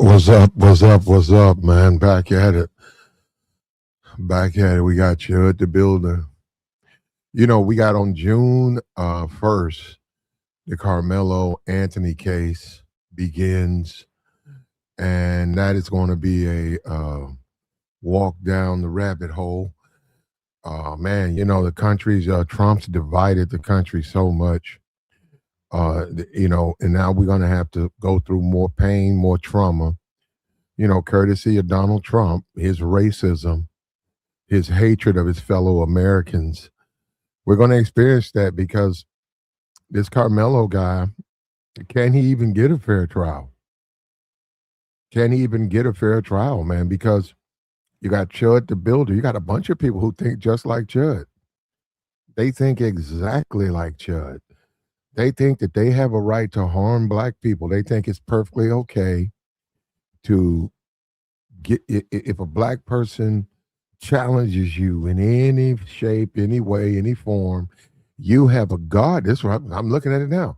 What's up? What's up? What's up, man? Back at it. Back at it. We got ChudTheBuilder. We got on June 1st, the Carmelo Anthony case begins, and that is going to be a walk down the rabbit hole. Man, the country's Trump's divided the country so much. And now we're going to have to go through more pain, more trauma. Courtesy of Donald Trump, his racism, his hatred of his fellow Americans. We're going to experience that because this Carmelo guy, can he even get a fair trial? Can he even get a fair trial, man? Because you got ChudTheBuilder. You got a bunch of people who think just like Chud. They think exactly like Chud. They think that they have a right to harm black people. They think it's perfectly okay to get, if a black person challenges you in any shape, any way, any form, you have a God. This is what I'm looking at it now.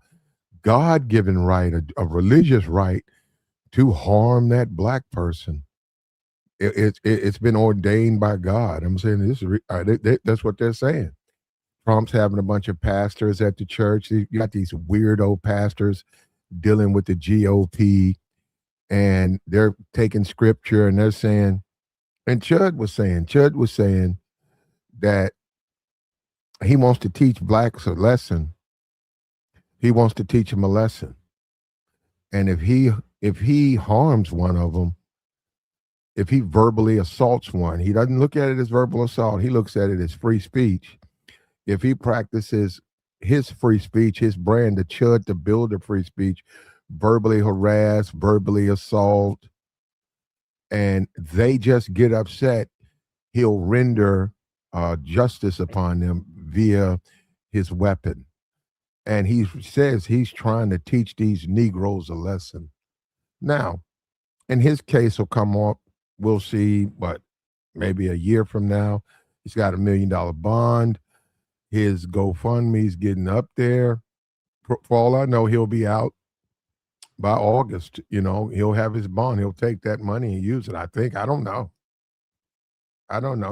God-given right, a religious right to harm that black person. It's been ordained by God. I'm saying this is that's what they're saying. Trump's having a bunch of pastors at the church. You got these weirdo pastors dealing with the GOP, and they're taking scripture and they're saying, and Chud was saying that he wants to teach blacks a lesson. He wants to teach them a lesson. And if he harms one of them, if he verbally assaults one, he doesn't look at it as verbal assault. He looks at it as free speech. If he practices his free speech, his brand, the ChudTheBuilder free speech, verbally harass, verbally assault, and they just get upset, he'll render justice upon them via his weapon. And he says he's trying to teach these Negroes a lesson. Now, in his case will come up, we'll see, but maybe a year from now, he's got $1 million bond. His GoFundMe's getting up there. For all I know, he'll be out by August. He'll have his bond. He'll take that money and use it. I think. I don't know.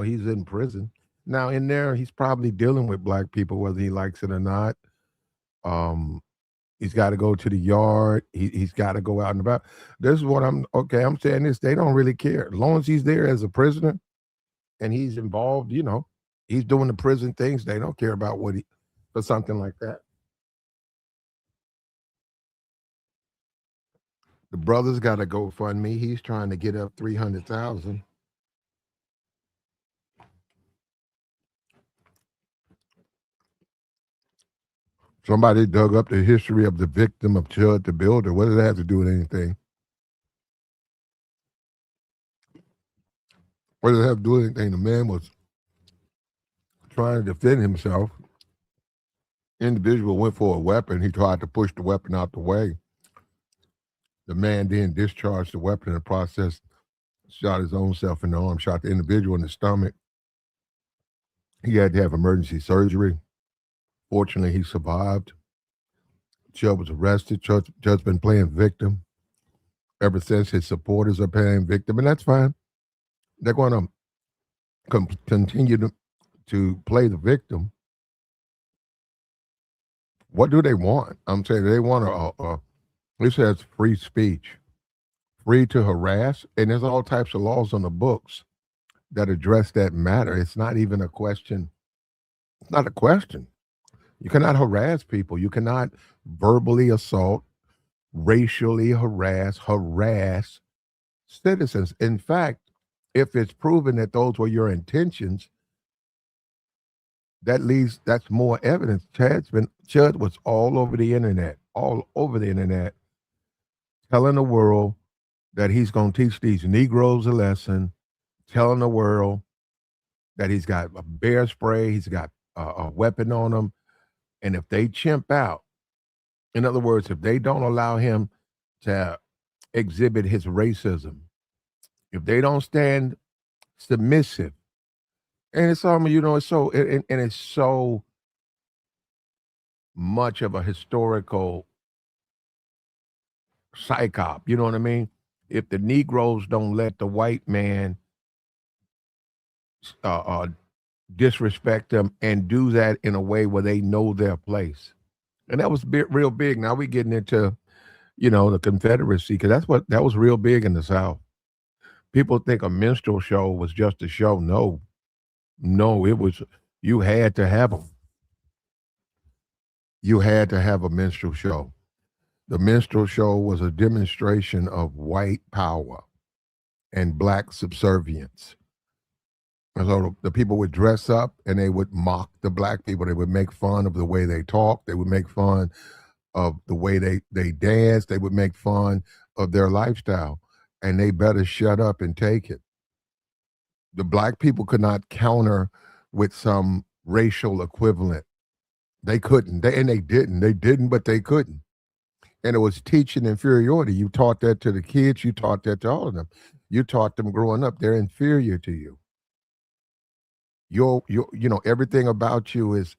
He's in prison. Now, in there, he's probably dealing with black people, whether he likes it or not. He's got to go to the yard. He's got to go out and about. This is what I'm saying this. They don't really care. As long as he's there as a prisoner and he's involved, he's doing the prison things. They don't care about for something like that. The brother's got to GoFundMe. He's trying to get up 300,000. Somebody dug up the history of the victim of ChudTheBuilder. What does that have to do with anything? What does it have to do with anything? The man was trying to defend himself. Individual went for a weapon. He tried to push the weapon out the way. The man then discharged the weapon in the process, shot his own self in the arm, shot the individual in the stomach. He had to have emergency surgery. Fortunately, he survived. Chud was arrested. Chud's been playing victim ever since. His supporters are playing victim, and that's fine. They're going to continue to play the victim. What do they want? I'm saying they want this has free speech, free to harass, and there's all types of laws on the books that address that matter. It's not even a question. It's not a question. You cannot harass people. You cannot verbally assault, racially harass citizens. In fact, if it's proven that those were your intentions, that's more evidence. Chud was all over the internet, telling the world that he's going to teach these Negroes a lesson, telling the world that he's got a bear spray, he's got a weapon on him. And if they chimp out, in other words, if they don't allow him to exhibit his racism, if they don't stand submissive, and it's it's so, and it's so much of a historical psychop, you know what I mean? if the Negroes don't let the white man uh, uh, disrespect them and do that in a way where they know their place. And that was real big. Now we're getting into, the Confederacy, because that was real big in the South. People think a minstrel show was just a show. No, no, it was, you had to have them. You had to have a minstrel show. The minstrel show was a demonstration of white power and black subservience. And so the people would dress up and they would mock the black people. They would make fun of the way they talk. They would make fun of the way they dance. They would make fun of their lifestyle. And they better shut up and take it. The black people could not counter with some racial equivalent. They couldn't. They didn't. They didn't, but they couldn't. And it was teaching inferiority. You taught that to the kids. You taught that to all of them. You taught them growing up, they're inferior to you. Everything about you is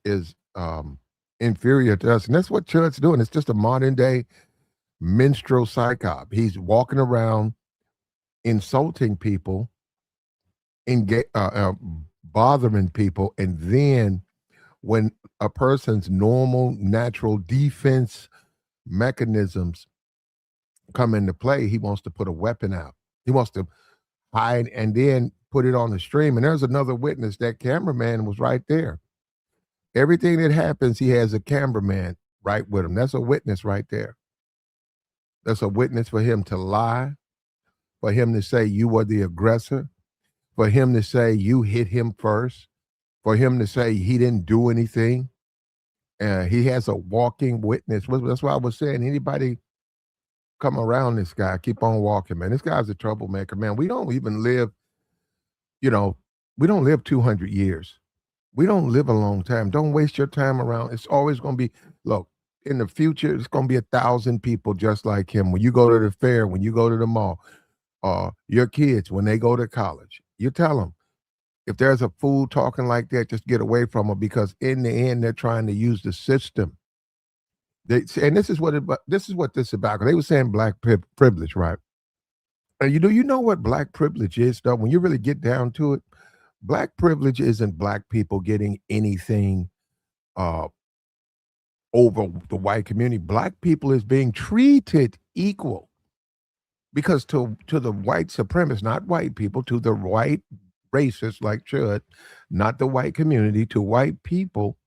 inferior to us. And that's what CHUD's doing. It's just a modern day minstrel psyop. He's walking around insulting people, bothering people. And then when a person's normal, natural defense mechanisms come into play, he wants to put a weapon out. He wants to hide and then put it on the stream. And there's another witness. That cameraman was right there. Everything that happens, he has a cameraman right with him. That's a witness right there. That's a witness for him to lie, for him to say you were the aggressor, for him to say you hit him first, for him to say he didn't do anything. He has a walking witness. That's why I was saying, anybody come around this guy, keep on walking, man. This guy's a troublemaker, man. We don't even live, we don't live 200 years. We don't live a long time. Don't waste your time around. It's always going to be, look, in the future, it's going to be 1,000 people just like him. When you go to the fair, when you go to the mall, your kids, when they go to college, you tell them, if there's a fool talking like that, just get away from them, because in the end, they're trying to use the system. And this is what this is about. They were saying black privilege, right? And you know what black privilege is, though? When you really get down to it, black privilege isn't black people getting anything over the white community. Black people is being treated equal, because to the white supremacists, not white people, to the white racists like CHUD, not the white community, to white people,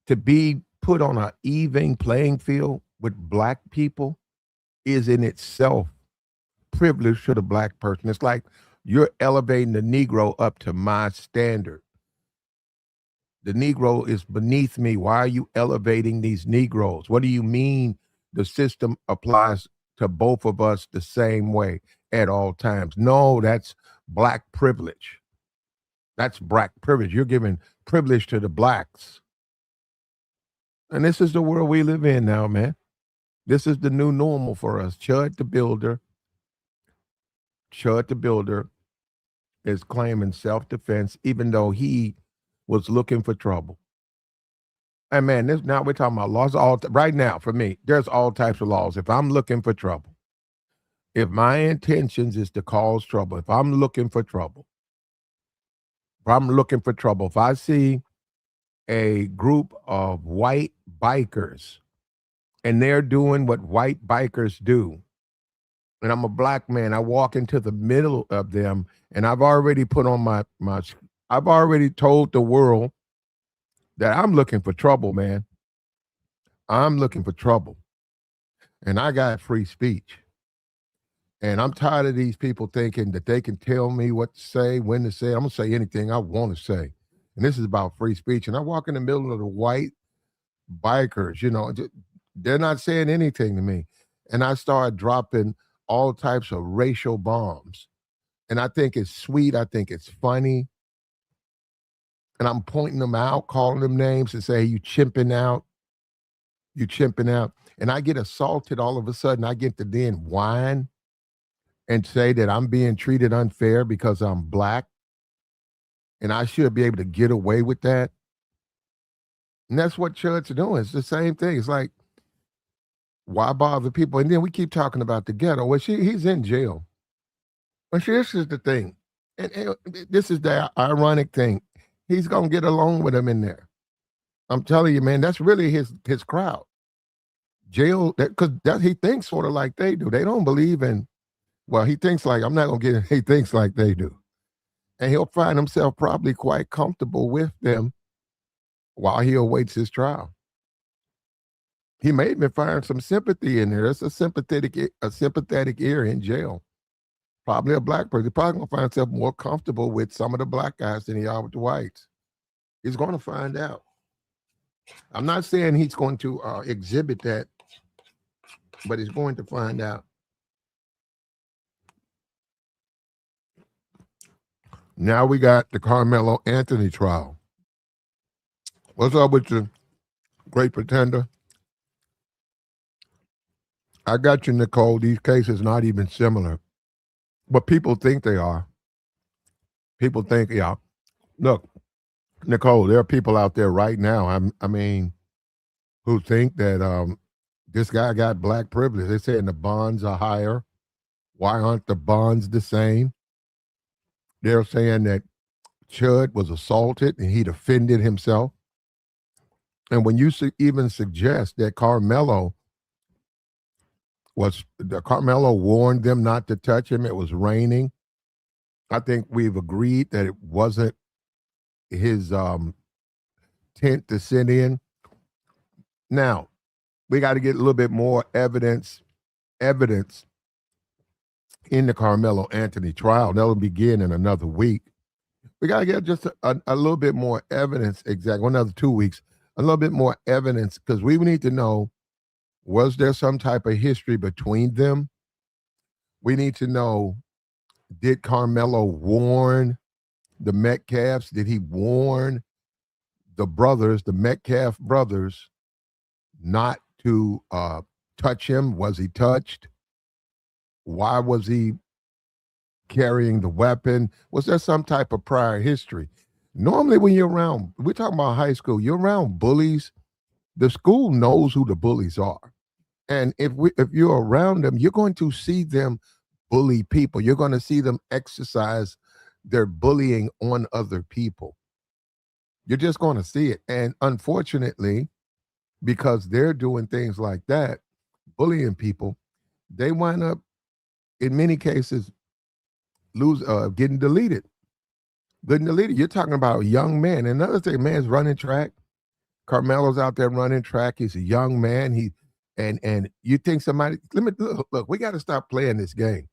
to be put on an even playing field with black people is in itself privilege to the black person. It's like you're elevating the Negro up to my standard. The Negro is beneath me. Why are you elevating these Negroes? What do you mean the system applies to both of us the same way at all times? No, that's black privilege. That's black privilege. You're giving privilege to the blacks. And this is the world we live in now, man. This is the new normal for us. ChudTheBuilder is claiming self-defense, even though he was looking for trouble. And man, now we're talking about laws. Right now, for me, there's all types of laws. If I'm looking for trouble, if my intentions is to cause trouble, if I'm looking for trouble, if I see a group of white bikers and they're doing what white bikers do, and I'm a black man, I walk into the middle of them, and I've already put on I've already told the world that I'm looking for trouble, man. I'm looking for trouble. And I got free speech. And I'm tired of these people thinking that they can tell me what to say, when to say. I'm going to say anything I want to say. And this is about free speech. And I walk in the middle of the white bikers, they're not saying anything to me. And I start dropping all types of racial bombs. And I think it's sweet. I think it's funny. And I'm pointing them out, calling them names, and say, you chimping out. You chimping out. And I get assaulted all of a sudden. I get to then whine and say that I'm being treated unfair because I'm black. And I should be able to get away with that. And that's what CHUD's doing. It's the same thing. It's like, Why bother people? And then we keep talking about the ghetto. Well, he's in jail. Well, see, this is the thing. And this is the ironic thing. He's going to get along with them in there. I'm telling you, man, that's really his crowd. Jail, because he thinks sort of like they do. They don't believe in, well, he thinks like, I'm not going to get it. He thinks like they do. And he'll find himself probably quite comfortable with them while he awaits his trial. He may even find some sympathy in there. There's a sympathetic ear in jail. Probably a black person. He's probably going to find himself more comfortable with some of the black guys than he are with the whites. He's going to find out. I'm not saying he's going to exhibit that, but he's going to find out. Now we got the Carmelo Anthony trial. What's up with the Great Pretender? I got you, Nicole. These cases not even similar, but people think they are. People think, yeah. Look, Nicole, there are people out there right now, I mean, who think that this guy got black privilege. They're saying the bonds are higher. Why aren't the bonds the same? They're saying that CHUD was assaulted and he defended himself. And when you even suggest that Carmelo warned them not to touch him, it was raining. I think we've agreed that it wasn't his tent to sit in. Now, we got to get a little bit more evidence in the Carmelo Anthony trial. That'll begin in another week. We got to get just a little bit more evidence, exactly, another 2 weeks, a little bit more evidence, because we need to know, was there some type of history between them? We need to know, did Carmelo warn the Metcalfs? Did he warn the brothers, the Metcalf brothers, not to touch him? Was he touched? Why was he carrying the weapon? Was there some type of prior history? Normally when you're around, we're talking about high school, you're around bullies, the school knows who the bullies are. And if you're around them, you're going to see them bully people. You're going to see them exercise their bullying on other people. You're just going to see it. And unfortunately, because they're doing things like that, bullying people, they wind up, in many cases, getting deleted. You're talking about a young man. Another thing, man's running track. Carmelo's out there running track. He's a young man. And you think somebody, look, we got to stop playing this game.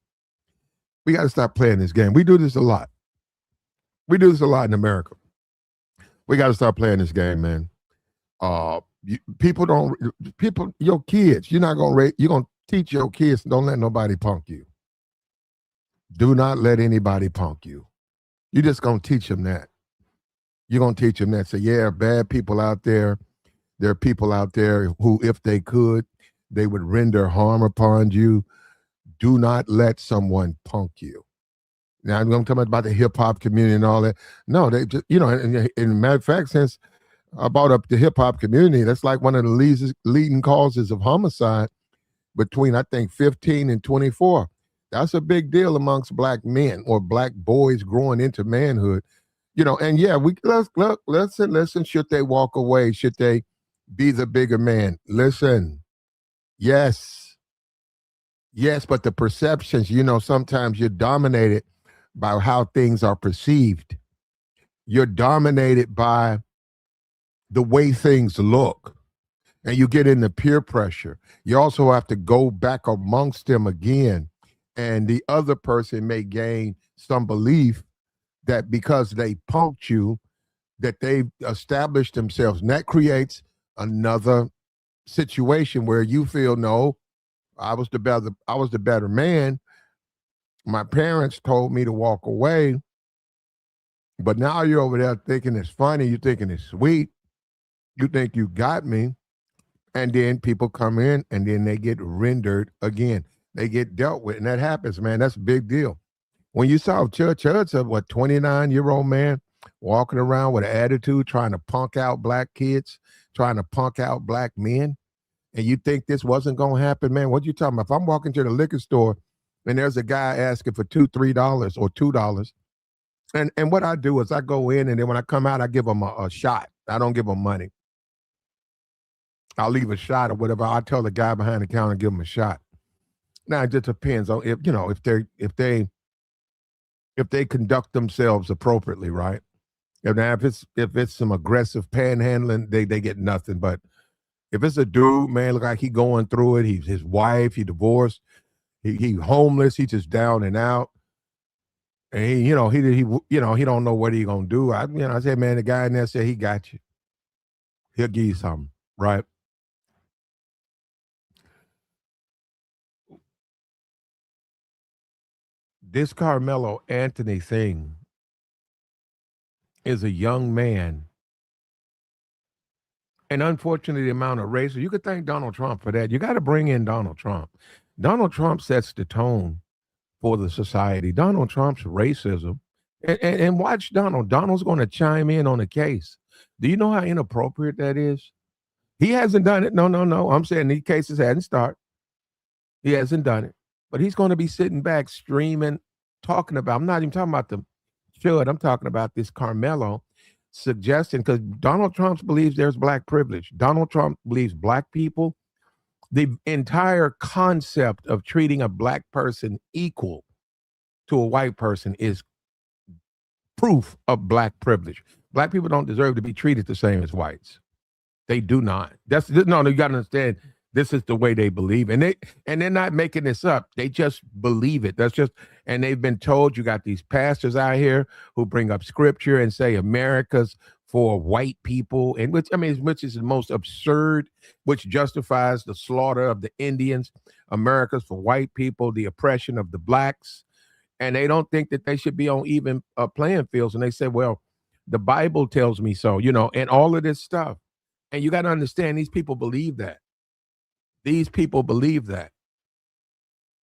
We got to stop playing this game. We do this a lot. We do this a lot in America. We got to stop playing this game, man. Your kids, you're going to teach your kids, don't let nobody punk you. Do not let anybody punk you. You're just going to teach them that. You're going to teach them that. Say, yeah, bad people out there. There are people out there who, if they could, they would render harm upon you. Do not let someone punk you. Now, I'm going to talk about the hip-hop community and all that. No, they just, in matter of fact, since I brought up the hip-hop community, that's like one of the leading causes of homicide between, I think, 15 and 24. That's a big deal amongst black men or black boys growing into manhood. And yeah, listen, should they walk away? Should they be the bigger man? Listen, yes, but the perceptions, sometimes you're dominated by how things are perceived. You're dominated by the way things look, and you get into peer pressure. You also have to go back amongst them again, and the other person may gain some belief that because they punked you, that they've established themselves, and that creates another situation where you feel, no, I was the better man. My parents told me to walk away, but now you're over there thinking it's funny, you're thinking it's sweet, you think you got me, and then people come in and then they get rendered again. They get dealt with, and that happens, man. That's a big deal. When you saw CHUD's a 29-year-old man walking around with an attitude, trying to punk out black kids, trying to punk out black men, and you think this wasn't going to happen, man, what you talking about? If I'm walking to the liquor store and there's a guy asking for $3 or $2, and what I do is I go in, and then when I come out, I give him a shot. I don't give him money. I'll leave a shot or whatever. I tell the guy behind the counter, give him a shot. Now it just depends on if they conduct themselves appropriately, right? If it's some aggressive panhandling, they get nothing. But if it's a dude, man, look like he going through it. His wife, he divorced, he homeless, he just down and out, and he don't know what he gonna do. I said, man, the guy in there said he got you. He'll give you something, right? This Carmelo Anthony thing is a young man. And unfortunately, the amount of racism, you could thank Donald Trump for that. You got to bring in Donald Trump. Donald Trump sets the tone for the society. Donald Trump's racism. And watch Donald. Donald's going to chime in on the case. Do you know how inappropriate that is? He hasn't done it. No. I'm saying these cases hadn't started. He hasn't done it. But he's going to be sitting back, streaming, talking about, I'm not even talking about the CHUD. I'm talking about this Carmelo suggesting, because Donald Trump believes there's black privilege. Donald Trump believes black people, the entire concept of treating a black person equal to a white person is proof of black privilege. Black people don't deserve to be treated the same as whites. They do not. You got to understand. This is the way they believe, and they're not making this up. They just believe it. And they've been told. You got these pastors out here who bring up scripture and say America's for white people, and which is the most absurd, which justifies the slaughter of the Indians. America's for white people, the oppression of the blacks, and they don't think that they should be on even playing fields. And they say, well, the Bible tells me so, and all of this stuff. And you got to understand, these people believe that. These people believe that.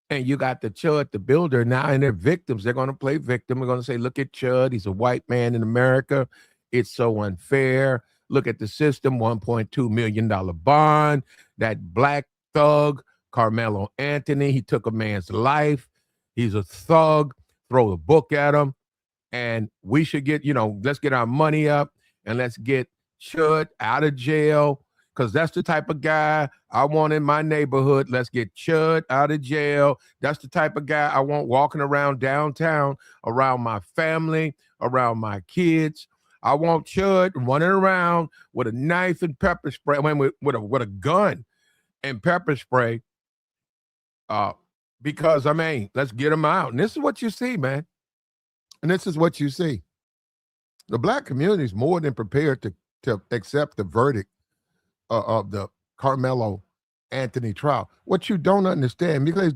And you got the ChudTheBuilder now, and they're victims. They're going to play victim. They're going to say, look at CHUD. He's a white man in America. It's so unfair. Look at the system, $1.2 million bond. That black thug, Karmelo Anthony, he took a man's life. He's a thug. Throw the book at him. And we should get, let's get our money up, and let's get CHUD out of jail, because that's the type of guy I want in my neighborhood. Let's get CHUD out of jail. That's the type of guy I want walking around downtown, around my family, around my kids. I want CHUD running around with a knife and pepper spray, with a gun and pepper spray. Because, let's get them out. And this is what you see, man. And this is what you see. The black community is more than prepared to accept the verdict of the Carmelo Anthony trial. What you don't understand, because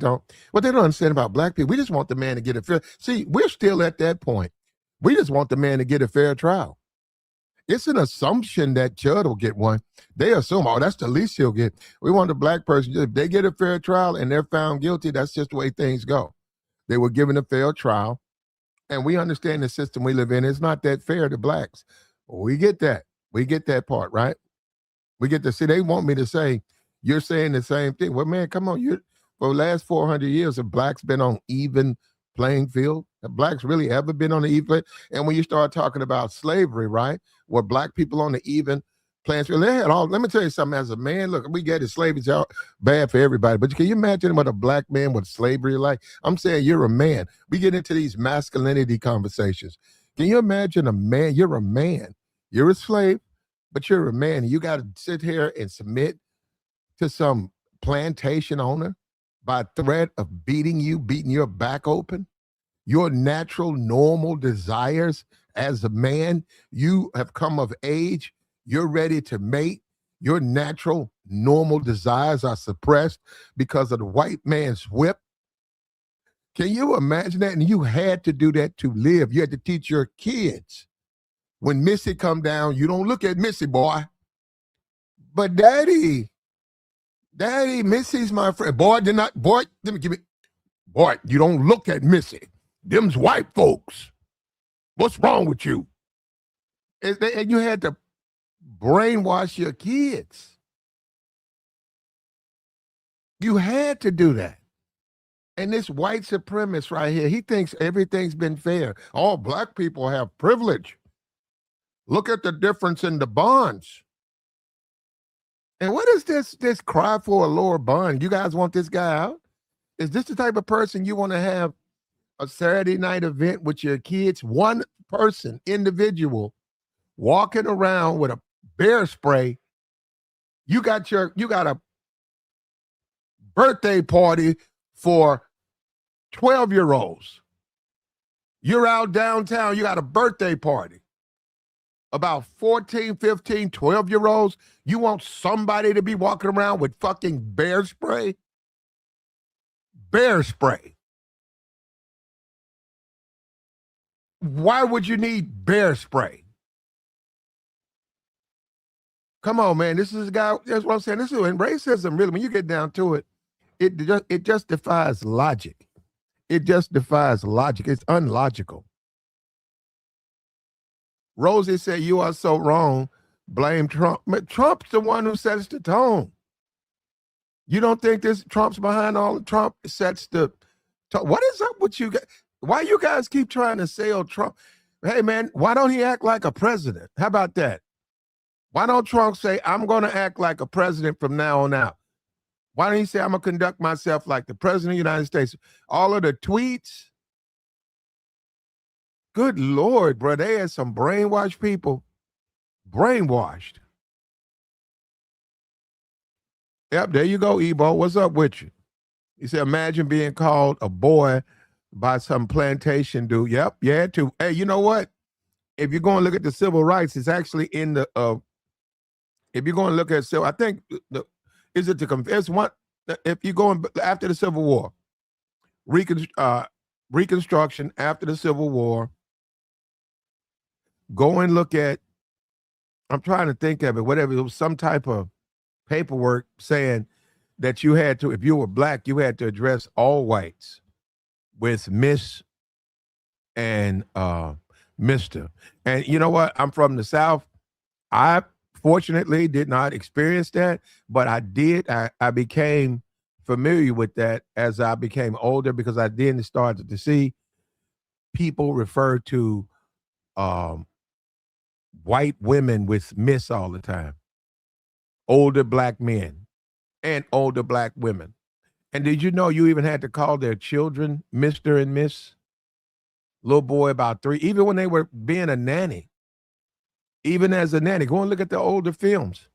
what they don't understand about black people, we just want the man to get a fair. See, we're still at that point. We just want the man to get a fair trial. It's an assumption that CHUD will get one. They assume, that's the least he'll get. We want the black person, if they get a fair trial and they're found guilty, that's just the way things go. They were given a fair trial, and we understand the system we live in is not that fair to blacks. We get that. We get that part, right? We get to see, they want me to say, you're saying the same thing. Well, man, come on. For the last 400 years, have blacks been on even playing field? Have blacks really ever been on the even? And when you start talking about slavery, right? Were black people on the even playing field? They had all, let me tell you something, as a man, look, we get it, slavery's out bad for everybody. But can you imagine what a black man with slavery like? I'm saying you're a man. We get into these masculinity conversations. Can you imagine a man? You're a man. You're a slave. But you're a man, and you got to sit here and submit to some plantation owner by threat of beating your back open. Your natural, normal desires as a man, you have come of age, you're ready to mate. Your natural, normal desires are suppressed because of the white man's whip. Can you imagine that? And you had to do that to live. You had to teach your kids. When Missy come down, you don't look at Missy, boy. But daddy, Missy's my friend. Boy, let me give me. Boy, you don't look at Missy. Them's white folks. What's wrong with you? And you had to brainwash your kids. You had to do that. And this white supremacist right here, he thinks everything's been fair. All black people have privilege. Look at the difference in the bonds. And what is this cry for a lower bond? You guys want this guy out? Is this the type of person you want to have a Saturday night event with your kids? One person, individual, walking around with a bear spray. You got a birthday party for 12-year-olds. You're out downtown, you got a birthday party. About 14, 15, 12-year-olds. You want somebody to be walking around with fucking bear spray? Bear spray. Why would you need bear spray? Come on, man. This is a guy, that's what I'm saying. This is when racism, really, when you get down to it, it just defies logic. It just defies logic. It's unlogical. Rosie said, you are so wrong. Blame Trump. But Trump's the one who sets the tone. You don't think this Trump's behind all the Trump sets the tone? What is up with you guys? Why you guys keep trying to sell Trump? Hey, man, why don't he act like a president? How about that? Why don't Trump say, I'm going to act like a president from now on out? Why don't he say, I'm going to conduct myself like the president of the United States? All of the tweets. Good Lord, bro. They had some brainwashed people. Brainwashed. Yep, there you go, Ebo. What's up with you? He said, imagine being called a boy by some plantation dude. Yep, you had to. Hey, you know what? If you're going to look at the civil rights, it's actually in the, if you're going to look at civil, I think, is it to confess one, if you're going after the Civil War, Reconstruction after the Civil War, go and look at, I'm trying to think of it, whatever, it was some type of paperwork saying that you had to, if you were black, you had to address all whites with Miss and Mr. And you know what? I'm from the South. I fortunately did not experience that, but I did. I became familiar with that as I became older because I then started to see people refer to white women with Miss all the time. Older black men and older black women. And did you know you even had to call their children Mr. and Miss? Little boy about 3, even when they were being a nanny. Even as a nanny, go and look at the older films.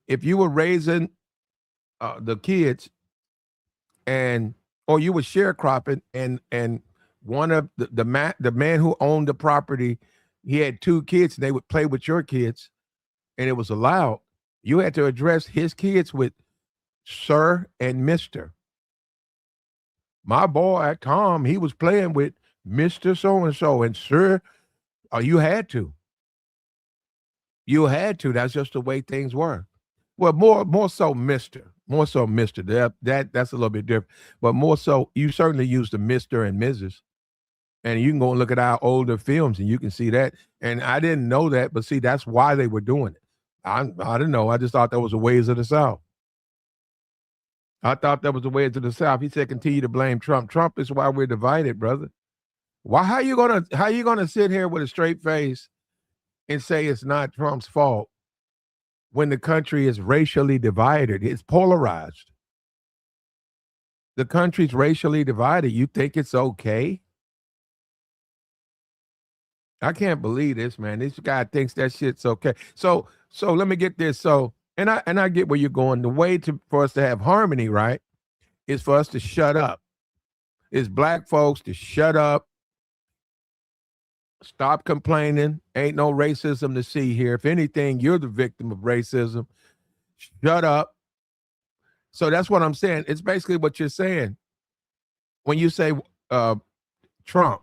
If you were raising the kids or you were sharecropping and one of the man who owned the property, he had 2 kids and they would play with your kids and it was allowed, you had to address his kids with sir and Mr. My boy, Tom, he was playing with Mr. So-and-so and sir, you had to. You had to. That's just the way things were. Well, more so Mr. More so Mr. That's a little bit different. But more so, you certainly use the Mr. and Mrs. And you can go and look at our older films and you can see that. And I didn't know that, but see, that's why they were doing it. I didn't know. I just thought that was the ways of the South. I thought that was the ways of the South. He said, continue to blame Trump. Trump is why we're divided, brother. Why? How you gonna sit here with a straight face and say it's not Trump's fault when the country is racially divided? It's polarized. The country's racially divided. You think it's okay? I can't believe this, man. This guy thinks that shit's okay. So let me get this. So, and I get where you're going. The way for us to have harmony, right, is for us to shut up. It's black folks to shut up. Stop complaining. Ain't no racism to see here. If anything, you're the victim of racism. Shut up. So that's what I'm saying. It's basically what you're saying when you say Trump.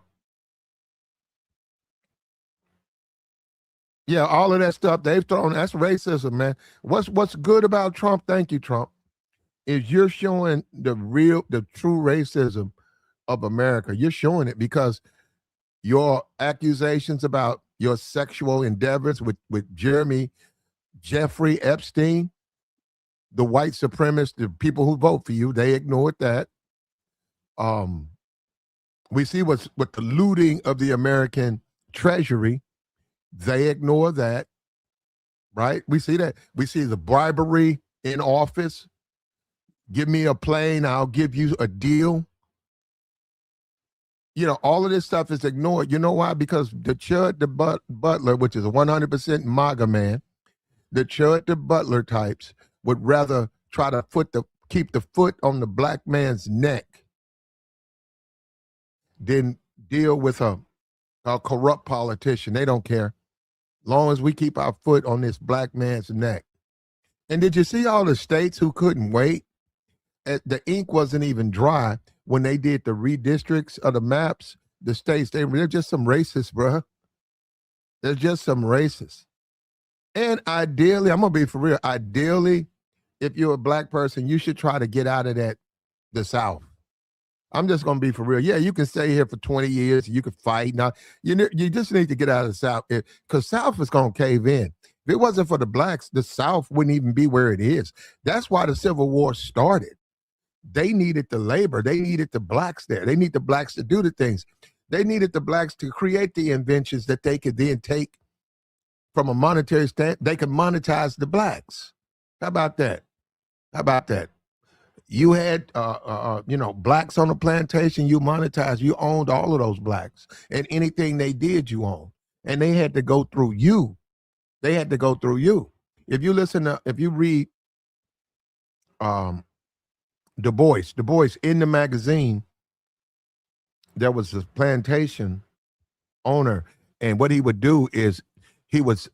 Yeah, all of that stuff they've thrown, that's racism, man. What's good about Trump, thank you, Trump, is you're showing the true racism of America. You're showing it because your accusations about your sexual endeavors with Jeffrey Epstein, The white supremacists, the people who vote for you, they ignored that. We see with the looting of the American treasury, they ignore that, right? We see that. We see the bribery in office. Give me a plane, I'll give you a deal. You know, all of this stuff is ignored. You know why? Because the CHUD, the Butler, which is a 100% MAGA man, the CHUD, the Butler types would rather try to keep the foot on the black man's neck than deal with a corrupt politician. They don't care. Long as we keep our foot on this black man's neck. And did you see all the states who couldn't wait? The ink wasn't even dry when they did the redistricts of the maps. The states, they're just some racists, bro. They're just some racists. And ideally, I'm gonna be for real. Ideally, if you're a black person, you should try to get out of the South. I'm just gonna be for real. Yeah, you can stay here for 20 years. You can fight. Now, you just need to get out of the South because South is gonna cave in. If it wasn't for the blacks, the South wouldn't even be where it is. That's why the Civil War started. They needed the labor. They needed the blacks there. They need the blacks to do the things. They needed the blacks to create the inventions that they could then take from a monetary stand. They could monetize the blacks. How about that? How about that? You had, blacks on the plantation. You monetized. You owned all of those blacks, and anything they did, you owned. And they had to go through you. They had to go through you. If you read, Du Bois in the magazine, there was a plantation owner, and what he would do is he was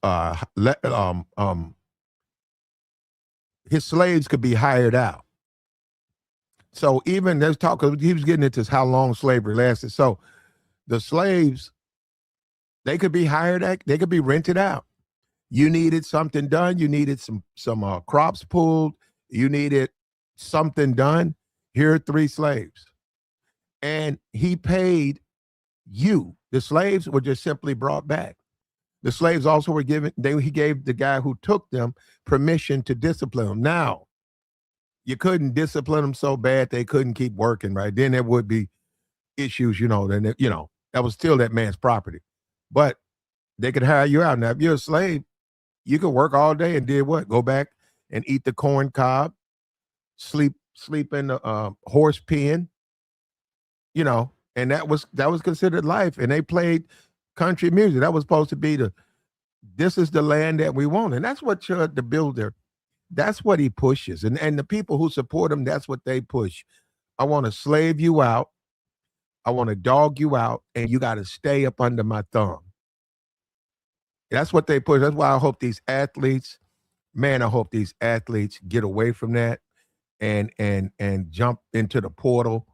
his slaves could be hired out. So even there's talk, he was getting into how long slavery lasted. So the slaves, they could be hired out, they could be rented out. You needed something done, you needed some crops pulled, you needed something done. Here are 3 slaves. And he paid you. The slaves were just simply brought back. The slaves also were given, he gave the guy who took them permission to discipline them. Now, you couldn't discipline them so bad they couldn't keep working, right? Then there would be issues, then, that was still that man's property. But they could hire you out. Now, if you're a slave, you could work all day and did what? Go back and eat the corn cob, sleep in the horse pen, and that was considered life. And they played country music. That was supposed to be this is the land that we want. And that's what ChudTheBuilder, that's what he pushes. And the people who support him, that's what they push. I want to slave you out. I want to dog you out, and you got to stay up under my thumb. That's what they push. That's why I hope these athletes get away from that and jump into the portal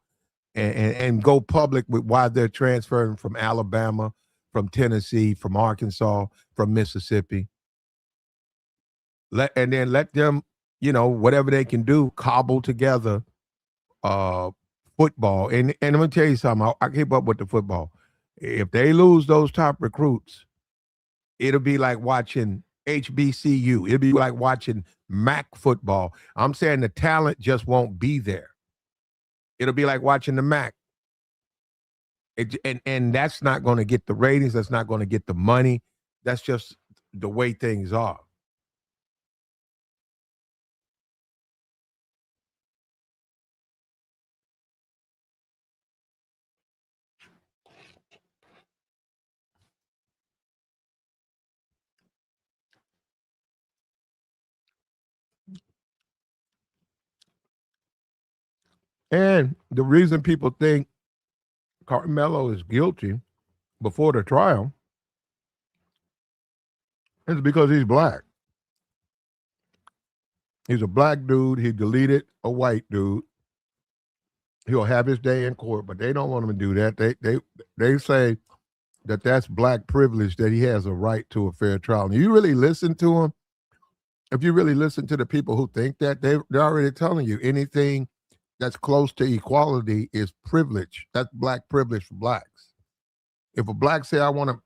and go public with why they're transferring from Alabama, from Tennessee, from Arkansas, from Mississippi. Let them, whatever they can do, cobble together football. And I'm gonna tell you something. I keep up with the football. If they lose those top recruits, it'll be like watching HBCU. It'll be like watching MAC football. I'm saying the talent just won't be there. It'll be like watching the MAC. And that's not going to get the ratings. That's not going to get the money. That's just the way things are. And the reason people think Carmelo is guilty before the trial is because he's black. He's a black dude. He deleted a white dude. He'll have his day in court, but they don't want him to do that. They say that that's black privilege, that he has a right to a fair trial. And you really listen to him, if you really listen to the people who think that, they're already telling you anything that's close to equality is privilege. That's black privilege for blacks. If a black say, I want to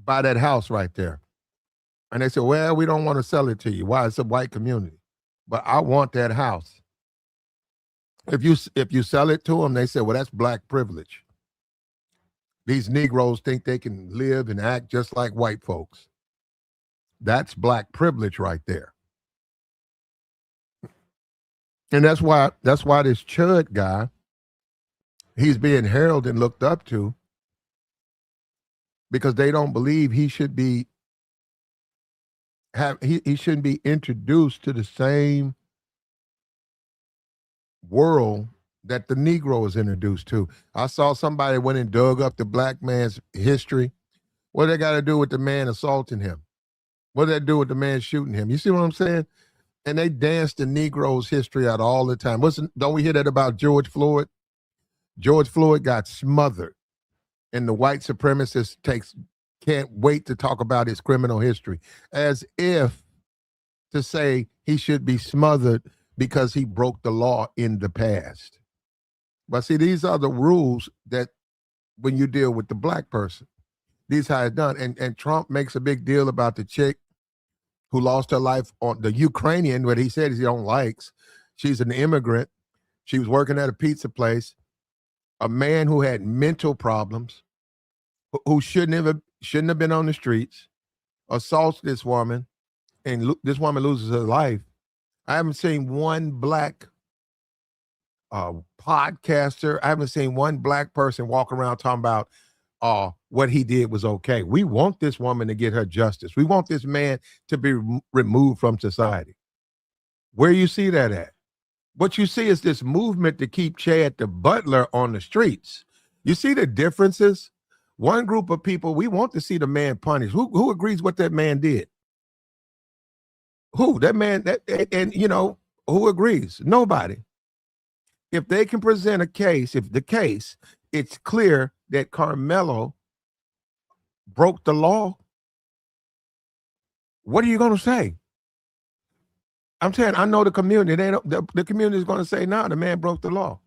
buy that house right there, and they say, well, we don't want to sell it to you. Why? It's a white community. but I want that house. If you sell it to them, they say, well, that's black privilege. These Negroes think they can live and act just like white folks. That's black privilege right there. And that's why this CHUD guy, he's being heralded and looked up to, because they don't believe he should be he shouldn't be introduced to the same world that the Negro is introduced to. I saw somebody went and dug up the black man's history. What they got to do with the man assaulting him? What did that do with the man shooting him? You see what I'm saying? And they dance the Negro's history out all the time. Don't we hear that about George Floyd? George Floyd got smothered, and the white supremacist can't wait to talk about his criminal history, as if to say he should be smothered because he broke the law in the past. But see, these are the rules that when you deal with the black person, these how it's done. And Trump makes a big deal about the chick who lost her life, on the Ukrainian, what he said he don't likes. She's an immigrant. She was working at a pizza place. A man who had mental problems, who shouldn't have been on the streets, assaults this woman, and this woman loses her life. I haven't seen one black podcaster. I haven't seen one black person walk around talking about what he did was okay. We want this woman to get her justice. We want this man to be removed from society. Where you see that at? What you see is this movement to keep ChudTheBuilder on the streets. You see the differences? One group of people, we want to see the man punished. Who agrees what that man did? Who? That man, and you know, who agrees? Nobody. If they can present a case, it's clear that Carmelo broke the law, what are you going to say? I'm saying, I know the community. The community is going to say, no, the man broke the law.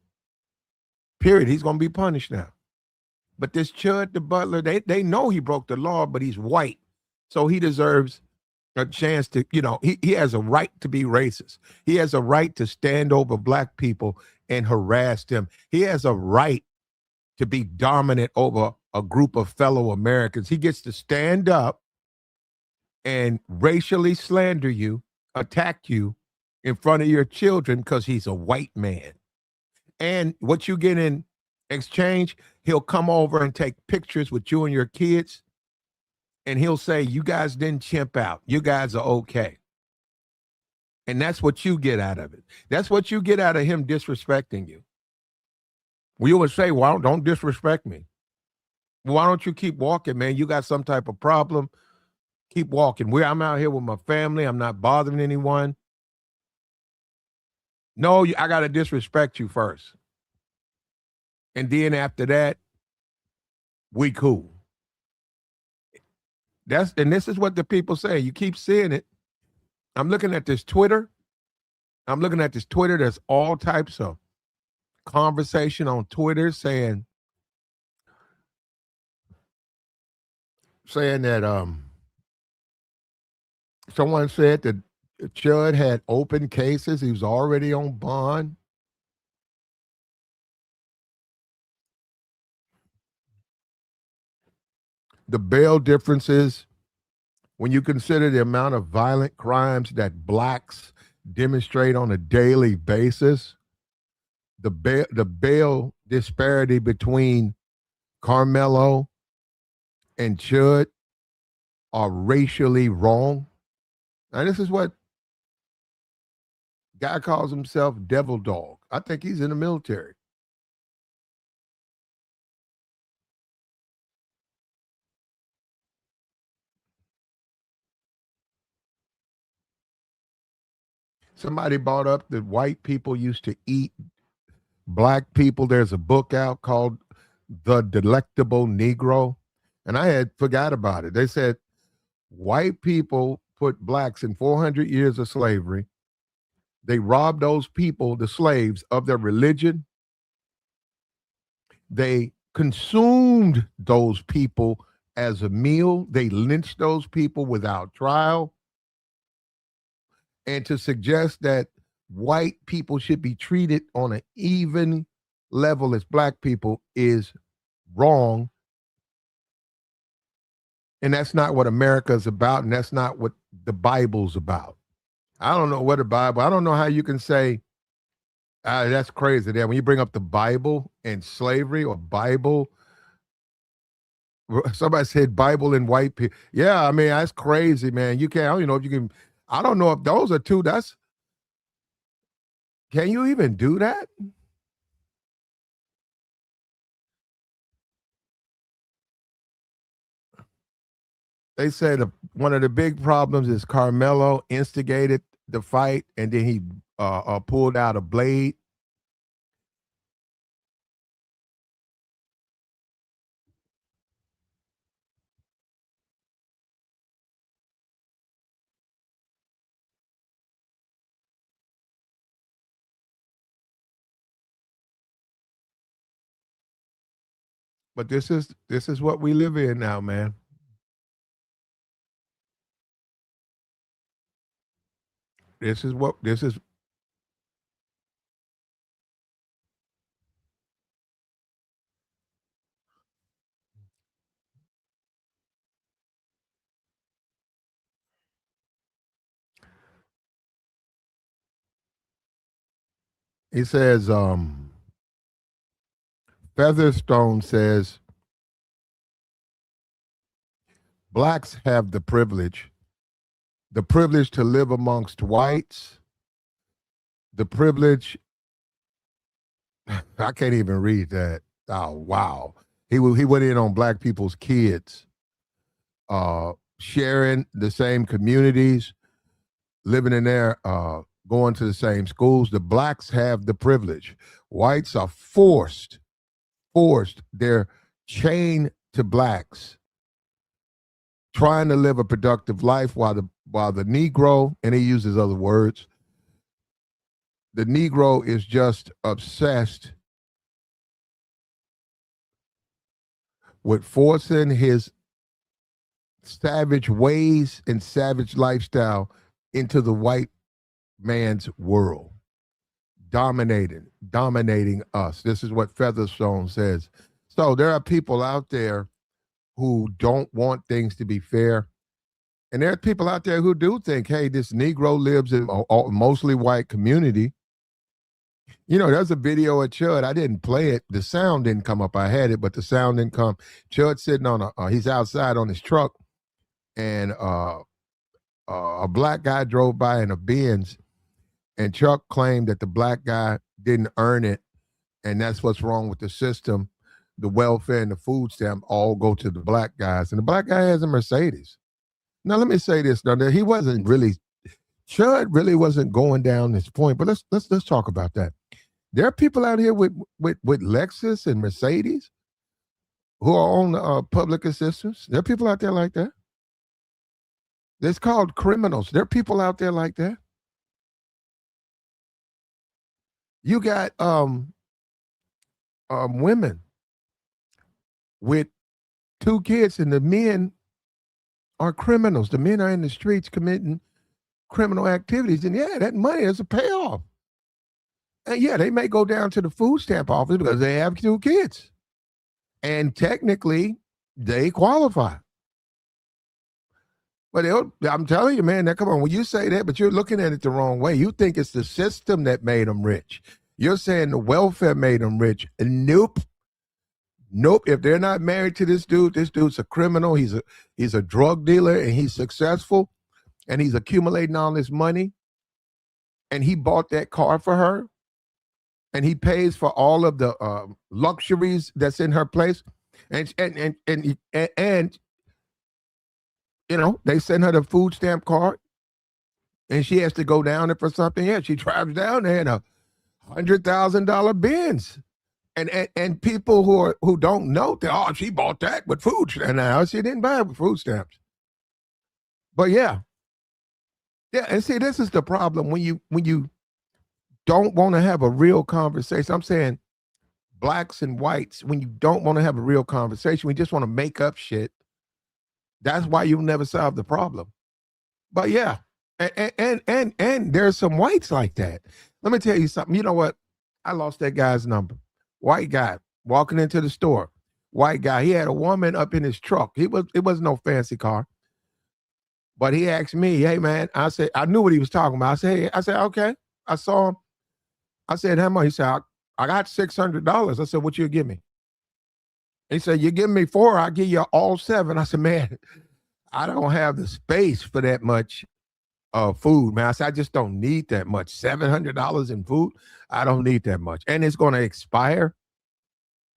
Period. He's going to be punished now. But this ChudTheBuilder, they know he broke the law, but he's white. So he deserves a chance to, he has a right to be racist. He has a right to stand over black people and harass them. He has a right to be dominant over a group of fellow Americans. He gets to stand up and racially slander you, attack you in front of your children because he's a white man. And what you get in exchange, he'll come over and take pictures with you and your kids, and he'll say, you guys didn't chimp out. You guys are okay. And that's what you get out of it. That's what you get out of him disrespecting you. We always say, well, don't disrespect me. Why don't you keep walking, man? You got some type of problem. Keep walking. I'm out here with my family. I'm not bothering anyone. No, I got to disrespect you first. And then after that, we cool. And this is what the people say. You keep seeing it. I'm looking at this Twitter. There's all types of conversation on Twitter saying that someone said that CHUD had open cases. He was already on bond. The bail differences, when you consider the amount of violent crimes that blacks demonstrate on a daily basis, the bail disparity between Carmelo and CHUD are racially wrong. And this is what guy calls himself Devil Dog. I think he's in the military. Somebody brought up that white people used to eat black people. There's a book out called The Delectable Negro, and I had forgot about it. They said white people put blacks in 400 years of slavery. They robbed those people, the slaves, of their religion. They consumed those people as a meal. They lynched those people without trial. And to suggest that white people should be treated on an even level as black people is wrong. And that's not what America's about, and that's not what the Bible's about. I don't know what the Bible, I don't know how you can say, that's crazy. That when you bring up the Bible and slavery or Bible, somebody said Bible and white people. Yeah, I mean, that's crazy, man. You can't, I don't even know if you can, I don't know if those are two, can you even do that? They said one of the big problems is Carmelo instigated the fight, and then he pulled out a blade. But this is what we live in now, man. This is what this is. He says, Featherstone says, blacks have the privilege to live amongst whites, the privilege. I can't even read that. Oh, wow. He went in on black people's kids, sharing the same communities, living in there, going to the same schools. The blacks have the privilege. Whites are forced. They're chained to blacks, trying to live a productive life while the Negro, and he uses other words, the Negro is just obsessed with forcing his savage ways and savage lifestyle into the white man's world, dominating us. This is what Featherstone says. So there are people out there who don't want things to be fair. And there are people out there who do think, hey, this Negro lives in a mostly white community. You know, there's a video of CHUD. I didn't play it. The sound didn't come up. I had it, but the sound didn't come. CHUD sitting on he's outside on his truck, and a black guy drove by in a Benz, and Chuck claimed that the black guy didn't earn it, and that's what's wrong with the system. The welfare and the food stamp all go to the black guys, and the black guy has a Mercedes. Now, let me say this: now, he wasn't really, CHUD really wasn't going down this point. But let's talk about that. There are people out here with Lexus and Mercedes who are on public assistance. There are people out there like that. It's called criminals. There are people out there like that. You got women with 2 kids, and the men are criminals. The men are in the streets committing criminal activities, and yeah, that money is a payoff. And yeah, they may go down to the food stamp office because they have 2 kids, and technically they qualify. But I'm telling you, man, come on, when you say that, but you're looking at it the wrong way. You think it's the system that made them rich. You're saying the welfare made them rich. Nope. If they're not married to this dude's a criminal. He's a drug dealer, and he's successful, and he's accumulating all this money, and he bought that car for her, and he pays for all of the luxuries that's in her place, and you know, they send her the food stamp card, and she has to go down there for something. Yeah, she drives down there in a $100,000 Benz, and people who don't know that, she bought that with food stamps. Now she didn't buy it with food stamps, but yeah, and see, this is the problem when you don't want to have a real conversation. I'm saying blacks and whites, when you don't want to have a real conversation, we just want to make up shit. That's why you'll never solve the problem. But yeah, And there's some whites like that. Let me tell you something. You know what? I lost that guy's number. White guy walking into the store. White guy. He had a woman up in his truck. It wasn't no fancy car. But he asked me, hey man, I said, I knew what he was talking about. I said, okay. I saw him. I said, how much? He said, I got $600. I said, what you give me? He said, you give me 4, I'll give you all 7. I said, man, I don't have the space for that much food, man. I said, I just don't need that much. $700 in food, I don't need that much. And it's going to expire.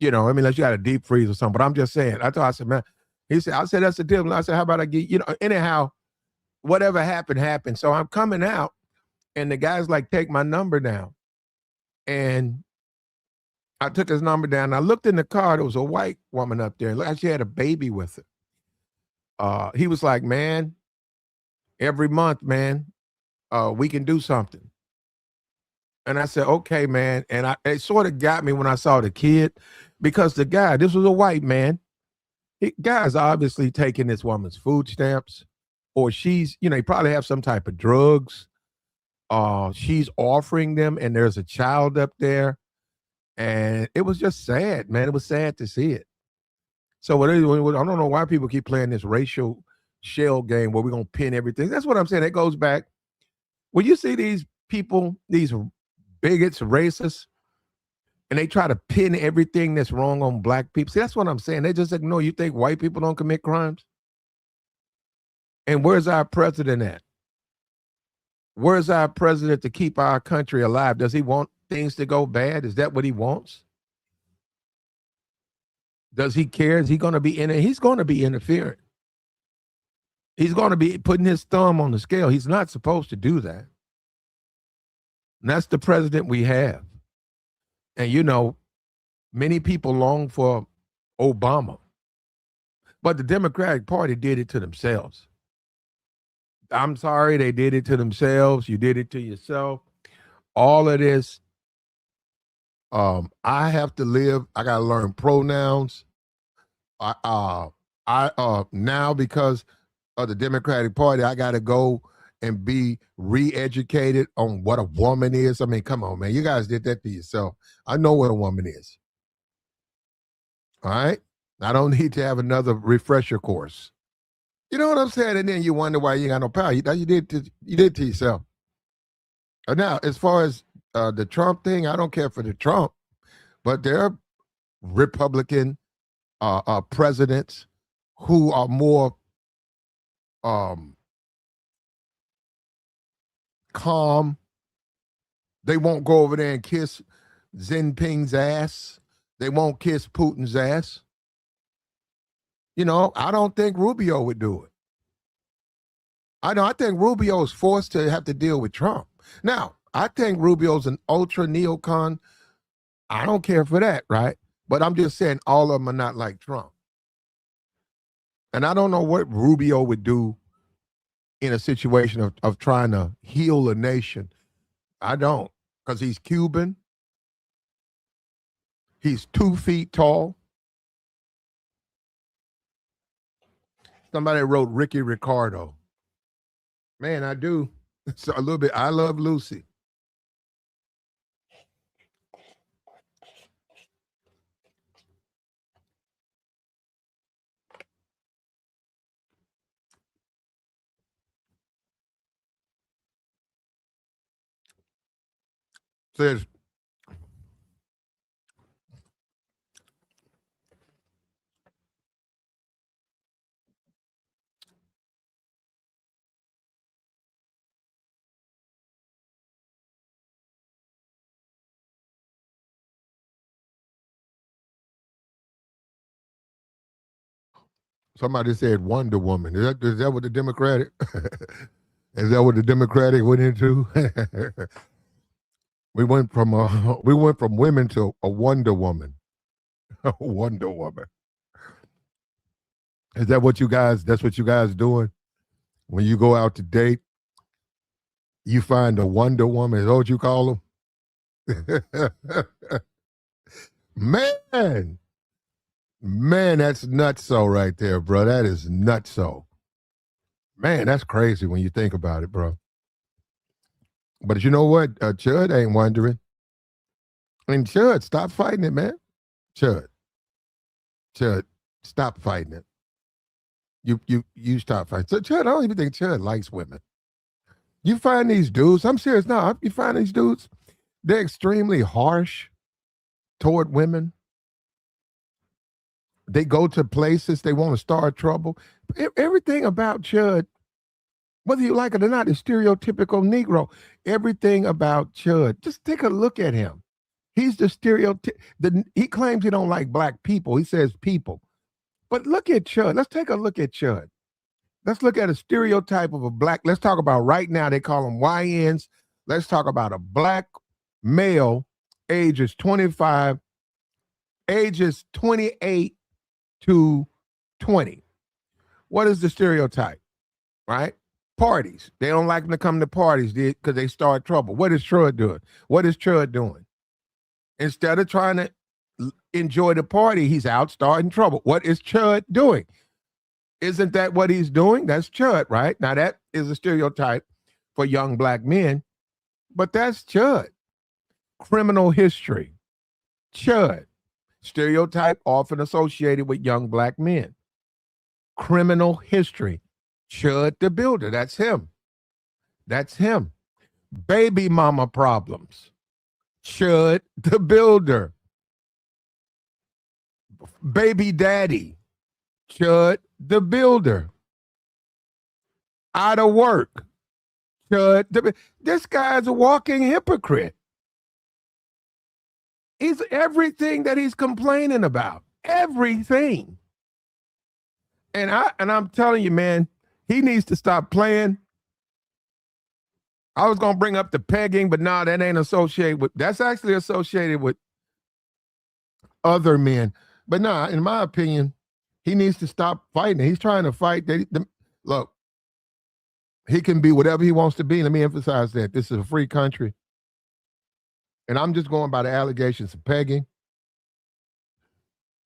You know, I mean, unless you got a deep freeze or something. But I'm just saying, I said, man, I said, that's the deal. I said, how about I get, anyhow, whatever happened. So I'm coming out and the guy's like, take my number down. And I took his number down. I looked in the car. There was a white woman up there. Like she had a baby with her. He was like, man, every month, man, we can do something. And I said, okay, man. And it sort of got me when I saw the kid, because the guy, this was a white man. Guy's obviously taking this woman's food stamps, or she's, he probably have some type of drugs. She's offering them, and there's a child up there. And it was just sad, man. It was sad to see it. So I don't know why people keep playing this racial shell game where we're going to pin everything. That's what I'm saying. It goes back. When you see these people, these bigots, racists, and they try to pin everything that's wrong on black people. See, that's what I'm saying. They just ignore. You think white people don't commit crimes? And where's our president at? Where's our president to keep our country alive? Does he want things to go bad? Is that what he wants? Does he care? Is he going to be in it? He's going to be interfering. He's going to be putting his thumb on the scale. He's not supposed to do that. And that's the president we have. And many people long for Obama, but the Democratic Party did it to themselves. I'm sorry, they did it to themselves. You did it to yourself. All of this. I have to live. I got to learn pronouns. Now because of the Democratic Party, I got to go and be re-educated on what a woman is. I mean, come on, man. You guys did that to yourself. I know what a woman is. All right? I don't need to have another refresher course. You know what I'm saying? And then you wonder why you got no power. You did to yourself. Now, as far as the Trump thing, I don't care for the Trump, but there are Republican presidents who are more calm. They won't go over there and kiss Xi Jinping's ass. They won't kiss Putin's ass. I don't think Rubio would do it. I think Rubio is forced to have to deal with Trump. Now, I think Rubio's an ultra neocon. I don't care for that, right? But I'm just saying all of them are not like Trump. And I don't know what Rubio would do in a situation of trying to heal a nation. I don't, because he's Cuban. He's 2 feet tall. Somebody wrote Ricky Ricardo. Man, I do. So a little bit. I love Lucy. Says, somebody said Wonder Woman. Is that what the Democratic? Is that what the Democratic went into? We went from women to a Wonder Woman. A Wonder Woman. Is that what you guys? That's what you guys doing when you go out to date? You find a Wonder Woman. Is that what you call them? Man, that's nutso right there, bro. That is nutso. Man, that's crazy when you think about it, bro. But you know what? Chud ain't wondering. I mean, Chud, stop fighting it, man. Chud, Chud, stop fighting it. You stop fighting. So Chud, I don't even think Chud likes women. You find these dudes, I'm serious now, you find these dudes, they're extremely harsh toward women. They go to places, they want to start trouble. Everything about Chud, whether you like it or not, is stereotypical Negro. Everything about Chud, just take a look at him. He's the stereotype. He claims he don't like black people. He says people. But look at Chud. Let's take a look at Chud. Let's look at a stereotype of a black. Let's talk about right now. They call them YNs. Let's talk about a black male, ages 25, ages 28 to 20. What is the stereotype? Right? Parties. They don't like them to come to parties because they start trouble. What is Chud doing? What is Chud doing? Instead of trying to enjoy the party, he's out starting trouble. What is Chud doing? Isn't that what he's doing? That's Chud, right? Now, that is a stereotype for young black men, but that's Chud. Criminal history. Chud. Stereotype often associated with young black men. Criminal history. Chud the Builder. That's him. That's him. Baby mama problems. Chud the Builder. Baby daddy. Chud the Builder. Out of work. Chud. This guy's a walking hypocrite. He's everything that he's complaining about. Everything. And I'm telling you, man, he needs to stop playing. I was gonna bring up the pegging, but no, that ain't associated with. That's actually associated with other men. But no, in my opinion, he needs to stop fighting. He's trying to fight. Look, he can be whatever he wants to be. Let me emphasize that this is a free country, and I'm just going by the allegations of pegging.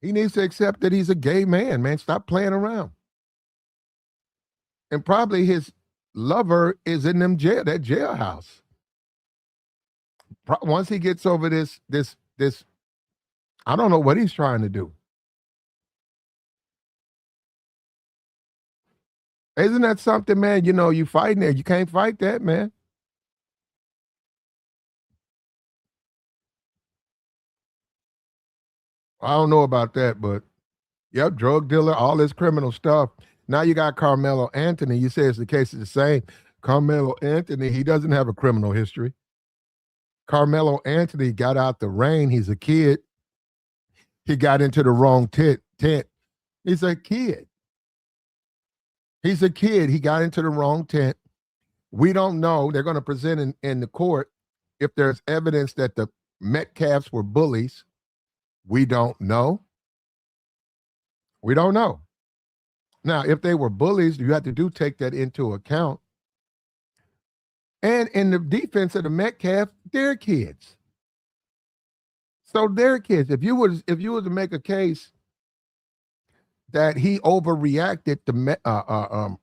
He needs to accept that he's a gay man. Man, stop playing around. And probably his lover is in that jailhouse. Once he gets over this, I don't know what he's trying to do. Isn't that something, man? You know, you fighting it. You can't fight that, man. I don't know about that, but yep, drug dealer, all this criminal stuff. Now you got Carmelo Anthony. You say it's the case is the same. Carmelo Anthony, he doesn't have a criminal history. Carmelo Anthony got out the rain. He's a kid. He got into the wrong tent. He's a kid. He's a kid. He got into the wrong tent. We don't know. They're going to present in the court if there's evidence that the Metcalfs were bullies. We don't know. We don't know. Now, if they were bullies, you have to take that into account. And in the defense of the Metcalf, they're kids. So they're kids. If you was to make a case that he overreacted to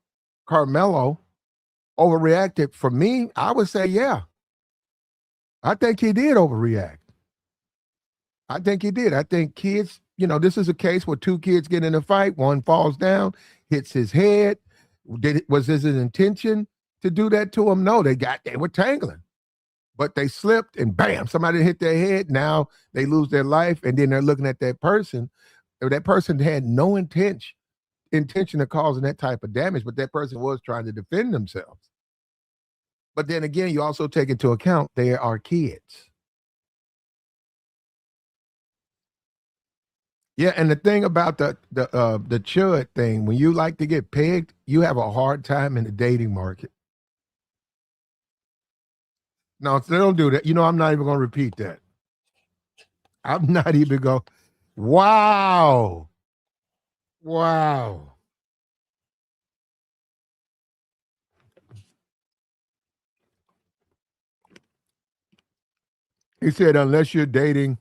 Carmelo overreacted, for me, I would say, yeah. I think he did overreact. I think he did. I think kids, this is a case where two kids get in a fight. One falls down, hits his head. Was his intention to do that to him? No, they were tangling. But they slipped and bam, somebody hit their head. Now they lose their life. And then they're looking at that person. That person had no intention of causing that type of damage, but that person was trying to defend themselves. But then again, you also take into account they are kids. Yeah, and the thing about the CHUD thing, when you like to get pegged, you have a hard time in the dating market. No, they don't do that. I'm not even going to repeat that. I'm not even going. Wow. Wow. He said, unless you're dating,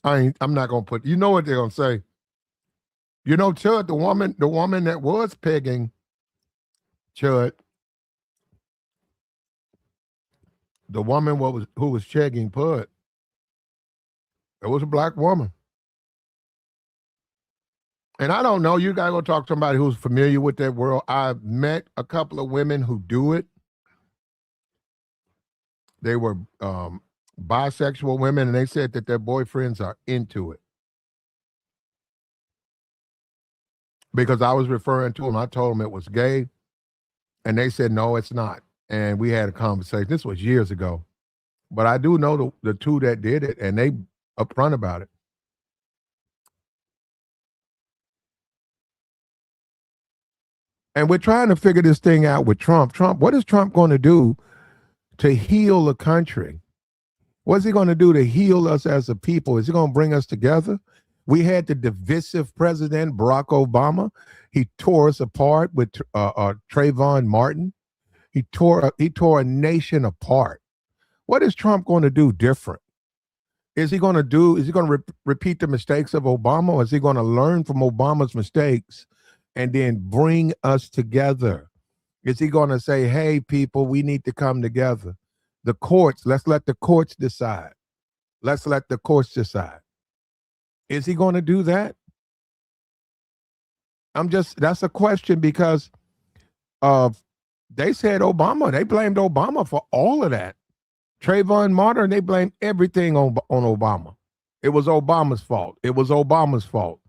I'm not going to put, you know what they're going to say. CHUD, the woman that was pegging CHUD, The woman who was checking PUD, it was a black woman. And I don't know, you gotta go talk to somebody who's familiar with that world. I've met a couple of women who do it. They were bisexual women, and they said that their boyfriends are into it. Because I was referring to them, I told them it was gay, and they said, no, it's not. And we had a conversation. This was years ago. But I do know the two that did it, and they upfront about it. And we're trying to figure this thing out with Trump. What is Trump going to do to heal the country? What's he going to do to heal us as a people? Is he going to bring us together? We had the divisive president, Barack Obama. He tore us apart with Trayvon Martin. He tore a nation apart. What is Trump going to do different? Is he going to repeat the mistakes of Obama, or is he going to learn from Obama's mistakes and then bring us together? Is he going to say, hey, people, we need to come together? The courts, let's let the courts decide. Let's let the courts decide. Is he going to do that? That's a question, because they said they blamed Obama for all of that. Trayvon Martin, they blamed everything on Obama. It was Obama's fault. It was Obama's fault.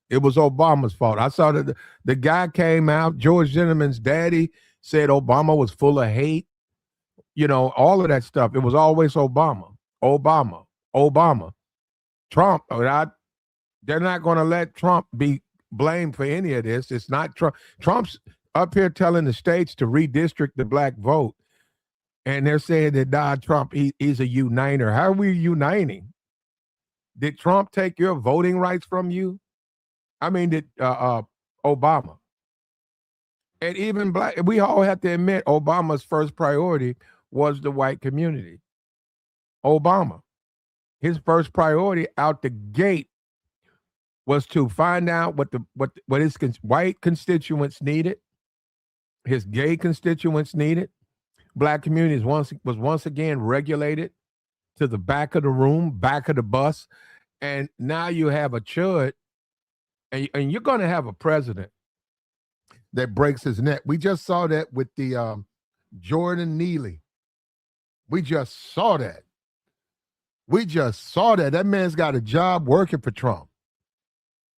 It was Obama's fault. I saw that the guy came out, George Zimmerman's daddy said Obama was full of hate. You know, all of that stuff. It was always Obama. Trump, they're not going to let Trump be blamed for any of this. It's not Trump. Trump's up here telling the states to redistrict the black vote. And they're saying that Donald Trump, he's a uniter. How are we uniting? Did Trump take your voting rights from you? I mean, did Obama? And even black, we all have to admit Obama's first priority was the white community. Obama, his first priority out the gate was to find out what his white constituents needed, his gay constituents needed. Black communities was once again regulated to the back of the room, back of the bus. And now you have a CHUD, and you're going to have a president that breaks his neck. We just saw that with the Jordan Neely. We just saw that. That man's got a job working for Trump.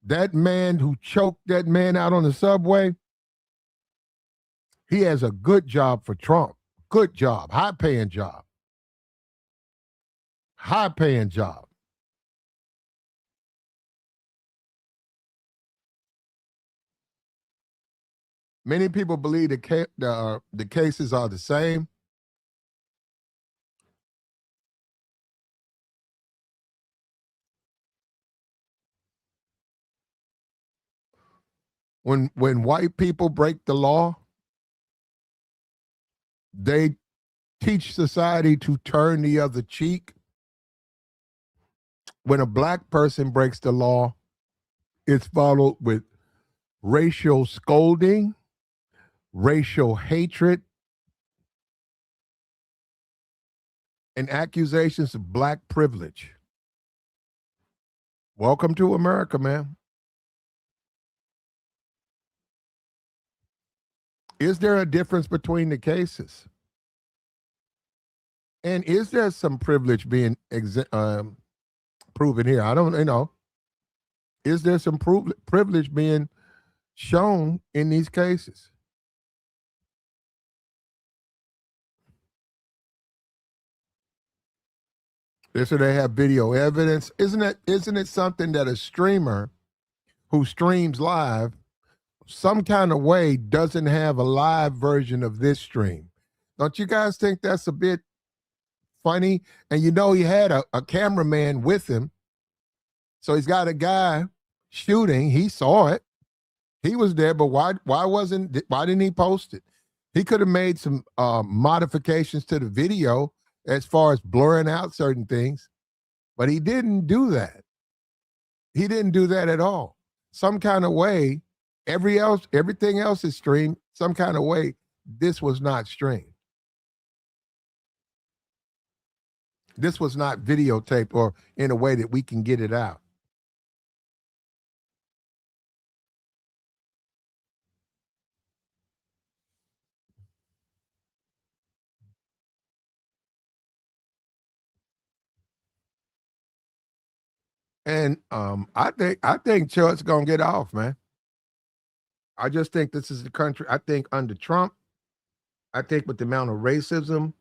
That man who choked that man out on the subway, he has a good job for Trump. Good job, high-paying job. High-paying job. Many people believe the cases are the same. When white people break the law, they teach society to turn the other cheek. When a black person breaks the law, it's followed with racial scolding, racial hatred, and accusations of black privilege. Welcome to America, man. Is there a difference between the cases? And is there some privilege being proven here? I don't know. Is there some privilege being shown in these cases? So they have video evidence. Isn't it something that a streamer who streams live some kind of way doesn't have a live version of this stream? Don't you guys think that's a bit funny? And you know, he had a cameraman with him. So he's got a guy shooting. He saw it. He was there, but why didn't he post it? He could have made some modifications to the video as far as blurring out certain things, but he didn't do that. He didn't do that at all. Some kind of way, everything else is streamed. Some kind of way, this was not streamed. This was not videotaped or in a way that we can get it out. And I think Chud's gonna get off, man. I just think this is the country. I think under Trump, I think with the amount of racism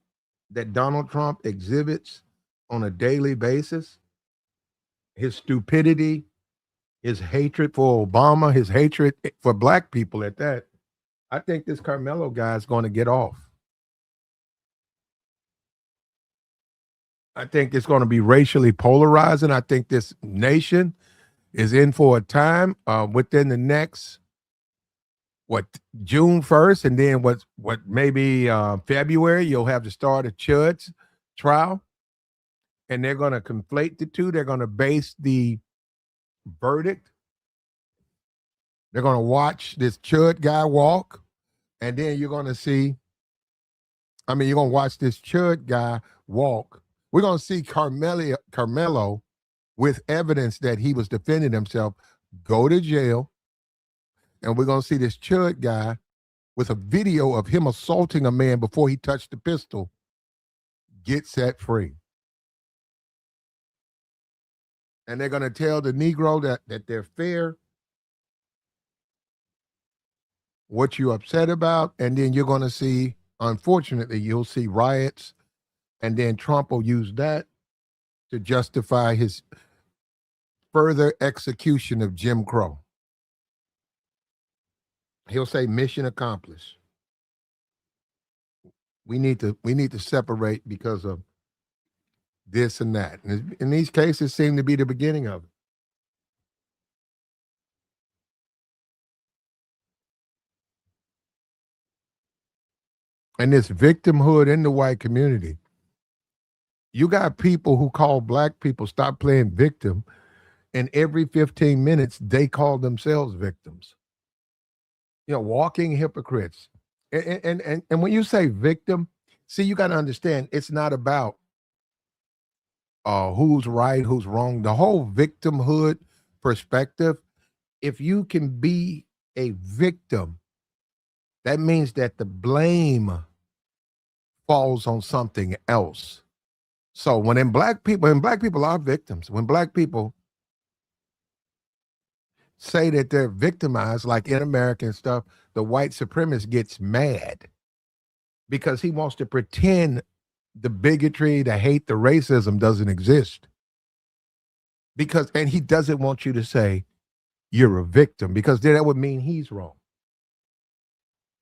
that Donald Trump exhibits on a daily basis, his stupidity, his hatred for Obama, his hatred for black people at that, I think this Carmelo guy is going to get off. I think it's going to be racially polarizing. I think this nation is in for a time within the next what June 1st, and then what maybe February you'll have the start of CHUD's trial, and they're going to conflate the two. They're going to base the verdict. They're going to watch this CHUD guy walk, and then you're going to see. I mean, you're going to watch this CHUD guy walk. We're going to see Carmelo with evidence that he was defending himself go to jail, and we're going to see this CHUD guy with a video of him assaulting a man before he touched the pistol get set free. And they're going to tell the Negro that they're fair, what you're upset about, and then you're going to see, unfortunately, you'll see riots, and then Trump will use that to justify his further execution of Jim Crow. He'll say mission accomplished. We need to separate because of this and that. And in these cases seem to be the beginning of it. And this victimhood in the white community. You got people who call black people stop playing victim, and every 15 minutes they call themselves victims. Walking hypocrites. And when you say victim, see, you got to understand it's not about who's right, who's wrong. The whole victimhood perspective, if you can be a victim, that means that the blame falls on something else. So when black people are victims, when black people say that they're victimized, like in American stuff, the white supremacist gets mad because he wants to pretend the bigotry, the hate, the racism doesn't exist. And he doesn't want you to say you're a victim, because then that would mean he's wrong.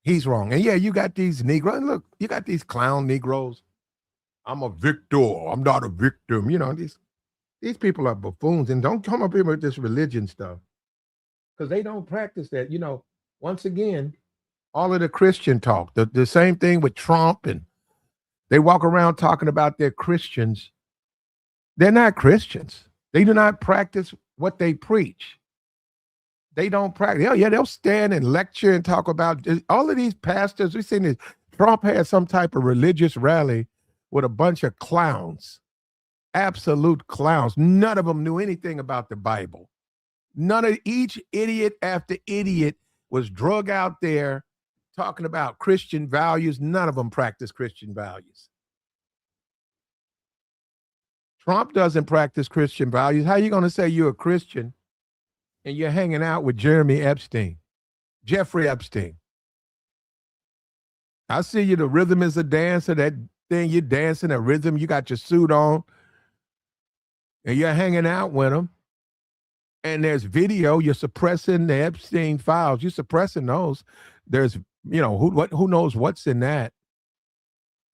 He's wrong. And yeah, you got these Negroes. Look, you got these clown Negroes. I'm a victor. I'm not a victim. These people are buffoons, and don't come up here with this religion stuff, because they don't practice that. Once again, all of the Christian talk, the same thing with Trump, and they walk around talking about they're Christians. They're not Christians. They do not practice what they preach. They don't practice. Hell yeah, they'll stand and lecture and talk about all of these pastors. We've seen this. Trump had some type of religious rally with a bunch of clowns, absolute clowns. None of them knew anything about the Bible. Each idiot after idiot was drug out there talking about Christian values. None of them practice Christian values. Trump doesn't practice Christian values. How are you going to say you're a Christian and you're hanging out with Jeffrey Epstein? I see you. The rhythm is a dancer. That thing you're dancing, a rhythm. You got your suit on, and you're hanging out with him. And there's video. You're suppressing the Epstein files. You're suppressing those. There's, who knows what's in that.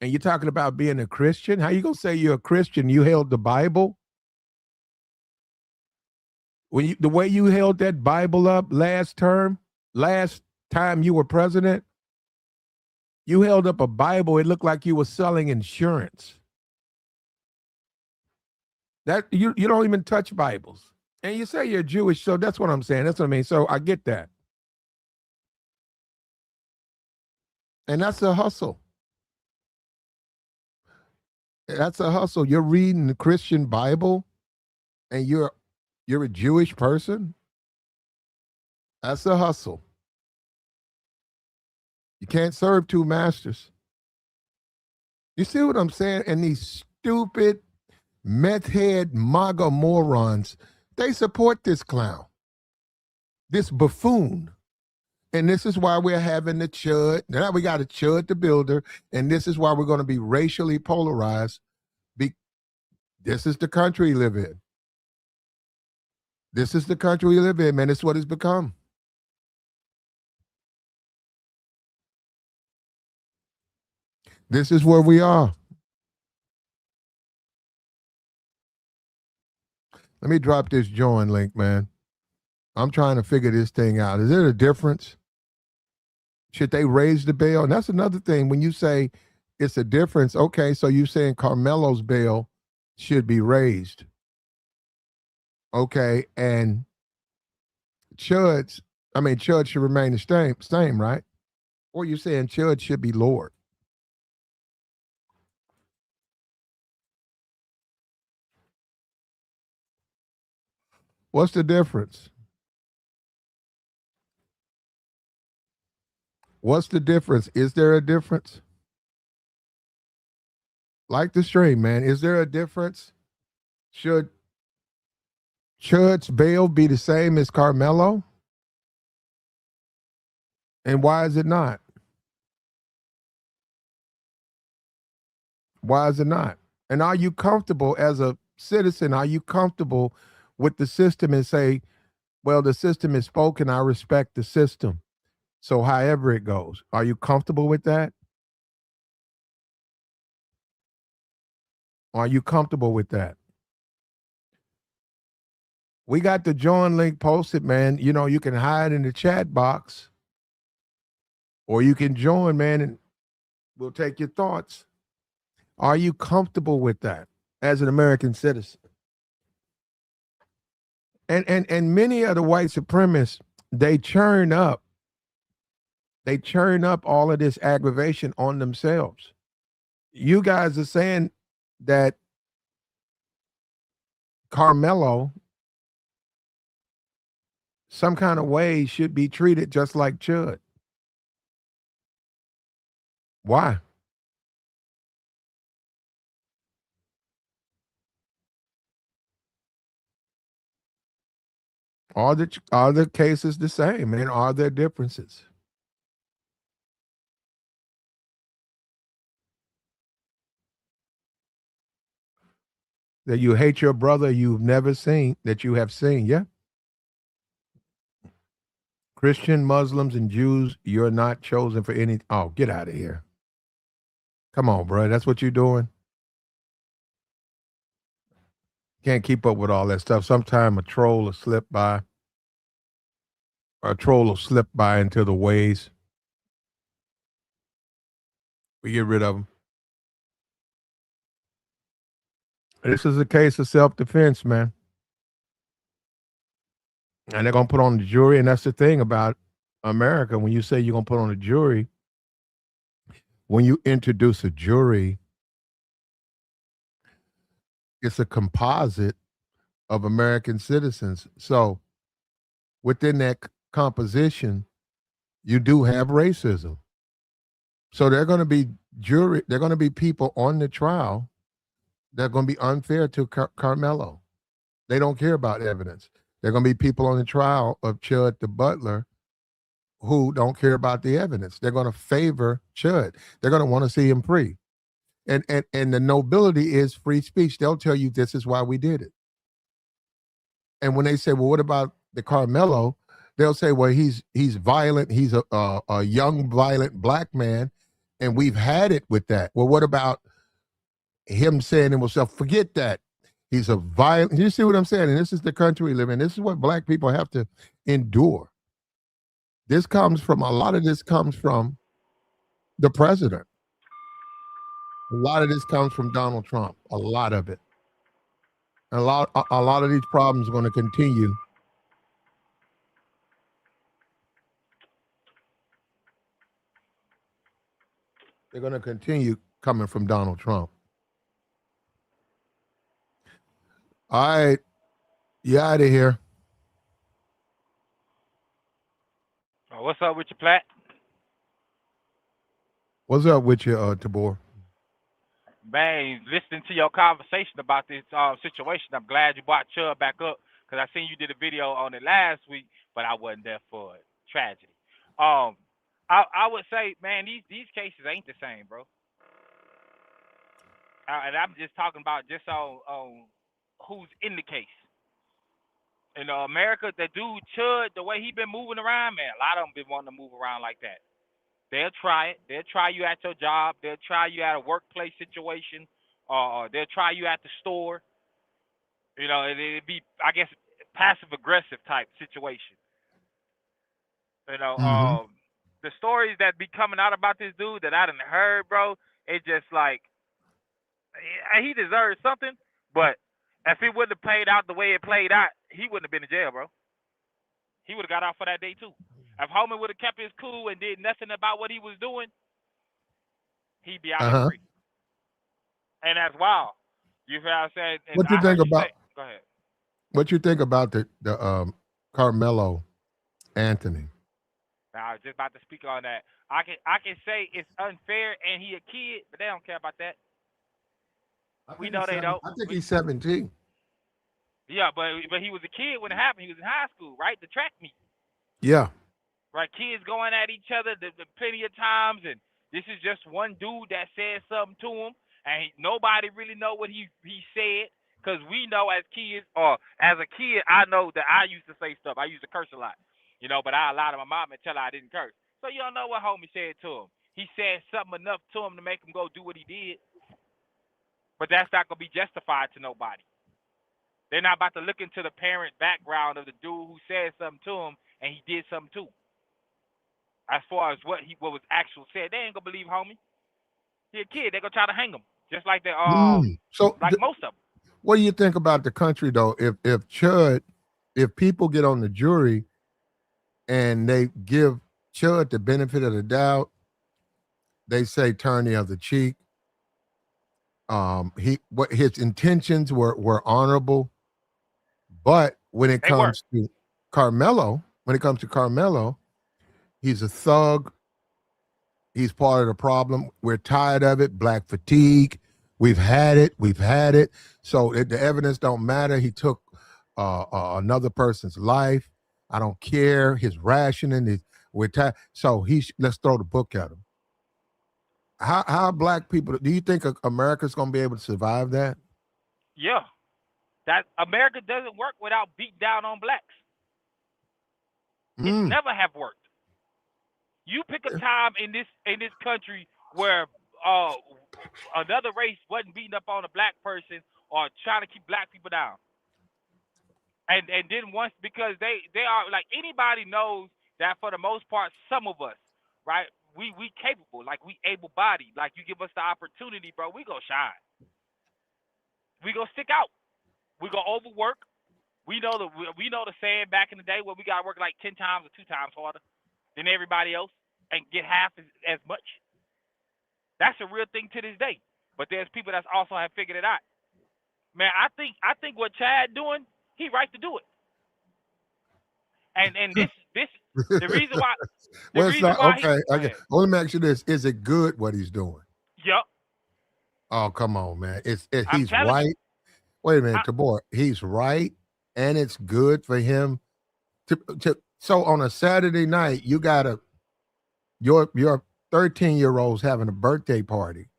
And you're talking about being a Christian. How you gonna say you're a Christian? You held the Bible. The way you held that Bible up last time you were president, you held up a Bible. It looked like you were selling insurance. That you don't even touch Bibles. And you say you're Jewish, so that's what I'm saying. That's what I mean. So I get that. And that's a hustle. That's a hustle. You're reading the Christian Bible and you're a Jewish person. That's a hustle. You can't serve two masters. You see what I'm saying? And these stupid meth head MAGA morons, they support this clown, this buffoon. And this is why we're having the CHUD. Now we got a ChudTheBuilder, and this is why we're going to be racially polarized. This is the country we live in. This is the country we live in, man. It's what it's become. This is where we are. Let me drop this join link, man. I'm trying to figure this thing out. Is there a difference? Should they raise the bail? And that's another thing. When you say it's a difference, okay, so you're saying Carmelo's bail should be raised. Okay, and CHUD should remain the same, right? Or you're saying CHUD should be lowered. What's the difference? What's the difference? Is there a difference? Like the stream, man. Is there a difference? Should CHUD's bail be the same as Carmelo? And why is it not? Why is it not? And are you comfortable as a citizen? Are you comfortable with the system and say, well, the system is spoken, I respect the system. So however it goes, are you comfortable with that? Are you comfortable with that? We got the join link posted, man. You know, you can hide in the chat box or you can join, man, and we'll take your thoughts. Are you comfortable with that as an American citizen? And many of the white supremacists, they churn up all of this aggravation on themselves. You guys are saying that Carmelo some kind of way should be treated just like CHUD. Why? Are the cases the same, and are there differences? That you hate your brother you've never seen, that you have seen, yeah? Christian, Muslims, and Jews, you're not chosen for any. Oh, get out of here. Come on, bro. That's what you're doing? Can't keep up with all that stuff. Sometime a troll will slip by. A troll will slip by into the ways. We get rid of them. This is a case of self-defense, man. And they're going to put on the jury. And that's the thing about America. When you say you're going to put on a jury, when you introduce a jury, it's a composite of American citizens. So within that composition, you do have racism. So they're going to be they're going to be people on the trial that are going to be unfair to Carmelo. They don't care about evidence. They're going to be people on the trial of ChudTheBuilder who don't care about the evidence. They're going to favor CHUD. They're going to want to see him free. And the nobility is free speech. They'll tell you this is why we did it. And when they say, well, what about the Carmelo? They'll say, well, he's violent. He's a young, violent black man, and we've had it with that. Well, what about him saying to himself, forget that. He's a violent. You see what I'm saying? And this is the country we live in. This is what black people have to endure. This comes from, a lot of this comes from the president. A lot of this comes from Donald Trump. A lot of it. A lot of these problems are going to continue. They're going to continue coming from Donald Trump. All right. You out of here. What's up with your Platt? What's up with you, Tabor? Man, listening to your conversation about this situation, I'm glad you brought Chud back up because I seen you did a video on it last week, but I wasn't there for it. Tragedy. Um, I would say, man, these cases ain't the same, bro. And I'm just talking about just on who's in the case. In America, the dude Chud, the way he been moving around, man, a lot of them been wanting to move around like that. They'll try it. They'll try you at your job. They'll try you at a workplace situation. They'll try you at the store. You know, it'd be, I guess, passive aggressive type situation. You know, Mm-hmm. the stories that be coming out about this dude that I done heard, bro, it's just like he deserves something. But if it wouldn't have played out the way it played out, he wouldn't have been in jail, bro. He would have got out for that day too. If Holman would have kept his cool and did nothing about what he was doing, he'd be out here free. And that's wild. You feel what I'm saying? And What you think about? Go ahead. What you think about the Carmelo Anthony? Now, I was just about to speak on that. I can say it's unfair and he a kid, but they don't care about that. We know they don't. I think he's 17. Yeah, but he was a kid when it happened. He was in high school, right? The track meet. Yeah. Right, kids going at each other plenty of times, and this is just one dude that said something to him, and nobody really know what he said, because we know as kids, or as a kid, I know that I used to say stuff. I used to curse a lot, you know, but I allowed my mom to tell her I didn't curse. So you don't know what homie said to him. He said something enough to him to make him go do what he did, but that's not going to be justified to nobody. They're not about to look into the parent background of the dude who said something to him, and he did something too. As far as what was actual said, they ain't gonna believe homie. He a kid. They gonna try to hang him, just like they so like most of them. What do you think about the country though? If people get on the jury and they give CHUD the benefit of the doubt, they say turn the other cheek. His intentions were honorable, but when it comes to Carmelo, he's a thug. He's part of the problem. We're tired of it. Black fatigue. We've had it. So the evidence don't matter. He took another person's life. I don't care. His rationing. We're tired. So let's throw the book at him. How black people, do you think America's going to be able to survive that? Yeah. That America doesn't work without beat down on blacks. It never have worked. You pick a time in this country where another race wasn't beating up on a black person or trying to keep black people down. And then once, because they are, like, anybody knows that for the most part, some of us, right, we capable, like we able-bodied, like you give us the opportunity, bro, we gonna shine. We gonna stick out. We gonna overwork. We know the saying back in the day where we gotta work like 10 times or 2 times harder than everybody else and get half as much. That's a real thing to this day. But there's people that also have figured it out. Man, I think what Chad doing, he right to do it. And this the reason why. Okay. Let me ask you this: is it good what he's doing? Yep. Oh, come on, man! He's right. Wait a minute, Tabor. He's right, and it's good for him to. So on a Saturday night, you got your 13-year-old's having a birthday party,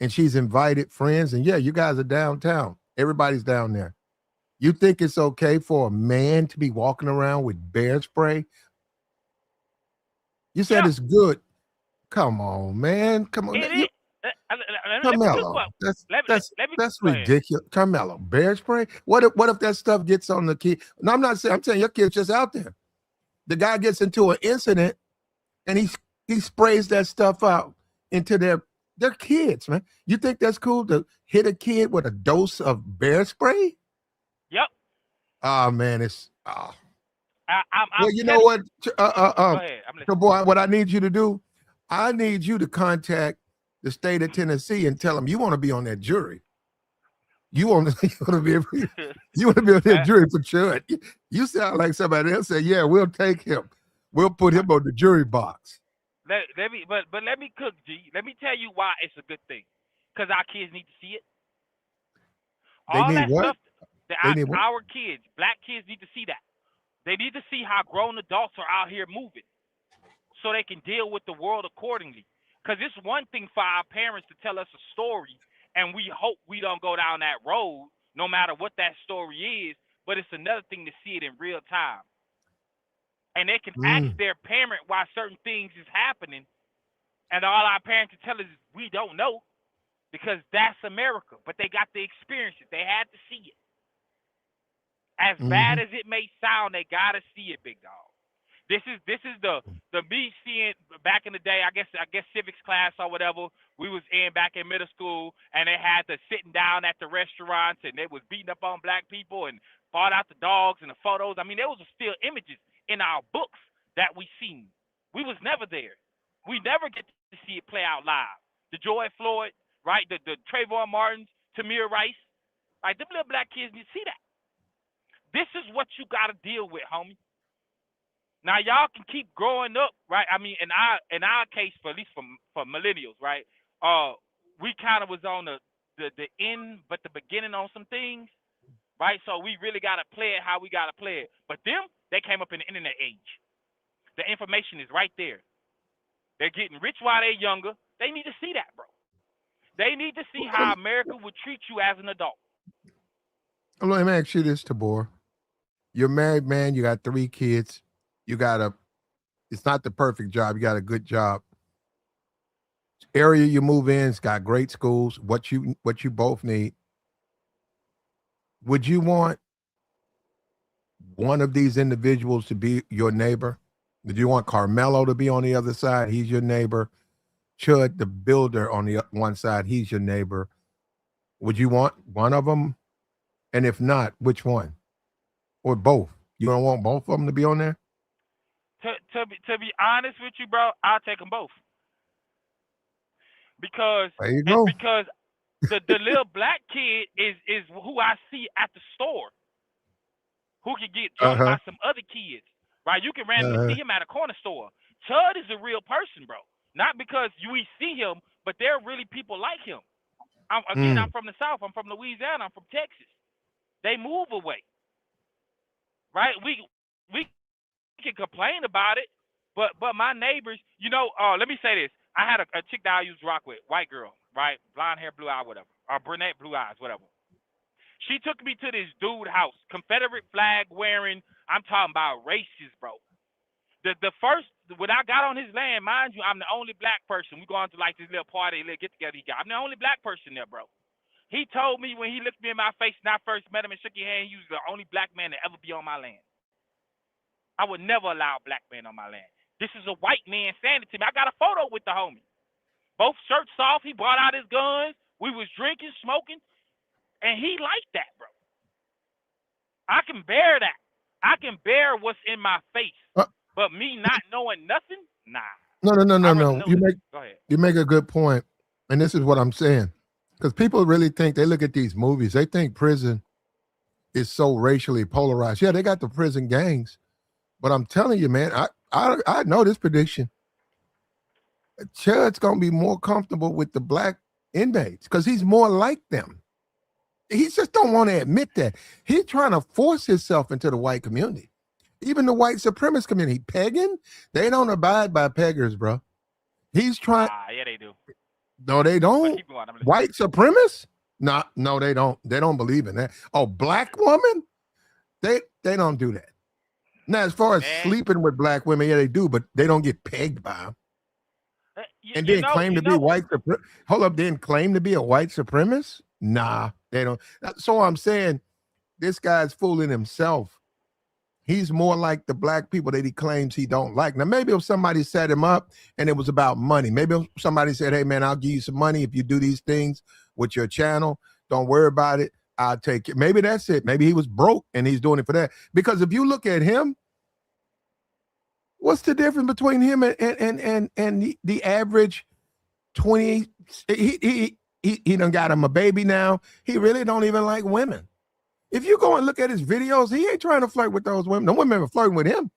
and she's invited friends, and yeah, you guys are downtown. Everybody's down there. You think it's okay for a man to be walking around with bear spray? You said it's good. Come on, man. Come on. Carmelo, that's ridiculous. Carmelo, bear spray? What if that stuff gets on the kid? No, I'm not saying. I'm saying your kid's just out there. The guy gets into an incident, and he sprays that stuff out into their kids, man. You think that's cool to hit a kid with a dose of bear spray? Yep. Oh man, it's well, you know what? Go ahead. Boy, what I need you to do, I need you to contact the state of Tennessee and tell them you want to be on that jury. You want to be able to be a jury for CHUD. You sound like somebody else say, yeah, we'll take him. We'll put him on the jury box. Let me let me cook, G. Let me tell you why it's a good thing. Because our kids need to see it. They All need that what? stuff that They need what? our kids, black kids, need to see that. They need to see how grown adults are out here moving, so they can deal with the world accordingly. Because it's one thing for our parents to tell us a story, and we hope we don't go down that road, no matter what that story is. But it's another thing to see it in real time, and they can ask their parent why certain things is happening, and all our parents can tell us is we don't know, because that's America. But they got to experience it. They had to see it. As bad as it may sound, they gotta see it, big dog. This is the me seeing back in the day. I guess civics class or whatever we was in back in middle school, and they had the sitting down at the restaurants, and they was beating up on black people and fought out the dogs and the photos. I mean, there was still images in our books that we seen. We was never there. We never get to see it play out live. The George Floyd, right? The Trayvon Martins, Tamir Rice, like them little black kids need to see that. This is what you got to deal with, homie. Now y'all can keep growing up, right? I mean, in our case, for at least for millennials, right? We kind of was on the end, but the beginning on some things, right? So we really got to play it how we got to play it. But them, they came up in the internet age. The information is right there. They're getting rich while they're younger. They need to see that, bro. They need to see how America would treat you as an adult. Let me ask you this, Tabor. You're a married man. You got 3 kids. It's not the perfect job. You got a good job. Area you move in, it's got great schools. What you both need. Would you want one of these individuals to be your neighbor? Would you want Carmelo to be on the other side? He's your neighbor. CHUD, the builder, on the one side, he's your neighbor. Would you want one of them? And if not, which one? Or both? You don't want both of them to be on there? To be honest with you, bro, I'll take them both. Because there you go. Because the little black kid is who I see at the store, who can get jumped by some other kids, right? You can randomly see him at a corner store. CHUD is a real person, bro. Not because we see him, but there are really people like him. I'm from the South. I'm from Louisiana. I'm from Texas. They move away, right? We can complain about it, but my neighbors, let me say this. I had a chick that I used to rock with, white girl, right? Blonde hair, blue eye, whatever. Or brunette, blue eyes, whatever. She took me to this dude house, Confederate flag wearing, I'm talking about racist, bro. The first, when I got on his land, mind you, I'm the only black person. We going to like this little party, little get together he got. I'm the only black person there, bro. He told me when he looked me in my face and I first met him and shook his hand, he was the only black man to ever be on my land. I would never allow a black man on my land. This is a white man saying it to me. I got a photo with the homie. Both shirts off. He brought out his guns. We was drinking, smoking, and he liked that, bro. I can bear that. I can bear what's in my face. But me not knowing nothing, nah. No. Go ahead. You make a good point, and this is what I'm saying. Because people really think, they look at these movies, they think prison is so racially polarized. Yeah, they got the prison gangs. But I'm telling you, man, I know this prediction. CHUD's going to be more comfortable with the black inmates because he's more like them. He just don't want to admit that. He's trying to force himself into the white community. Even the white supremacist community. Pegging, they don't abide by peggers, bro. He's trying. Yeah, they do. No, they don't. White supremacists? No, they don't. They don't believe in that. Oh, black woman? They don't do that. Now, as far as sleeping with black women, yeah, they do, but they don't get pegged by them. And then claim to be white supremacist. Hold up, then claim to be a white supremacist? Nah, they don't. So I'm saying this guy's fooling himself. He's more like the black people that he claims he don't like. Now, maybe if somebody set him up and it was about money, maybe if somebody said, hey, man, I'll give you some money if you do these things with your channel. Don't worry about it. I'll take it. Maybe that's it. Maybe he was broke and he's doing it for that. Because if you look at him, what's the difference between him and the average 20? He he done got him a baby now. He really don't even like women. If you go and look at his videos, he ain't trying to flirt with those women. No women are flirting with him.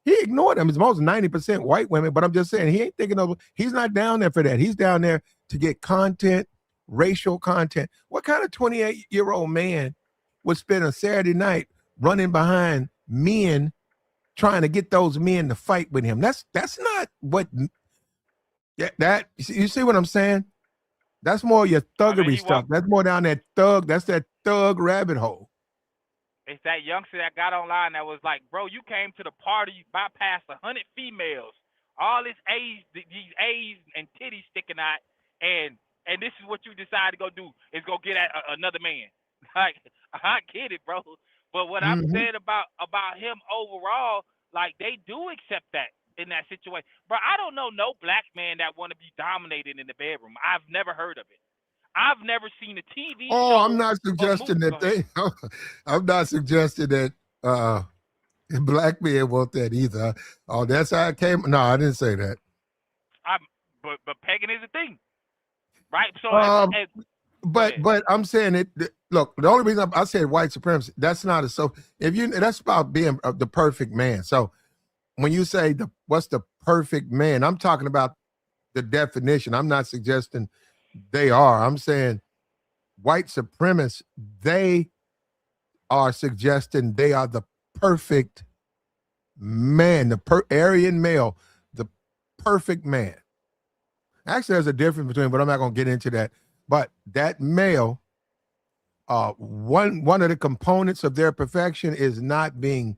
He ignored them. It's most 90% white women, but I'm just saying he ain't thinking of. He's not down there for that. He's down there to get content, racial content. What kind of 28-year-old man would spend a Saturday night running behind men, trying to get those men to fight with him? That's not what. That you see what I'm saying? That's more your thuggery stuff. That's more down that thug. That's that thug rabbit hole. It's that youngster that got online that was like, bro, you came to the party, you bypassed 100 females, all this A's, these A's and titties sticking out, and this is what you decide to go do, is go get at another man. Like, I get it, bro. But what I'm saying about him overall, like, they do accept that in that situation. Bro, I don't know no black man that want to be dominated in the bedroom. I've never heard of it. I've never seen a TV show. I'm not suggesting that I'm not suggesting that black men want that either. Oh, that's how it came. No, I didn't say that. But pegging is a thing, right? So, but I'm saying it. Look, the only reason I said white supremacy, that's not that's about being the perfect man. So when you say what's the perfect man, I'm talking about the definition. I'm not suggesting they are. I'm saying white supremacists, they are suggesting they are the perfect man, the Aryan male, the perfect man. Actually, there's a difference between, but I'm not going to get into that. But that male, one of the components of their perfection is not being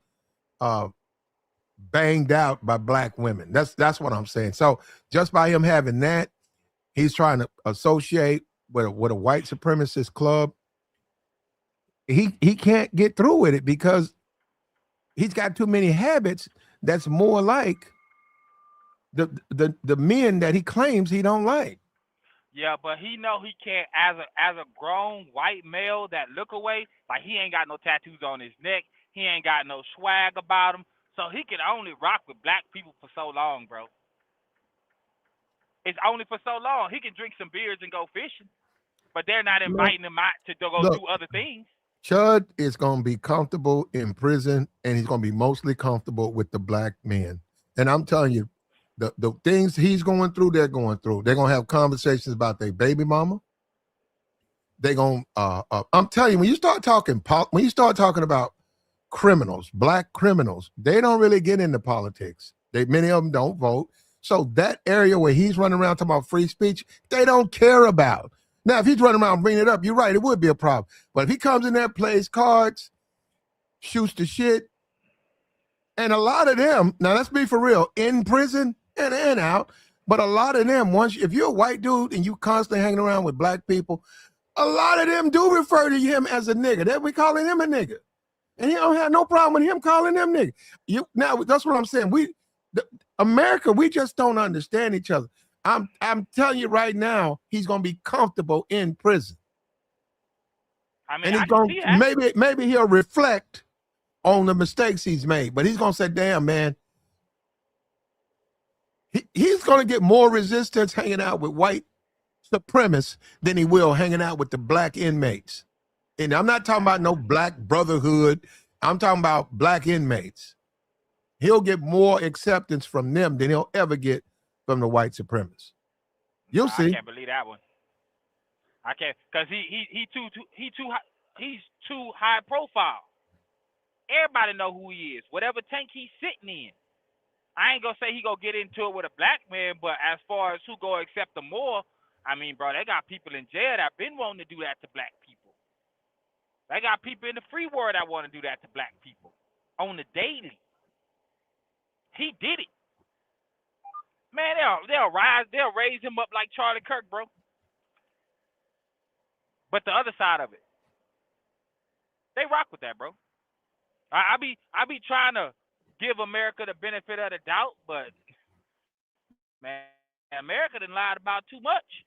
banged out by black women. That's what I'm saying. So just by him having that, he's trying to associate with a white supremacist club. He can't get through with it because he's got too many habits that's more like the men that he claims he don't like. Yeah, but he know he can't, as a grown white male that look away, like he ain't got no tattoos on his neck, he ain't got no swag about him, so he can only rock with black people for so long, bro. It's only for so long. He can drink some beers and go fishing, but they're not inviting him out to go do other things. Chud is going to be comfortable in prison, and he's going to be mostly comfortable with the black men. And I'm telling you, the things he's going through, they're going through. They're going to have conversations about their baby mama. They're going I'm telling you, when you start talking about criminals, black criminals, they don't really get into politics. Many of them don't vote. So that area where he's running around talking about free speech, they don't care about. Now, if he's running around bringing it up, you're right, it would be a problem. But if he comes in there, plays cards, shoots the shit, and a lot of them, now let's be for real, in prison and out, but a lot of them, if you're a white dude and you constantly hanging around with black people, a lot of them do refer to him as a nigga. They'll be calling him a nigga. And he don't have no problem with him calling them nigga. Now, that's what I'm saying. America, we just don't understand each other. I'm telling you right now, he's gonna be comfortable in prison. I mean, and he's maybe he'll reflect on the mistakes he's made, but he's gonna say, "Damn, man." He's gonna get more resistance hanging out with white supremacists than he will hanging out with the black inmates. And I'm not talking about no black brotherhood. I'm talking about black inmates. He'll get more acceptance from them than he'll ever get from the white supremacists. You'll see. I can't believe that one. I can't, because he's too high profile. Everybody know who he is. Whatever tank he's sitting in. I ain't gonna say he gonna get into it with a black man, but as far as who go accept him more, I mean, bro, they got people in jail that been wanting to do that to black people. They got people in the free world that want to do that to black people on the daily. He did it. Man, they'll raise him up like Charlie Kirk, bro. But the other side of it, they rock with that, bro. I be trying to give America the benefit of the doubt, but man, America done lied about too much.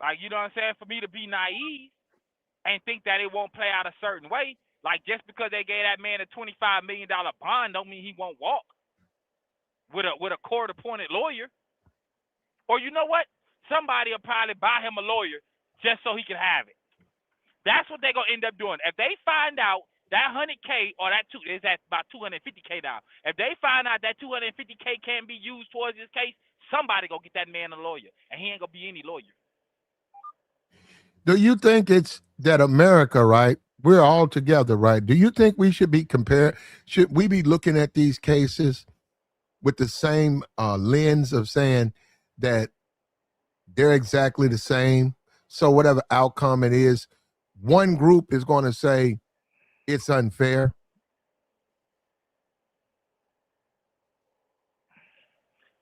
Like, you know what I'm saying? For me to be naive and think that it won't play out a certain way, like just because they gave that man a $25 million bond don't mean he won't walk with a court-appointed lawyer. Or you know what? somebody will probably buy him a lawyer just so he can have it. That's what they're gonna end up doing. If they find out that 100K or that is at about 250K now. If they find out that 250K can't be used towards this case, somebody gonna get that man a lawyer, and he ain't gonna be any lawyer. Do you think it's that America, right? We're all together, right? Do you think we should be should we be looking at these cases with the same lens of saying that they're exactly the same? So whatever outcome it is, one group is going to say it's unfair.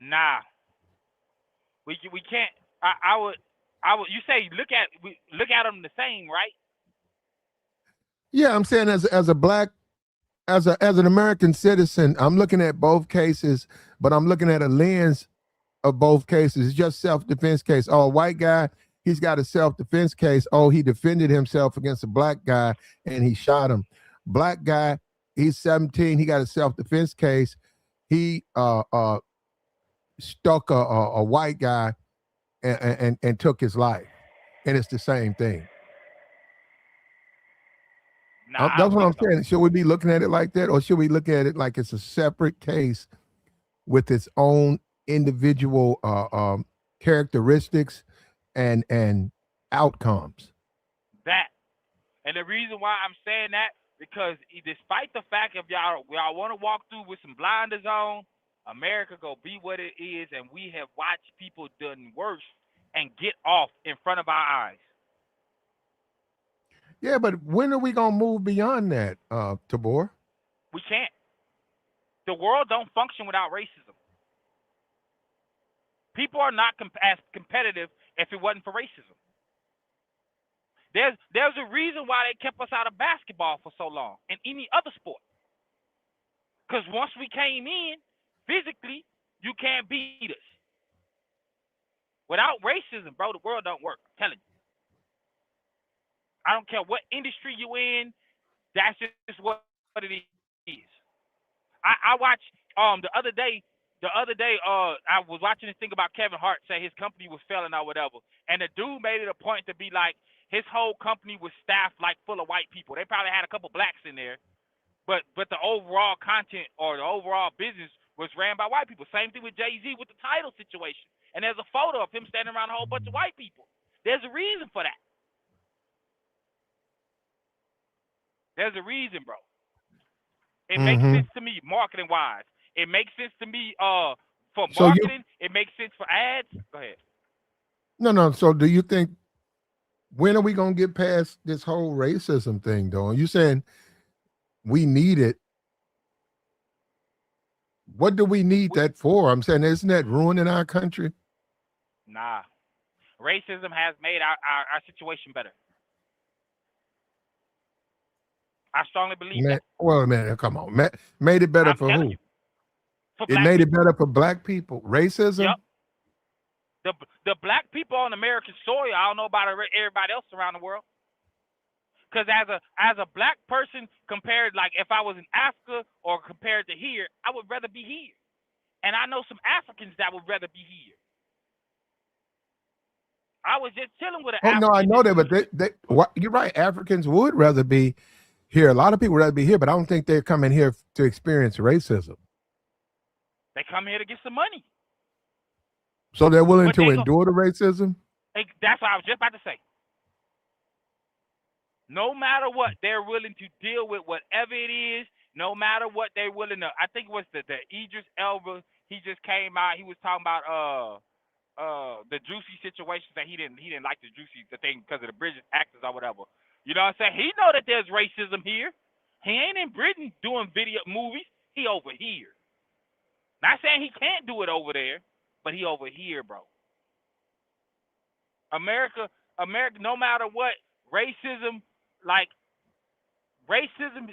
Nah, we can't. I would. You say look at them the same, right? Yeah, I'm saying as a black, as an American citizen, I'm looking at both cases, but I'm looking at a lens of both cases. It's just self-defense case. Oh, a white guy, he's got a self-defense case. Oh, he defended himself against a black guy and he shot him. Black guy, he's 17. He got a self-defense case. He stuck a white guy and took his life, and it's the same thing. Nah, that's what I'm saying. Should we be looking at it like that, or should we look at it like it's a separate case with its own individual characteristics and outcomes? That, and the reason why I'm saying that, because despite the fact if y'all want to walk through with some blinders on, America go be what it is, and we have watched people done worse and get off in front of our eyes. Yeah, but when are we gonna move beyond that, Tabor? We can't. The world don't function without racism. People are not as competitive if it wasn't for racism. There's a reason why they kept us out of basketball for so long and any other sport. Because once we came in, physically, you can't beat us. Without racism, bro, the world don't work. I'm telling you. I don't care what industry you in. That's just what it is. I watched the other day. I was watching this thing about Kevin Hart say his company was failing or whatever, and the dude made it a point to be like his whole company was staffed like full of white people. They probably had a couple blacks in there, but the overall content or the overall business was ran by white people. Same thing with Jay-Z with the title situation. And there's a photo of him standing around a whole bunch of white people. There's a reason for that. There's a reason, bro. It makes sense to me marketing-wise. It makes sense to me for marketing. It makes sense for ads. Go ahead. No. So do you think, when are we going to get past this whole racism thing, though? Are you saying we need it? What do we need that for? I'm saying, isn't that ruining our country? Nah. Racism has made our situation better. I strongly believe that. Well, man, come on. Made it better for who? It made it better for black people. Racism? Yep. The black people on American soil, I don't know about everybody else around the world. Because as a black person, compared, like if I was in Africa or compared to here, I would rather be here. And I know some Africans that would rather be here. I was just chilling with an African. No, I know that, but you're right. Africans would rather be here. A lot of people would rather be here, but I don't think they're coming here to experience racism. They come here to get some money. So they're willing to endure the racism? That's what I was just about to say. No matter what, they're willing to deal with whatever it is, no matter what they're willing to. I think it was the Idris Elba, he just came out, he was talking about the Juicy situation, that he didn't like the thing because of the British actors or whatever. You know what I'm saying? He know that there's racism here. He ain't in Britain doing movies. He over here. Not saying he can't do it over there, but he over here, bro. America, no matter what, racism,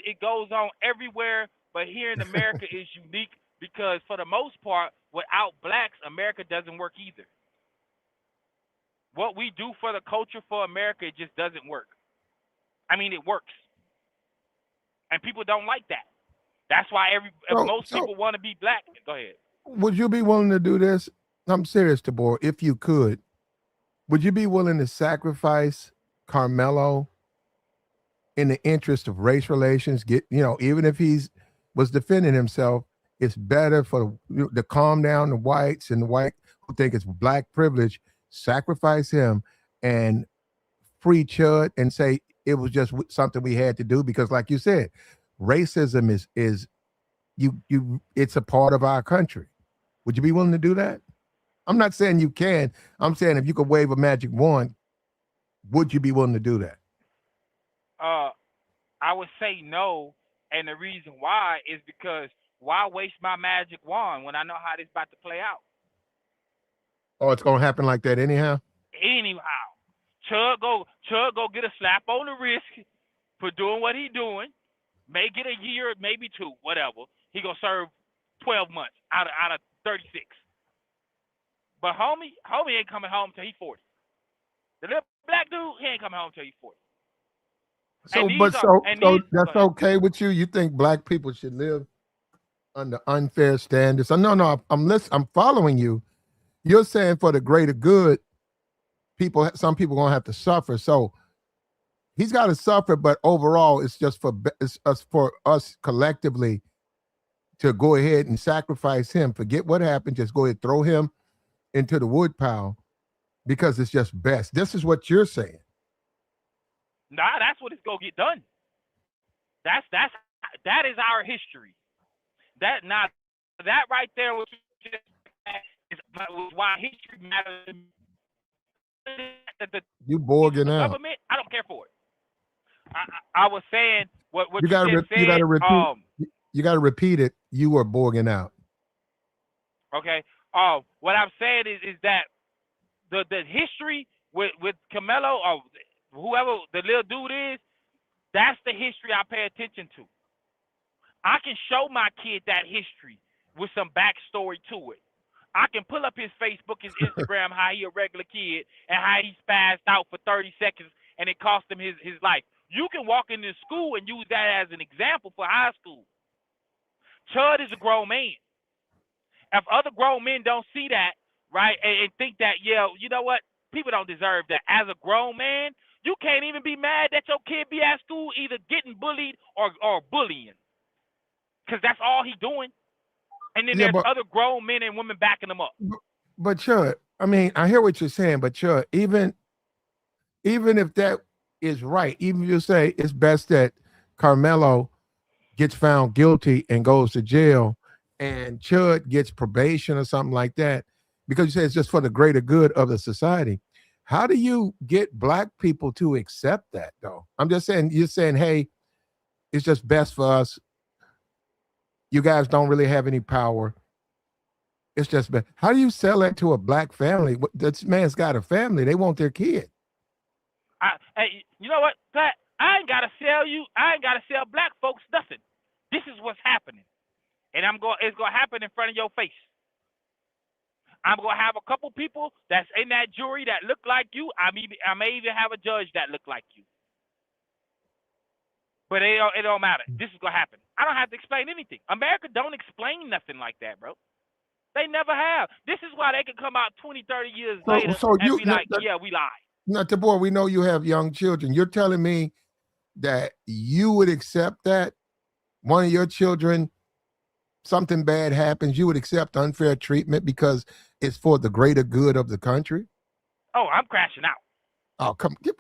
it goes on everywhere, but here in America is unique because for the most part, without blacks, America doesn't work either. What we do for the culture for America, it just doesn't work. I mean, it works. And people don't like that. That's why most people want to be black. Go ahead. Would you be willing to do this? I'm serious, Tabor, if you could. Would you be willing to sacrifice Carmelo in the interest of race relations? Even if he's was defending himself, it's better for to calm down the whites and the white who think it's black privilege. Sacrifice him and free Chud and say it was just something we had to do because, like you said, racism is it's a part of our country. Would you be willing to do that? I'm not saying you can. I'm saying if you could wave a magic wand, would you be willing to do that? I would say no, and the reason why is because why waste my magic wand when I know how this about to play out? Oh, it's gonna happen like that anyhow. Anyhow, Chud go get a slap on the wrist for doing what he doing. May get a year, maybe 2, whatever. He gonna serve 12 months out of 36. But homie ain't coming home till he's 40. The little black dude, he ain't coming home till he's 40. So that's okay with you? You think black people should live under unfair standards? No, I'm following you. You're saying for the greater good, some people gonna have to suffer. So he's got to suffer, but overall, it's for us collectively to go ahead and sacrifice him. Forget what happened. Just go ahead, throw him into the wood pile because it's just best. This is what you're saying. Nah, that's what it's gonna get done. That is our history. That right there was why history matters. You borging out. Government, I don't care for it. I was saying what you got to repeat. You got to repeat it. You were borging out. Okay. What I'm saying is that the history with Carmelo or whoever the little dude is, that's the history I pay attention to. I can show my kid that history with some backstory to it. I can pull up his Facebook, his Instagram, how he a regular kid and how he spazzed out for 30 seconds and it cost him his life. You can walk into school and use that as an example for high school. Chud is a grown man. If other grown men don't see that, right, and think that, yeah, you know what, people don't deserve that. As a grown man, you can't even be mad that your kid be at school either getting bullied or bullying, because that's all he doing. And then there's other grown men and women backing him up. But Chud, I mean, I hear what you're saying, but Chud, even if that is right, even if you say it's best that Carmelo gets found guilty and goes to jail and Chud gets probation or something like that, because you say it's just for the greater good of the society. How do you get black people to accept that, though? I'm just saying, you're saying, hey, it's just best for us. You guys don't really have any power. It's just best. How do you sell that to a black family? This man's got a family. They want their kid. Hey, you know what, Pat? I ain't got to sell black folks nothing. This is what's happening. And it's going to happen in front of your face. I'm going to have a couple people that's in that jury that look like you. I may even have a judge that look like you. But it don't matter. This is going to happen. I don't have to explain anything. America don't explain nothing like that, bro. They never have. This is why they can come out 20, 30 years later and be like, yeah, we lied. Now, Tabor, we know you have young children. You're telling me that you would accept that one of your children, something bad happens, you would accept unfair treatment because it's for the greater good of the country? Oh, I'm crashing out. Oh, come on.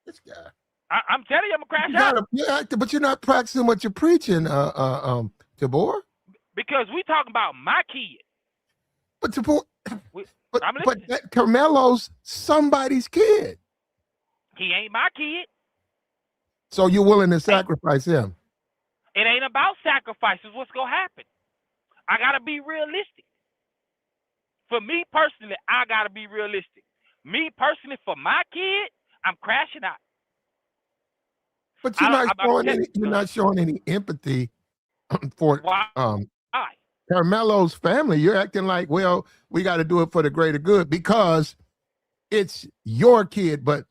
This guy. I'm telling you, I'm going to crash out. But you're not practicing what you're preaching, Tabor. Because we talking about my kid. But Tabor, but Carmelo's somebody's kid. He ain't my kid. So you're willing to sacrifice him? It ain't about sacrifices. What's going to happen? I got to be realistic. For me personally, I got to be realistic. Me personally, for my kid, I'm crashing out. But you're not showing any empathy for Carmelo's family. You're acting like, well, we got to do it for the greater good because it's your kid. But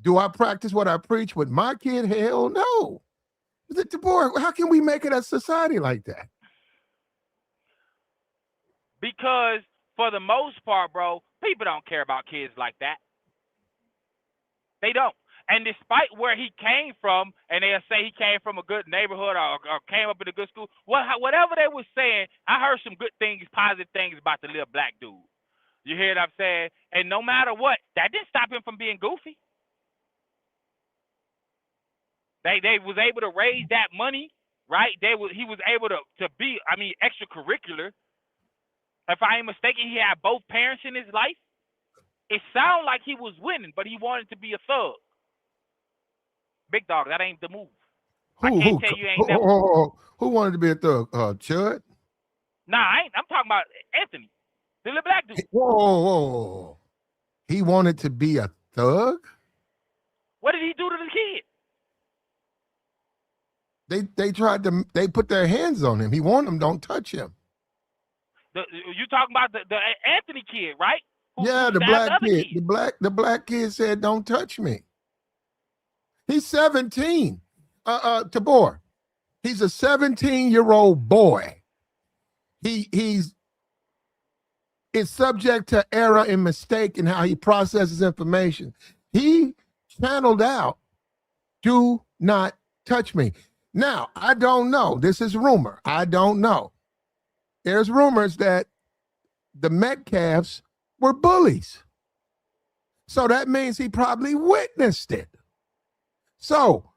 do I practice what I preach with my kid? Hell no. Boy, how can we make it a society like that? Because for the most part, bro, people don't care about kids like that. They don't. And despite where he came from, and they'll say he came from a good neighborhood or came up in a good school, whatever they were saying, I heard some good things, positive things about the little black dude. You hear what I'm saying? And no matter what, that didn't stop him from being goofy. They was able to raise that money, right? He was able to be, I mean, extracurricular. If I ain't mistaken, he had both parents in his life. It sounded like he was winning, but he wanted to be a thug. Big dog, that ain't the move. I can't tell you ain't never. Who wanted to be a thug? Chud? Nah, I'm talking about Anthony, the little black dude. Whoa. He wanted to be a thug? What did he do to the kid? They put their hands on him. He warned them, don't touch him. You talking about the Anthony kid, right? The black kid. The black kid said, don't touch me. He's 17. Tabor. He's a 17-year-old boy. He's subject to error and mistake in how he processes information. He channeled out, do not touch me. Now, I don't know. This is rumor. I don't know. There's rumors that the Metcalfs were bullies. So that means he probably witnessed it. So,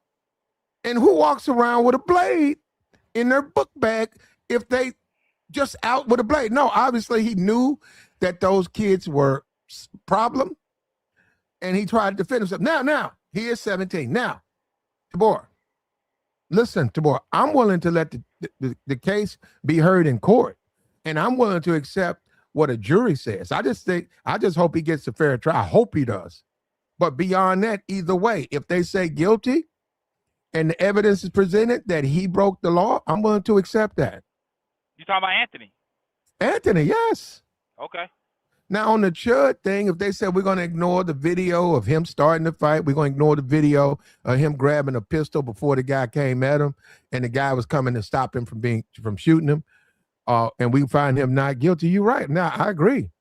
and who walks around with a blade in their book bag if they just out with a blade? No, obviously he knew that those kids were a problem and he tried to defend himself. Now, he is 17. Now, Tabor, listen, Tabor, I'm willing to let the case be heard in court, and I'm willing to accept what a jury says. I just hope he gets a fair trial. I hope he does. But beyond that, either way, if they say guilty and the evidence is presented that he broke the law, I'm willing to accept that. You talking about Anthony? Anthony, yes. Okay. Now, on the CHUD thing, if they said we're going to ignore the video of him starting the fight, we're going to ignore the video of him grabbing a pistol before the guy came at him and the guy was coming to stop him from shooting him, and we find him not guilty, you're right. Now, I agree.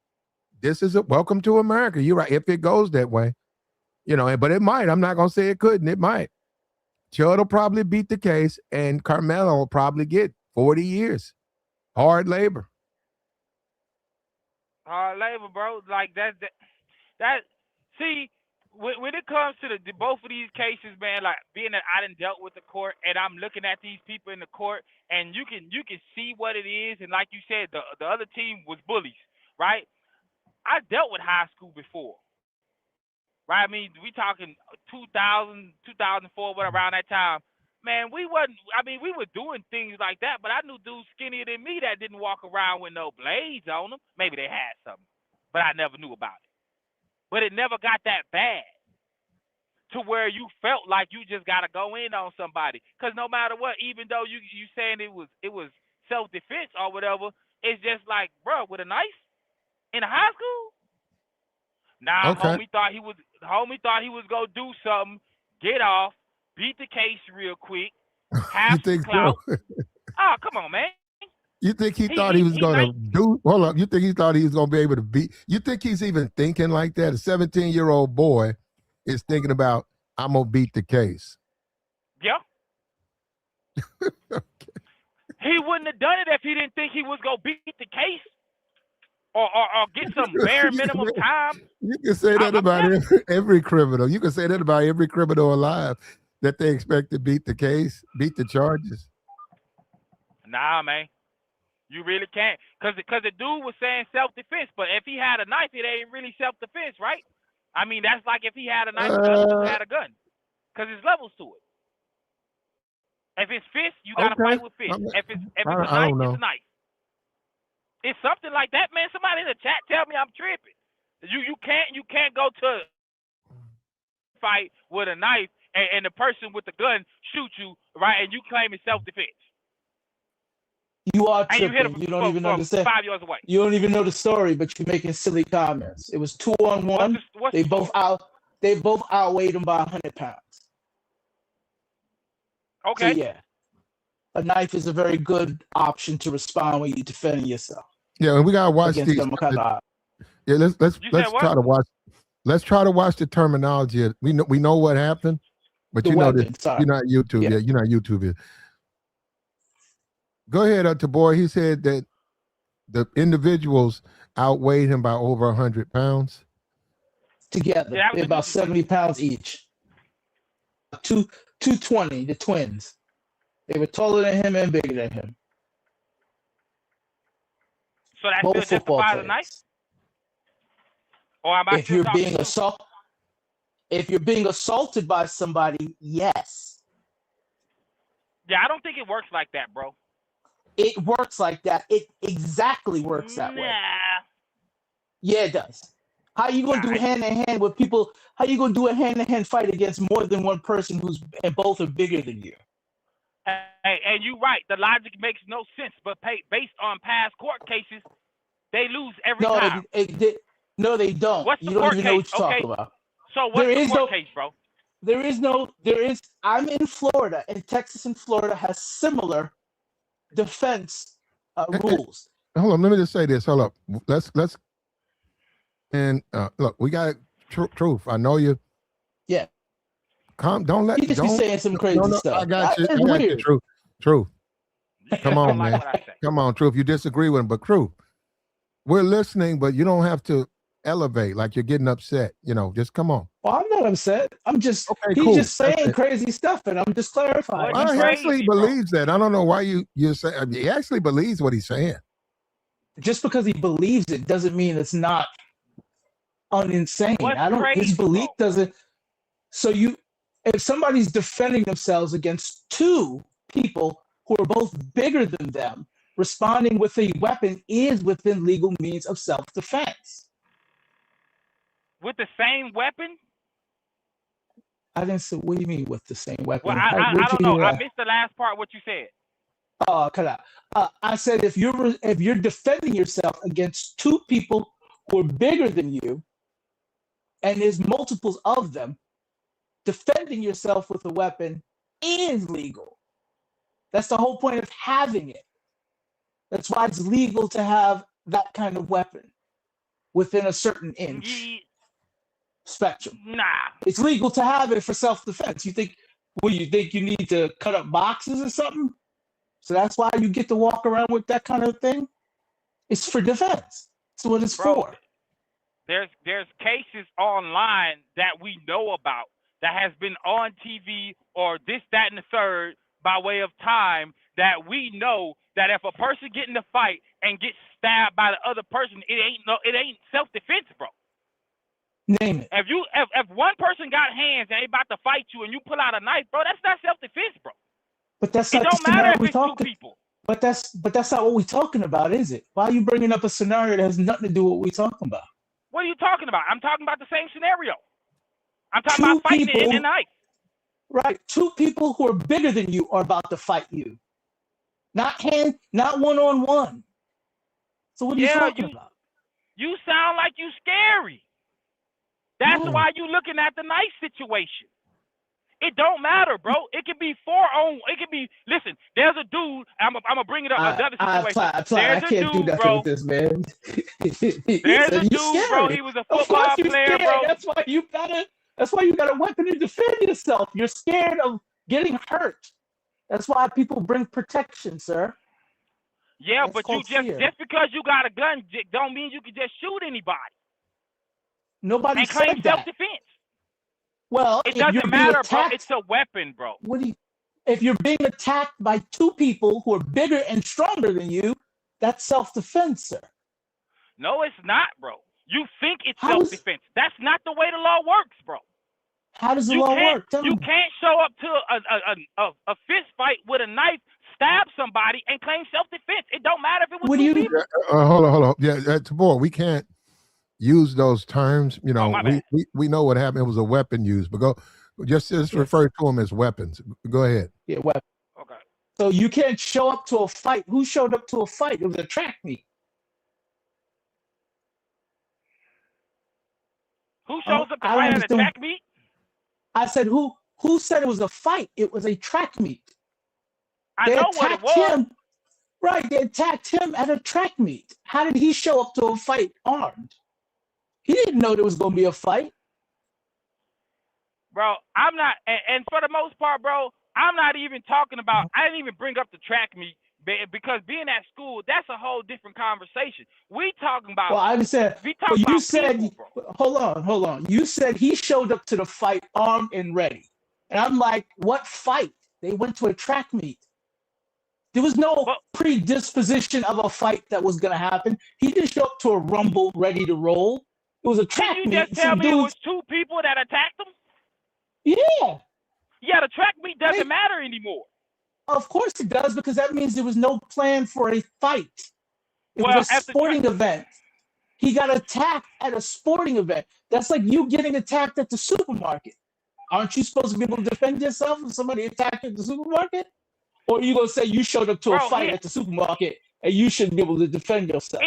This is a welcome to America. You're right. If it goes that way, but it might. I'm not going to say it couldn't. It might. CHUD will probably beat the case, and Carmelo will probably get 40 years. Hard labor. Hard labor, bro. Like that. See, when it comes to the both of these cases, man, like being that I done dealt with the court and I'm looking at these people in the court, and you can see what it is, and like you said, the other team was bullies, right? I dealt with high school before, right? I mean, we talking 2000, 2004, whatever, around that time. Man, we were doing things like that, but I knew dudes skinnier than me that didn't walk around with no blades on them. Maybe they had something, but I never knew about it. But it never got that bad to where you felt like you just got to go in on somebody. Because no matter what, even though you saying it was self-defense or whatever, it's just like, bro, with a knife in high school? Nah, okay. Homie thought he was going to do something, get off, beat the case real quick, have some clout. So? Oh, come on, man. You think he thought he was going to do? Hold up. You think he thought he was going to be able to beat? You think he's even thinking like that? A 17-year-old boy is thinking about, I'm going to beat the case. Yeah. Okay. He wouldn't have done it if he didn't think he was going to beat the case or get some bare minimum time. You can say that about every criminal. You can say that about every criminal alive, that they expect to beat the case, beat the charges. Nah, man. You really can't. Because the dude was saying self-defense, but if he had a knife, it ain't really self-defense, right? I mean, that's like if he had a knife, he had a gun. Because there's levels to it. If it's fist, you got to fight with fist. If it's a knife, it's a knife. It's something like that, man. Somebody in the chat tell me I'm tripping. You can't go to a fight with a knife and the person with the gun shoot you, right? And you claim it's self-defense. You are tripping. You don't even understand. 5 yards away. You don't even know the story, but you're making silly comments. It was 2-on-1. They both outweighed him by 100 pounds. Okay. So yeah, a knife is a very good option to respond when you're defending yourself. Yeah, and we gotta watch these. Yeah, let's try to watch. let's try to watch the terminology. We know what happened, but The you know weapon, this. sorry. You're not YouTube. Yeah. You're not YouTube. Go ahead, Tabor. He said that the individuals outweighed him by over 100 pounds. Together, they're about 70 pounds each. 220, the twins. They were taller than him and bigger than him. So that Both still football justifies a knife? players. Or am I If you're being assaulted by somebody, yes. Yeah, I don't think it works like that, bro. It works like that. It exactly works that way. Yeah, it does. How you gonna do hand-to-hand with people? How you gonna do a hand-to-hand fight against more than one person and both are bigger than you? Hey, and you're right. The logic makes no sense, but based on past court cases, they lose every time. No, they don't. What's you the don't court even case? know what you're talking about. So what's the court case, bro? I'm in Florida, and Texas and Florida has similar defense rules. Hold on, let me just say this. Hold up. Let's and look, we got truth. I know you. Yeah. Don't let you just be saying some crazy stuff. I got you. I got you. Truth. Come on, man. Come on, Truth. You disagree with him, but Truth, we're listening, but you don't have to elevate like you're getting upset. Just come on. Well, I'm not upset. I'm just he's just saying crazy stuff, and I'm just clarifying. He actually believes that. I don't know why you say he actually believes what he's saying. Just because he believes it doesn't mean it's not uninsane. His belief doesn't. So if somebody's defending themselves against two people who are both bigger than them, responding with a weapon is within legal means of self-defense. With the same weapon? I didn't say. What do you mean with the same weapon? Well, I don't know. I missed the last part. What you said? I said if you're defending yourself against two people who are bigger than you, and there's multiples of them, defending yourself with a weapon is legal. That's the whole point of having it. That's why it's legal to have that kind of weapon within a certain inch spectrum. Nah. It's legal to have it for self-defense. You think you need to cut up boxes or something? So that's why you get to walk around with that kind of thing? It's for defense. That's what it's for. There's cases online that we know about that has been on TV or this, that, and the third by way of time that we know that if a person get in a fight and gets stabbed by the other person, it ain't self-defense, bro. Name it. If one person got hands and they about to fight you and you pull out a knife, bro, that's not self-defense, bro. But that's it not don't matter if it's two people. But that's not what we're talking about, is it? Why are you bringing up a scenario that has nothing to do with what we're talking about? What are you talking about? I'm talking about the same scenario. I'm talking about fighting in a knife. Right. Two people who are bigger than you are about to fight you. Not one-on-one. So what are you talking about? You sound like you scary. That's why you looking at the knife situation. It don't matter, bro. It could be it could be. Listen, there's a dude. I'm gonna bring it up. Another situation. I can't do nothing with this, man. There's a dude, bro. He was a football player, bro. That's why you got a weapon to defend yourself. You're scared of getting hurt. That's why people bring protection, sir. Yeah, but just because you got a gun don't mean you can just shoot anybody. Nobody and claim said that. Self-defense. Well, it doesn't matter, bro. It's a weapon, bro. If you're being attacked by two people who are bigger and stronger than you, that's self-defense, sir. No, it's not, bro. You think it's self-defense. That's not the way the law works, bro. How does the law work? You can't show up to a fist fight with a knife, stab somebody, and claim self-defense. It don't matter if it was two people. Hold on. Yeah, Tabor, we can't use those terms. We know what happened. It was a weapon used, but just refer to them as weapons. Go ahead. Yeah, weapon. Okay. So you can't show up to a fight. Who showed up to a fight? It was a track meet. Who shows up to fight at a track meet? I said who said it was a fight? It was a track meet. I know what it was. Right, they attacked him at a track meet. How did he show up to a fight armed? He didn't know there was going to be a fight. Bro, I'm not, and for the most part, bro, I'm not even talking about, I didn't even bring up the track meet because being at school, that's a whole different conversation. We talking about, well, I understand. But you said, people, hold on. You said he showed up to the fight armed and ready. And I'm like, what fight? They went to a track meet. There was no predisposition of a fight that was going to happen. He didn't show up to a rumble ready to roll. It was a track meet. Did you just tell me it was 2 people that attacked him? Yeah. Yeah, the track meet doesn't matter anymore. Of course it does, because that means there was no plan for a fight. It was a sporting event. He got attacked at a sporting event. That's like you getting attacked at the supermarket. Aren't you supposed to be able to defend yourself if somebody attacked you at the supermarket? Or are you going to say you showed up to a fight at the supermarket and you shouldn't be able to defend yourself?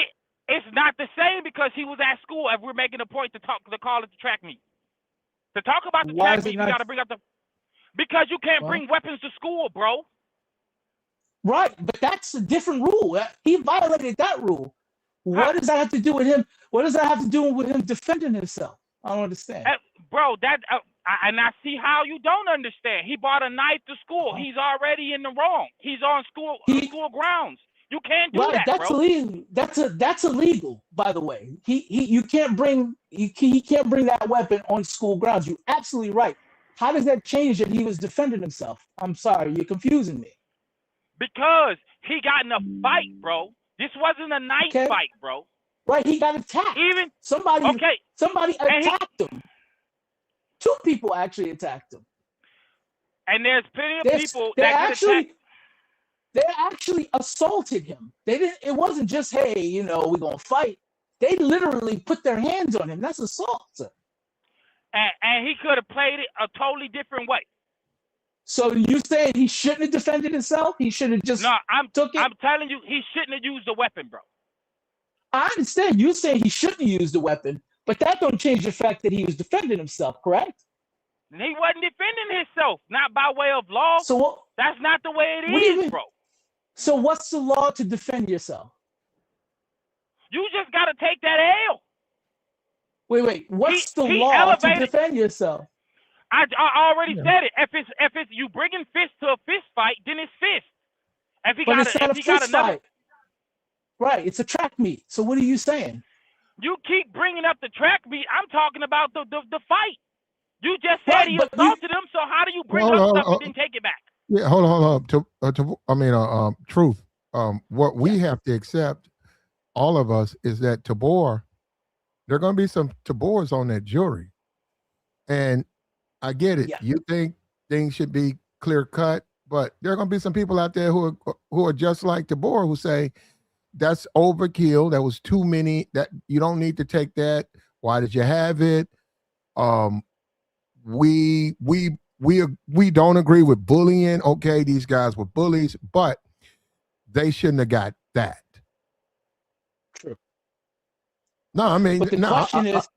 It's not the same because he was at school and we're making a point to call it the track meet. To talk about the track meet, you got to bring up because you can't bring weapons to school, bro. Right, but that's a different rule. He violated that rule. What does that have to do with him? What does that have to do with him defending himself? I don't understand. Bro, and I see how you don't understand. He brought a knife to school. He's already in the wrong. He's on school grounds. You can't do that, that's bro. Illegal. That's illegal, by the way. He can't bring that weapon on school grounds. You're absolutely right. How does that change that he was defending himself? I'm sorry, you're confusing me. Because he got in a fight, bro. This wasn't a knife fight, bro. Right, he got attacked. Somebody attacked him. 2 people actually attacked him. And there's plenty of people they actually assaulted him. It wasn't just, hey, we're gonna fight. They literally put their hands on him. That's assault, sir. And he could have played it a totally different way. So you saying he shouldn't have defended himself? He should have just took it? I'm telling you, he shouldn't have used the weapon, bro. I understand you saying he shouldn't have used the weapon, but that don't change the fact that he was defending himself, correct? He wasn't defending himself, not by way of law. So that's not the way it is, bro. So what's the law to defend yourself? You just got to take that L. Wait. What's the law to defend yourself? I already said it. If it's you bringing fist to a fist fight, then it's fist. It's not a fist fight. Right, it's a track meet. So what are you saying? You keep bringing up the track meet. I'm talking about the fight. You just said he assaulted him. So how do you bring up stuff and then take it back? Yeah, hold on. Truth. What we have to accept, all of us, is that Tabor. There are going to be some Tabors on that jury, and I get it. Yeah. You think things should be clear cut, but there are going to be some people out there who are just like Tabor, who say that's overkill. That was too many. That you don't need to take that. Why did you have it? We don't agree with bullying. Okay, these guys were bullies, but they shouldn't have got that. True. No, I mean, but the question is.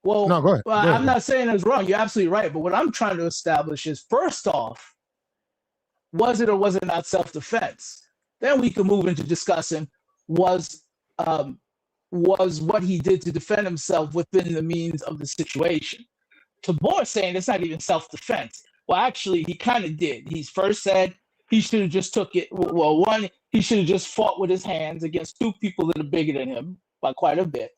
Well, no, go ahead. Well, I'm not saying it's wrong. You're absolutely right. But what I'm trying to establish is, first off, was it or was it not self-defense? Then we can move into discussing was what he did to defend himself within the means of the situation. Tabor saying it's not even self-defense. Well, actually, he kind of did. He first said he should have just took it. Well, one, he should have just fought with his hands against 2 people that are bigger than him by quite a bit.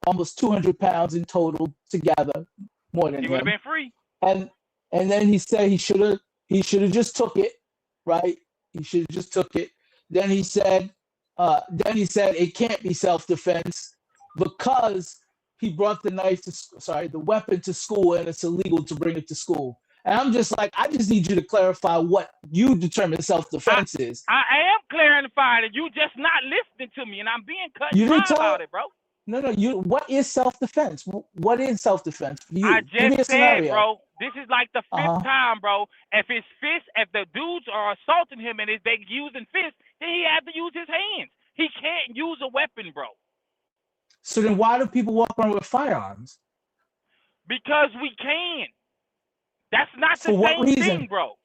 Almost 200 pounds in total together, more than him. He would have been free. And then he said he should have just took it, right? He should have just took it. Then he said it can't be self-defense because he brought the weapon to school and it's illegal to bring it to school. And I'm just like, I just need you to clarify what you determine self-defense is. I am clarifying it. You just not listening to me, and I'm being cut and dry about it, bro. No. What is self-defense? What is self-defense for you? I just said, bro, this is like the 5th time, bro. If it's fist, if the dudes are assaulting him and they using fist, then he had to use his hands. He can't use a weapon, bro. So then why do people walk around with firearms? Because we can. That's not the same thing, bro.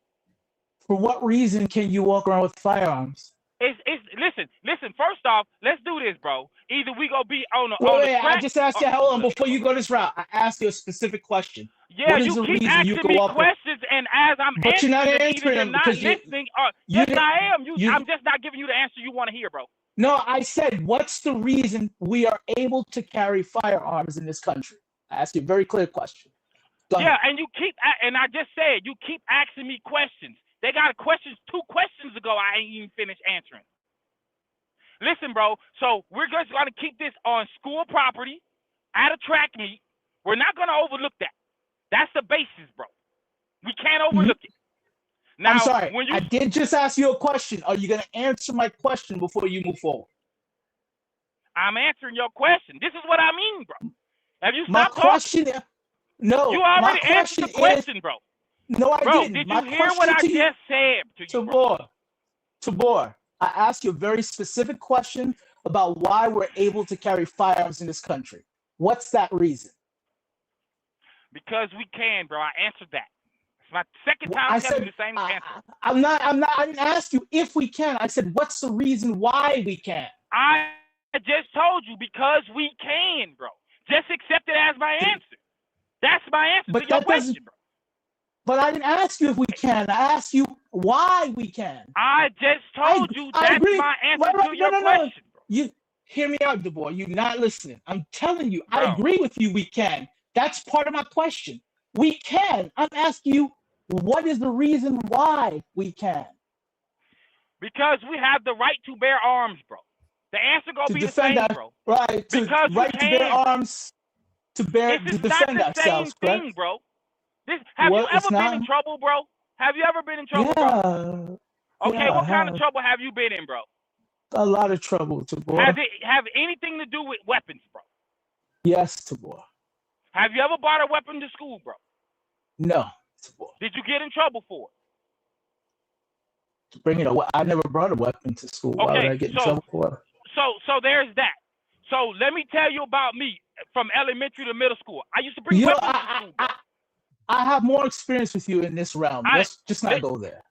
For what reason can you walk around with firearms? Listen. First off, let's do this, bro. Either we gonna be on the Wait, track. I just asked you. Hold on, before you go this route, I asked you a specific question. Yeah, what is you the keep reason asking you go me up questions, and as I'm but you're not answering, answering you're them not because listening. you Yes, I am. I'm just not giving you the answer you want to hear, bro. No, I said, what's the reason we are able to carry firearms in this country? I asked you a very clear question. Go ahead. And and I just said you keep asking me questions. They got questions 2 questions ago. I ain't even finished answering. Listen, bro. So we're just gonna keep this on school property at a track meet. We're not gonna overlook that. That's the basis, bro. We can't overlook it. Now, I'm sorry. I did just ask you a question. Are you gonna answer my question before you move forward? I'm answering your question. This is what I mean, bro. Have you My stopped question? talking? No. You already answered the question, bro. No, I bro, didn't. Did my you hear what I just said to you, Tabor, I asked you a very specific question about why we're able to carry firearms in this country. What's that reason? Because we can, bro. I answered that. It's my second time telling you the same answer. I didn't ask you if we can. I said, what's the reason why we can? I just told you because we can, bro. Just accept it as my answer. That's my answer to your question, bro. But I didn't ask you if we can. I asked you why we can. I just told you that's my answer to your question, bro. You hear me out, DeBoer. You're not listening. I'm telling you, I agree with you. We can. That's part of my question. We can. I'm asking you, what is the reason why we can? Because we have the right to bear arms, bro. The answer gonna be the same, bro. Right. Because right to bear arms, to defend ourselves, thing, bro. Have you ever been in trouble, bro? Have you ever been in trouble, bro? Okay, what kind of trouble have you been in, bro? A lot of trouble, Tabor. Has it have anything to do with weapons, bro? Yes, Tabor. Have you ever brought a weapon to school, bro? No, Tabor. Did you get in trouble for it? I never brought a weapon to school. Okay, why would I get in trouble for it? So there's that. So let me tell you about me from elementary to middle school. I used to bring weapons to school, bro. I have more experience with you in this realm. Let's just not go there.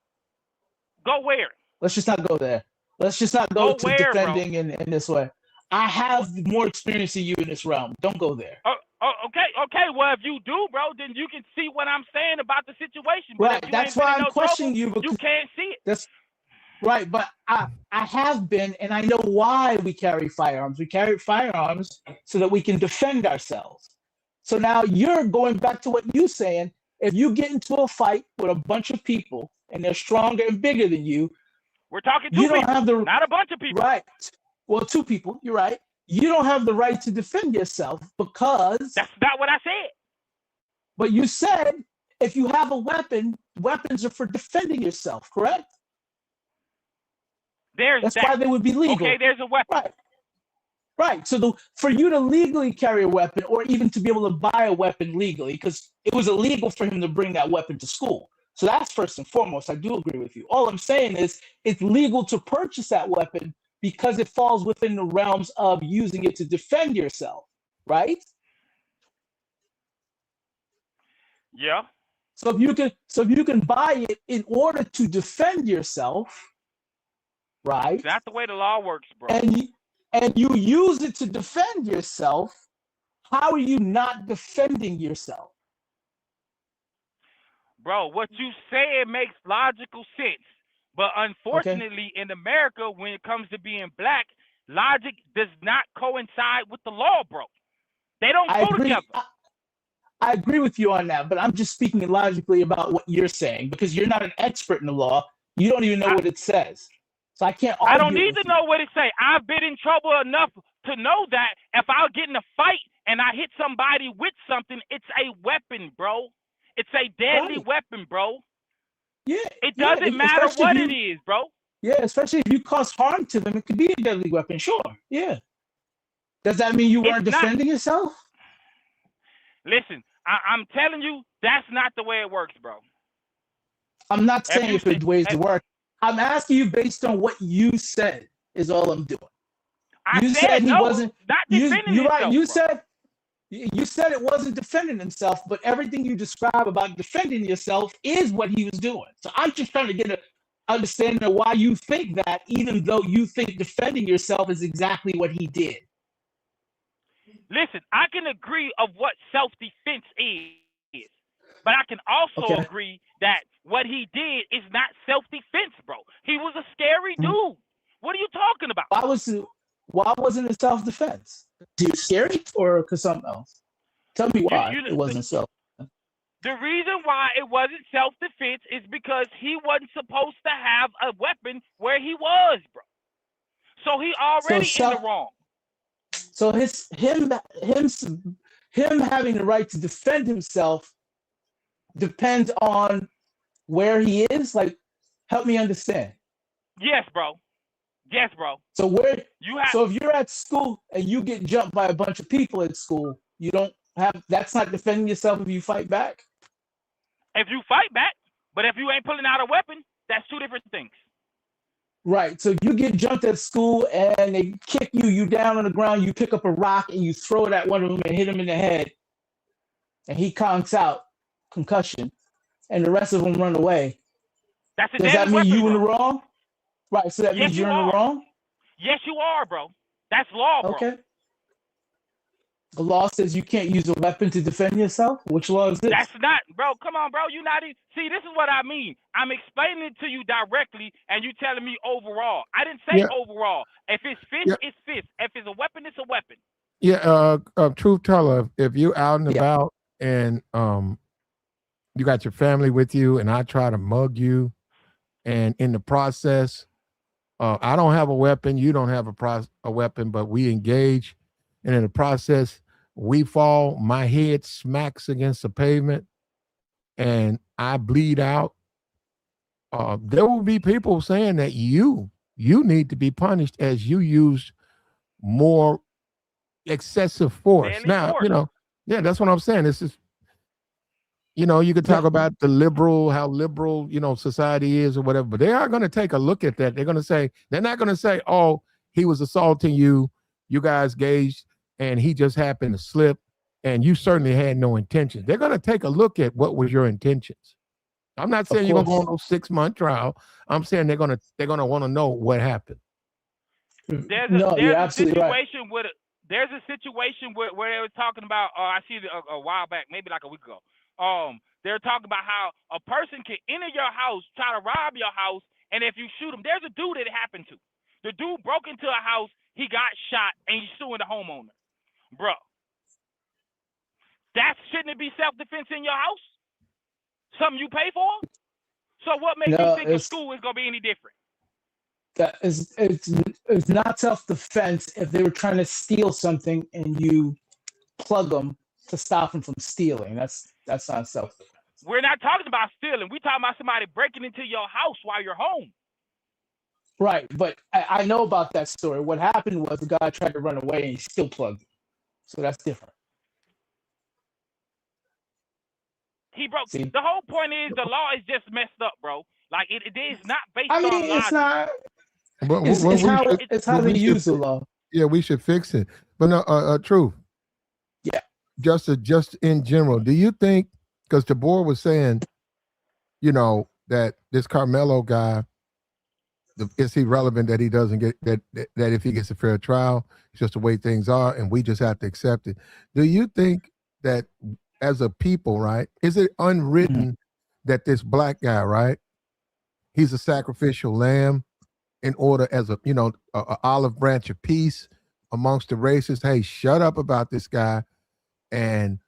Go where? Let's just not go there. Let's just not go to defending in this way. I have more experience than you in this realm. Don't go there. Okay. Well, if you do, bro, then you can see what I'm saying about the situation. But right. That's why I'm questioning you. You can't see it. That's right. But I have been, and I know why we carry firearms. We carry firearms so that we can defend ourselves. So now you're going back to what you're saying. If you get into a fight with a bunch of people and they're stronger and bigger than you, we're talking two people, not a bunch of people. Right. Well, 2 people, you're right. You don't have the right to defend yourself because... That's not what I said. But you said if you have a weapon, weapons are for defending yourself, correct? That's why they would be legal. Okay, there's a weapon. Right. So for you to legally carry a weapon or even to be able to buy a weapon legally, because it was illegal for him to bring that weapon to school. So that's first and foremost. I do agree with you. All I'm saying is it's legal to purchase that weapon because it falls within the realms of using it to defend yourself, right? Yeah. So if you can buy it in order to defend yourself, right? That's the way the law works, bro. And you use it to defend yourself, how are you not defending yourself? Bro, what you say makes logical sense. But unfortunately, in America, when it comes to being black, logic does not coincide with the law, bro. They don't go together. I agree with you on that, but I'm just speaking logically about what you're saying because you're not an expert in the law. You don't even know what it says. So I can't argue. I don't need to know what it say. I've been in trouble enough to know that if I get in a fight and I hit somebody with something, it's a weapon, bro. It's a deadly weapon, bro. Yeah. It doesn't matter what it is, bro. Yeah, especially if you cause harm to them, it could be a deadly weapon. Sure. Yeah. Does that mean you weren't defending yourself? Listen, I'm telling you, that's not the way it works, bro. I'm not saying if it's ways to work. I'm asking you based on what you said is all I'm doing. You said he wasn't. Not defending you're right. himself, You said it wasn't defending himself, but everything you describe about defending yourself is what he was doing. So I'm just trying to get understanding why you think that, even though you think defending yourself is exactly what he did. Listen, I can agree of what self-defense is, but I can also agree that what he did is not self-defense, bro. He was a scary dude. What are you talking about? Why wasn't it self-defense? He was scary, or because something else? Tell me why it wasn't self. The reason why it wasn't self-defense is because he wasn't supposed to have a weapon where he was, bro. So he already in the wrong. So him having the right to defend himself depends on where he is. Like, help me understand. Yes, bro. Yes, bro. So if you're at school and you get jumped by a bunch of people at school, you don't have. That's not defending yourself if you fight back. If you fight back, but if you ain't pulling out a weapon, that's two different things. Right. So you get jumped at school and they kick you down on the ground, you pick up a rock and you throw it at one of them and hit him in the head. And he conks out, concussion, and the rest of them run away. Does that mean you in the wrong? Right. So that means you're in the wrong? Yes, you are, bro. That's law, bro. Okay. The law says you can't use a weapon to defend yourself? Which law is this? That's not, bro. Come on, bro. You not even. See, this is what I mean. I'm explaining it to you directly, and you telling me overall. I didn't say overall. If it's fist, it's fist. If it's a weapon, it's a weapon. Yeah. Truth teller, if you out and about and you got your family with you, and I try to mug you, and in the process, I don't have a weapon. You don't have a weapon, but we engage, and in the process, we fall. My head smacks against the pavement, and I bleed out. There will be people saying that you need to be punished as you used more excessive force. Now, that's what I'm saying. This is, you could talk about how liberal, society is or whatever, but they are going to take a look at that. They're not going to say, oh, he was assaulting you, you guys gauged, and he just happened to slip, and you certainly had no intentions. They're going to take a look at what was your intentions. I'm not saying you're going to go on a 6-month trial. I'm saying they're going to want to know what happened. There's a situation where they were talking about. I see it a while back, maybe like a week ago. They're talking about how a person can enter your house, try to rob your house, and if you shoot him, there's a dude that it happened to. The dude broke into a house, he got shot, and he's suing the homeowner. Bro, shouldn't it be self-defense in your house? Something you pay for? So what makes you think a school is going to be any different? It's not self-defense if they were trying to steal something and you plug them to stop them from stealing. That's not self-defense. We're not talking about stealing. We're talking about somebody breaking into your house while you're home. Right, but I know about that story. What happened was the guy tried to run away and he still plugged him. So that's different. He broke. See? The whole point is the law is just messed up, bro. Like it is not based on logic. It's not. It's how they use the law. Yeah, we should fix it. But no, truth. Yeah. Just in general, do you think? Because Tabor was saying, that this Carmelo guy, it's irrelevant that he doesn't get that if he gets a fair trial, it's just the way things are, and we just have to accept it. Do you think that as a people, right, is it unwritten that this black guy, right, he's a sacrificial lamb in order as a olive branch of peace amongst the races? Hey, shut up about this guy, and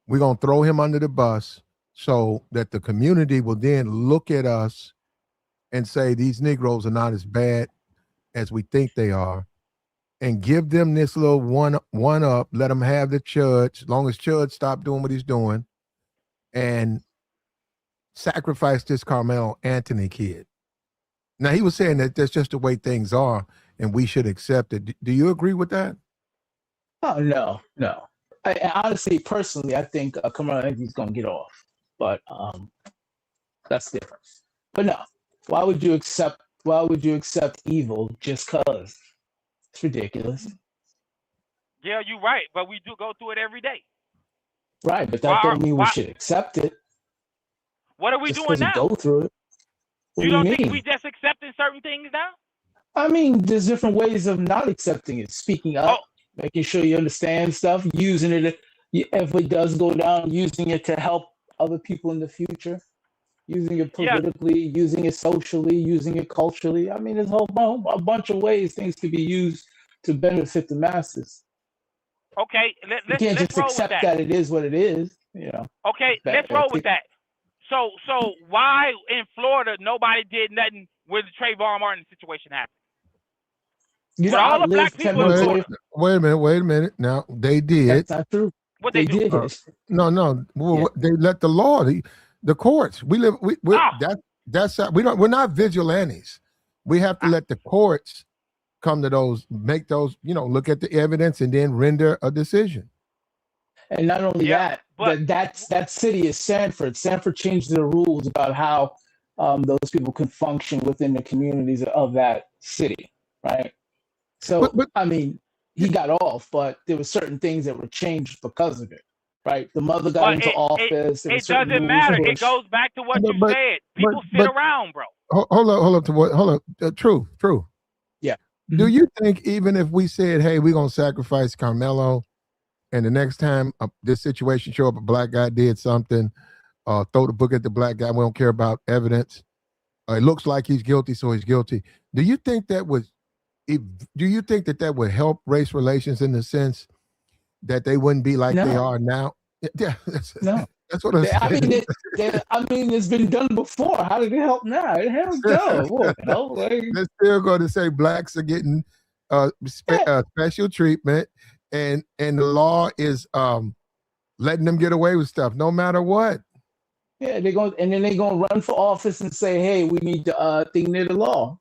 we're going to throw him under the bus so that the community will then look at us and say these Negroes are not as bad as we think they are, and give them this little one up, let them have the CHUD, as long as CHUD stop doing what he's doing, and sacrifice this Karmelo Anthony kid. Now, he was saying that that's just the way things are, and we should accept it. Do you agree with that? Oh, no. I honestly, personally, I think Carmelo Anthony's going to get off, but that's different. But no, why would you accept evil just cause? It's ridiculous. Yeah, you're right, but we do go through it every day. Right, but that doesn't mean we should accept it. What are we doing now? Go through it. What You do don't you think mean? we just accepting certain things now? I mean, there's different ways of not accepting it. Speaking up, making sure you understand stuff, using it if it does go down, using it to help other people in the future, using it politically, using it socially, using it culturally. I mean, there's a bunch of ways things can be used to benefit the masses. Okay, You can't let's just roll accept with that. that it is what it is. You know. Okay, let's roll with that. So why in Florida nobody did nothing when the Trayvon Martin situation happened? You know, all the black people in Florida. Wait a minute. Now they did. That's not true. What they do? did. No. Well, they let the law, the courts. We're not vigilantes. We have to let the courts come to those, make those, look at the evidence and then render a decision. And not only that city is Sanford. Sanford changed their rules about how those people can function within the communities of that city, right? So, but I mean, he got off, but there were certain things that were changed because of it, right? The mother got into office. It doesn't matter. It goes back to what you said. People sit around, bro. Hold up. True. Yeah. Do you think even if we said, hey, we're going to sacrifice Carmelo, and the next time this situation show up, a black guy did something, throw the book at the black guy, we don't care about evidence. It looks like he's guilty, so he's guilty. Do you think that would help race relations in the sense that they wouldn't be like they are now? Yeah, that's what I'm saying. I mean, it's been done before. How did it help now? It helps go. They're still going to say blacks are getting special treatment, and the law is letting them get away with stuff no matter what. Yeah, they're gonna run for office and say, "Hey, we need to thing near the law."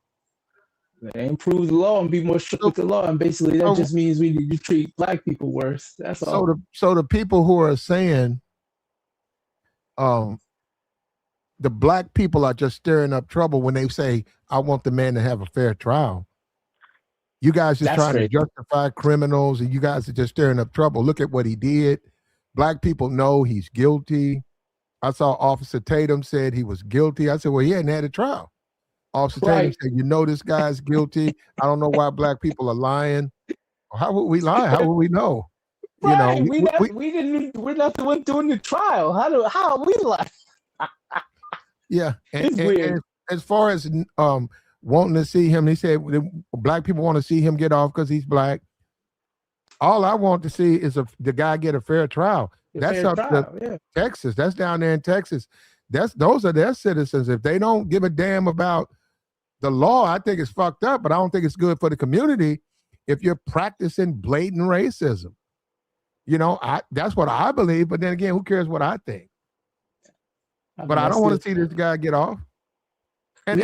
They improve the law and be more strict with the law, and basically that just means we need to treat black people worse. That's all. So the people who are saying, the black people are just stirring up trouble when they say, "I want the man to have a fair trial." You guys just trying to justify criminals, and you guys are just stirring up trouble. Look at what he did. Black people know he's guilty. I saw Officer Tatum said he was guilty. I said, well, he hadn't had a trial. Officer Tatum said, this guy's guilty. I don't know why black people are lying. How would we lie? How would we know? Right. We're not the one doing the trial. How are we lying? Yeah. It's weird. And as far as wanting to see him, he said black people want to see him get off because he's black. All I want to see is the guy get a fair trial. That's up to Texas. That's down there in Texas. Those are their citizens. If they don't give a damn about the law, I think it's fucked up, but I don't think it's good for the community if you're practicing blatant racism. That's what I believe, but then again, who cares what I think? But I don't want to see this guy get off. And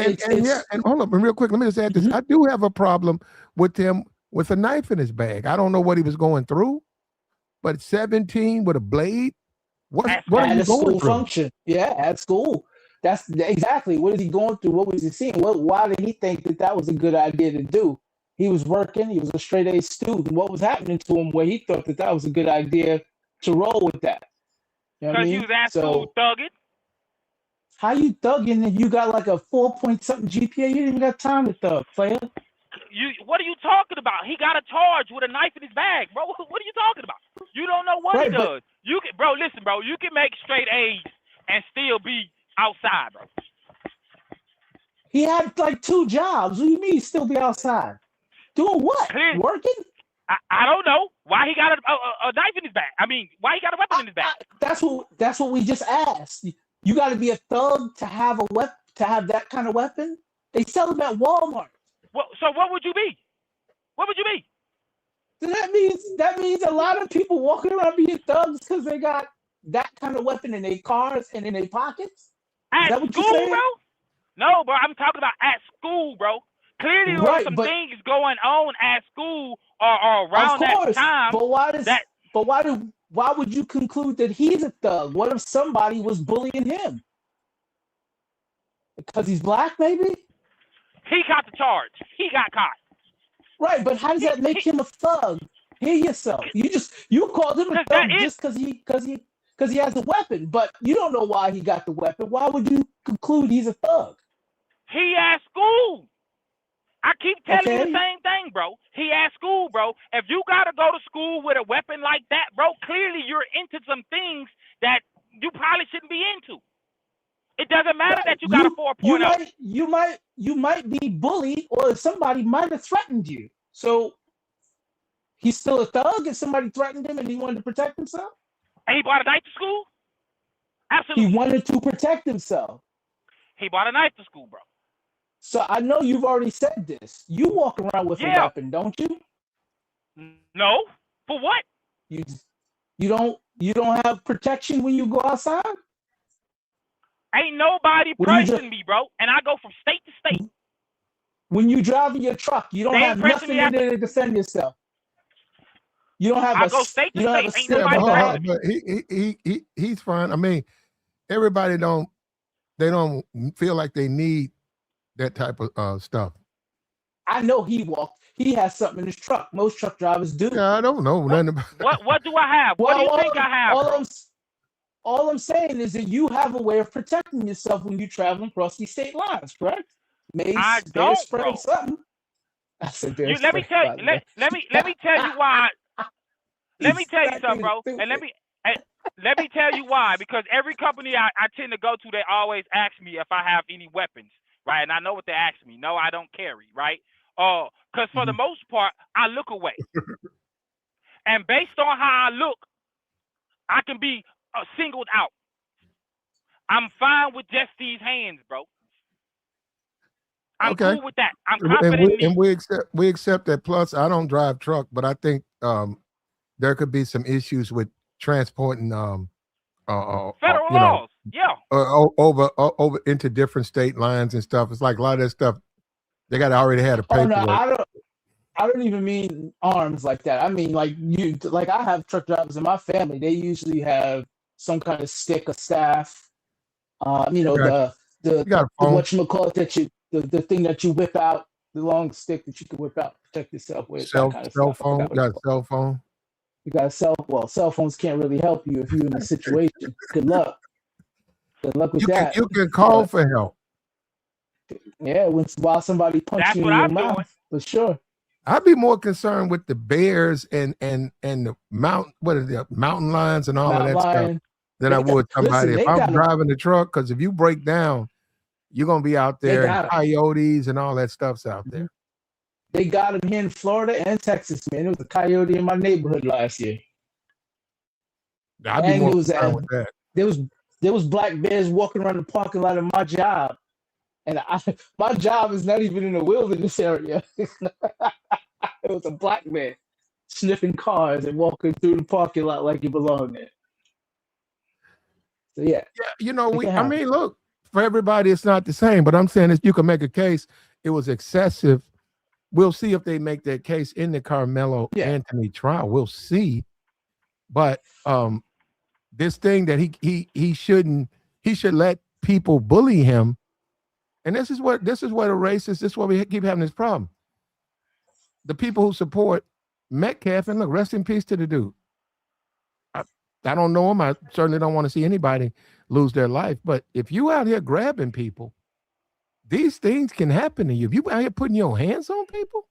hold up, real quick, let me just add this. I do have a problem with him with a knife in his bag. I don't know what he was going through, but 17 with a blade? What are you going through? Function. Yeah, at school. That's exactly. What is he going through? What was he seeing? Why did he think that was a good idea to do? He was working. He was a straight A student. What was happening to him where he thought that was a good idea to roll with that? Because you was at school thugging. How you thugging if you got like a 4-point-something GPA? You didn't even got time to thug, player. What are you talking about? He got a charge with a knife in his bag, bro. What are you talking about? You don't know what he does. You can, bro. Listen, bro. You can make straight A's and still be outside, bro. He had like 2 jobs. What do you mean he still be outside? Doing what? Working? I don't know why he got a knife in his bag. I mean, why he got a weapon in his bag? That's what we just asked. You got to be a thug to have to have that kind of weapon. They sell them at Walmart. So what would you be? What would you be? So that means a lot of people walking around being thugs because they got that kind of weapon in their cars and in their pockets. At school, bro? No, bro. I'm talking about at school, bro. Clearly, there were some things going on at school or around that time. But why would you conclude that he's a thug? What if somebody was bullying him? Because he's black, maybe? He got the charge. He got caught. Right, but how does that make him a thug? Hear yourself. You called him a thug just because he has a weapon, but you don't know why he got the weapon. Why would you conclude he's a thug? He at school. I keep telling you Okay. the same thing, bro. He at school, bro. If you gotta go to school with a weapon like that, bro, clearly you're into some things that you probably shouldn't be into. It doesn't matter that you got a 4.0. You might be bullied, or somebody might have threatened you. So he's still a thug, and somebody threatened him, and he wanted to protect himself. And he brought a knife to school? Absolutely. He wanted to protect himself. He brought a knife to school, bro. So I know you've already said this. You walk around with a weapon, don't you? No. For what? You don't have protection when you go outside? Ain't nobody pressing me, bro. And I go from state to state. When you drive in your truck, you don't have nothing in there to defend yourself. You don't have I go state to state. Ain't nobody pressing me. But he's fine. I mean, everybody don't feel like they need that type of stuff. I know he has something in his truck. Most truck drivers do. Yeah, I don't know nothing about what do I have? What do you think I have? All I'm saying is that you have a way of protecting yourself when you're traveling across these state lines, correct? Mace, I don't, bro. Something. I said let me tell you. Let me tell you why. Let me tell you something, bro. And let me tell you why. Because every company I tend to go to, they always ask me if I have any weapons, right? And I know what they ask me. No, I don't carry, right? Because for the most part, I look away. And based on how I look, I can be singled out. I'm fine with just these hands, bro. I'm cool with that. I'm confident. And we accept that. Plus, I don't drive truck, but I think there could be some issues with transporting federal laws. Over into different state lines and stuff. It's like a lot of that stuff they got to already have a paperwork. No, I don't even mean arms like that. I mean like I have truck drivers in my family. They usually have some kind of stick or staff. The whatchamacallit that the thing that you whip out, the long stick that you can whip out, protect yourself with. Cell phone. You got a cell phone. You got a cell phones can't really help you if you're in a situation. Good luck. Good luck with that. You can call for help. Yeah, while somebody punches you in your mouth, for sure. I'd be more concerned with the bears and the mountain lions and all of that stuff than I would somebody if I'm driving the truck. Because if you break down, you're gonna be out there, and coyotes and all that stuff's out there. They got them here in Florida and Texas, man. There was a coyote in my neighborhood last year. I'd be more concerned with that. There was black bears walking around the parking lot of my job, and my job is not even in the wilderness area. It was a black man sniffing cars and walking through the parking lot like he belonged there. So yeah, I mean, look, for everybody, it's not the same. But I'm saying is you can make a case it was excessive. We'll see if they make that case in the Carmelo Anthony trial. We'll see. But this thing that he should let people bully him. And this is what a racist, this is why we keep having this problem. The people who support Metcalf, and look, rest in peace to the dude. I don't know him. I certainly don't want to see anybody lose their life. But if you out here grabbing people, these things can happen to you. If you out here putting your hands on people,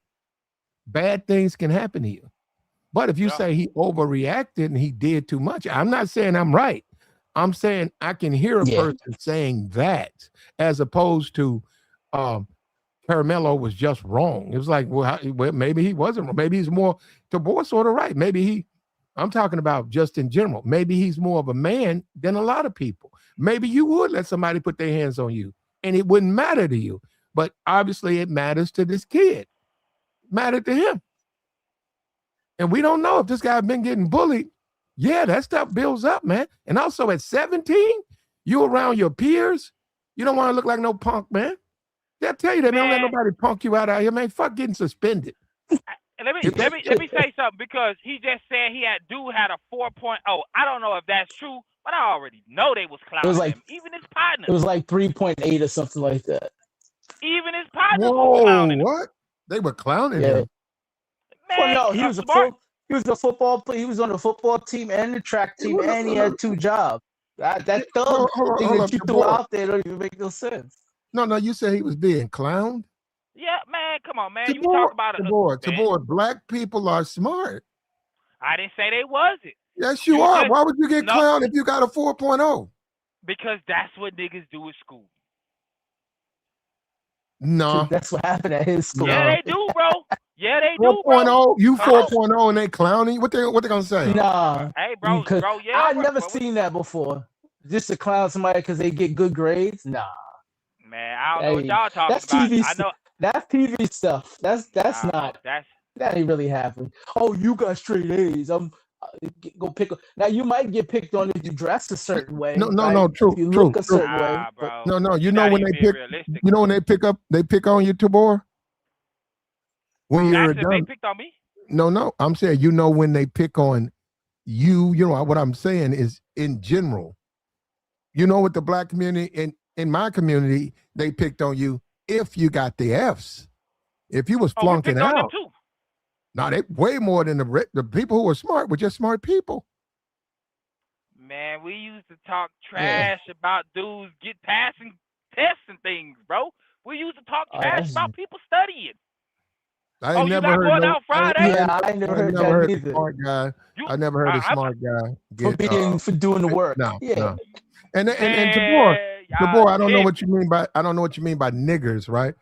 bad things can happen to you. But if you say he overreacted and he did too much, I'm not saying I'm right. I'm saying I can hear a person saying that as opposed to Carmelo was just wrong. It was like, well, maybe he wasn't wrong. Maybe he's more to boy sort of right. Maybe I'm talking about just in general. Maybe he's more of a man than a lot of people. Maybe you would let somebody put their hands on you and it wouldn't matter to you. But obviously it matters to this kid. It mattered to him. And we don't know if this guy been getting bullied. Yeah, that stuff builds up, man. And also at 17, you around your peers, you don't want to look like no punk, man. They'll tell you that, man, don't let nobody punk you out here, man. Fuck getting suspended. Let me say something, because he just said dude had a 4.0. I don't know if that's true, but I already know they was clowning him. Even his partner. It was like 3.8 or something like that. Even his partner was clowning him. What? They were clowning him. Man, well, no, he was a football player. He was on the football team and the track team, and he had two jobs. That thug thing that you threw out there don't even make no sense. No, you said he was being clowned. Yeah, man, come on, man. You talk about it. Tabor, black people are smart. I didn't say they wasn't. Yes, you are. Why would you get clowned if you got a 4.0? Because that's what niggas do at school. No. That's what happened at his school. Yeah, they do, bro. Yeah, they do, bro. 4.0, you 4.0 and they clowning? What they gonna say? Nah. Hey, bro, yeah. I've never seen that before. Just to clown somebody because they get good grades? Nah. Man, I don't know what y'all talking that's about. TV I know. That's TV stuff. That ain't really happening. Oh, you got straight A's. I'm go pick. Now you might get picked on if you dress a certain way. No, true, if you look a certain way. Bro. No, you know when they pick. Realistic. You know when they pick on you, Tabor. When you're done. They picked on me. No, I'm saying when they pick on you. You know what I'm saying is in general. You know, with the black community in my community, they picked on you if you got the Fs. If you was flunking out. Now they way more than the people who were smart were just smart people. Man, we used to talk trash about dudes passing tests and things, bro. We used to talk trash about people studying. I ain't never heard going out Friday? I never heard that either. Smart guy. I never heard a smart guy for doing the work. No. And Tabor, I don't know what you mean by niggers, right?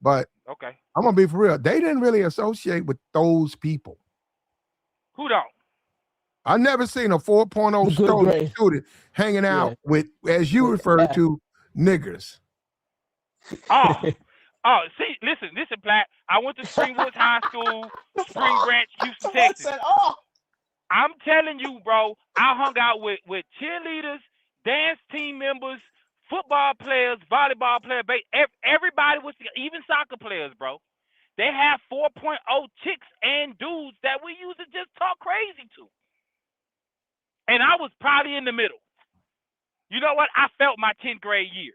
But okay, I'm gonna be for real. They didn't really associate with those people. Who don't? I never seen a 4.0 student hanging out with, as you refer to, niggers. See, listen, Black. I went to Springwoods High School, Spring Branch, Houston, Texas. I'm telling you, bro, I hung out with cheerleaders, dance team members, football players, volleyball players, everybody was, even soccer players, bro. They have 4.0 chicks and dudes that we used to just talk crazy to. And I was probably in the middle. You know what? I felt my 10th grade year.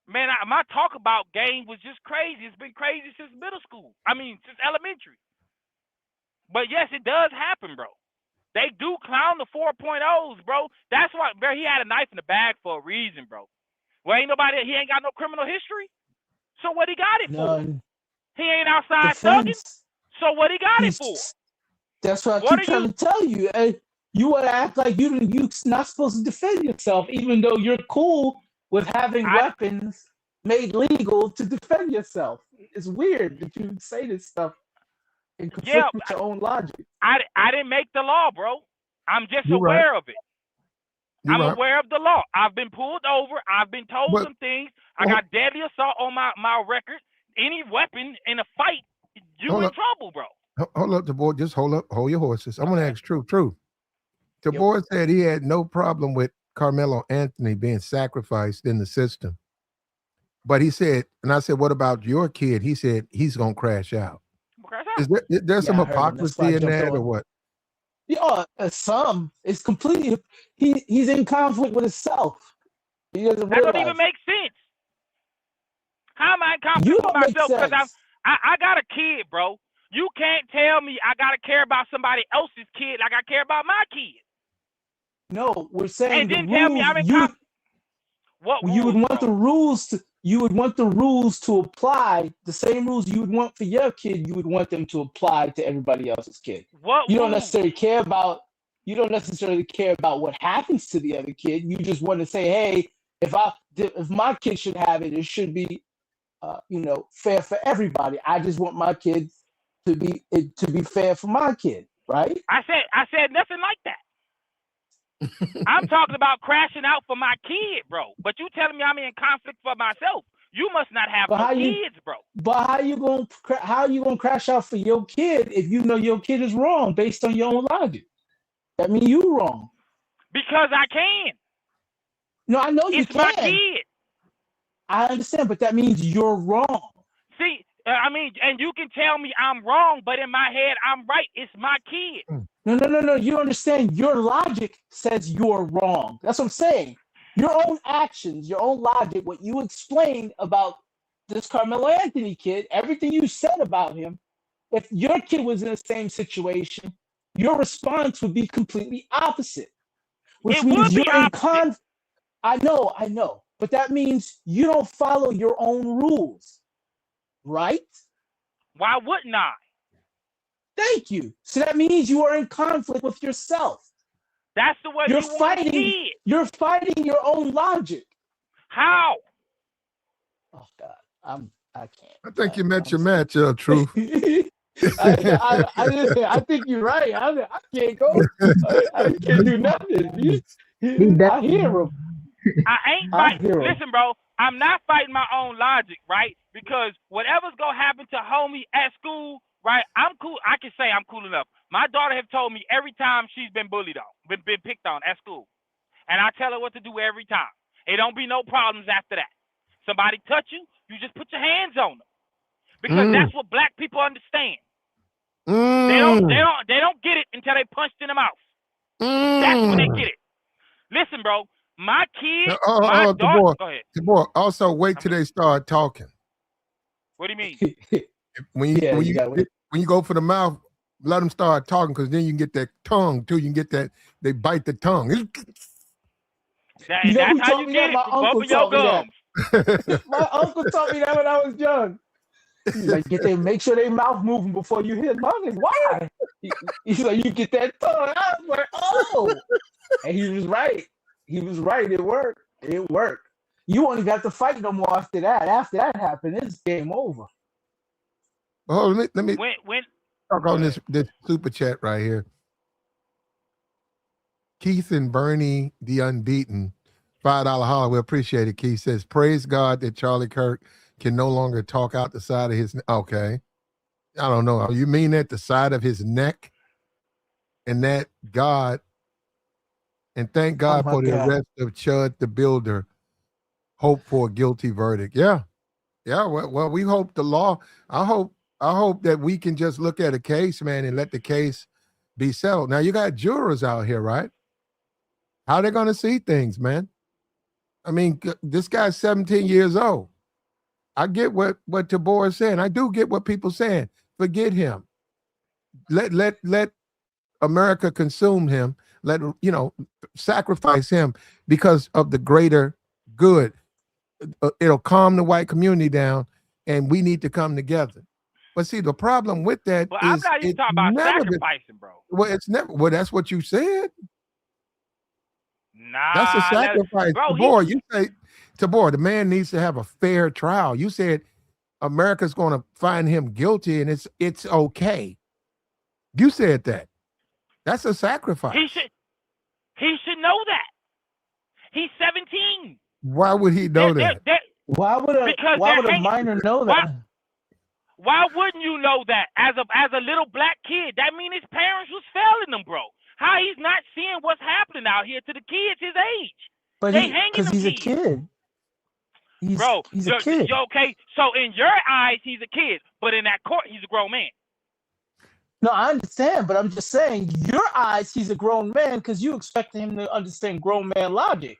Man, my talk about game was just crazy. It's been crazy since middle school. Since elementary. But yes, it does happen, bro. They do clown the 4.0s, bro. That's why, bro, he had a knife in the bag for a reason, bro. Well, he ain't got no criminal history. So what he got it for? He ain't outside thugging. So what he got it for? That's what I keep trying to tell you. You want to act like you're not supposed to defend yourself, even though you're cool with having weapons made legal to defend yourself. It's weird that you say this stuff and conflict with your own logic. I didn't make the law, bro. I'm just aware of it. I'm aware of the law. I've been pulled over. I've been told some things. I got deadly assault on my record. Any weapon in a fight, you in trouble, bro. Hold up, Tabor. Just hold up. Hold your horses. I'm going to ask True. Tabor said he had no problem with Carmelo Anthony being sacrificed in the system. But he said, and I said, what about your kid? He said he's going to crash out. Is there some hypocrisy in that or what? Yeah, some. It's completely, he's in conflict with himself. He doesn't realize. That don't even make sense. How am I in conflict with myself? Because I got a kid, bro. You can't tell me I got to care about somebody else's kid like I care about my kid. No, we're saying and then tell me I'm in conflict. What rules, you would want the rules to apply, the same rules you would want for your kid, you would want them to apply to everybody else's kid. You don't necessarily care about what happens to the other kid. You just want to say, hey, if my kid should have it, it should be fair for everybody. I just want my kid to be fair for my kid, right? I said nothing like that. I'm talking about crashing out for my kid, bro. But you telling me I'm in conflict for myself. You must not have kids, bro. But how you gonna crash out for your kid if you know your kid is wrong based on your own logic? That means you wrong. Because I can. No, I know you can. It's my kid. I understand, but that means you're wrong. See, and you can tell me I'm wrong, but in my head, I'm right. It's my kid. No. You understand? Your logic says you're wrong. That's what I'm saying. Your own actions, your own logic, what you explained about this Carmelo Anthony kid, everything you said about him, if your kid was in the same situation, your response would be completely opposite. Which means you're in conflict. I know. but that means you don't follow your own rules, right? Why wouldn't I? Thank you. So that means you are in conflict with yourself. That's the way You're you want to fighting. see it. You're fighting your own logic. How? Oh God, I can't. I think you met your match, Truth. I think you're right. I can't go. I can't do nothing. I hear him. I ain't fighting. Listen, bro, I'm not fighting my own logic, right? Because whatever's gonna happen to homie at school, right? I'm cool. I can say I'm cool enough. My daughter have told me every time she's been bullied on, been picked on at school, and I tell her what to do every time. It don't be no problems after that. Somebody touch you, you just put your hands on them, because that's what black people understand. They don't get it until they punched in the mouth. That's when they get it. Listen, bro, my kid, my daughter. Go ahead. Tabor, also wait till they start talking. What do you mean? when you go for the mouth, let them start talking, because then you can get that tongue too. You can get that they bite the tongue. That's how you get it. My uncle taught me that. My uncle taught me that when I was young. He's like, make sure their mouth moving before you hit. Mom is why? He's like, you get that tongue. I was like, oh, and he was right. He was right. It worked. It worked. You won't even have to fight no more after that. After that happened, it's game over. Oh, let me when talk on this super chat right here. Keith and Bernie, the unbeaten, $5 holler. We appreciate it. Keith says, praise God that Charlie Kirk can no longer talk out the side of his neck. Okay. I don't know. You mean at the side of his neck? And that God, and thank God for the arrest of ChudTheBuilder. Hope for a guilty verdict. Yeah. Yeah. Well, we hope the law, I hope that we can just look at a case, man, and let the case be settled. Now you got jurors out here, right? How are they going to see things, man? I mean, this guy's 17 years old. I get what Tabor is saying. I do get what people saying. Forget him. Let America consume him. Let sacrifice him because of the greater good. It'll calm the white community down, and we need to come together. But see, the problem with that is I'm not even talking about sacrificing, bro. Well, it's never. Well, that's what you said. Nah, that's a sacrifice. Tabor, you say, Tabor, the man needs to have a fair trial. You said America's going to find him guilty, and it's okay. You said that. That's a sacrifice. He should know that. He's 17. Why would he know that? Why would a minor know that? Why wouldn't you know that as a little black kid? That means his parents was failing him, bro. How he's not seeing what's happening out here to the kids his age? But because he's a kid. He's a kid. Okay, so in your eyes, he's a kid, but in that court, he's a grown man. No, I understand, but I'm just saying, your eyes, he's a grown man because you expect him to understand grown man logic.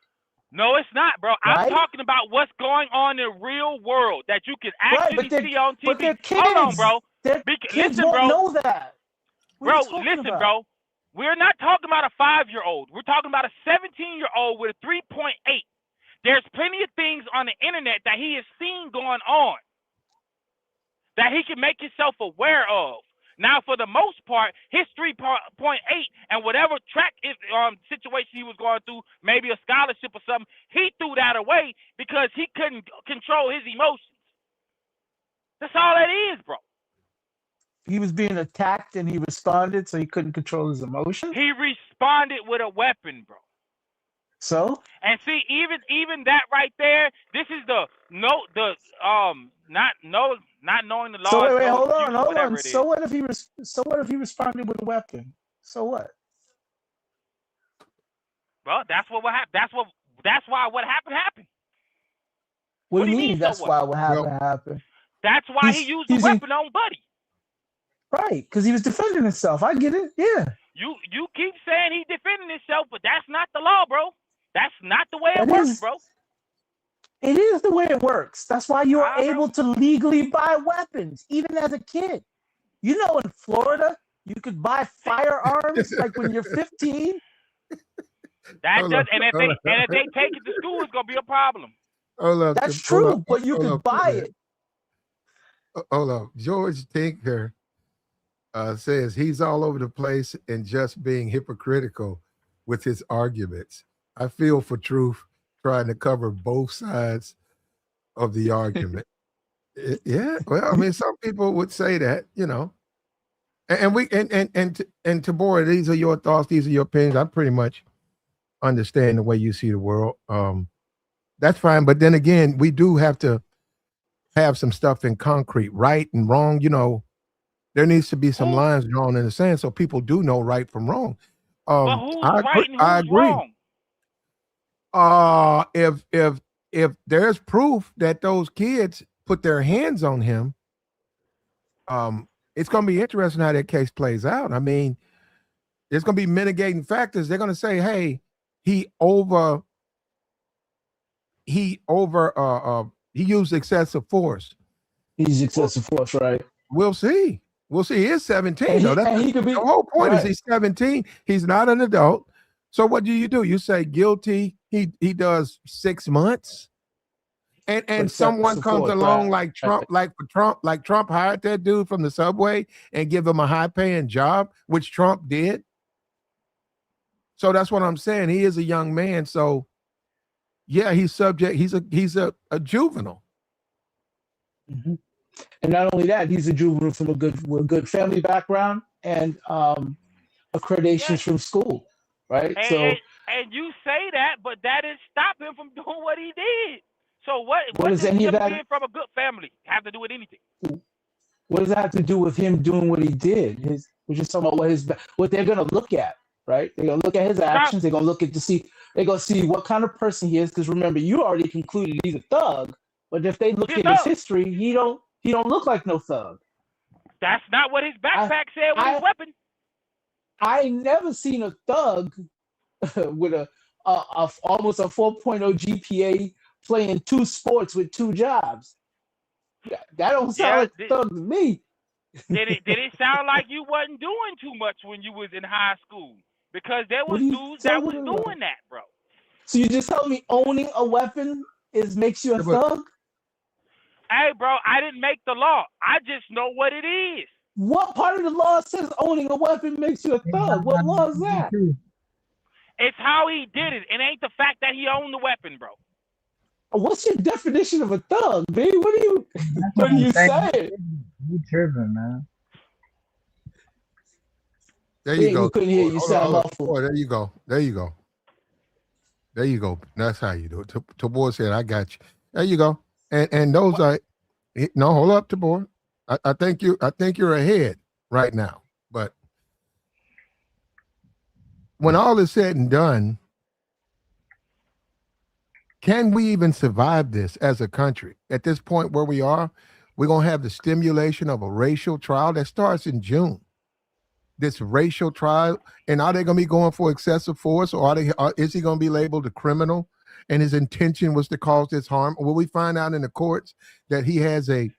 No, it's not, bro. Right? I'm talking about what's going on in the real world that you can actually see on TV. But they're kids. Hold on, bro. Kids won't know that. Bro, listen, bro. We're not talking about a 5-year-old. We're talking about a 17-year-old with a 3.8. There's plenty of things on the internet that he has seen going on that he can make himself aware of. Now, for the most part, his 3.8 and whatever track situation he was going through, maybe a scholarship or something, he threw that away because he couldn't control his emotions. That's all that is, bro. He was being attacked and he responded, so he couldn't control his emotions? He responded with a weapon, bro. So? And see, even that right there, this is not knowing the law. So wait, hold on. So what if he responded with a weapon? So what? Well, that's what happened. That's why what happened. What do you mean? That's why what happened? That's why he used the weapon on Buddy. Right, because he was defending himself. I get it. Yeah. You keep saying he's defending himself, but that's not the law, bro. That's not the way it works, bro. It is the way it works. That's why you are able to legally buy weapons, even as a kid. You know, in Florida, you could buy firearms like when you're 15. And if they take it to school, it's gonna be a problem. Hold up, That's hold up, true, but you hold could up, buy it. hold up. George Tinker says he's all over the place and just being hypocritical with his arguments. I feel for truth trying to cover both sides of the argument. Yeah, well, I mean, some people would say that, you know, and we and Tabor, these are your thoughts, these are your opinions. I pretty much understand the way you see the world. That's fine, but then again, we do have to have some stuff in concrete, right and wrong. You know, there needs to be some lines drawn in the sand so people do know right from wrong. But who's right and who's wrong? If there's proof that those kids put their hands on him, it's going to be interesting how that case plays out. I mean, there's going to be mitigating factors. They're going to say, "Hey, he used excessive force." He's excessive force, right? We'll see. We'll see. He is 17, though. That's the whole point. Is he's 17? He's not an adult. So what do? You say guilty. He does 6 months, and someone comes along like Trump, like Trump hired that dude from the subway and give him a high-paying job, which Trump did. So that's what I'm saying. He is a young man. So yeah, he's subject. He's a juvenile. Mm-hmm. And not only that, he's a juvenile from a good family background and accreditations from school, right? And you say that, but that didn't stop him from doing what he did. So what does any him of that being from a good family have to do with anything? What does that have to do with him doing what he did? We're just talking about what they're going to look at, right? They're going to look at his actions. They're going to look at they're going to see what kind of person he is. Because remember, you already concluded he's a thug. But if they look at his history, he don't look like no thug. That's not what his backpack said with his weapon. I ain't never seen a thug with a almost a 4.0 GPA playing 2 sports with 2 jobs. That don't sound like a thug to me. Did it sound like you wasn't doing too much when you was in high school? Because there was dudes that was doing that, bro. So you just tell me owning a weapon makes you a thug? Hey, bro, I didn't make the law. I just know what it is. What part of the law says owning a weapon makes you a thug? What law is that? It's how he did it. It ain't the fact that he owned the weapon, bro. What's your definition of a thug, B? What are you saying? You tripping, man. There you go. We couldn't hear you. Sound awful. There you go. There you go. There you go. That's how you do it. Tabor said, "I got you." There you go. And those are no, hold up, Tabor. I think you're ahead right now. But when all is said and done, can we even survive this as a country? At this point where we are, we're gonna have the stimulation of a racial trial that starts in June. This racial trial, and are they gonna be going for excessive force, or is he gonna be labeled a criminal? And his intention was to cause this harm? Or will we find out in the courts that he has a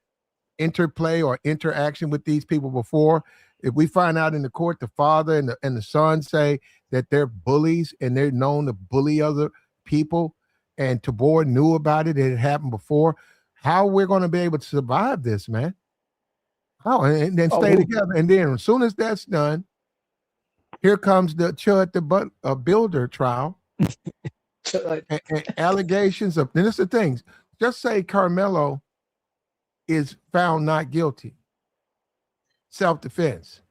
interplay or interaction with these people before? If we find out in the court the father and the son say that they're bullies and they're known to bully other people, and Tabor knew about it, it had happened before, how we're going to be able to survive this, man? How? And then stay together. And then as soon as that's done, here comes the ChudTheBuilder trial. And allegations of, and this is the thing, just say Carmelo is found not guilty, self-defense.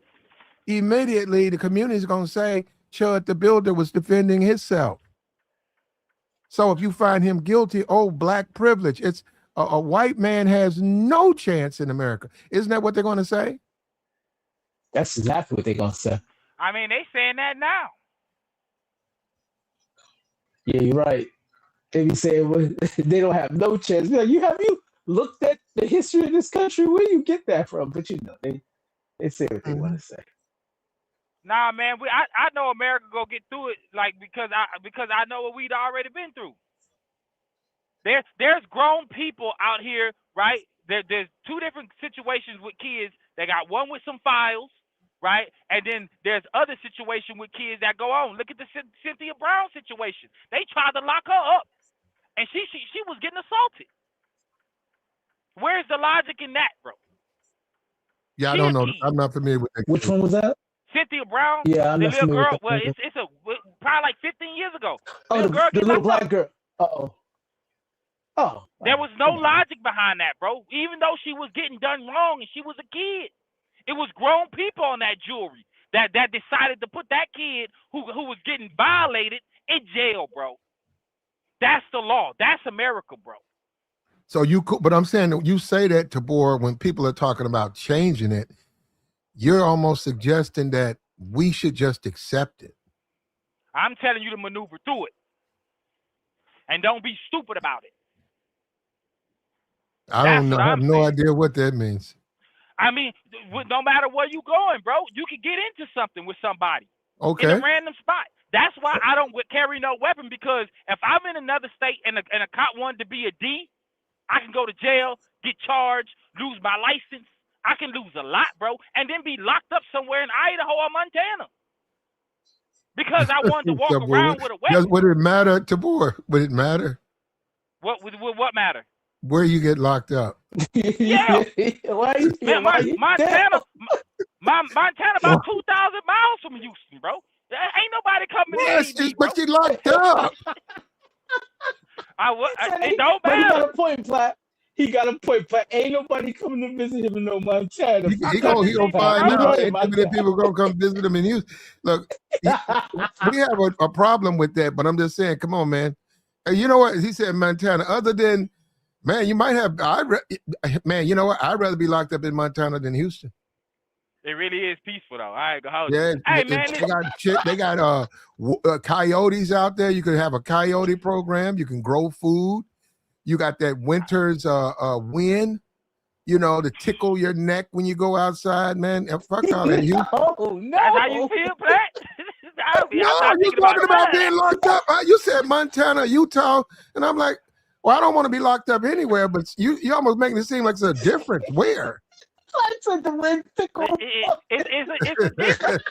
Immediately the community is going to say ChudTheBuilder was defending himself. So if you find him guilty, black privilege, it's a white man has no chance in America. Isn't that what they're going to say? That's exactly what they're going to say. I mean, they saying that now. Yeah, you're right. They be saying they don't have no chance. Like, have you looked at the history of this country? Where do you get that from? But they say what they want to say. Nah, man, I know America go get through it, like because I know what we'd already been through. There's grown people out here, right? There's 2 different situations with kids. They got one with some files, right? And then there's other situation with kids that go on. Look at the Cynthia Brown situation. They tried to lock her up. and she was getting assaulted. Where's the logic in that, bro? Yeah, I don't know. I'm not familiar with that. Which one was that? Cynthia Brown. Yeah, I'm the not little familiar girl. with that. Well, it's probably like 15 years ago. Oh, girl the little black girl. Oh. There was no logic behind that, bro. Even though she was getting done wrong and she was a kid, it was grown people on that jewelry that decided to put that kid who was getting violated in jail, bro. That's the law. That's America, bro. So but I'm saying that you say that, Tabor, when people are talking about changing it, you're almost suggesting that we should just accept it. I'm telling you to maneuver through it. And don't be stupid about it. I don't know. I have no idea what that means. I mean, no matter where you going, bro, you can get into something with somebody. Okay. In a random spot. That's why I don't carry no weapon, because if I'm in another state and a cop wanted to be a D, I can go to jail, get charged, lose my license. I can lose a lot, bro, and then be locked up somewhere in Idaho or Montana. Because I wanted to walk around with a weapon. Would it matter, Tabor? Would it matter? What matter? Where you get locked up? Yeah. Montana about 2,000 miles from Houston, bro. Ain't nobody coming to me, but you locked up. It don't matter. He got a point, but ain't nobody coming to visit him in no Montana. He gonna find out. Ain't too many people gonna come visit him in Houston. Look, we have a problem with that, but I'm just saying, come on, man. You know what? He said Montana. Other than, man, you might have, man, you know what? I'd rather be locked up in Montana than Houston. It really is peaceful, though. I ain't gonna hold you. Hey, man. They got coyotes out there. You could have a coyote program. You can grow food. You got that winter's wind, to tickle your neck when you go outside, man. Fuck all that. No. That's how you feel, Black? No, you're talking about being locked up. You said Montana, Utah, and I'm like, well, I don't want to be locked up anywhere, but you almost making it seem like it's a difference. Where? I said the wind tickle. It's a difference.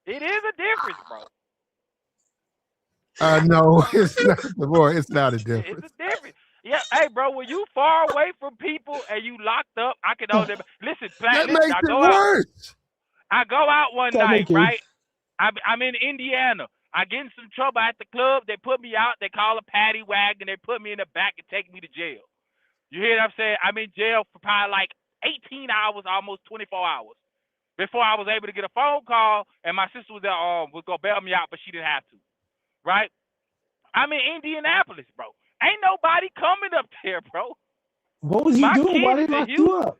It is a difference, bro. No, it's not. Boy, it's not a difference. It's a difference. Yeah, hey, bro, when you far away from people and you locked up, I can only listen. That makes it worse. I go out one night, right? I'm in Indiana. I get in some trouble at the club. They put me out. They call a paddy wagon. They put me in the back and take me to jail. You hear what I'm saying? I'm in jail for probably like 18 hours, almost 24 hours, before I was able to get a phone call, and my sister was gonna bail me out, but she didn't have to. Right? I'm in Indianapolis, bro. Ain't nobody coming up there, bro. What was you doing? Why did they lock you up?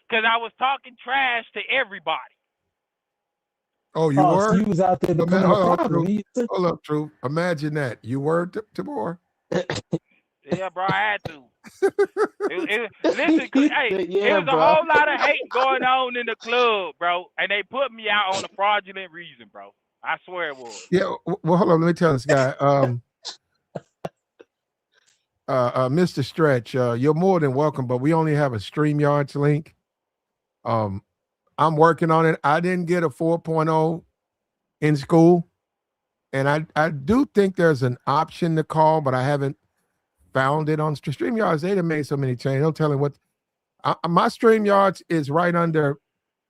Because I was talking trash to everybody. Oh, you were? So you was out there to come Hold up, Truth. Imagine that. You were, Tabor? Yeah, bro, I had to. Listen, hey, there was a whole lot of hate going on in the club, bro, and they put me out on a fraudulent reason, bro. I swear it was. Yeah, well, hold on. Let me tell this guy. Mr. Stretch, you're more than welcome, but we only have a StreamYards link. I'm working on it. I didn't get a 4.0 in school, and I do think there's an option to call, but I haven't found it on StreamYards. They done made so many changes. Don't tell me what. My StreamYards is right under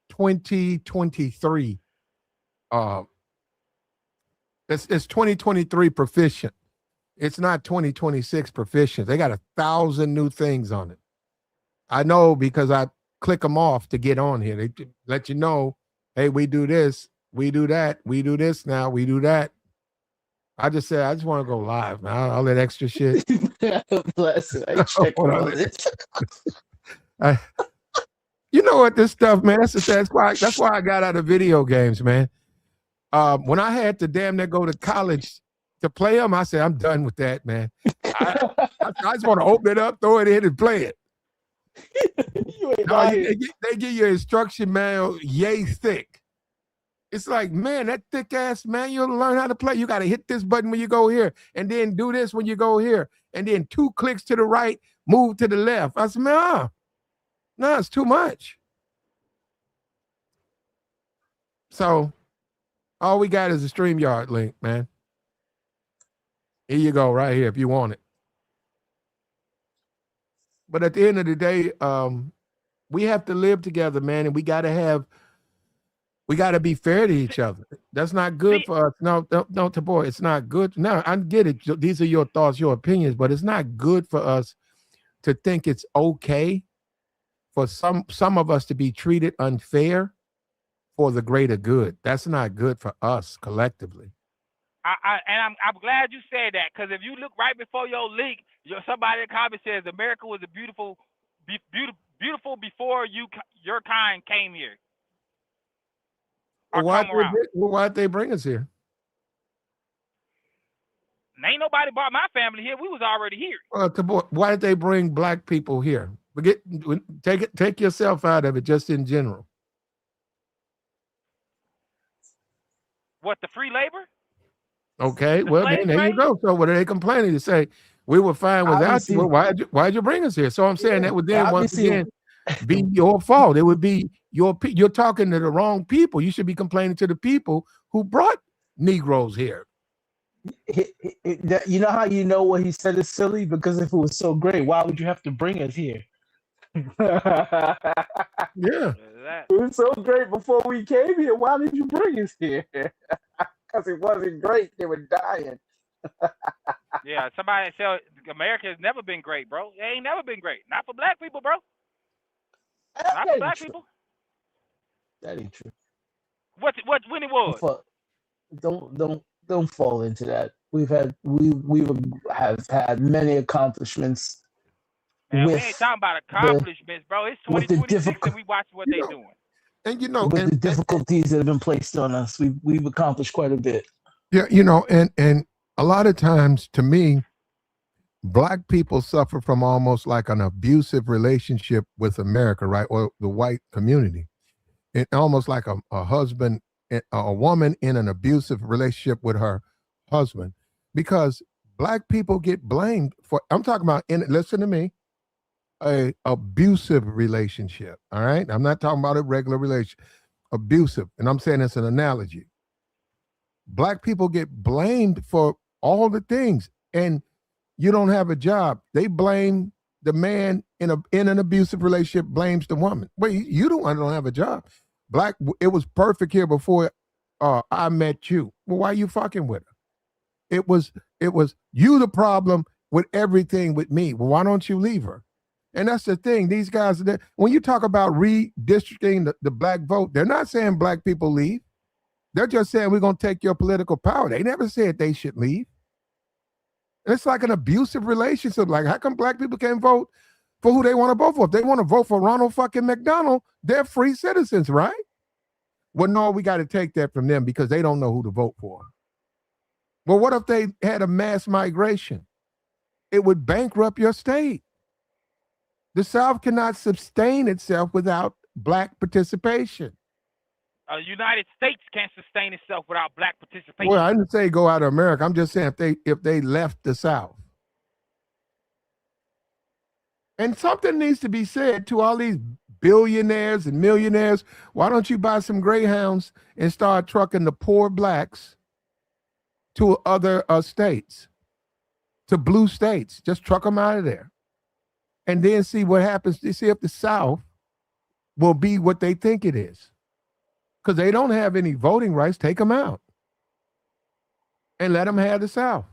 2023. It's 2023 proficient. It's not 2026 proficient. They got 1,000 new things on it. I know because I click them off to get on here. They let you know, hey, we do this, we do that, we do this now, we do that. I just said, I just want to go live, man. All that extra shit. Bless it. I checked on it. You know what, this stuff, man, that's why I got out of video games, man. When I had to damn near go to college to play them, I said, I'm done with that, man. I just want to open it up, throw it in, and play it. They give you an instruction manual yay thick. It's like, man, that thick ass manual to learn how to play. You got to hit this button when you go here, and then do this when you go here, and then 2 clicks to the right, move to the left. I said, man, no, it's too much. So all we got is a StreamYard link, man. Here you go, right here, if you want it. But at the end of the day, we have to live together, man, and we got to be fair to each other. That's not good for us. No, Tabor, it's not good. No, I get it. These are your thoughts, your opinions, but it's not good for us to think it's okay for some of us to be treated unfair for the greater good. That's not good for us collectively. I'm glad you said that, because if you look right before your link, somebody in the comments says America was beautiful before your kind came here. Why'd they bring us here? Ain't nobody brought my family here. We was already here. Why did they bring black people here? Take yourself out of it, just in general. What, the free labor? Okay, well, then there you go. So what are they complaining to say? We were fine without you. Well, why'd you bring us here? So I'm saying that would then once again be your fault. It would be you're talking to the wrong people. You should be complaining to the people who brought Negroes here. You know how you know what he said is silly? Because if it was so great, why would you have to bring us here? Yeah. It was so great before we came here. Why did you bring us here? Because it wasn't great. They were dying. Yeah, somebody said America has never been great, bro. It ain't never been great. Not for black people, bro. Not for black people. That ain't true. When it was? Don't fall into that. We have had many accomplishments. Man, we ain't talking about accomplishments, bro. It's 2026 and we watch what they're doing. And with the difficulties that have been placed on us, we've accomplished quite a bit. Yeah, and a lot of times, to me, black people suffer from almost like an abusive relationship with America, right, or the white community. It almost like a husband, a woman in an abusive relationship with her husband, because black people get blamed for. I'm talking about listen to me. A abusive relationship. All right. I'm not talking about a regular relationship. Abusive. And I'm saying it's an analogy. Black people get blamed for all the things, and you don't have a job. They blame the man in an abusive relationship, blames the woman. Wait, you don't have a job. It was perfect here before I met you. Well, why are you fucking with her? It was you the problem with everything with me. Well, why don't you leave her? And that's the thing. These guys, when you talk about redistricting the black vote, they're not saying black people leave. They're just saying we're going to take your political power. They never said they should leave. And it's like an abusive relationship. Like, how come black people can't vote for who they want to vote for? If they want to vote for Ronald fucking McDonald, they're free citizens, right? Well, no, we got to take that from them because they don't know who to vote for. Well, what if they had a mass migration? It would bankrupt your state. The South cannot sustain itself without black participation. United States can't sustain itself without black participation. Well, I didn't say go out of America. I'm just saying if they left the South. And something needs to be said to all these billionaires and millionaires. Why don't you buy some Greyhounds and start trucking the poor blacks to other states, to blue states? Just truck them out of there. And then see what happens. You see if the South will be what they think it is. Because they don't have any voting rights. Take them out. And let them have the South.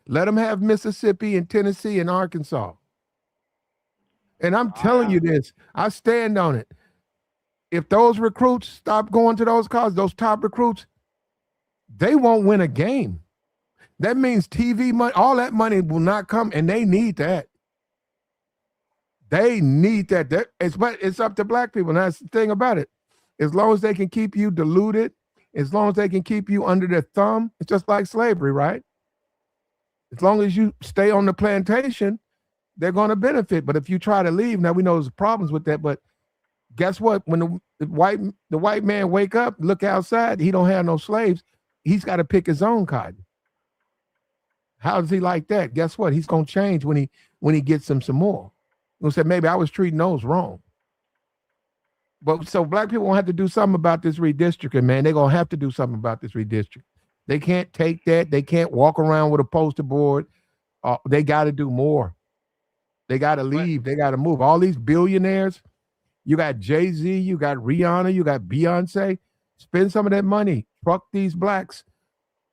Let them have Mississippi and Tennessee and Arkansas. And I'm telling you this. I stand on it. If those recruits stop going to those colleges, those top recruits, they won't win a game. That means TV money, all that money will not come, and they need that. They need that. It's up to black people. And that's the thing about it. As long as they can keep you deluded, as long as they can keep you under their thumb, it's just like slavery, right? As long as you stay on the plantation, they're going to benefit. But if you try to leave, now we know there's problems with that. But guess what? When the white man wake up, look outside, he don't have no slaves. He's got to pick his own cotton. How does he like that? Guess what? He's going to change when he gets them some more. He'll say, maybe I was treating those wrong. But so black people won't have to do something about this redistricting, man. They're going to have to do something about this redistricting. They can't take that. They can't walk around with a poster board. They got to do more. They got to leave. They got to move. All these billionaires, you got Jay-Z, you got Rihanna, you got Beyonce. Spend some of that money. Truck these blacks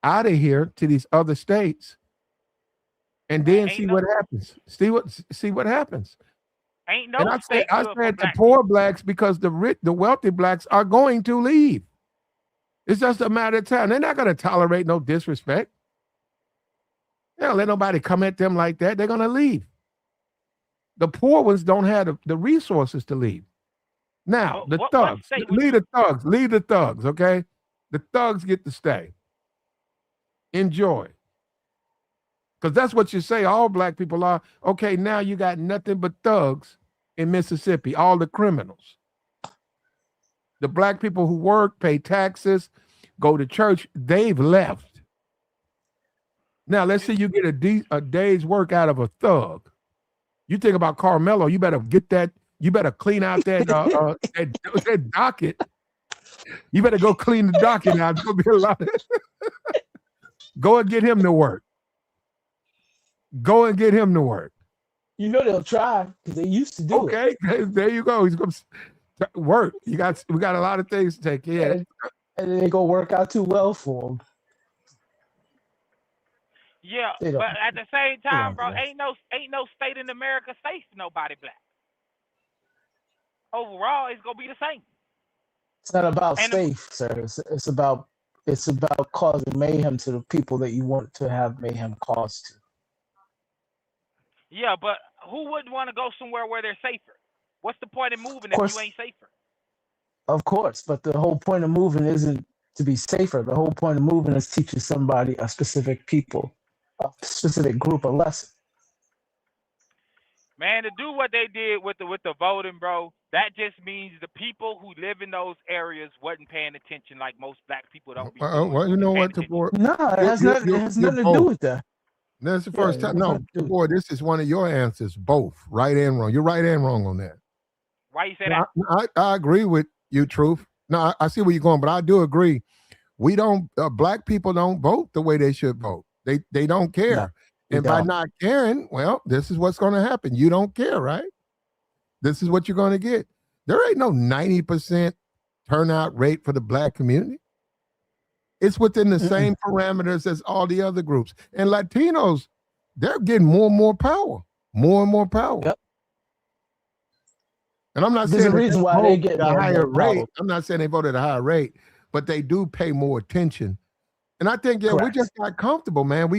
out of here to these other states, and then see what happens. See what happens. Ain't no. And I said the poor blacks, because the wealthy blacks are going to leave. It's just a matter of time. They're not going to tolerate no disrespect. They don't let nobody come at them like that. They're going to leave. The poor ones don't have the resources to leave. Now, the thugs, leave the thugs, okay? The thugs get to stay. Enjoy. Because that's what you say all black people are. Okay, now you got nothing but thugs in Mississippi, all the criminals. The black people who work, pay taxes, go to church, they've left. Now, let's say you get a day's work out of a thug. You think about Carmelo, you better get that, you better clean out that docket. You better go clean the docket out. There's gonna be a lot of go and get him to work. Go and get him to work. You know they'll try because they used to do it. Okay, there you go. He's gonna work. We got a lot of things to take care of. And then they go work out too well for him. Yeah, but at the same time, bro, ain't no state in America safe for nobody black. Overall, it's gonna be the same. It's not about safe, sir. It's about causing mayhem to the people that you want to have mayhem caused to. Yeah, but who wouldn't want to go somewhere where they're safer? What's the point of moving if you ain't safer? Of course, but the whole point of moving isn't to be safer. The whole point of moving is teaching somebody, a specific people, a specific group, a lesson. Man, to do what they did with the voting, bro, that just means the people who live in those areas wasn't paying attention like most black people don't be doing. Well, you know what, No, it has nothing to do with that. That's the first time. No, boy, this is one of your answers, both right and wrong. You're right and wrong on that. Why you say that? I agree with you, Truth. No, I see where you're going, but I do agree. We don't, black people don't vote the way they should vote. They don't care. No, and by not caring, well, this is what's going to happen. You don't care, right? This is what you're going to get. There ain't no 90% turnout rate for the black community. It's within the same parameters as all the other groups. And Latinos, they're getting more and more power. More and more power. Yep. And I'm not saying the reason why they get a higher rate. I'm not saying they vote at a higher rate, but they do pay more attention. And I think, we're just not comfortable, man.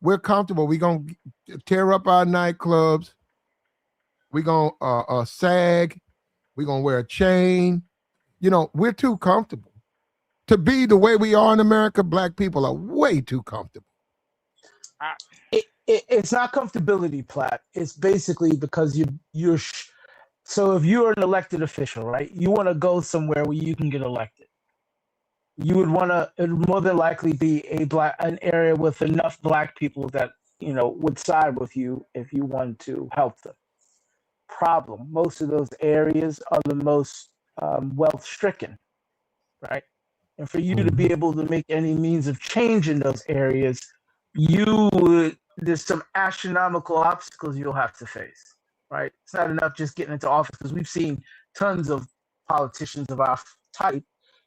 We're comfortable. We're going to tear up our nightclubs. We're going to sag. We're going to wear a chain. You know, we're too comfortable. To be the way we are in America, black people are way too comfortable. It's not comfortability, Platt. It's basically because you're so if you're an elected official, right, you want to go somewhere where you can get elected. You would want to, it would more than likely be an area with enough black people that, you know, would side with you if you wanted to help them. Problem, most of those areas are the most wealth stricken, right? And for you to be able to make any means of change in those areas, there's some astronomical obstacles you'll have to face, right? It's not enough just getting into office, because we've seen tons of politicians of our type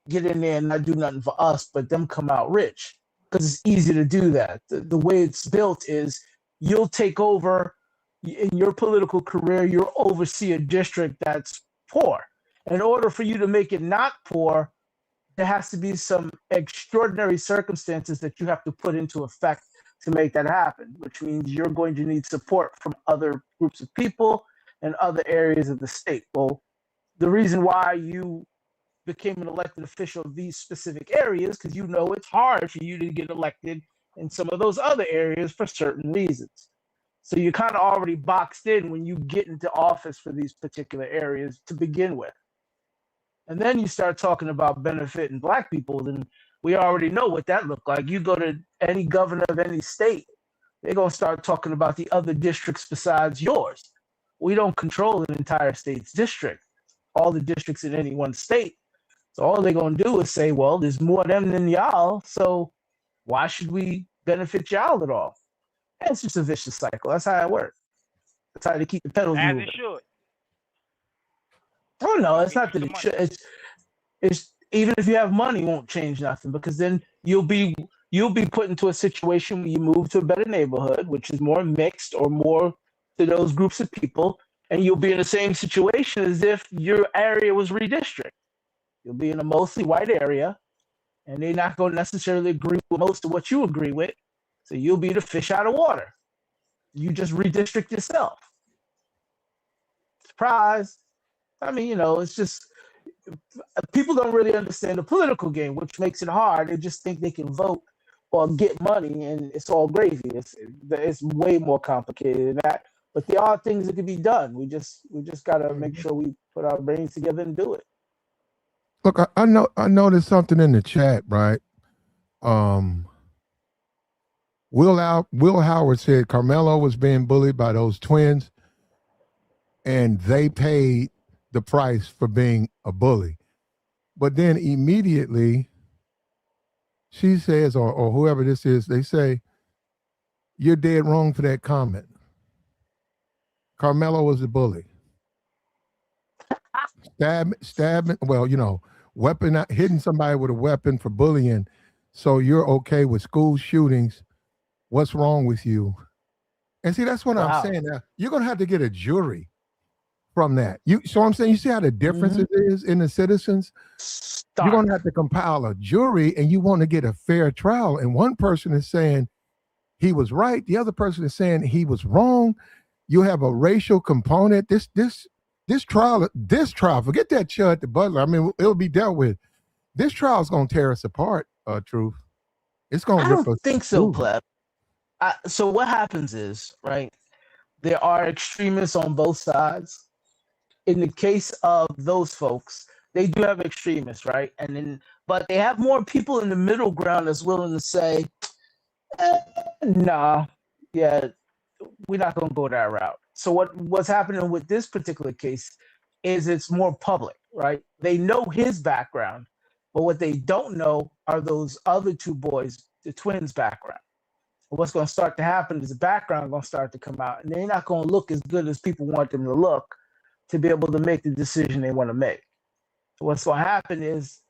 get in there and not do nothing for us, but them come out rich, because it's easy to do that. The way it's built is you'll take over in your political career, you'll oversee a district that's poor. In order for you to make it not poor, there has to be some extraordinary circumstances that you have to put into effect to make that happen, which means you're going to need support from other groups of people and other areas of the state. Well, the reason why you became an elected official of these specific areas, because you know it's hard for you to get elected in some of those other areas for certain reasons. So you're kind of already boxed in when you get into office for these particular areas to begin with. And then you start talking about benefiting black people, then we already know what that looked like. You go to any governor of any state, they're going to start talking about the other districts besides yours. We don't control an entire state's district, all the districts in any one state. So all they're going to do is say, well, there's more of them than y'all, so Why should we benefit y'all at all? And it's just a vicious cycle. That's how it works. That's how they keep the pedals As moving. it should. Oh no, it's Get not you that some it should. It's even if you have money, it won't change nothing, because then you'll be put into a situation where you move to a better neighborhood, which is more mixed or more to those groups of people, and you'll be in the same situation as if your area was redistricted. You'll be in a mostly white area, and they're not going to necessarily agree with most of what you agree with, so you'll be the fish out of water. You just redistrict yourself. Surprise. I mean, you know, it's just people don't really understand the political game, which makes it hard. They just think they can vote or get money, and it's all gravy. It's way more complicated than that. But there are things that can be done. We just got to make sure we put our brains together and do it. Look, I noticed something in the chat, right? Will Howard said Carmelo was being bullied by those twins, and they paid the price for being a bully. But then immediately she says, or whoever this is, they say, you're dead wrong for that comment. Carmelo was the bully. Stabbing, well, you know, hitting somebody with a weapon for bullying. So you're okay with school shootings. What's wrong with you? And see, that's what I'm saying. Now, you're going to have to get a jury from that. So I'm saying, you see how the difference it is in the citizens? You're going to have to compile a jury, and you want to get a fair trial. And one person is saying he was right. The other person is saying he was wrong. You have a racial component. This trial, forget that ChudTheBuilder. I mean, it'll be dealt with. This trial is going to tear us apart, Truth. It's going to rip us. I don't think so, Pleb. So what happens is, right, there are extremists on both sides. In the case of those folks, they do have extremists, right? But they have more people in the middle ground that's willing to say, nah, yeah, we're not going to go that route. So what's happening with this particular case is it's more public, right? They know his background, but what they don't know are those other two boys, the twins' background. And what's going to start to happen is the background going to start to come out, and they're not going to look as good as people want them to look to be able to make the decision they want to make. So what's going to happen is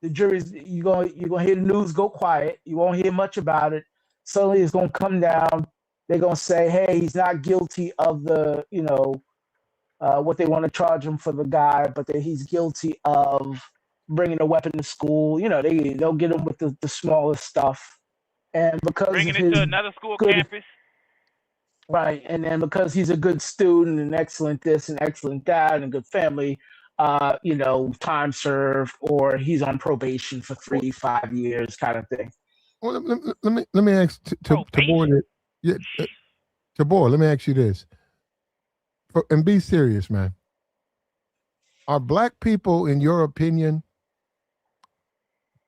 the jury's, you're going to hear the news go quiet. You won't hear much about it. Suddenly it's going to come down. They're going to say, hey, he's not guilty of the, what they want to charge him for the guy, but that he's guilty of bringing a weapon to school. You know, they'll get him with the smallest stuff. And because bringing it to another school campus. Right, and then because he's a good student and excellent this and excellent that and a good family, time served, or he's on probation for 3-5 years, kind of thing. Well, let me ask Tabor. Tabor, let me ask you this, and be serious, man. Are black people, in your opinion,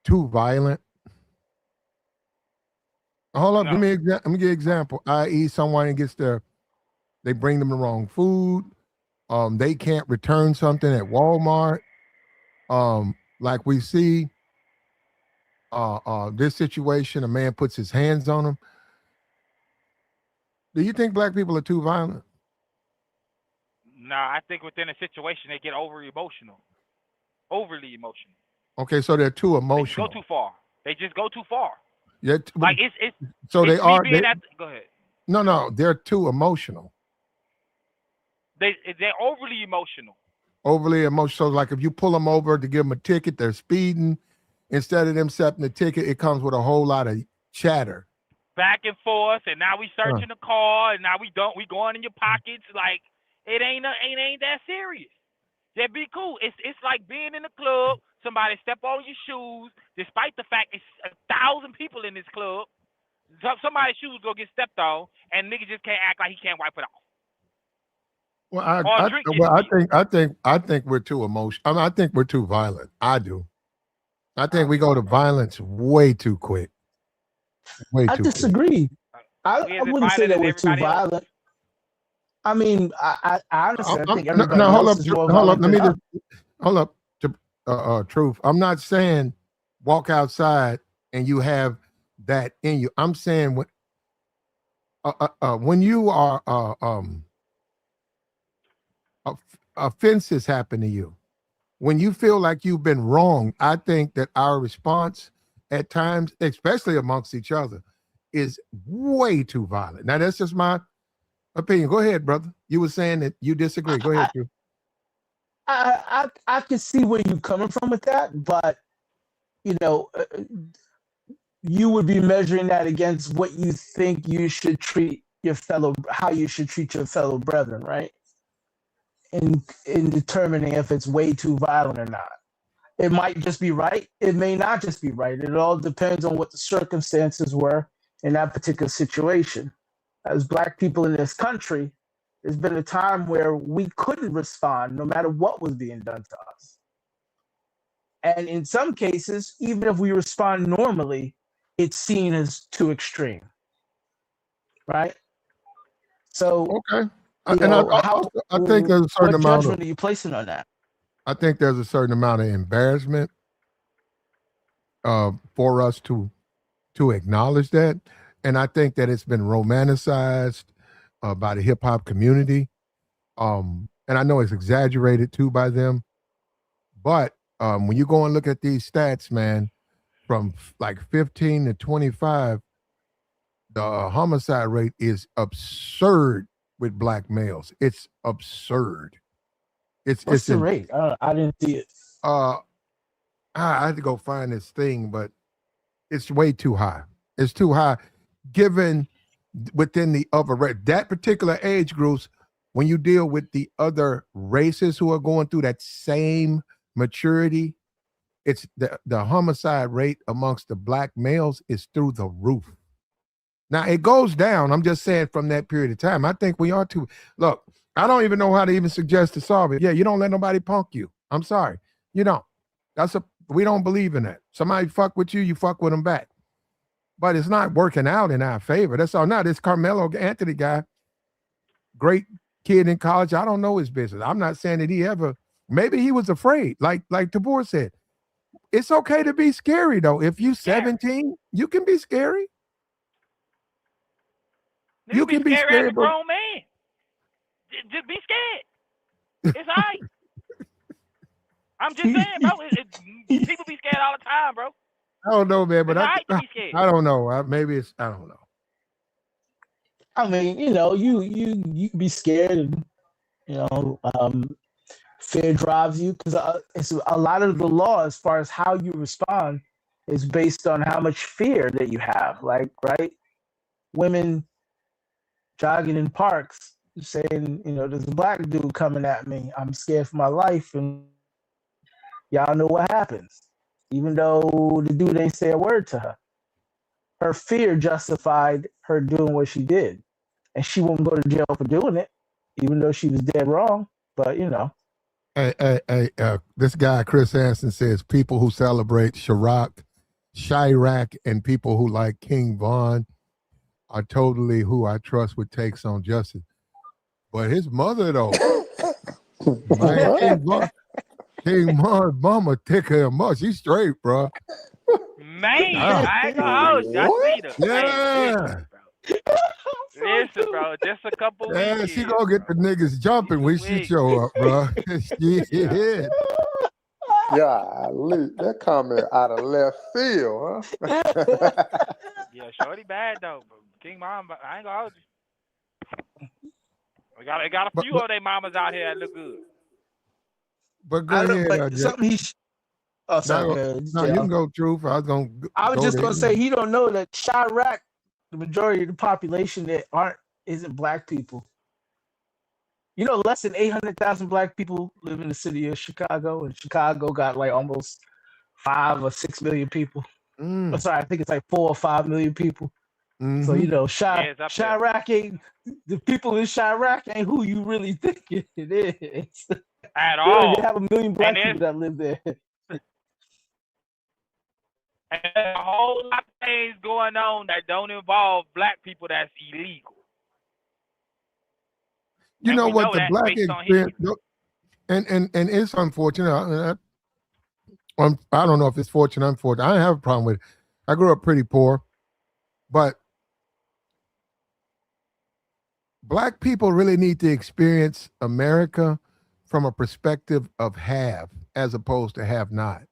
too violent? Hold up, no. Let me give you an example. I.e., someone gets they bring them the wrong food. They can't return something at Walmart. Like we see this situation, a man puts his hands on him. Do you think black people are too violent? No, I think within a situation they get overly emotional. Okay, so they're too emotional. They go too far. They just go too far. Yeah, like it's so it's they are. Go ahead. No, they're too emotional. They're overly emotional. Overly emotional. So like if you pull them over to give them a ticket, they're speeding. Instead of them accepting the ticket, it comes with a whole lot of chatter. Back and forth, and now we searching the car, and now we going in your pockets. Like it ain't that serious. That'd be cool. It's like being in the club. Somebody step on your shoes, despite the fact it's 1,000 people in this club. Somebody's shoes go get stepped on, and nigga just can't act like he can't wipe it off. Well, I think we're too emotional. I mean, I think we're too violent. I do. I think we go to violence way too quick. I disagree. I wouldn't say that we're too violent. I mean, I honestly think everybody else is more violent. Hold up. Truth. I'm not saying walk outside and you have that in you. I'm saying when you are offenses happen to you, when you feel like you've been wrong, I think that our response at times, especially amongst each other, is way too violent. Now, that's just my opinion. Go ahead, brother. You were saying that you disagree. Go ahead, Drew. I can see where you're coming from with that, but you know, you would be measuring that against what you think you should treat your fellow, how you should treat your fellow brethren, right? In determining if it's way too violent or not. It might just be right. It may not just be right. It all depends on what the circumstances were in that particular situation. As Black people in this country, there's been a time where we couldn't respond no matter what was being done to us. And in some cases, even if we respond normally, it's seen as too extreme, right? So, okay. I think there's a certain amount. What judgment are you placing on that? I think there's a certain amount of embarrassment for us to acknowledge that, and I think that it's been romanticized by the hip hop community, and I know it's exaggerated too by them. But when you go and look at these stats, man, from like 15 to 25, the homicide rate is absurd with Black males. It's absurd. What's the rate? I didn't see it. I had to go find this thing, but it's way too high. It's too high, given within the other that particular age groups. When you deal with the other races who are going through that same maturity, it's the homicide rate amongst the Black males is through the roof. Now it goes down. I'm just saying from that period of time. I think we are too. Look, I don't even know how to even suggest to solve it. Yeah, you don't let nobody punk you. I'm sorry. You don't. We don't believe in that. Somebody fuck with you, you fuck with them back. But it's not working out in our favor. That's all. Now this Karmelo Anthony guy, great kid in college. I don't know his business. I'm not saying that he ever. Maybe he was afraid. Like Tabor said, it's okay to be scary though. If you 17, you can be scary. You can be scary as a grown man. Just be scared. It's all right. I'm just saying, bro. People be scared all the time, bro. I don't know, man, but I don't know. Maybe it's I don't know. I mean, you know, you can be scared, and you know, fear drives you because it's a lot of the law as far as how you respond is based on how much fear that you have. Like, right, women jogging in parks saying, you know, there's a Black dude coming at me. I'm scared for my life, and y'all know what happens. Even though the dude ain't say a word to her, her fear justified her doing what she did, and she won't go to jail for doing it, even though she was dead wrong. But you know, this guy Chris Hansen says people who celebrate Chirac, and people who like King Von are totally who I trust with takes on justice. But his mother though, man, King Von's mama take her much. She's straight, bro. Man, I ain't gonna hold you. I see them. Yeah. Listen, bro, just a couple weeks. Yeah, she gonna get the niggas jumping when she show up, bro. Yeah. Yeah, that comment out of left field, huh? Yeah, shorty bad though. King Mom, I ain't gonna hold you. We got a few of their mamas out here that look good. But go ahead. Something no, you can go, Truth. I was just gonna say he don't know that Chirac, the majority of the population that isn't Black people. You know, less than 800,000 Black people live in the city of Chicago, and Chicago got like almost 5 or 6 million people. I'm sorry, I think it's like 4 or 5 million people. Mm-hmm. So you know, Chirac ain't the people in Chirac ain't who you really think it is. At all. They have 1 million Black people that live there. And there's a whole lot of things going on that don't involve Black people that's illegal. You know what the Black experience, and it's unfortunate. I don't know if it's fortunate or unfortunate. I don't have a problem with it. I grew up pretty poor. But Black people really need to experience America from a perspective of have as opposed to have not.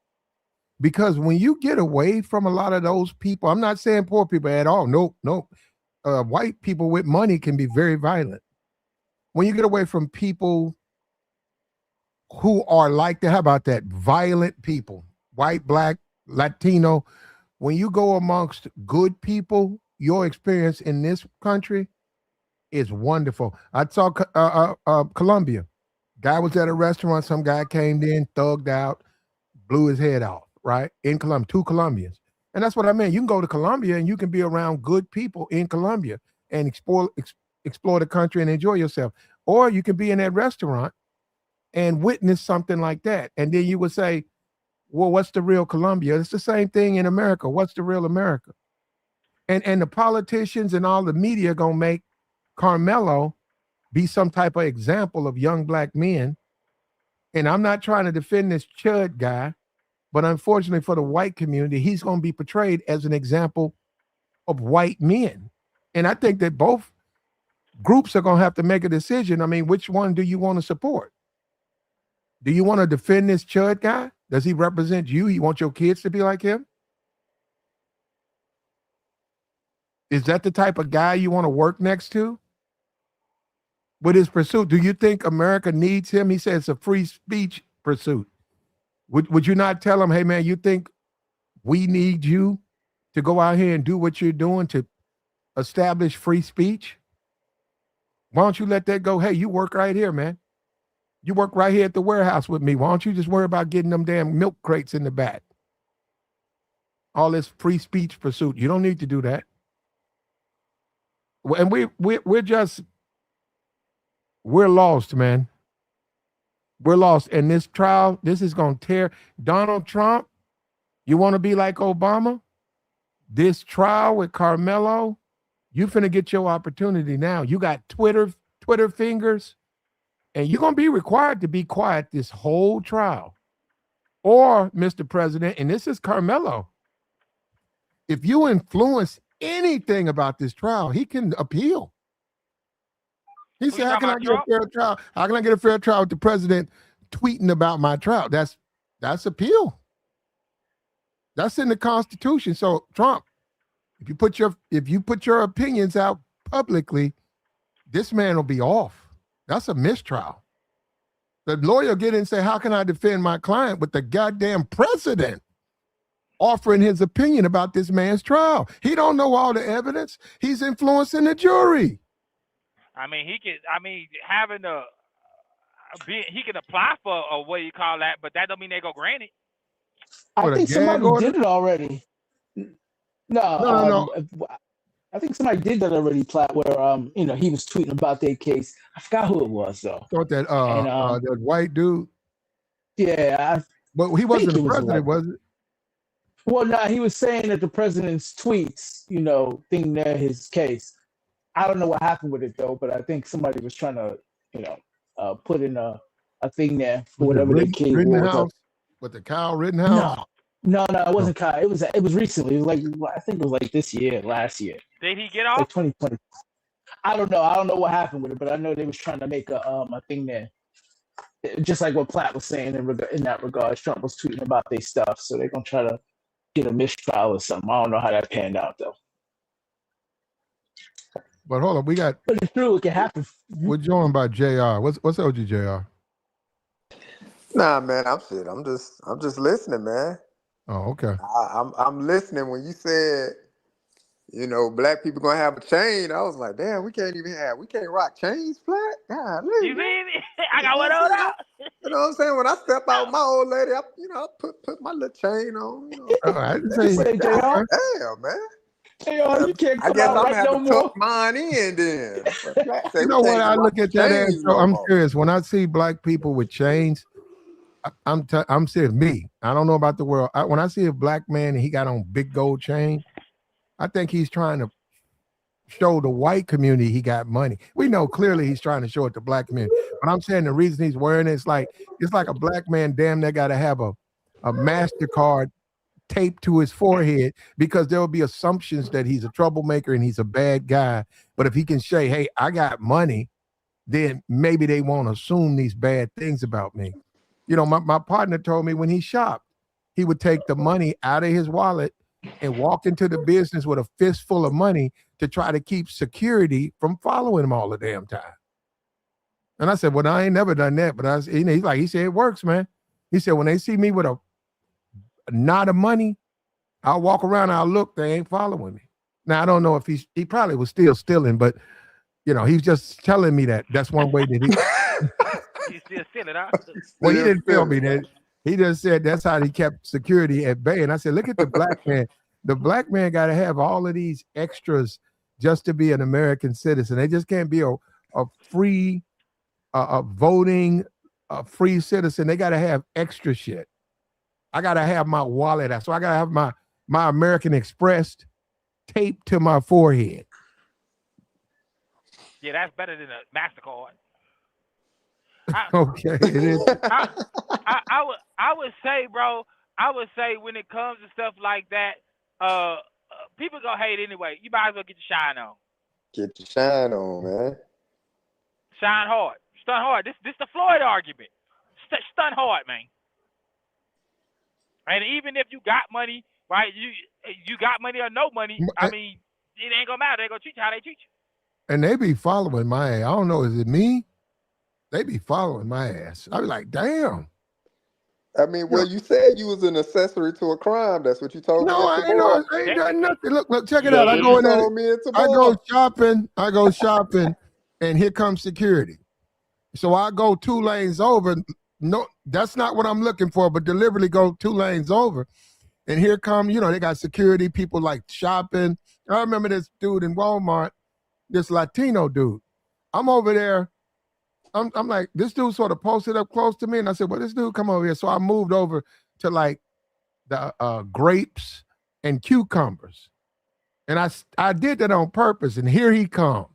Because when you get away from a lot of those people, I'm not saying poor people at all. Nope, nope. White people with money can be very violent. When you get away from people who are like that, how about that? Violent people, white, Black, Latino. When you go amongst good people, your experience in this country is wonderful. I saw Colombia. Guy was at a restaurant. Some guy came in, thugged out, blew his head off, right? In Colombia, 2 Colombians. And that's what I mean. You can go to Colombia and you can be around good people in Colombia and explore the country and enjoy yourself. Or you can be in that restaurant and witness something like that. And then you would say, well, what's the real Colombia? It's the same thing in America. What's the real America? And the politicians and all the media gonna make Carmelo be some type of example of young Black men. And I'm not trying to defend this CHUD guy, but unfortunately for the white community, he's going to be portrayed as an example of white men. And I think that both groups are going to have to make a decision. I mean, which one do you want to support? Do you want to defend this CHUD guy? Does he represent you? You want your kids to be like him? Is that the type of guy you want to work next to? With his pursuit, do you think America needs him? He says it's a free speech pursuit. Would you not tell him, hey man, you think we need you to go out here and do what you're doing to establish free speech? Why don't you let that go? Hey, you work right here, man. You work right here at the warehouse with me. Why don't you just worry about getting them damn milk crates in the back? All this free speech pursuit. You don't need to do that. And we're lost, man. We're lost. And this trial, this is going to tear Donald Trump. You want to be like Obama? This trial with Carmelo, you finna get your opportunity now. You got Twitter fingers, and you're going to be required to be quiet this whole trial. Or, Mr. President, and this is Carmelo, if you influence anything about this trial, he can appeal. He said, how can I get a fair trial? How can I get a fair trial with the president tweeting about my trial? That's appeal. That's in the Constitution. So Trump, if you put your opinions out publicly, this man will be off. That's a mistrial. The lawyer get in and say, how can I defend my client with the goddamn president offering his opinion about this man's trial? He don't know all the evidence. He's influencing the jury. I mean, he can apply for a what you call that, but that don't mean they go grant it. I think somebody did it already. No. I think somebody did that already, Platt, where he was tweeting about their case. I forgot who it was though. Thought that that white dude. Yeah, but he wasn't the president, was it? Well, no, he was saying that the president's tweets, thing there his case. I don't know what happened with it though, but I think somebody was trying to, put in a thing there for whatever the case was. With the Kyle Rittenhouse? No, it wasn't Kyle. It was recently. It was I think it was like this year, last year. Did he get off? Like 2020. I don't know what happened with it, but I know they was trying to make a thing there. Just like what Platt was saying in that regard. Trump was tweeting about their stuff, so they're gonna try to get a mistrial or something. I don't know how that panned out though. But hold on, but it's true, it can happen. We're joined by JR. What's OG JR? Nah, man, I'm just listening, man. Oh, okay. I'm listening. When you said, Black people gonna have a chain, I was like, damn, we can't rock chains, Black. God, you mean I got one on out. You know what I'm saying? When I step out with my old lady, I put my little chain on. I didn't say damn, man. You can't come I guess out I'm right having no to more. tuck mine in then. You know what? I look at that as, so I'm serious. When I see Black people with chains, I'm serious. Me, I don't know about the world. When I see a Black man and he got on big gold chain, I think he's trying to show the white community he got money. We know clearly he's trying to show it to Black community. But I'm saying the reason he's wearing it, it's like a Black man damn near got to have a MasterCard taped to his forehead because there will be assumptions that he's a troublemaker and he's a bad guy. But if he can say, hey, I got money, then maybe they won't assume these bad things about me. You know, my partner told me when he shopped, he would take the money out of his wallet and walk into the business with a fistful of money to try to keep security from following him all the damn time. And I said, well, I ain't never done that. But he said, it works, man. He said, when they see me with a knot of money, I'll walk around, I'll look, they ain't following me. Now, I don't know if he probably was still stealing, but, you know, he's just telling me that that's one way that He's still stealing, huh? Well, he didn't tell me that. He just said that's how he kept security at bay. And I said, look at the black man. The black man got to have all of these extras just to be an American citizen. They just can't be a free, voting, free citizen. They got to have extra shit. I got to have my wallet. So I got to have my American Express taped to my forehead. Yeah, that's better than a MasterCard. Okay, it is. I would say, bro. I would say when it comes to stuff like that, people gonna hate anyway. You might as well get your shine on. Get your shine on, man. Shine hard, stun hard. This the Floyd argument. Stun hard, man. And even if you got money, right? You got money or no money. I mean, it ain't gonna matter. They gonna treat you how they treat you. And they be following my ass. I don't know. Is it me? They be following my ass. I be like, damn. I mean, well, you said you was an accessory to a crime. That's what you told me. No, I ain't done nothing. Look, check it out. I go shopping, and here comes security. So I go 2 lanes over. No, that's not what I'm looking for, but deliberately go 2 lanes over. And here come, you know, they got security, people like shopping. I remember this dude in Walmart, this Latino dude. I'm over there. I'm like, this dude sort of posted up close to me. And I said, well, this dude come over here. So I moved over to like the grapes and cucumbers. And I did that on purpose. And here he come.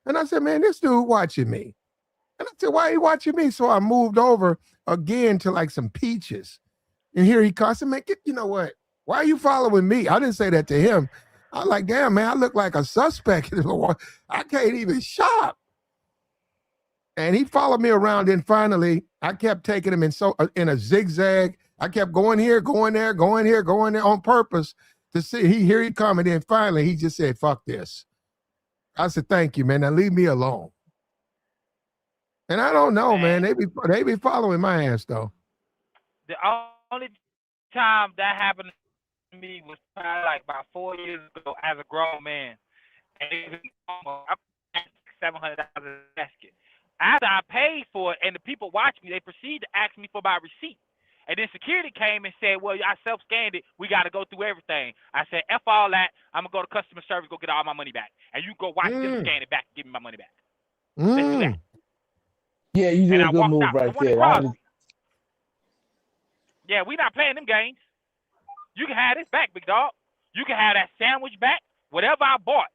And I said, man, this dude watching me. And I said, why are you watching me? So I moved over again to like some peaches. And here he comes. I said, man, you know what? Why are you following me? I didn't say that to him. I was like, damn, man, I look like a suspect. I can't even shop. And he followed me around. And finally, I kept taking him in a zigzag. I kept going here, going there, going here, going there on purpose to see. Here he come. And then finally, he just said, fuck this. I said, thank you, man. Now leave me alone. And I don't know, man. They be following my ass, though. The only time that happened to me was probably like about 4 years ago as a grown man. And it was $700 basket. After I paid for it and the people watched me, they proceeded to ask me for my receipt. And then security came and said, well, I self-scanned it. We got to go through everything. I said, F all that. I'm going to go to customer service, go get all my money back. And you go watch them scan it back and give me my money back. Let's do that. Yeah, you did a good move right there. Yeah, we not playing them games. You can have this back, big dog. You can have that sandwich back, whatever I bought.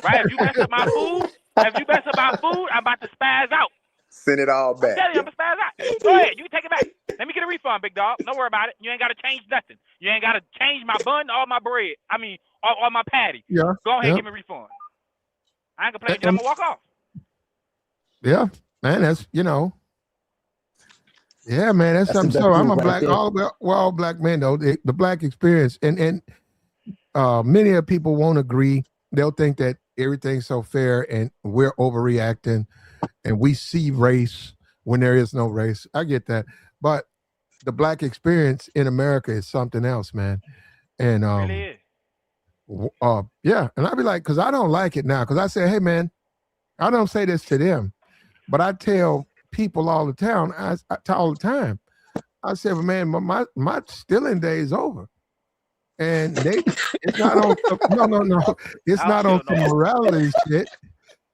Right? If you mess up my food, I'm about to spaz out. Send it all back. I'm going to spaz out. Go ahead. You can take it back. Let me get a refund, big dog. Don't worry about it. You ain't got to change nothing. You ain't got to change my bun or my bread. I mean, or my patty. Yeah. Go ahead and give me a refund. I ain't going to play I'm going to walk off. Yeah, man, that's, you know. Yeah, man, that's something. So I'm a black, all black men, though. The black experience. And many of people won't agree. They'll think that everything's so fair and we're overreacting and we see race when there is no race. I get that. But the black experience in America is something else, man. And it really is. Yeah. And I'd be like, because I don't like it now. Because I say, hey, man, I don't say this to them, but I tell people all the time. I said, well, man, my stealing day is over. And it's not on no. It's not on some morality shit.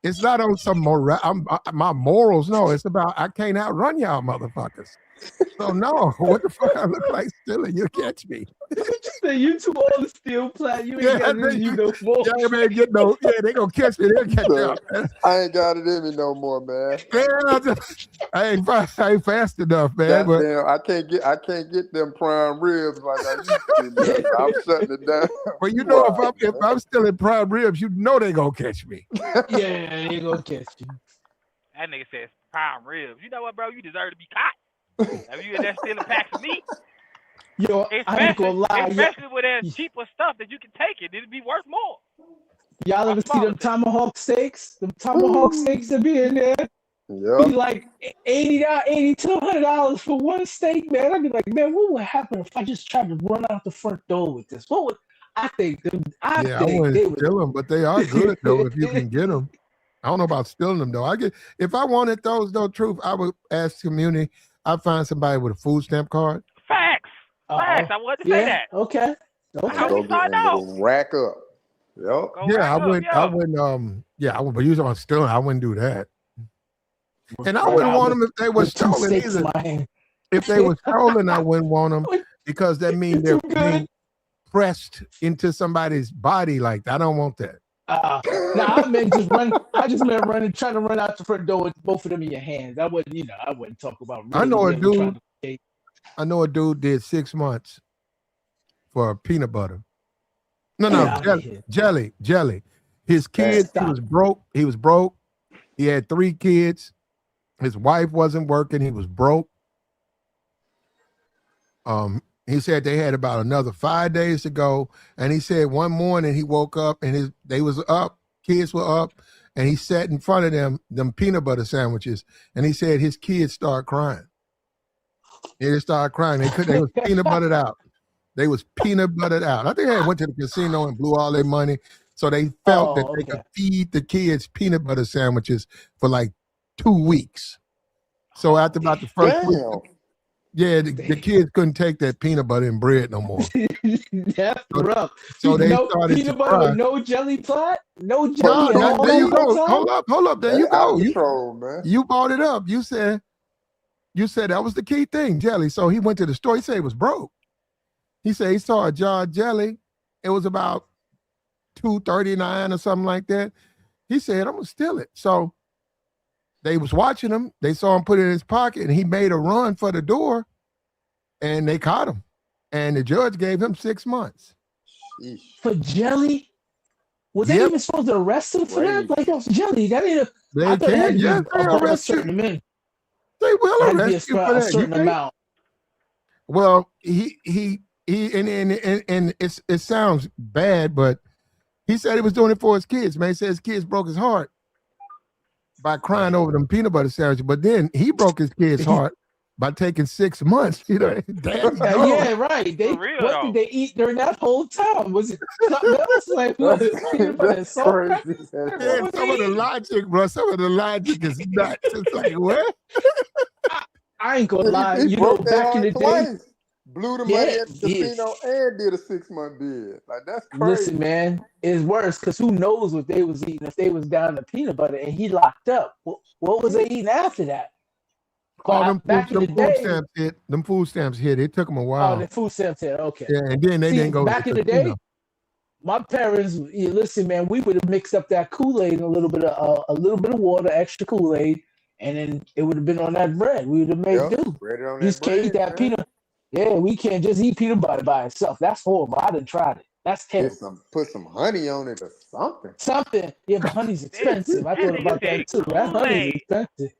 It's not on some my morals. No, it's about I can't outrun y'all motherfuckers. So no, what the fuck I look like stealing? You catch me. So you too old to steal plat. You ain't Yeah, got it in you no more. yeah, man, get no. Yeah, they gonna catch me. They'll catch up. Man. I ain't got it in me no more, man. Yeah, I ain't fast enough, man. But Goddamn, I can't get them prime ribs like I used to. Man. I'm shutting it down. well, you know, if I'm still in prime ribs, you know they gonna catch me. Yeah, they ain't gonna catch you. That nigga says prime ribs. You know what, bro? You deserve to be caught. Have you in there stealing packs of meat? Yo, I ain't gonna lie. Especially with that cheaper stuff that you can take it. It'd be worth more. Y'all ever see them tomahawk steaks? Them tomahawk steaks that be in there? Yeah. Be like $80 to $100 for one steak, man. I'd be like, man, what would happen if I just tried to run out the front door with this? What would I think? I wouldn't steal them, but they are good though if you can get them. I don't know about stealing them though. If I wanted those though, truth, I would ask the community. I'd find somebody with a food stamp card. Facts. Facts. I wanted to say that. Okay. How we find out? Rack up. Yep. I wouldn't. But usually I'm stealing. I wouldn't do that. And I wouldn't want them if they were stolen either. If they were stolen, I wouldn't want them because that means they're being pressed into somebody's body. Like I don't want that. I meant running, trying to run out the front door with both of them in your hands. I wouldn't talk about. Really, I know a dude did 6 months for peanut butter. Jelly. His kids, he was broke. He had 3 kids. His wife wasn't working. He was broke. He said they had about another 5 days to go. And he said one morning he woke up and they was up, kids were up, and he sat in front of them peanut butter sandwiches. And he said his kids started crying. They started crying. They was peanut buttered out. They was peanut buttered out. I think they went to the casino and blew all their money. So they felt that they could feed the kids peanut butter sandwiches for like 2 weeks. So after about the first week, the kids couldn't take that peanut butter and bread no more. That's rough. So they started peanut butter with no jelly plot? No jelly at all? There you go. Hold up. There you go. You brought it up. You said that was the key thing, jelly. So he went to the store. He said it was broke. He said he saw a jar of jelly. It was about $2.39 or something like that. He said, I'm going to steal it. So they was watching him. They saw him put it in his pocket, and he made a run for the door, and they caught him. And the judge gave him 6 months. For jelly? Was they even supposed to arrest him for that? Like, that was jelly. That ain't they can, they arrest you. They will arrest you for that. Certain amount. Well, he and it sounds bad, but he said he was doing it for his kids. Man, he said his kids broke his heart by crying over them peanut butter sandwiches. But then he broke his kid's heart by taking 6 months. You know, yeah, right. What did they eat during that whole time? Was it something else? Like what? That's crazy. Yeah, some of the logic, bro. Some of the logic is nuts. It's like what? I ain't gonna lie. You know, back in the day. Blew the money at the casino and did a 6-month bid. Like, that's crazy. Listen, man, it's worse because who knows what they was eating if they was down to peanut butter and he locked up. What was they eating after that? Them food stamps hit. It took them a while. Oh, the food stamps hit. Okay. Yeah, and then they didn't go back in the day. My parents, listen, man, we would have mixed up that Kool-Aid and a little bit of water, extra Kool-Aid, and then it would have been on that bread. We would have made do. You just can't eat that peanut. Yeah, we can't just eat peanut butter by itself. That's horrible. I done tried it. That's terrible. Put some honey on it or something. Something. Yeah, but honey's expensive. I thought about that too. That honey's expensive.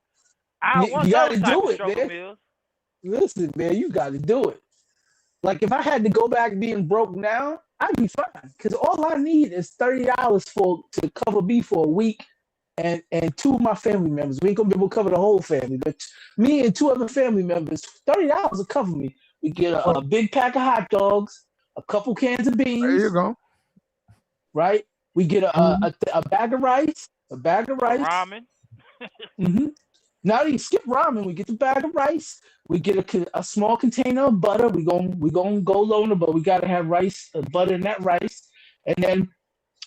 You got to do it, man. Listen, man, you got to do it. Like if I had to go back being broke now, I'd be fine because all I need is $30 to cover me for a week. And 2 of my family members. We ain't gonna be able to cover the whole family, but me and 2 other family members, $30 will cover me. We get a big pack of hot dogs, a couple cans of beans. There you go. Right? We get a bag of rice, Ramen. Mm-hmm. Now you skip ramen. We get the bag of rice. We get a small container of butter. We gonna go low on the butter. We gotta have rice, butter in that rice, and then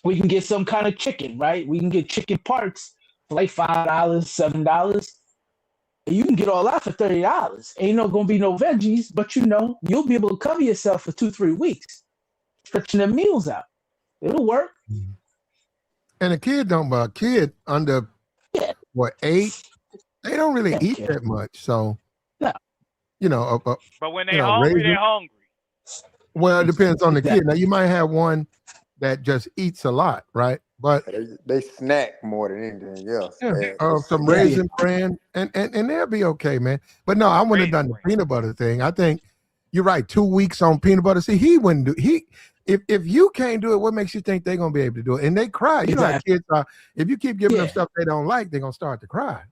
we can get some kind of chicken, right? We can get chicken parts for like $5, $7. You can get all that for $30. Ain't gonna be no veggies, but you'll be able to cover yourself for 2-3 weeks, stretching the meals out. It'll work. And a kid under 8, they don't really eat that much. So, no. But when they're hungry, they're hungry. Well, it depends on the kid. Now, you might have one that just eats a lot, right? But they snack more than anything else. Yeah. Some Raisin Bran, and they'll be okay, man. But no, I wouldn't have done the peanut butter thing. I think you're right. 2 weeks on peanut butter. See, he wouldn't do. If you can't do it, what makes you think they're gonna be able to do it? And they cry. You know how kids are. If you keep giving them stuff they don't like, they're gonna start to cry.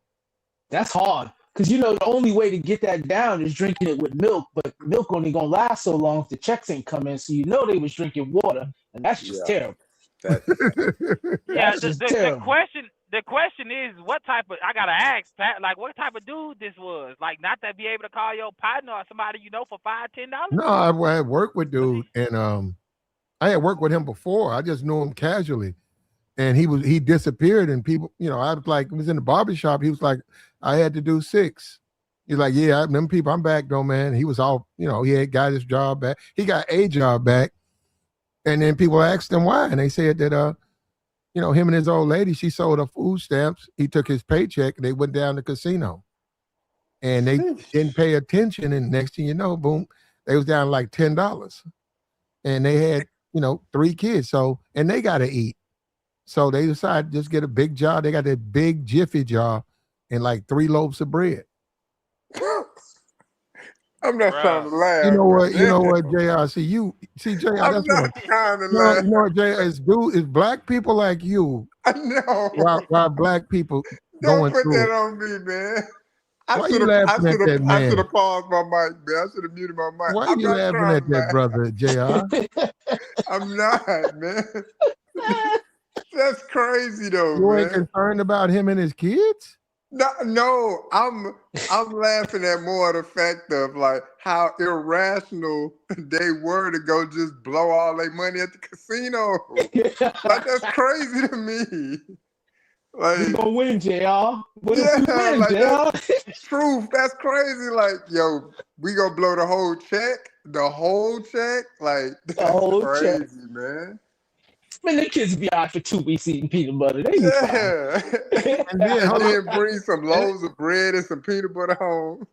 That's hard. Because the only way to get that down is drinking it with milk, but milk only gonna last so long if the checks ain't come in. So they was drinking water, and that's just terrible. That's just terrible. The question is, what type of, I gotta ask, Pat, like what type of dude this was? Like, not to be able to call your partner or somebody for $5-10? No, I had worked with dude, and I had worked with him before. I just knew him casually. And he disappeared, and people, I was like, it was in the barbershop. He was like, I had to do 6. He's like, yeah, them people, I'm back though, man. He was all, he had got his job back. He got a job back. And then people asked him why. And they said that, him and his old lady, she sold her food stamps. He took his paycheck. And they went down to the casino. And they didn't pay attention. And next thing you know, boom, they was down like $10. And they had, 3 kids. So, and they got to eat. So they decided to just get a big jar. They got that big Jiffy jar and like 3 loaves of bread. I'm not trying to laugh. You know what, JR? See, JR, I'm not trying to laugh. You know what, JR, is black people like you. I know. Why black people don't put that it. on me, man. Why you laughing at that, man? I should have paused my mic, man. I should have muted my mic. Why you laughing at that, brother, JR? I'm not, man. That's crazy though. You ain't concerned about him and his kids? No, I'm laughing at more the fact of like how irrational they were to go just blow all their money at the casino. Like that's crazy to me. Like you gonna win, JR. Truth. That's crazy. Like, yo, we gonna blow the whole check. Like that's crazy, man. Man, the kids be out for 2 weeks eating peanut butter. They be fine. And then bring some loaves of bread and some peanut butter home.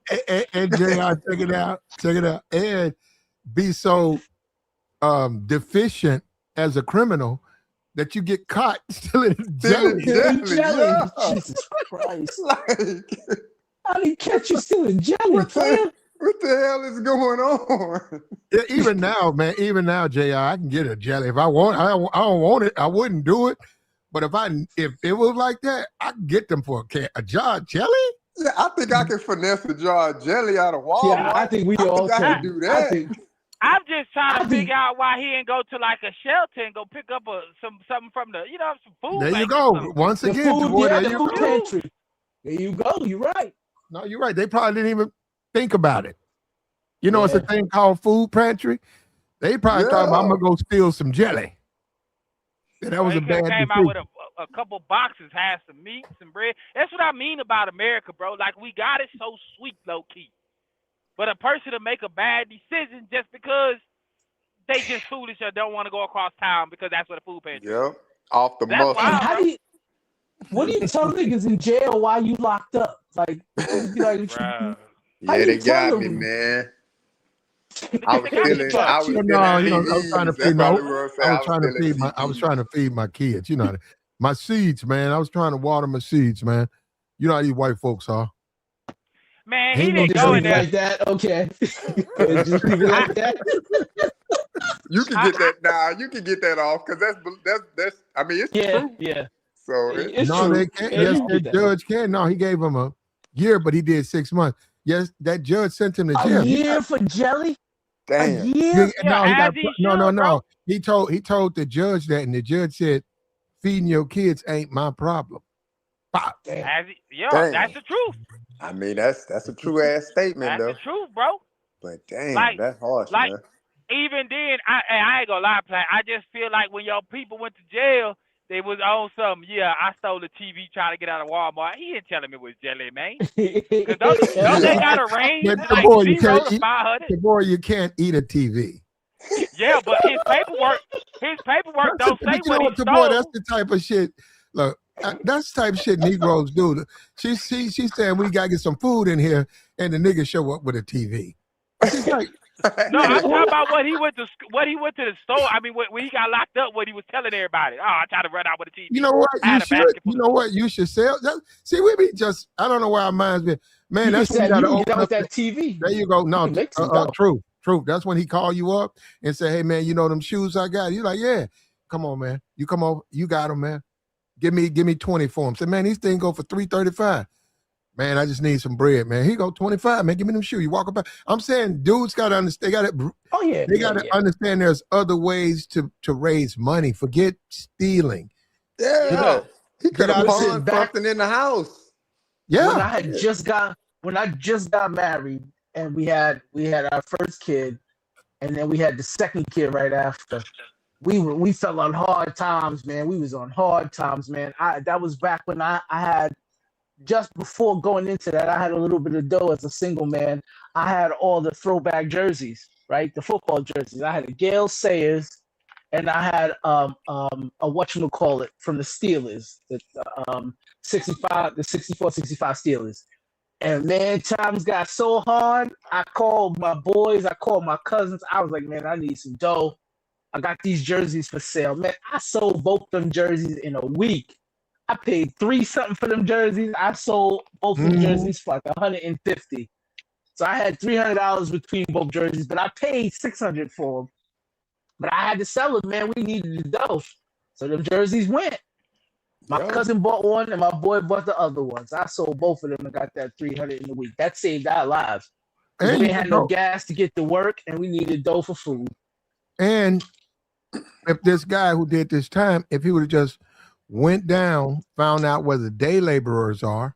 And JR, check it out. And be so deficient as a criminal that you get caught stealing jelly. Yeah. Jesus Christ. How do you catch you stealing jelly, player? What the hell is going on? Yeah, even now, man. JR, I can get a jelly if I want. I don't want it. I wouldn't do it. But if it was like that, I can get them for a jar of jelly. Yeah, I think I can finesse a jar of jelly out of Walmart. Yeah, I think we all can do that. I'm just trying to figure out why he didn't go to like a shelter and go pick up something from the, some food. There you go. Once again, the food pantry. There you go. You're right. No, you're right. They probably didn't even think about it. It's a thing called food pantry. They probably thought, I'm gonna go steal some jelly. Yeah, that was a bad decision. Came out with a couple boxes, had some meat, some bread. That's what I mean about America, bro. Like, we got it so sweet, low key. But a person to make a bad decision just because they just foolish or don't want to go across town because that's what a food pantry is. Yep. Off the muscle. What do you tell niggas in jail why you locked up? Like, yeah, they got me, man. I was trying to feed my kids. My seeds, man. I was trying to water my seeds, man. You know how these white folks are. Man, he didn't go in there like that. Okay, just leave it like that. You can get that now. You can get that off because that's. I mean, it's true. Yeah. So they can't. Yes, the judge can. No, he gave him a year, but he did 6 months. Yes, that judge sent him to jail. A year for jelly? Damn. A year? No. He told the judge that, and the judge said, "Feeding your kids ain't my problem." That's the truth. I mean, that's a true ass statement, though. That's the truth, bro. But damn, that's harsh, man. Even then, I ain't gonna lie, Platt. I just feel like when your people went to jail, They was on something. Yeah, I stole the TV trying to get out of Walmart. He didn't tell him it was jelly, man. Cause don't they got a range But like boy, you 0 can't to eat. 500? Boy, you can't eat a TV. Yeah, but his paperwork don't say you know what he boy, stole. that's the type of shit. Look, that's the type of shit Negroes do. She's saying we gotta get some food in here, and the nigga show up with a TV. She's like, no, I'm talking about what he went to the store. I mean, when he got locked up, what he was telling everybody. Oh, I tried to run out with a TV. you know what? You should sell. See, we be just. I don't know why our minds be. Man, that's when you gotta open up that TV. There you go. No, true. That's when he call you up and say, "Hey, man, you know them shoes I got?" You're like, "Yeah, come on, man. You come on. You got them, man. Give me 20 for them." Say, "Man, these things go for $335. Man, I just need some bread, man. He go 25, man. Give me them shoes." You walk up. I'm saying, dudes got to understand. They got to understand. There's other ways to raise money. Forget stealing. Yeah, he could have pawned something in the house. Yeah. When I just got married, and we had our first kid, and then we had the second kid right after. We fell on hard times, man. We was on hard times, man. That was back when I had, just before going into that, I had a little bit of dough as a single man. I had all the throwback jerseys, right? The football jerseys. I had a Gale Sayers, and I had a whatchamacallit from the Steelers, the 64-65 Steelers. And man, times got so hard. I called my boys, I called my cousins. I was like, man, I need some dough. I got these jerseys for sale. Man, I sold both them jerseys in a week. I paid $3 something for them jerseys. I sold both of the jerseys for like $150. So I had $300 between both jerseys, but I paid $600 for them. But I had to sell them, man. We needed the dough. So them jerseys went. My cousin bought one and my boy bought the other ones. I sold both of them and got that $300 in a week. That saved our lives. We didn't have no gas to get to work, and we needed dough for food. And if this guy who did this time, if he would have just went down, found out where the day laborers are,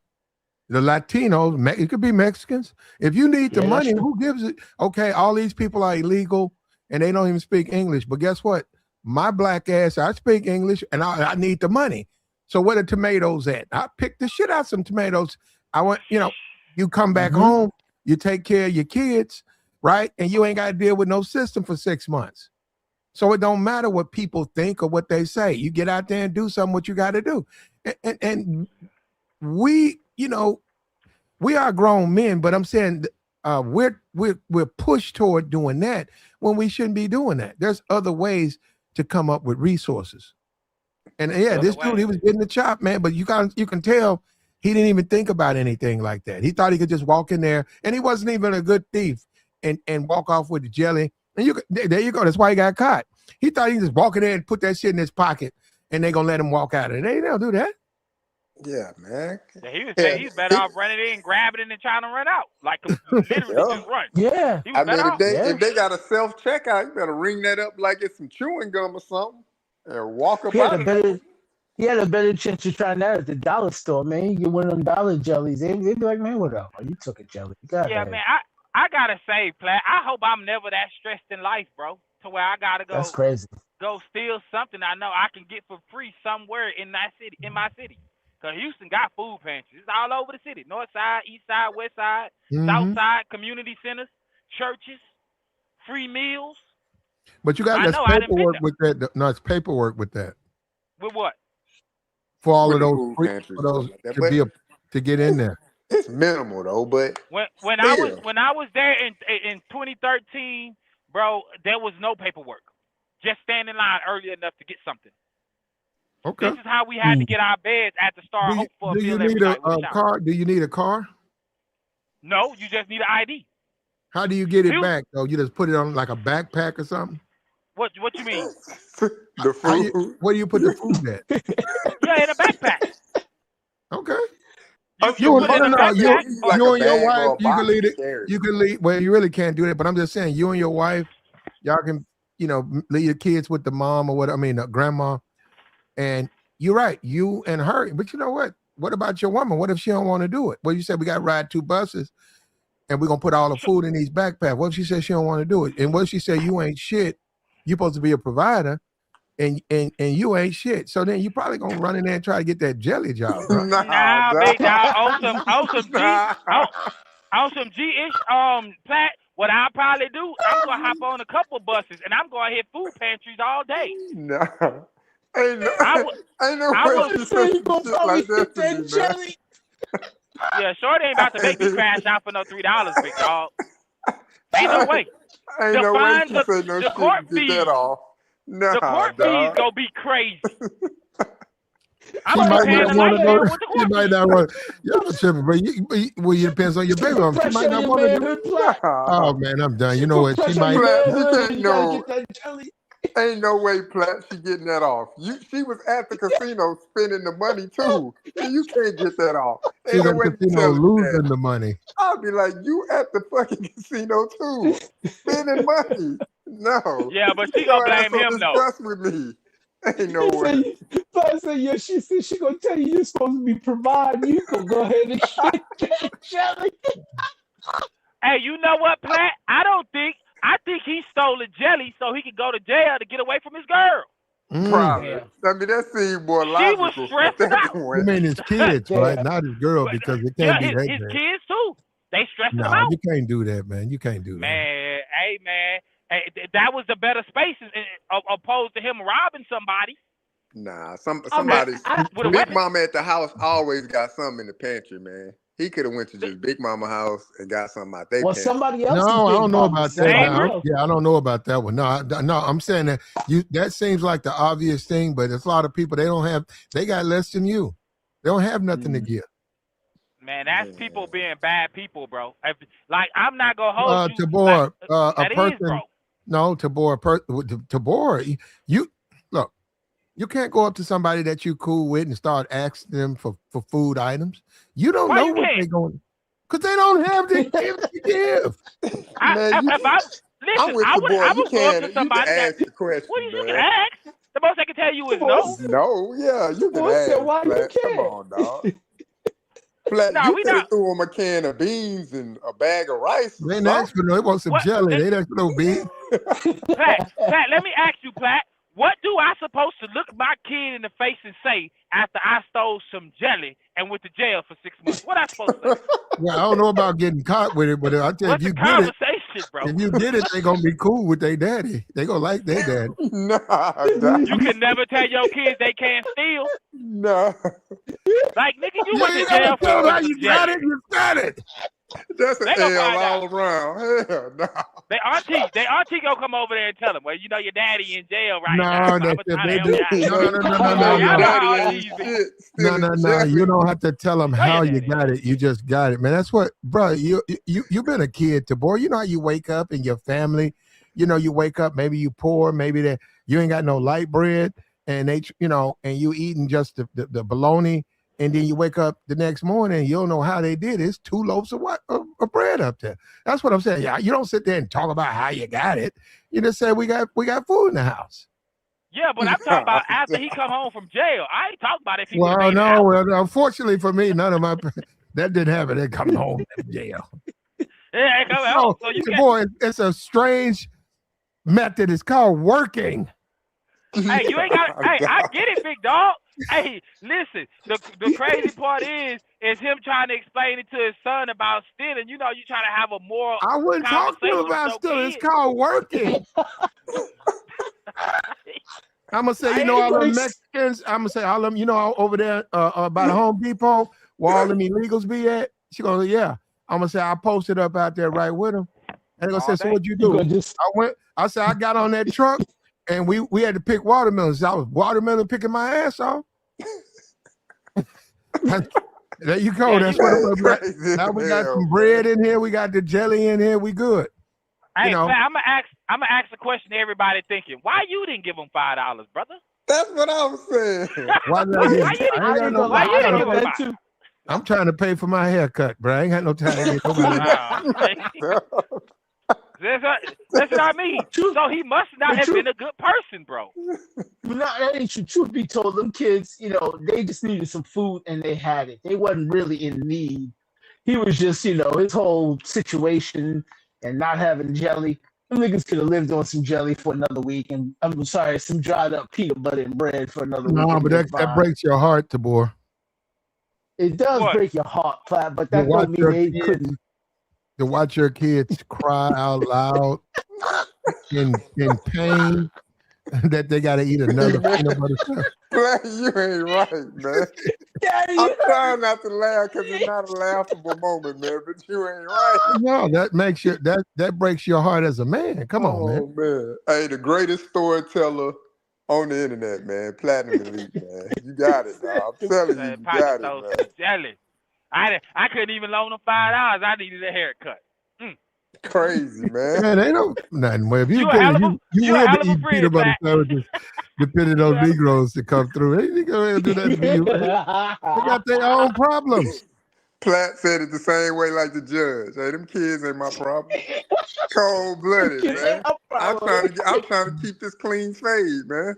the Latinos, it could be Mexicans. If you need the money, who gives it? Okay, all these people are illegal and they don't even speak English. But guess what? My black ass, I speak English and I need the money. So where the tomatoes at? I picked the shit out some tomatoes. I want, you come back home, you take care of your kids, right? And you ain't got to deal with no system for 6 months. So it don't matter what people think or what they say. You get out there and do something what you got to do. And we, we are grown men, but I'm saying we're pushed toward doing that when we shouldn't be doing that. There's other ways to come up with resources. And this dude, he was getting the chop, man. But you can tell he didn't even think about anything like that. He thought he could just walk in there, and he wasn't even a good thief, and walk off with the jelly. And there you go. That's why he got caught. He thought he could just walk in there and put that shit in his pocket, and they're gonna let him walk out of it. They don't do that. Yeah, man. Yeah, he was saying he's better off running in, grabbing it, and trying to run out. Like literally just run. Yeah. I mean, if they got a self-checkout, you better ring that up like it's some chewing gum or something. And walk up out of it. He had a better chance of trying that at the dollar store, man. You get one of them dollar jellies. They'd be like, man, what up? Oh, you took a jelly. Man, I gotta say, Platt, I hope I'm never that stressed in life, bro, to where I gotta go. That's crazy. Go steal something I know I can get for free somewhere in my city. Cause Houston got food pantries. It's all over the city. North side, east side, west side, south side, community centers, churches, free meals. But you got paperwork with that. No, it's paperwork with that. With what? For all of those, to get in there. It's minimal though, but when I was there in 2013, bro, there was no paperwork. Just stand in line early enough to get something. Okay. This is how we had to get our beds at the Star Hope for a meal. Do you need a car? Do you need a car? No, you just need an ID. How do you get it back though? You just put it on like a backpack or something? What you mean? The food. Where do you put the food at? Yeah, in a backpack. Okay. You and your wife, you can leave it. You can leave. Well, you really can't do that. But I'm just saying, you and your wife, y'all can, leave your kids with the mom or the grandma. And you're right, you and her. But you know what? What about your woman? What if she don't want to do it? Well, you said we got to ride 2 buses, and we're gonna put all the food in these backpacks. What if she says she don't want to do it? And what if she said you ain't shit? You're supposed to be a provider. and you ain't shit. So then you probably gonna run in there and try to get that jelly job, bro. Nah, big dog. On some G-ish, Platt, what I'll probably do, I'm gonna hop on a couple buses and I'm gonna hit food pantries all day. No. Ain't no way you say you gonna probably like that to me, jelly. Yeah, Shorty ain't about to make me crash out for no $3, big dog. Ain't no way. Ain't no way you say no shit court to get that off. Nah, the court fees gonna be crazy. She might not want to go. She might not want. Y'all tripping, but well, it depends on your baby. She might not want to. Oh man, I'm done. You know what? She might. Ain't no way, Platt, she getting that off. She was at the casino spending the money too. You can't get that off. She's at the casino losing the money. I'll be like, you at the fucking casino too, spending money. No. Yeah, but she gonna blame him though. With me. Ain't no way. I said, yeah, she said she gonna tell you you're supposed to be providing. You gonna go ahead and get jelly. Hey, you know what, Platt? I think he stole a jelly so he could go to jail to get away from his girl. Probably. Yeah. I mean, that seems more logical. She was stressed out. You mean his kids, right? Not his girl, because it can't be that. His kids too. They stressed him out. No, you can't do that, man. You can't do that. Man, hey, man. Hey, that was the better spaces opposed to him robbing somebody. Nah, somebody. Big Mama at the house always got something in the pantry, man. He could have went to just Big Mama house and got something out there. Well, somebody else. No, I don't know about that. Yeah, I don't know about that one. No, I'm saying that that seems like the obvious thing, but there's a lot of people they got less than you. They don't have nothing to give. Man, that's people being bad people, bro. Like, I'm not gonna hold you. Tabor, a person. Bro. No, Tabor, you look. You can't go up to somebody that you cool with and start asking them for food items. You don't know what they're going, because they don't have the gift to give. I'm with the boy. You can ask the question. What you can ask? The most I can tell you is no. No, yeah, you can ask. Why you can't? Come on, dog. Platt, you could have threw him a can of beans and a bag of rice. They didn't ask for no. They want some jelly. They didn't ask for no beans. Platt, let me ask you, Platt. What do I supposed to look my kid in the face and say after I stole some jelly and went to jail for 6 months? What I supposed to say? Well, I don't know about getting caught with it, but I tell you, bro. If you did it, they gonna be cool with their daddy. They gonna like their daddy. Nah, you can never tell your kids they can't steal. No. Like, nigga, you went to jail for how you got it. You got it. That's an L all around. Hell no. They auntie gonna come over there and tell them, well, you know your daddy in jail right now. No. You don't have to tell them how you got it. You just got it, man. That's what, bro. You've been a kid, Tabor. You know how you wake up in your family. You know, you wake up, maybe you poor, maybe that you ain't got no light bread, and and you eating just the bologna. And then you wake up the next morning and you don't know how they did it. It's 2 loaves of bread up there. That's what I'm saying. Yeah, you don't sit there and talk about how you got it. You just say we got food in the house. Yeah, but I'm talking about after he come home from jail. I ain't talking about if he unfortunately for me, none of my that didn't happen. They come home from jail. Yeah, come home. Boy, it's a strange method. It's called working. Hey, you ain't got. Hey, I get it, big dog. Hey, listen. The crazy part is him trying to explain it to his son about stealing. You know, you trying to have a moral. I wouldn't talk to him about stealing. It's called working. I'm gonna say, all them Mexicans. I'm gonna say all them. Over there by the Home Depot, where all them illegals be at. She goes, yeah. I'm gonna say I posted up out there right with him. And they're gonna say, so what'd you do? I said I got on that truck. And we had to pick watermelons. I was watermelon picking my ass off. There you go. That's what it was. Now we got some bread in here. We got the jelly in here. We good. Hey, man, I'm gonna ask a question to everybody thinking. Why you didn't give them $5, brother? That's what I was saying. Why you didn't give them $5? I'm trying to pay for my haircut, bro. I ain't got no time to get nobody. That's what I mean. So he must not have been a good person, bro. No, that ain't true. Truth be told, them kids, they just needed some food and they had it. They wasn't really in need. He was just, his whole situation and not having jelly. Them niggas could have lived on some jelly for another week, and I'm sorry, some dried up peanut butter and bread for another week. No, and but been that fine. breaks your heart, Tabor. It does What? break your heart, Platt, but To that watch don't mean your they kids- couldn't. To watch your kids cry out loud in pain that they got to eat another peanut butter stuff. You ain't right, man. Daddy, I'm trying not to laugh because it's not a laughable moment, man. But you ain't right. No, that makes you that breaks your heart as a man. Come on, man. Oh man. Hey, the greatest storyteller on the internet, man. Platinum Elite, man. You got it, dog. I'm telling you, you got it, man. Jealous. I couldn't even loan them $5. I needed a haircut. Crazy, man. Man, they don't nothing. Well, if you You a get hell it, of a- you you a will hell of a eat friend, peanut butter Pat. sandwiches depending on Negroes to come through. They ain't gonna do that for you, man. They got their own problems. Platt said it the same way like the judge. Hey, them kids ain't my problem. Cold-blooded, man. I'm trying to keep this clean fade, man.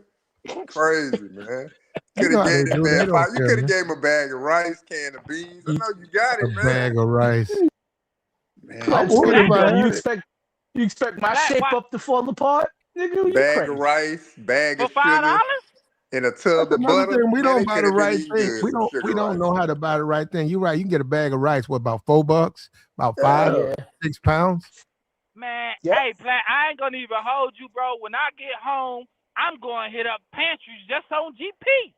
Crazy, man. You Could know have how they gave that do. They man don't you care, could have man. gave him a bag of rice, can of beans. I know you got A it, man. bag of rice. Man, I would if I you had it. expect my Platt, shape why- up to fall apart? Nigga, you bag crazy. of rice, bag For of $5? sugar, and a tub That's of another butter. thing. We Man, don't they buy could the have been right eating thing. good We with don't sugar rice. know how to buy the right thing. You're right. You can get a bag of rice, what, about $4? About Yeah. 6 pounds? Man, Yep. hey, Platt, I ain't gonna even hold you, bro. When I get home, I'm going to hit up pantries just on GP.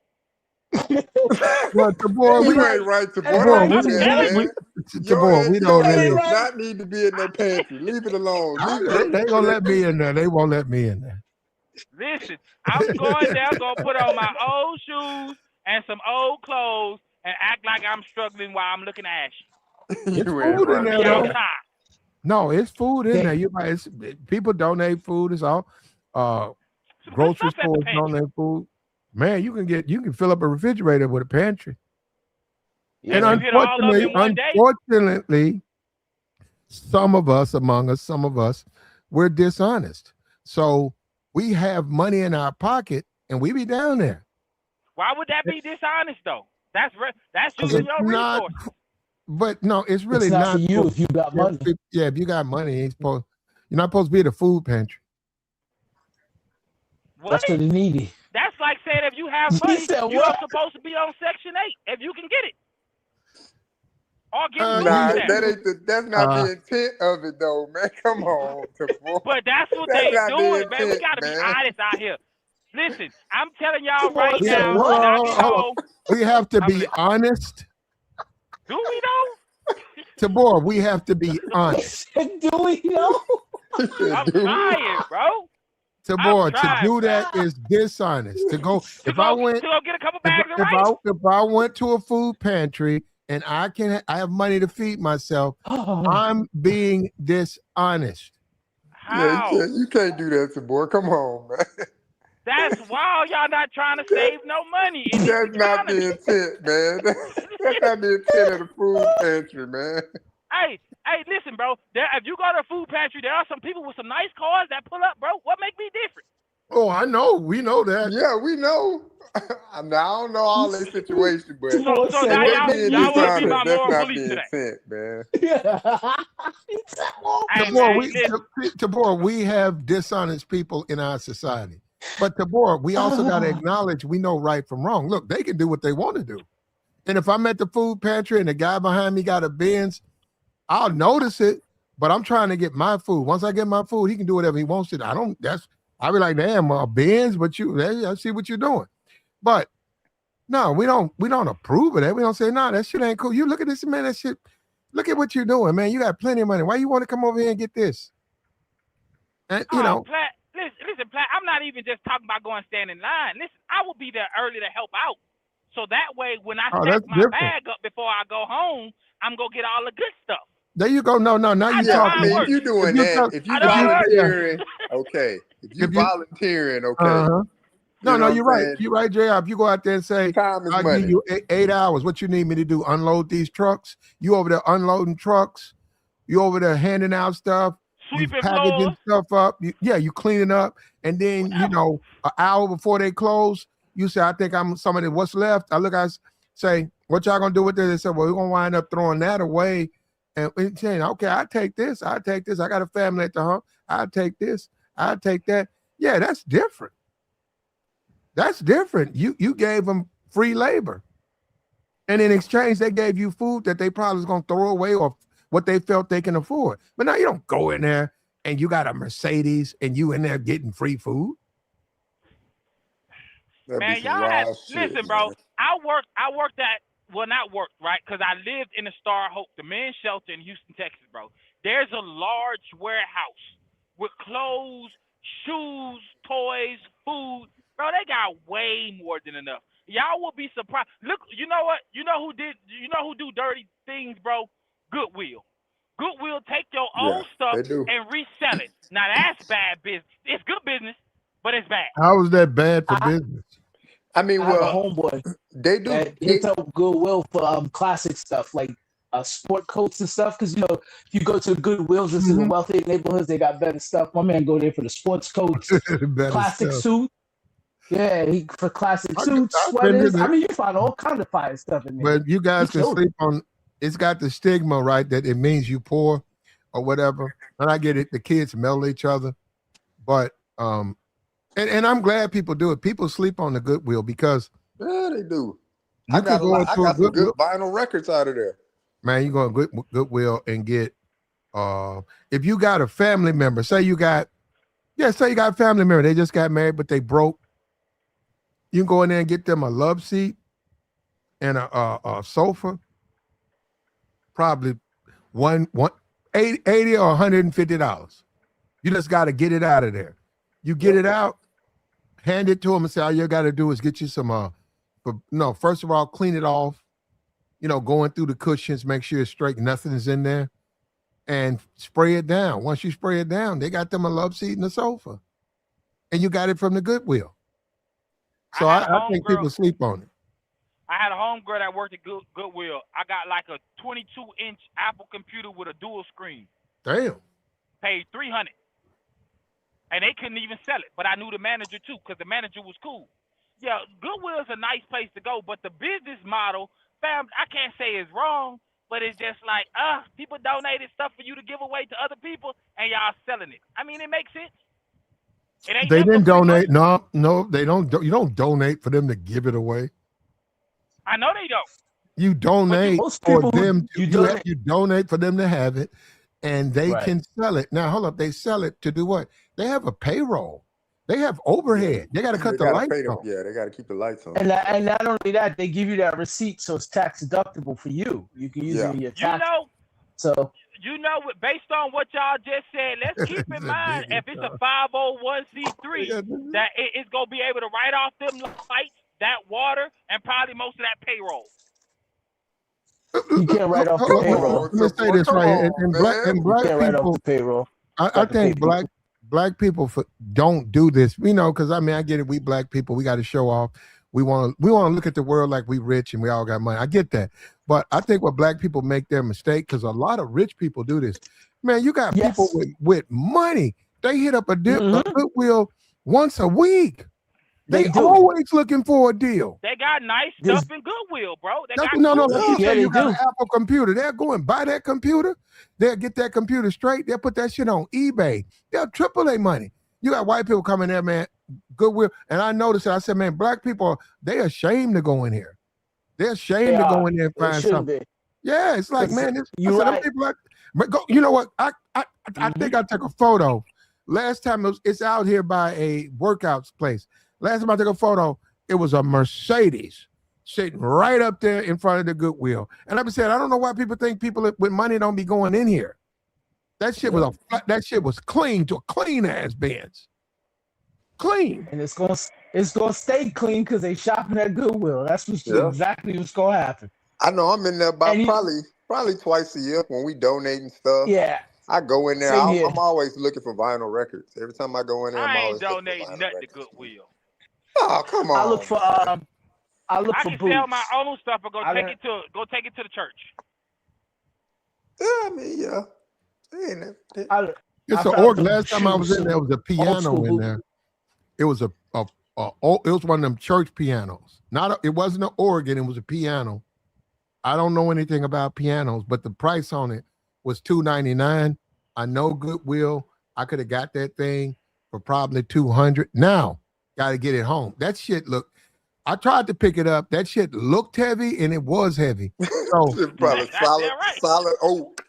Well, Tabor, You we ain't right, Tabor, Tabor. I'm telling man. Tabor, we Your don't ass really. does not need to be in no pantry. Leave it alone. They gonna let me in there. They won't let me in there. Listen, I'm going there, gonna put on my old shoes and some old clothes and act like I'm struggling while I'm looking ashy. You It's ain't food in right. there, Be though. outside. No, it's food in They- there. You might. People donate food. It's all. Some good Grocery stuff at the stores pantry. donate food. Man, you can fill up a refrigerator with a pantry. Yeah, And you hit all of it in one day. unfortunately, some of us, we're dishonest. So we have money in our pocket and we be down there. Why would that be dishonest though? That's Because using it's your not, resources. but no, it's really it's not for you if you got money. Yeah, if you got money, you're not supposed to be at a food pantry. What? That's for the needy. That's like saying if you have He money, said you're what? supposed to be on Section 8 if you can get it. Or get food Nah, stamps. that's not the intent of it though, man. Come on, Tabor. But that's what That's they not the doing, man. We intent, gotta be man. honest out here. Listen, I'm telling y'all right Yeah, now, what? when I get home, We have to I'm be listening. honest. Do we know? Tabor, we have to be honest. Do we know? I'm trying, bro. Tabor, I'm to trying, do that is dishonest. To go To if I go went get a couple bags of rice. if I went to a food pantry and I have money to feed myself, I'm being dishonest. How? Yeah, you can't do that, Tabor. Come on, man. That's why y'all not trying to save no money in this That's not economy. the intent, man. That's not the intent of the food pantry, man. Hey, listen, bro. If you go to a food pantry, there are some people with some nice cars that pull up, bro. What make me different? Oh, I know. We know that. Yeah, we know. I don't know all their situations, but So now if they being y'all want to be dishonest, my that's moral not police the today. intent, man. Hey, Tabor, man, listen. Tabor, we have dishonest people in our society. But Tabor, we also got to acknowledge we know right from wrong. Look, they can do what they want to do. And if I'm at the food pantry and the guy behind me got a Benz, I'll notice it, but I'm trying to get my food. Once I get my food, he can do whatever he wants to. I'll be like, damn, Benz, but I see what you're doing. But no, we don't approve of that. We don't say, no, that shit ain't cool. You look at this, man, that shit, look at what you're doing, man. You got plenty of money. Why you want to come over here and get this? And Platt, listen, Platt, I'm not even just talking about going stand in line. Listen, I will be there early to help out. So that way, when I stack my bag up before I go home, I'm going to get all the good stuff. There you go. No, now you talking. If you're doing that, if you volunteering, okay. If you volunteering, okay. No, you're right. You're right, JR. If you go out there and say, I'll give you 8 hours, what you need me to do? Unload these trucks? You over there unloading trucks? You over there handing out stuff? Sweeping packaging stuff up? You cleaning up. And then, an hour before they close, you say, I think I'm somebody, what's left? I say, what y'all gonna do with this? They said, well, we're gonna wind up throwing that away and saying, okay, I take this. I got a family at the home. I take this. I take that. Yeah, that's different. That's different. You gave them free labor. And in exchange, they gave you food that they probably was going to throw away or what they felt they can afford. But now you don't go in there and you got a Mercedes and you in there getting free food. Man, y'all had, listen, bro. I worked at, well, not worked, right? Because I lived in the Star Hope, the men's shelter in Houston, Texas, bro. There's a large warehouse with clothes, shoes, toys, food. Bro, they got way more than enough. Y'all will be surprised. Look, you know what? You know who do dirty things, bro? Goodwill. Goodwill take your own stuff and resell it. Now that's bad business. It's good business, but it's bad. How is that bad for business? I mean, well, a homeboy. They do. Hits up Goodwill for classic stuff like sport coats and stuff. Because if you go to Goodwills, this is in wealthy neighborhoods, they got better stuff. My man go there for the sports coats, classic suit. Yeah, for classic suits, sweaters. I mean, you find all kind of fire stuff in there. But you guys can sleep on. It's got the stigma, right? That it means you poor or whatever. And I get it. The kids meddle each other, but and I'm glad people do it. People sleep on the Goodwill because they do. I got some good vinyl records out of there. Man, you go to Goodwill and get if you got a family member, say you got a family member, they just got married, but they broke. You can go in there and get them a love seat and a sofa, probably $80 or $150. You just got to get it out of there. You get it out, hand it to them and say, all you got to do is get you some, first of all, clean it off, going through the cushions, make sure it's straight, nothing is in there, and spray it down. Once you spray it down, they got them a love seat and a sofa, and you got it from the Goodwill. So I think people sleep on it. I had a homegirl that worked at Goodwill. I got like a 22-inch Apple computer with a dual screen. Damn. Paid $300. And they couldn't even sell it. But I knew the manager too, because the manager was cool. Yeah, Goodwill is a nice place to go, but the business model, fam, I can't say it's wrong, but it's just like, people donated stuff for you to give away to other people, and y'all selling it. I mean, it makes sense. They didn't donate. No, they don't. You don't donate for them to give it away. I know they don't. You donate for them. You donate for them to have it, and they can sell it. Now, hold up. They sell it to do what? They have a payroll. They have overhead. They got to cut the lights on. Yeah, they got to keep the lights on. And not only that, they give you that receipt, so it's tax deductible for you. You can use it in your tax. Based on what y'all just said, let's keep in mind if it's a 501c3, that it's gonna be able to write off them lights, that water, and probably most of that payroll. You can't write off the payroll. Let me say this right here. And black people, write off the payroll. I think black people don't do this. Because I get it. We black people, we got to show off. We want to look at the world like we rich and we all got money. I get that. But I think what black people make their mistake, because a lot of rich people do this. Man, you got people with money. They hit up a Goodwill once a week. They always looking for a deal. They got nice stuff in Goodwill, bro. You got an Apple computer. They'll go and buy that computer. They'll get that computer straight. They'll put that shit on eBay. They'll triple their money. You got white people coming there, man, Goodwill. And I noticed it. I said, man, black people, they ashamed to go in here. They're ashamed to go in there and find something. Yeah, it's like, man, you know what? I think I took a photo. Last time it's out here by a workouts place. Last time I took a photo, it was a Mercedes sitting right up there in front of the Goodwill. And I've said, I don't know why people think people with money don't be going in here. That shit was clean to a clean ass Benz. Clean. And it's gonna stay clean because they shopping at Goodwill. That's exactly what's gonna happen. I know I'm in there probably twice a year when we donating stuff. Yeah. I go in there. I'm always looking for vinyl records. Every time I go in there, I ain't donating nothing to Goodwill. Oh, come on. I look for I can boots. sell my own stuff or go take it to the church. Yeah, I mean, yeah. It's an organ. Last time I was in there was a piano in there. It was it was one of them church pianos. It wasn't an organ. It was a piano. I don't know anything about pianos, but the price on it was $299. I know Goodwill. I could have got that thing for probably $200. Now, got to get it home. That shit looked. I tried to pick it up. That shit looked heavy, and it was heavy. So probably solid oak.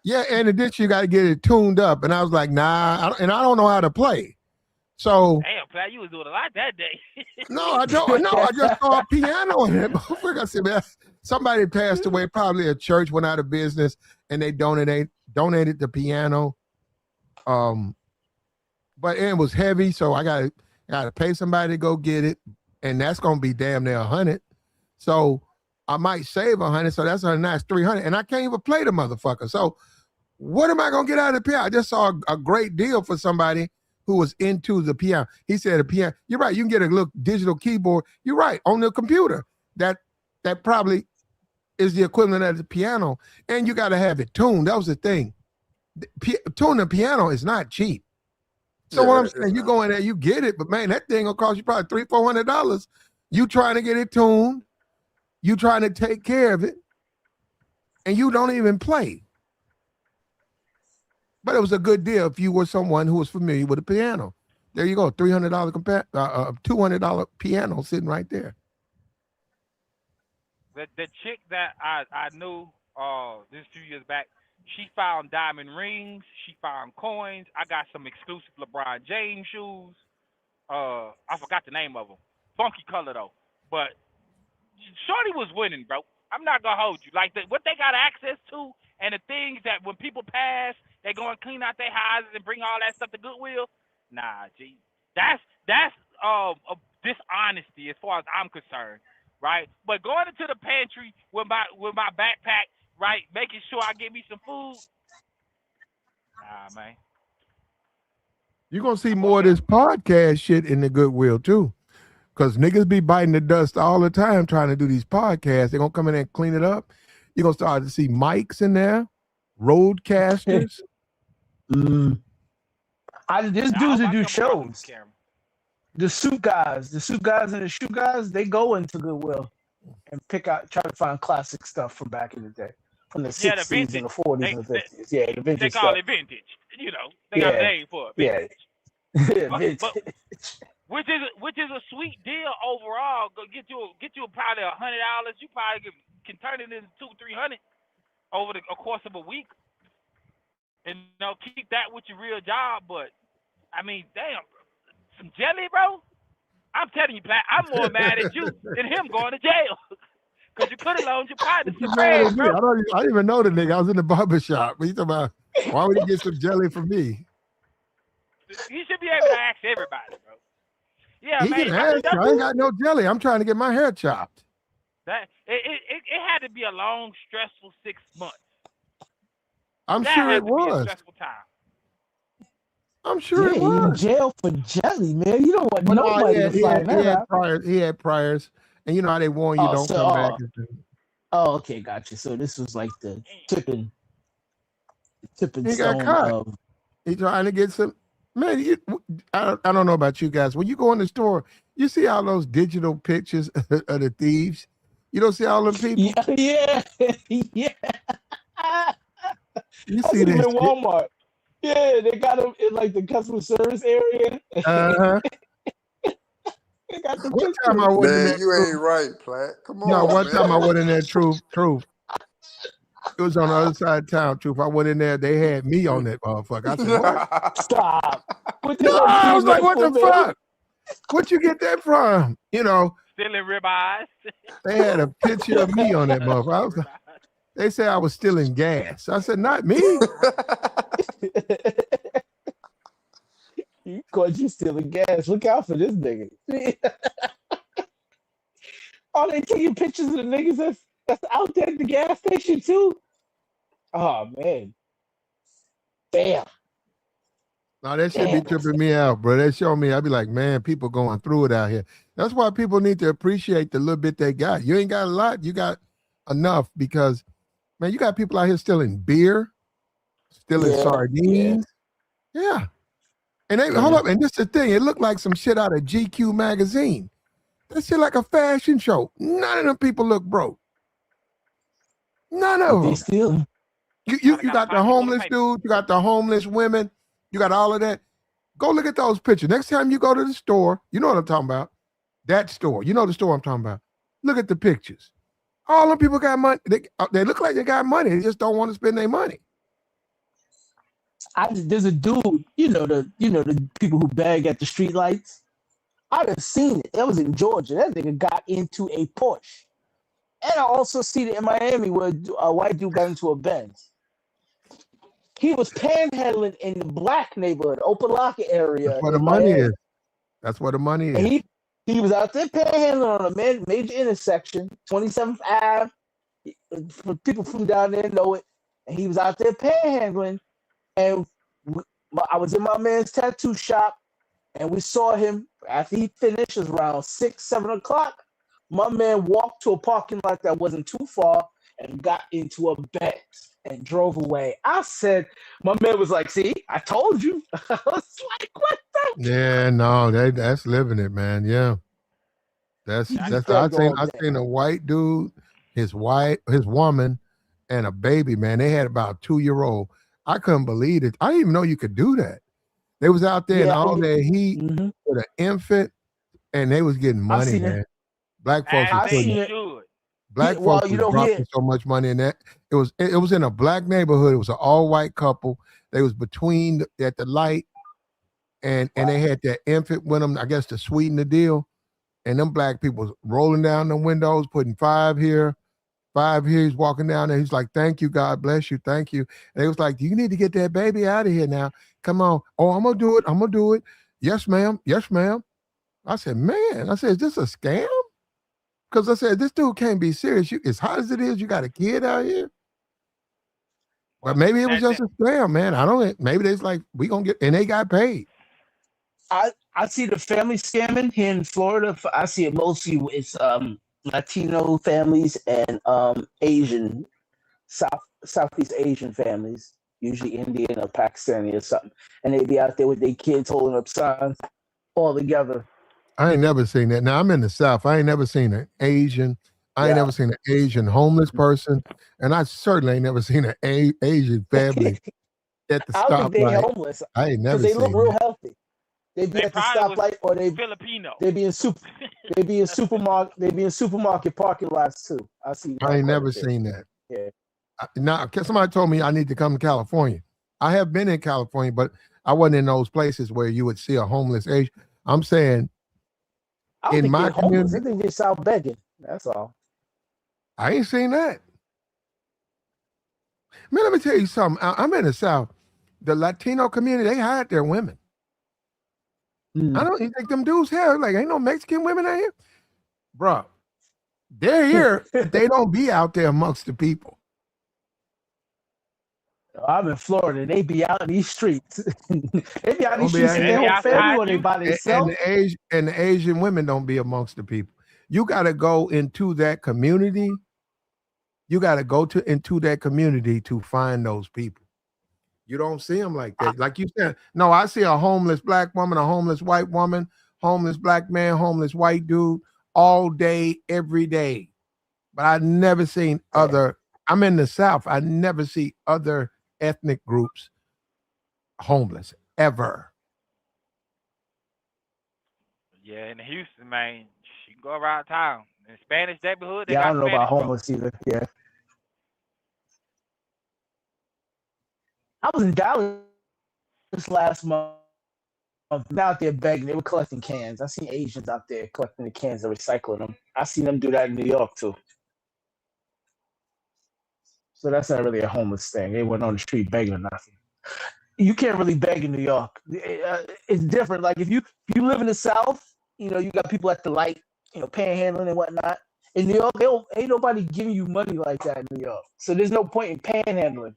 yeah, and in addition, you got to get it tuned up. And I was like, nah, I don't know how to play. So damn, Platt, you was doing a lot that day. No, I don't. No, I just saw a piano in it. I said, man, somebody passed away. Probably a church went out of business, and they donated the piano. But it was heavy, so I got to pay somebody to go get it, and that's gonna be damn near $100. So I might save $100. So that's a nice $300, and I can't even play the motherfucker. So what am I gonna get out of the piano? I just saw a great deal for somebody who was into the piano. He said a piano. You're right. You can get a little digital keyboard. You're right, on the computer. That probably is the equivalent of the piano, and you got to have it tuned. That was the thing. Tuning the piano is not cheap. So what I'm saying, you go in there, you get it, but man, that thing will cost you probably $300-400. You trying to get it tuned, you trying to take care of it, and you don't even play. But it was a good deal if you were someone who was familiar with a piano. There you go, $300 $200 piano sitting right there. The chick that I knew this few years back, she found diamond rings. She found coins. I got some exclusive LeBron James shoes. I forgot the name of them. Funky color though. But Shorty was winning, bro. I'm not gonna hold you. Like what they got access to, and the things that when people pass, they go and clean out their houses and bring all that stuff to Goodwill. Nah, G, that's dishonesty as far as I'm concerned, right? But going into the pantry with my backpack, right, making sure I get me some food. Nah, man. You're gonna see more of this podcast shit in the Goodwill too. Because niggas be biting the dust all the time trying to do these podcasts. They're gonna come in there and clean it up. You're gonna start to see mics in there, roadcasters. There's dudes that do shows. The suit guys and the shoe guys, they go into Goodwill and try to find classic stuff from back in the day, from the 60s and the 40s and the 50s. Yeah, the vintage. They call it vintage. You know, they got a name for it. Vintage. Vintage. But, which is a sweet deal overall. Go get you probably $100. You probably can turn it into $200-300 over the course of a week, and keep that with your real job. But I mean, damn, some jelly, bro. I'm telling you, Platt, I'm more mad at you than him going to jail. Because you could have loaned your partner some bread, bro. I didn't even know the nigga. I was in the barber shop. He's talking about, why would he get some jelly from me? You should be able to ask everybody, bro. Yeah, he man. I ain't got no jelly. I'm trying to get my hair chopped. It had to be a long, stressful 6 months. I'm sure it was. Stressful time. I'm sure it was. In jail for jelly, man. You don't want nobody to find that out. He had priors, and you know how they warn you don't come back. Oh, okay, gotcha. So this was like the tipping he stone got caught. of. He trying to get some. Man, I don't know about you guys. When you go in the store, you see all those digital pictures of the thieves. You don't see all them people. Yeah. You see them in Walmart. Yeah, they got them in like the customer service area. They got the one time I went in there, you ain't right, Platt. Come on. No, one time I went in there, truth. It was on the other side of town, truth. I went in there, they had me on that motherfucker. I said, what? Stop. I was like, what the fuck? Where'd you get that from? Stealing ribeyes. They had a picture of me on that motherfucker. They said I was stealing gas. I said, not me. You caught you stealing gas. Look out for this nigga. Oh, they taking pictures of the niggas that's out there at the gas station too. Oh man. Damn. No, that shit be tripping me out, bro. That show me, I'd be like, man, people going through it out here. That's why people need to appreciate the little bit they got. You ain't got a lot, you got enough, because man, you got people out here stealing beer, stealing sardines. Yeah. And they hold up, and this is the thing, it looked like some shit out of GQ magazine. That shit like a fashion show. None of them people look broke. None of them. They stealing. You got the homeless dude, you got the homeless women, you got all of that. Go look at those pictures. Next time you go to the store, you know what I'm talking about. That store, you know the store I'm talking about. Look at the pictures. All them people got money. They look like they got money. They just don't want to spend their money. There's a dude, the people who beg at the street lights. I've seen it. That was in Georgia. That nigga got into a Porsche. And I also seen it in Miami where a white dude got into a Benz. He was panhandling in the black neighborhood, Opelika area. That's where the money is. That's where the money is. And he was out there panhandling on a major intersection, 27th Ave. People from down there know it. And he was out there panhandling. And I was in my man's tattoo shop, and we saw him after he finished. It was around 6, 7 o'clock. My man walked to a parking lot that wasn't too far and got into a Benz and drove away. I said, my man was like, "See, I told you." I was like, "What the?" Yeah, no, that's living it, man. Yeah, that's. I've seen a white dude, his woman, and a baby. Man, they had about a 2-year-old. I couldn't believe it. I didn't even know you could do that. They was out there in all their heat with an infant, and they was getting money, man. Black folks was dropping so much money in that. It was in a black neighborhood. It was an all-white couple. They was between at the light, and they had that infant with them, I guess, to sweeten the deal. And them black people was rolling down the windows, putting 5 here. He's walking down there. He's like, "Thank you, God bless you, thank you." And they was like, "You need to get that baby out of here now. Come on." "Oh, I'm gonna do it. Yes, ma'am. Yes, ma'am." I said, "Man," is this a scam? Because I said, this dude can't be serious. As hot as it is, you got a kid out here. But maybe it was just a scam, man. I don't. Maybe they's like, we gonna get, and they got paid. I see the family scamming here in Florida. I see it mostly. It's Latino families and Asian, Southeast Asian families, usually Indian or Pakistani or something, and they be out there with their kids holding up signs all together. I ain't never seen that. Now I'm in the South. I ain't never seen an Asian. I ain't never seen an Asian homeless person, and I certainly ain't never seen an Asian family at the stoplight. I don't think they're homeless. I ain't never seen because they look real that. healthy. They be at the stoplight, or they Filipino. They be in supermarket. They be in supermarket parking lots too. I ain't never seen that. Yeah. Now, somebody told me I need to come to California. I have been in California, but I wasn't in those places where you would see a homeless Asian. I'm saying, in my community, I think they're out begging. That's all. I ain't seen that. Man, let me tell you something. I'm in the South. The Latino community, they hide their women. I don't even think them dudes here. Like, ain't no Mexican women out here. Bro, they're here. They don't be out there amongst the people. I'm in Florida. They be out in these streets. They be out in these streets with their whole family, or they by themselves. And the Asian women don't be amongst the people. You got to go into that community. You got to go into that community to find those people. You don't see them like that. Like you said, no, I see a homeless black woman, a homeless white woman, homeless black man, homeless white dude all day, every day. But I never seen other. I'm in the South. I never see other ethnic groups homeless ever. Yeah, in Houston, man, you can go around town. In the Spanish neighborhood, I don't know about homeless either. Yeah. I was in Dallas last month. Out there begging. They were collecting cans. I seen Asians out there collecting the cans and recycling them. I seen them do that in New York too. So that's not really a homeless thing. They weren't on the street begging or nothing. You can't really beg in New York. It's different. Like if you live in the South, you got people at the light, panhandling and whatnot. In New York, ain't nobody giving you money like that in New York. So there's no point in panhandling.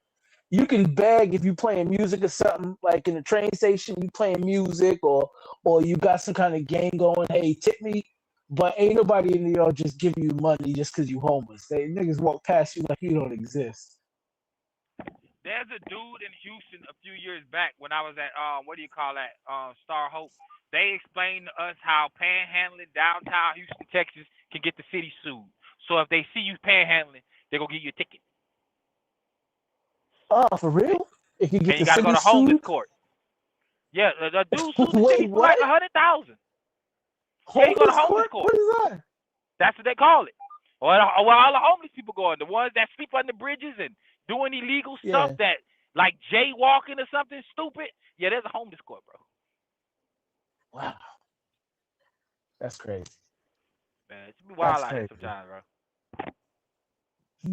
You can beg if you playing music or something, like in the train station, you playing music or you got some kind of game going, hey, tip me. But ain't nobody in New York just giving you money just because you homeless. They niggas walk past you like you don't exist. There's a dude in Houston a few years back when I was at Star Hope. They explained to us how panhandling downtown Houston, Texas, can get the city sued. So if they see you panhandling, they're gonna give you a ticket. Oh, for real? It can get And you got to go to homeless court. Yeah, the dude sued the city for like $100,000. Yeah, you go to homeless court. What is that? That's what they call it. Well, all the homeless people go, the ones that sleep under bridges and doing illegal stuff that, like jaywalking or something stupid. Yeah, there's a homeless court, bro. Wow. That's crazy. Man, it should be wild out here sometimes, bro.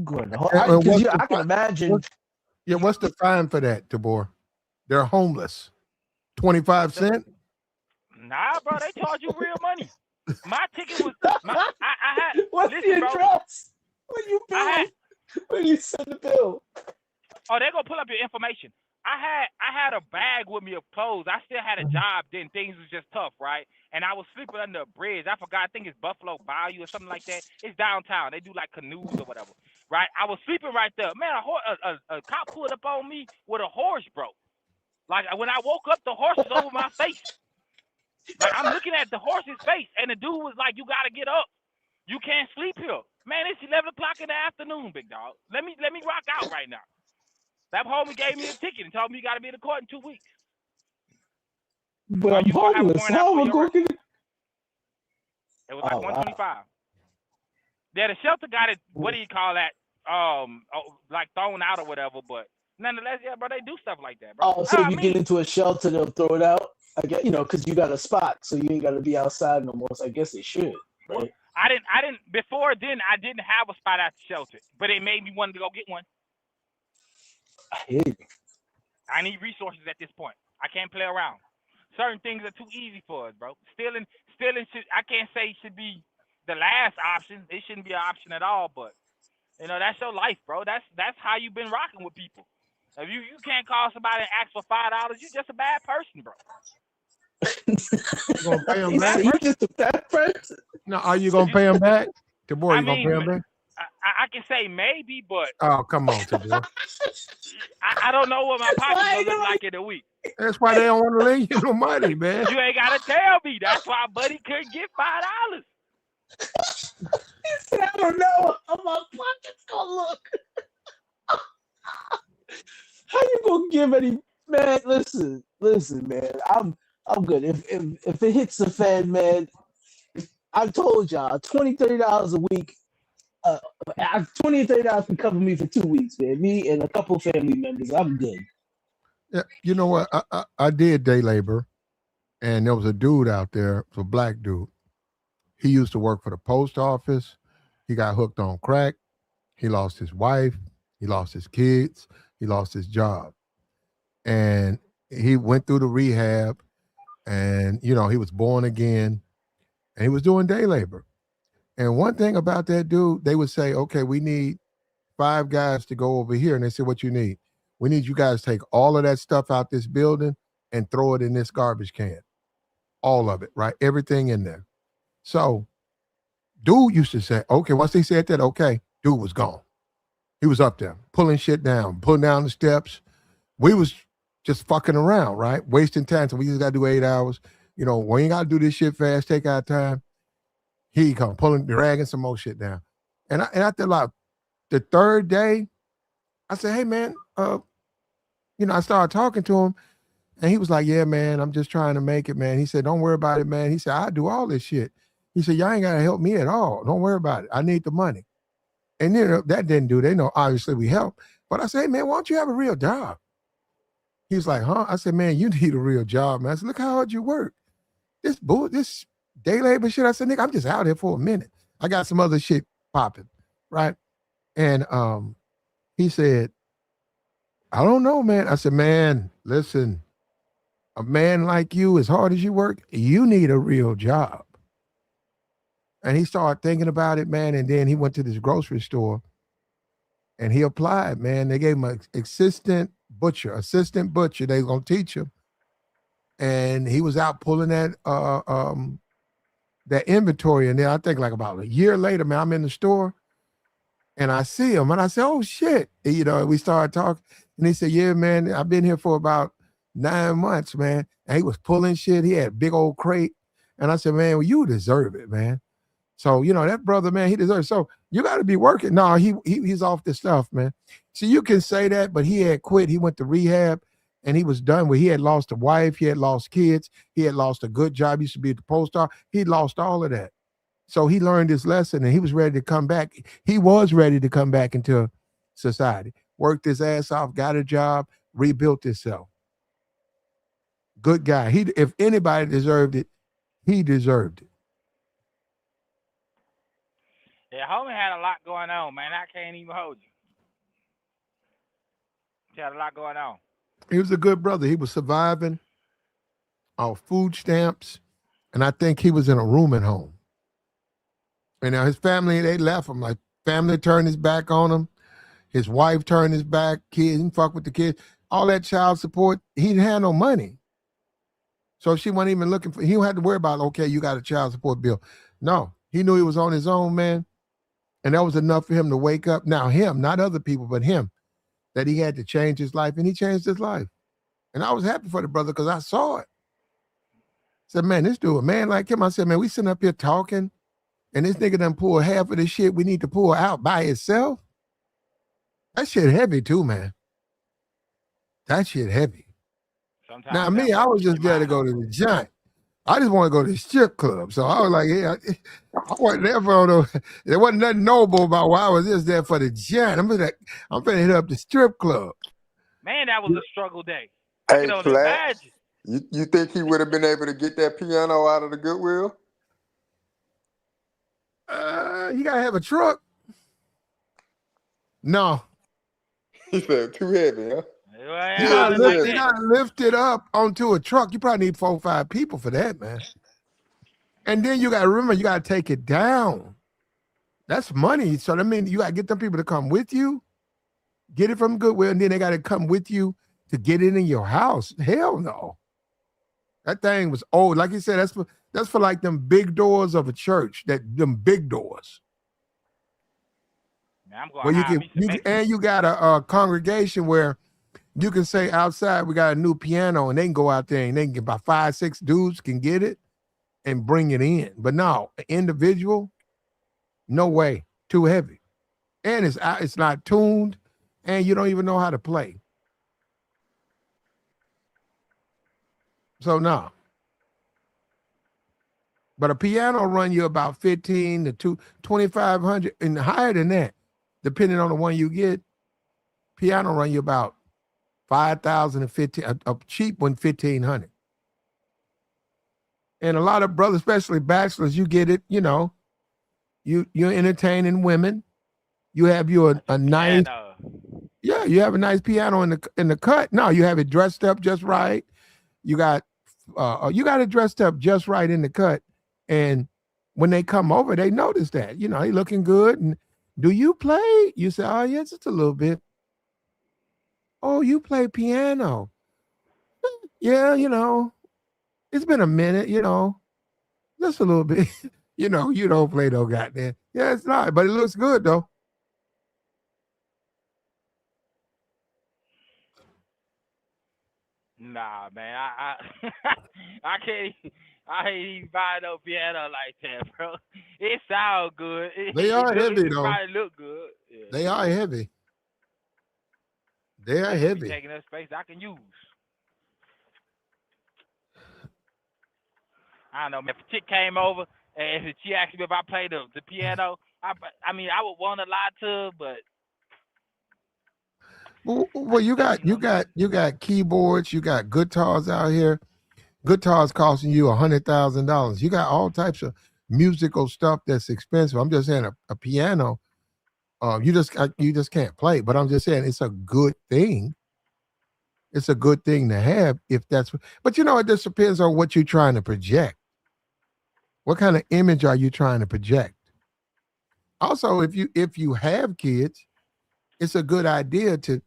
Good. I can imagine. What's the fine for that, Tabor? They're homeless. 25 cents? Nah, bro, they charge you real money. My ticket was I had. What's the address? When you send the bill? Oh, they're gonna pull up your information. I had a bag with me of clothes. I still had a job then. Things was just tough, right? And I was sleeping under a bridge. I forgot. I think it's Buffalo Bayou or something like that. It's downtown. They do like canoes or whatever, right? I was sleeping right there. Man, a cop pulled up on me with a horse, bro. Like when I woke up, the horse was over my face. Like I'm looking at the horse's face, and the dude was like, "You gotta get up. You can't sleep here, man. It's 11 o'clock in the afternoon, big dog. Let me rock out right now." That homie gave me a ticket and told me you got to be in the court in 2 weeks. But I'm homeless. How am I going to get it? It was like $125. Wow. Yeah, the shelter got it. What do you call that? Like thrown out or whatever. But nonetheless, yeah, bro, they do stuff like that, bro. Oh, so if you get into a shelter, they'll throw it out. I guess because you got a spot, so you ain't got to be outside no more. So I guess they should. Right? Well, I didn't. Before then, I didn't have a spot at the shelter, but it made me want to go get one. I need resources at this point. I can't play around. Certain things are too easy for us, bro. Stealing I can't say should be the last option. It shouldn't be an option at all, but that's your life, bro. That's how you've been rocking with people. If you can't call somebody and ask for $5, you're just a bad person, bro. You gonna pay them back? You just a bad person. No, are you gonna pay them back? Tabor, you gonna pay them back? I can say maybe, but oh, come on, Tabor. I don't know what my pocket's gonna look like in a week. That's why they don't want to lend you no money, man. You ain't gotta tell me. That's why Buddy couldn't get $5. He said, I don't know how my pocket's gonna look. How you gonna give any man? Listen, man. I'm good. If it hits the Fed, man, I told y'all $20-$30 a week. $20 or $30 can cover me for 2 weeks, man. Me and a couple family members, I'm good. Yeah, you know what? I did day labor, and there was a dude out there, a black dude. He used to work for the post office. He got hooked on crack. He lost his wife. He lost his kids. He lost his job. And he went through the rehab, and, he was born again, and he was doing day labor. And one thing about that dude, they would say, okay, we need 5 guys to go over here. And they said, what you need? We need you guys to take all of that stuff out this building and throw it in this garbage can. All of it, right? Everything in there. So dude used to say, okay, once they said that, okay, dude was gone. He was up there pulling shit down, pulling down the steps. We was just fucking around, right? Wasting time. So we just got to do 8 hours. We ain't got to do this shit fast, take our time. He come dragging some more shit down. And after like the 3rd day, I said, hey man, I started talking to him, and he was like, yeah, man, I'm just trying to make it, man. He said, don't worry about it, man. He said, I do all this shit. He said, y'all ain't got to help me at all. Don't worry about it. I need the money. And that didn't do. They know, obviously we help. But I said, hey, man, why don't you have a real job? He was like, huh? I said, man, you need a real job, man. I said, look how hard you work. This day labor shit. I said, nigga, I'm just out here for a minute. I got some other shit popping, right? And he said, I don't know, man. I said, man, listen, a man like you, as hard as you work, you need a real job. And he started thinking about it, man. And then he went to this grocery store and he applied, man. They gave him an assistant butcher. They was going to teach him. And he was out pulling that inventory. And then I think like about a year later, man, I'm in the store and I see him and I said, oh shit. And, we started talking and he said, yeah, man, I've been here for about 9 months, man. And he was pulling shit. He had a big old crate. And I said, man, well, you deserve it, man. So, that brother, man, he deserves. So you got to be working. No, he's off this stuff, man. So you can say that, but he had quit. He went to rehab and he was done with. He had lost a wife. He had lost kids. He had lost a good job. He used to be at the post office. He lost all of that. So he learned his lesson and he was ready to come back. He was ready to come back into society. Worked his ass off, got a job, rebuilt himself. Good guy. If anybody deserved it, he deserved it. Yeah, homie had a lot going on, man. I can't even hold you. He had a lot going on. He was a good brother. He was surviving off food stamps, and I think he was in a rooming home. And his family, they left him. Like, family turned his back on him. His wife turned his back. Kids, he fuck with the kids. All that child support, he didn't have no money. So she wasn't even looking for, he didn't have to worry about, okay, you got a child support bill. No, he knew he was on his own, man. And that was enough for him to wake up. Now him, not other people, but him, that he had to change his life, and he changed his life. And I was happy for the brother because I saw it. I said, man, this dude, a man like him, I said, man, we sitting up here talking, and this nigga done pull half of the shit we need to pull out by itself. That shit heavy too, man. That shit heavy. Sometimes now, me, I was just there to go to the joint. I just want to go to the strip club. So I was like, yeah, I wasn't there for there wasn't nothing noble about why I was just there for the joint. I'm finna hit up the strip club. Man, that was a struggle day. Hey, Flat, you think he would have been able to get that piano out of the Goodwill? You gotta have a truck. No. He said too heavy, huh? You gotta lift it up onto a truck. You probably need 4 or 5 people for that, man. And then you gotta remember, you gotta take it down. That's money. So that means you gotta get them people to come with you, get it from Goodwill, and then they gotta come with you to get it in your house. Hell no. That thing was old. Like you said, that's for like them big doors of a church. Them big doors. Man, I'm going and you got a congregation where you can say outside we got a new piano, and they can go out there and they can get about 5, 6 dudes can get it and bring it in. But no, individual, no way, too heavy, and it's not tuned, and you don't even know how to play. So no. But a piano run you about 15 to 2,500 and higher than that, depending on the one you get. Piano run you about 5,000 and 15. A cheap one, 1,500. And a lot of brothers, especially bachelors, you get it. You're entertaining women. You have a nice, you have a nice piano in the cut. No, you have it dressed up just right. You got it dressed up just right in the cut. And when they come over, they notice that, he looking good. And do you play? You say, oh, yeah, just a little bit. Oh, you play piano. Yeah, it's been a minute, just a little bit. You don't play no goddamn. Yeah, it's not, but it looks good though. Nah, man, I can't. I ain't even buy no piano like that, bro. It sounds good. They are heavy it though. Probably look good. Yeah. They are heavy. They are heavy. Taking up space I can use. I don't know, man. If a chick came over and if she asked me if I played the piano, I would want a lot to, but. Well, you got keyboards, you got guitars out here. Guitars costing you $100,000. You got all types of musical stuff that's expensive. I'm just saying a piano, you just can't play. But I'm just saying it's a good thing. It's a good thing to have if that's. But it just depends on what you're trying to project. What kind of image are you trying to project? Also, if you have kids, it's a good idea to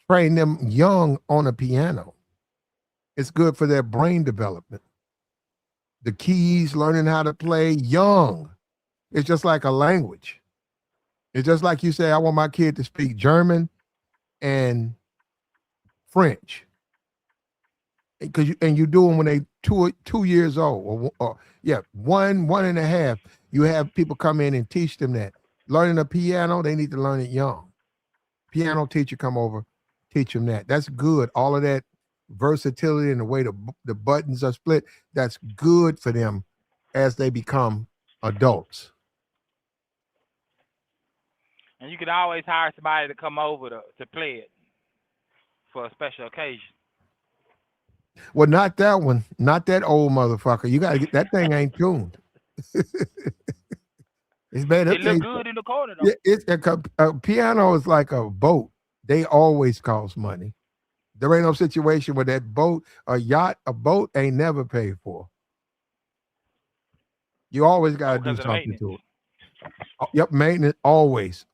train them young on a piano. It's good for their brain development. The keys, learning how to play young. It's just like a language. It's just like you say, I want my kid to speak German and French. And you do them when they 2 years old, or 1.5. You have people come in and teach them that. Learning a piano, they need to learn it young. Piano teacher come over, teach them that. That's good. All of that versatility and the way the buttons are split, that's good for them as they become adults. And you can always hire somebody to come over to play it for a special occasion. Well, not that one. Not that old motherfucker. You got to get that thing ain't tuned. It's bad. It look good in the corner though. Yeah, it's a piano is like a boat. They always cost money. There ain't no situation where that boat, a yacht, a boat ain't never paid for. You always got to do something to it. Yep, maintenance always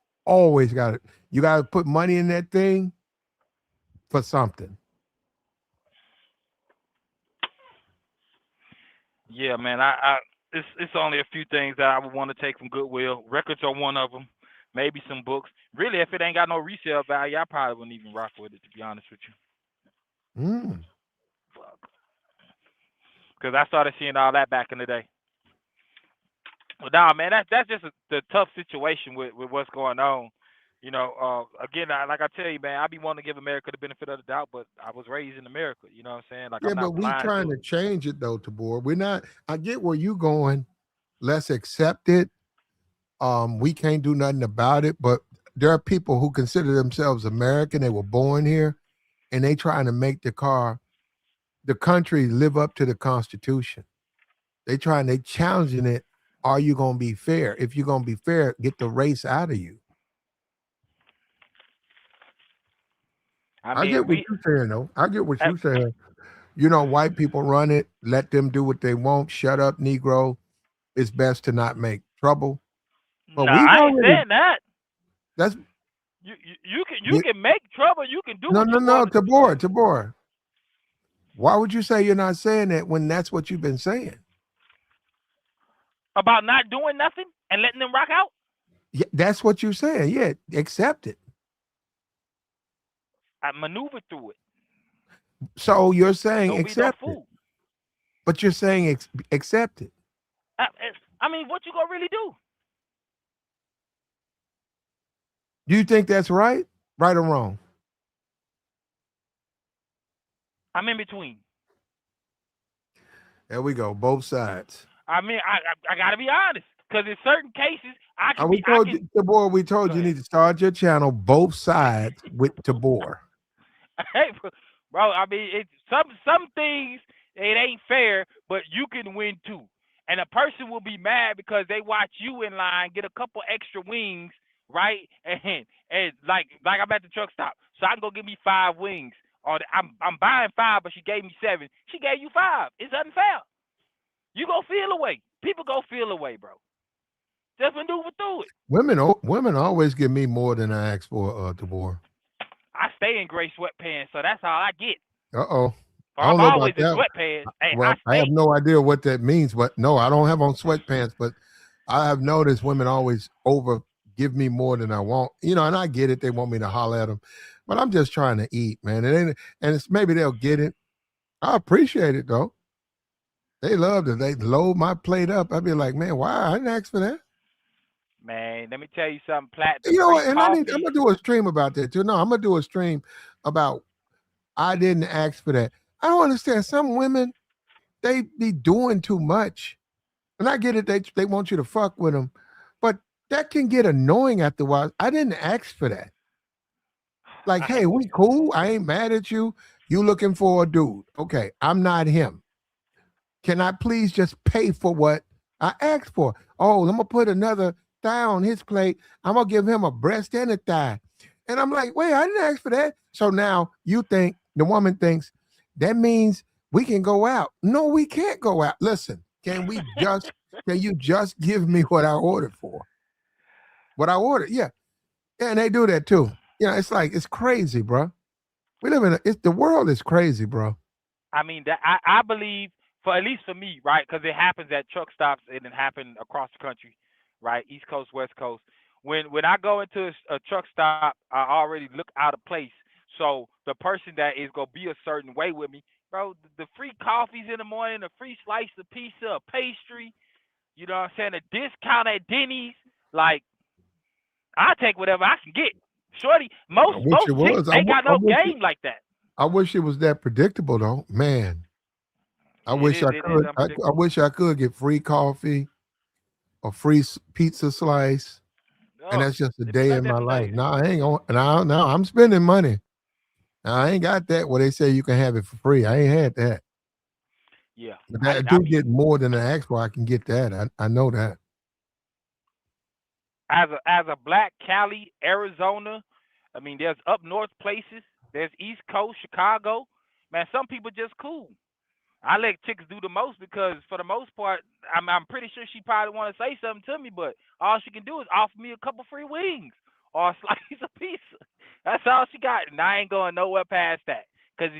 got it. You got to put money in that thing for something. Yeah, man. It's only a few things that I would want to take from Goodwill. Records are one of them. Maybe some books. Really, if it ain't got no resale value, I probably wouldn't even rock with it, to be honest with you. Because I started seeing all that back in the day. Well, nah, man, that's just the tough situation with what's going on. You know, again, like I tell you, man, I be wanting to give America the benefit of the doubt, but I was raised in America. You know what I'm saying? Like, yeah, I'm not but we trying to change it though, Tabor. We're not. I get where you going. Let's accept it. We can't do nothing about it, but there are people who consider themselves American. They were born here, and they trying to make the country live up to the Constitution. They challenging it. Are you going to be fair? If you're going to be fair, get the race out of you. I get what you're saying, though. I get what you're saying. You know, white people run it. Let them do what they want. Shut up, Negro. It's best to not make trouble. But I ain't saying that. That's you can make trouble. You can do no, Tabor. Why would you say you're not saying that when that's what you've been saying? About not doing nothing and letting them rock out? Yeah, that's what you're saying. Yeah, accept it. I maneuver through it. So you're saying accept it. But you're saying accept it. I mean, what you gonna really do? Do you think that's right? Right or wrong? I'm in between. There we go. Both sides. I mean, I gotta be honest, because in certain cases, we told you need to start your channel Both Sides with Tabor. Hey, bro, I mean, some things it ain't fair, but you can win too. And a person will be mad because they watch you in line get a couple extra wings, right? And like I'm at the truck stop, so I can go get me 5 wings. Or I'm buying 5, but she gave me 7. She gave you 5. It's unfair. You go feel away. People go feel away, bro. Just maneuver through it. Women always give me more than I ask for, Tabor. I stay in gray sweatpants, so that's all I get. Uh-oh. I'm always in sweatpants. Hey, well, I have no idea what that means, but no, I don't have on sweatpants, but I have noticed women always give me more than I want. You know, and I get it. They want me to holler at them, but I'm just trying to eat, man. And it's maybe they'll get it. I appreciate it though. They love it. They load my plate up. I'd be like, man, why? I didn't ask for that. Man, let me tell you something, Platinum. You know what? And I'm gonna do a stream about that too. No, I'm gonna do a stream about I didn't ask for that. I don't understand. Some women, they be doing too much. And I get it, they want you to fuck with them. But that can get annoying after a while. I didn't ask for that. Like, hey, we cool. I ain't mad at you. You looking for a dude. Okay, I'm not him. Can I please just pay for what I asked for? Oh, I'm going to put another thigh on his plate. I'm going to give him a breast and a thigh. And I'm like, wait, I didn't ask for that. So now the woman thinks, that means we can go out. No, we can't go out. Listen, can you just give me what I ordered for? What I ordered, yeah. Yeah, and they do that too. You know, it's like, it's crazy, bro. We live the world is crazy, bro. I mean, that I believe, at least for me, right? Because it happens at truck stops and it happens across the country, right? East Coast, West Coast. When I go into a truck stop, I already look out of place. So the person that is gonna be a certain way with me, bro, the free coffees in the morning, the free slice of pizza, a pastry, You know what I'm saying? A discount at Denny's. Like, I take whatever I can get. Shorty, most chicks ain't got no game like that. I wish it was that predictable though, man. I wish I could. I wish I could get free coffee, a free pizza slice, and that's just a day in my life. No, I ain't on. No, I'm spending money. Now, I ain't got that where they say you can have it for free. I ain't had that. Yeah, but I do get more than I ask for. I can get that. I know that. As a black Cali, Arizona, I mean, there's up north places. There's East Coast, Chicago. Man, some people just cool. I let chicks do the most because for the most part, I'm pretty sure she probably want to say something to me, but all she can do is offer me a couple free wings or a slice of pizza. That's all she got, and I ain't going nowhere past that because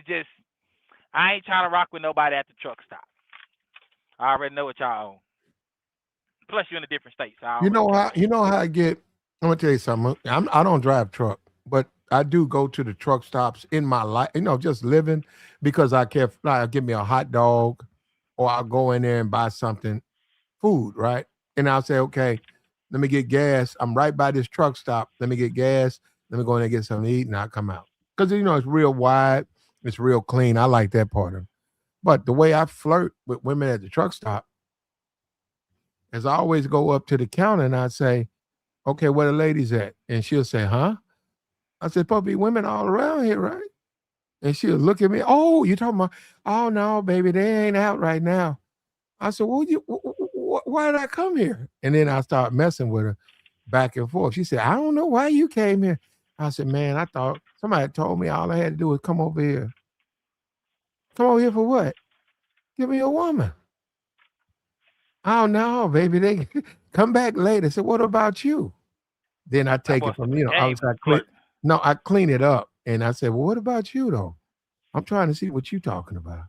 I ain't trying to rock with nobody at the truck stop. I already know what y'all own. Plus, you're in a different state. So you know how I get. I'm gonna tell you something. I don't drive truck, but I do go to the truck stops in my life. Just living because I care. I'll give me a hot dog, or I'll go in there and buy something, food, right? And I'll say, okay, let me get gas. I'm right by this truck stop. Let me get gas. Let me go in and get something to eat, and I'll come out because it's real wide, it's real clean. I like that part of it. But the way I flirt with women at the truck stop is I always go up to the counter and I say, okay, where the ladies at? And she'll say, huh? I said, probably women all around here, right? And she'll look at me, oh, you talking about, oh, no, baby, they ain't out right now. I said, well, why did I come here? And then I start messing with her back and forth. She said, I don't know why you came here. I said, man, I thought somebody told me all I had to do was come over here. Come over here for what? Give me a woman. Oh, no, baby, they come back later. I said, what about you? Then I take it from, I clean it up. And I said, well, what about you, though? I'm trying to see what you're talking about.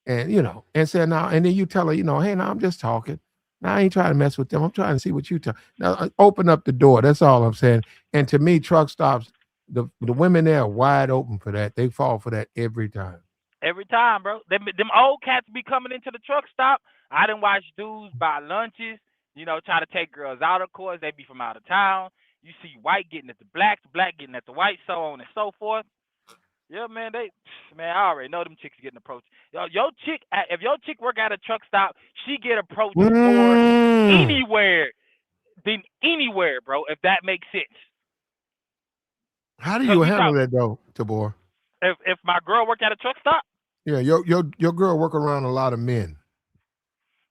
And, and said, now, and then you tell her, hey, now I'm just talking. Now I ain't trying to mess with them. I'm trying to see what you tell. Now, open up the door. That's all I'm saying. And to me, truck stops, the women there are wide open for that. They fall for that every time. Every time, bro. Them old cats be coming into the truck stop. I done watch dudes buy lunches, try to take girls out, of course. They be from out of town. You see white getting at the black getting at the white, so on and so forth. Yeah, man, I already know them chicks getting approached. If your chick work at a truck stop, she get approached more anywhere than anywhere, bro, if that makes sense. How do you handle that, though, Tabor? If my girl work at a truck stop? Yeah, your girl work around a lot of men.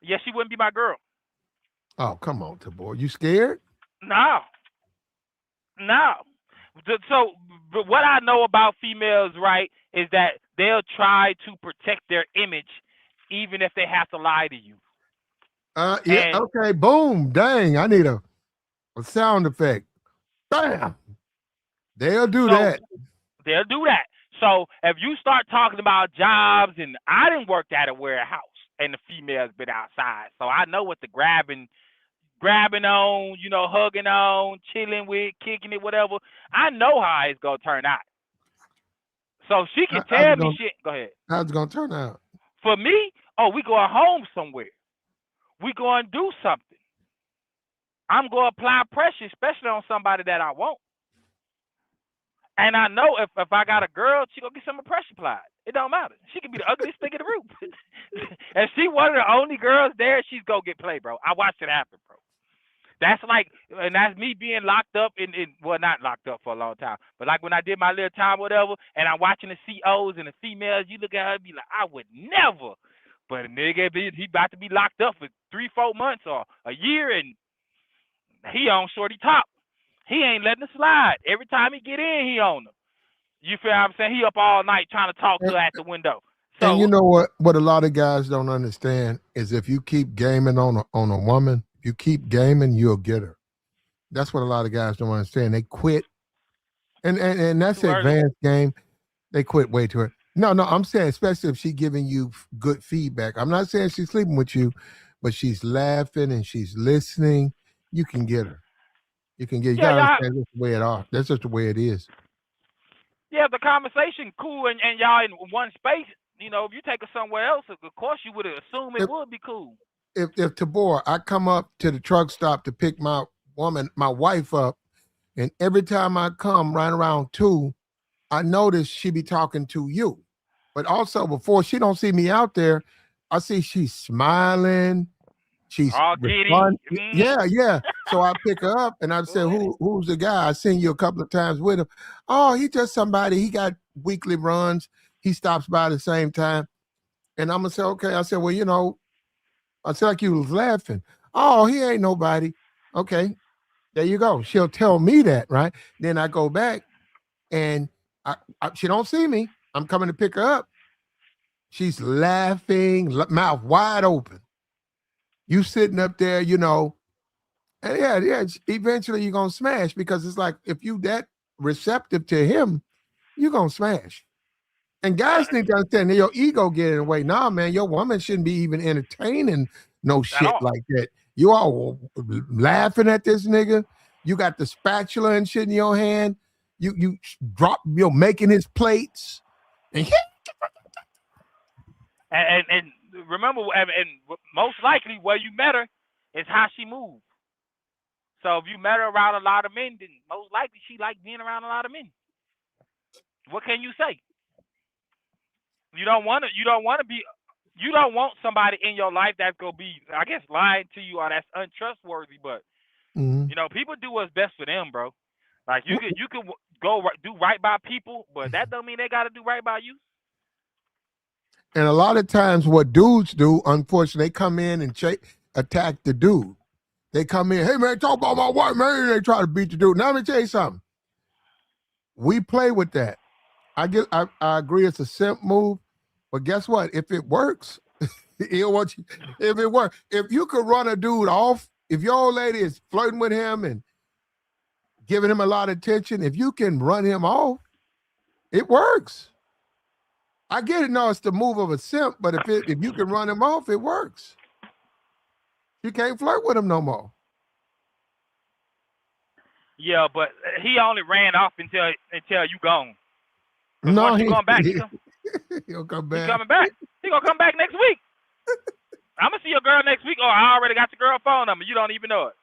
Yeah, she wouldn't be my girl. Oh, come on, Tabor. You scared? No. So, but what I know about females, right, is that they'll try to protect their image even if they have to lie to you. Yeah, okay, boom, dang, I need a sound effect. Bam. They'll do that. They'll do that. So if you start talking about jobs, and I didn't work at a warehouse, and the females been outside, so I know what the grabbing on, hugging on, chilling with, kicking it, whatever. I know how it's gonna turn out. So she can tell me shit. Go ahead. How's it gonna turn out? For me, we going home somewhere. We going to do something. I'm gonna apply pressure, especially on somebody that I want. And I know if I got a girl, she gonna get some pressure applied. It don't matter. She can be the ugliest thing in the room. If she one of the only girls there, she's gonna get played, bro. I watched it happen, bro. That's and that's me being locked up well, not locked up for a long time, but like when I did my little time, whatever, and I'm watching the COs and the females, you look at her and be like, I would never. But a nigga, he about to be locked up for 3-4 months or a year, and he on shorty top. He ain't letting it slide. Every time he get in, he on them. You feel what I'm saying? He up all night trying to talk to her at the window. So, and you know what a lot of guys don't understand is if you keep gaming on a woman, you keep gaming, you'll get her. That's what a lot of guys don't understand. They quit. And that's the advanced game. They quit way too early. No, I'm saying especially if she's giving you good feedback. I'm not saying she's sleeping with you, but she's laughing and she's listening. You can get her. You can get. You gotta understand that's the way it are. That's just the way it is. Yeah, the conversation cool, and y'all in one space. If you take her somewhere else, of course you would assume it would be cool. if Tabor, I come up to the truck stop to pick my wife up, and every time I come right around 2, I notice she be talking to you. But also before she don't see me out there, I see she's smiling. She's responding. Yeah. So I pick her up and I say, who's the guy? I seen you a couple of times with him. Oh, he just somebody. He got weekly runs. He stops by the same time. And I'm gonna say, okay. I said, well, I said like you was laughing. Oh, he ain't nobody. Okay, there you go. She'll tell me that, right? Then I go back and she don't see me. I'm coming to pick her up. She's laughing, mouth wide open. You sitting up there, and yeah. Eventually you're gonna smash because it's like if you that receptive to him, you're gonna smash. And guys need to understand that your ego get in the way. Nah, man, your woman shouldn't be even entertaining no shit like that. You all laughing at this nigga. You got the spatula and shit in your hand. You drop, making his plates. And remember, and most likely where you met her is how she moved. So if you met her around a lot of men, then most likely she liked being around a lot of men. What can you say? You don't want somebody in your life that's gonna be, I guess, lying to you or that's untrustworthy. But people do what's best for them, bro. Like you could go do right by people, but that don't mean they gotta do right by you. And a lot of times, what dudes do, unfortunately, they come in and attack the dude. They come in, hey man, talk about my wife, man. They try to beat the dude. Now let me tell you something. We play with that. I agree, it's a simp move. But guess what? If it works, if it works, if you could run a dude off, if your old lady is flirting with him and giving him a lot of attention, if you can run him off, it works. I get it. No, it's the move of a simp, but if you can run him off, it works. You can't flirt with him no more. Yeah, but he only ran off until you gone. No, he's going back. He'll come back. He's coming back. He's gonna come back next week. I'm gonna see your girl next week. Oh, I already got your girl phone number. You don't even know it.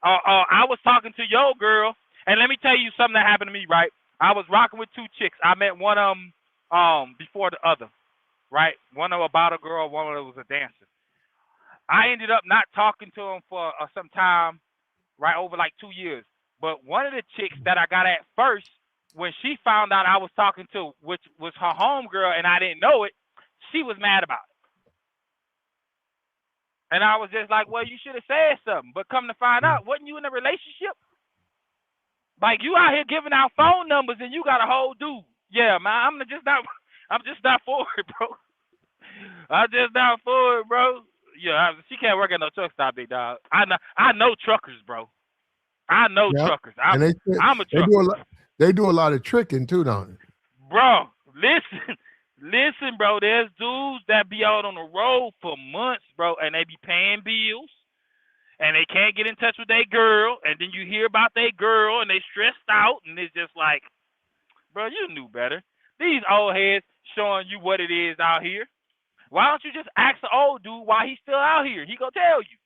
I was talking to your girl, and let me tell you something that happened to me. Right, I was rocking with 2 chicks. I met one of them before the other. Right, one of them about a girl, one of them was a dancer. I ended up not talking to him for some time, right, over like 2 years. But one of the chicks that I got at first, when she found out I was talking to, which was her homegirl, and I didn't know it, she was mad about it. And I was just like, well, you should have said something. But come to find out, wasn't you in a relationship? Like, you out here giving out phone numbers, and you got a whole dude. Yeah, man, I'm just not for it, bro. I'm just not for it, bro. Yeah, she can't work at no truck stop, big dog. I know truckers, bro. I know truckers. I'm a trucker. They do a lot of tricking too, don't they? Bro, listen, bro. There's dudes that be out on the road for months, bro, and they be paying bills, and they can't get in touch with their girl, and then you hear about their girl, and they stressed out, and it's just like, bro, you knew better. These old heads showing you what it is out here. Why don't you just ask the old dude why he's still out here? He gonna tell you.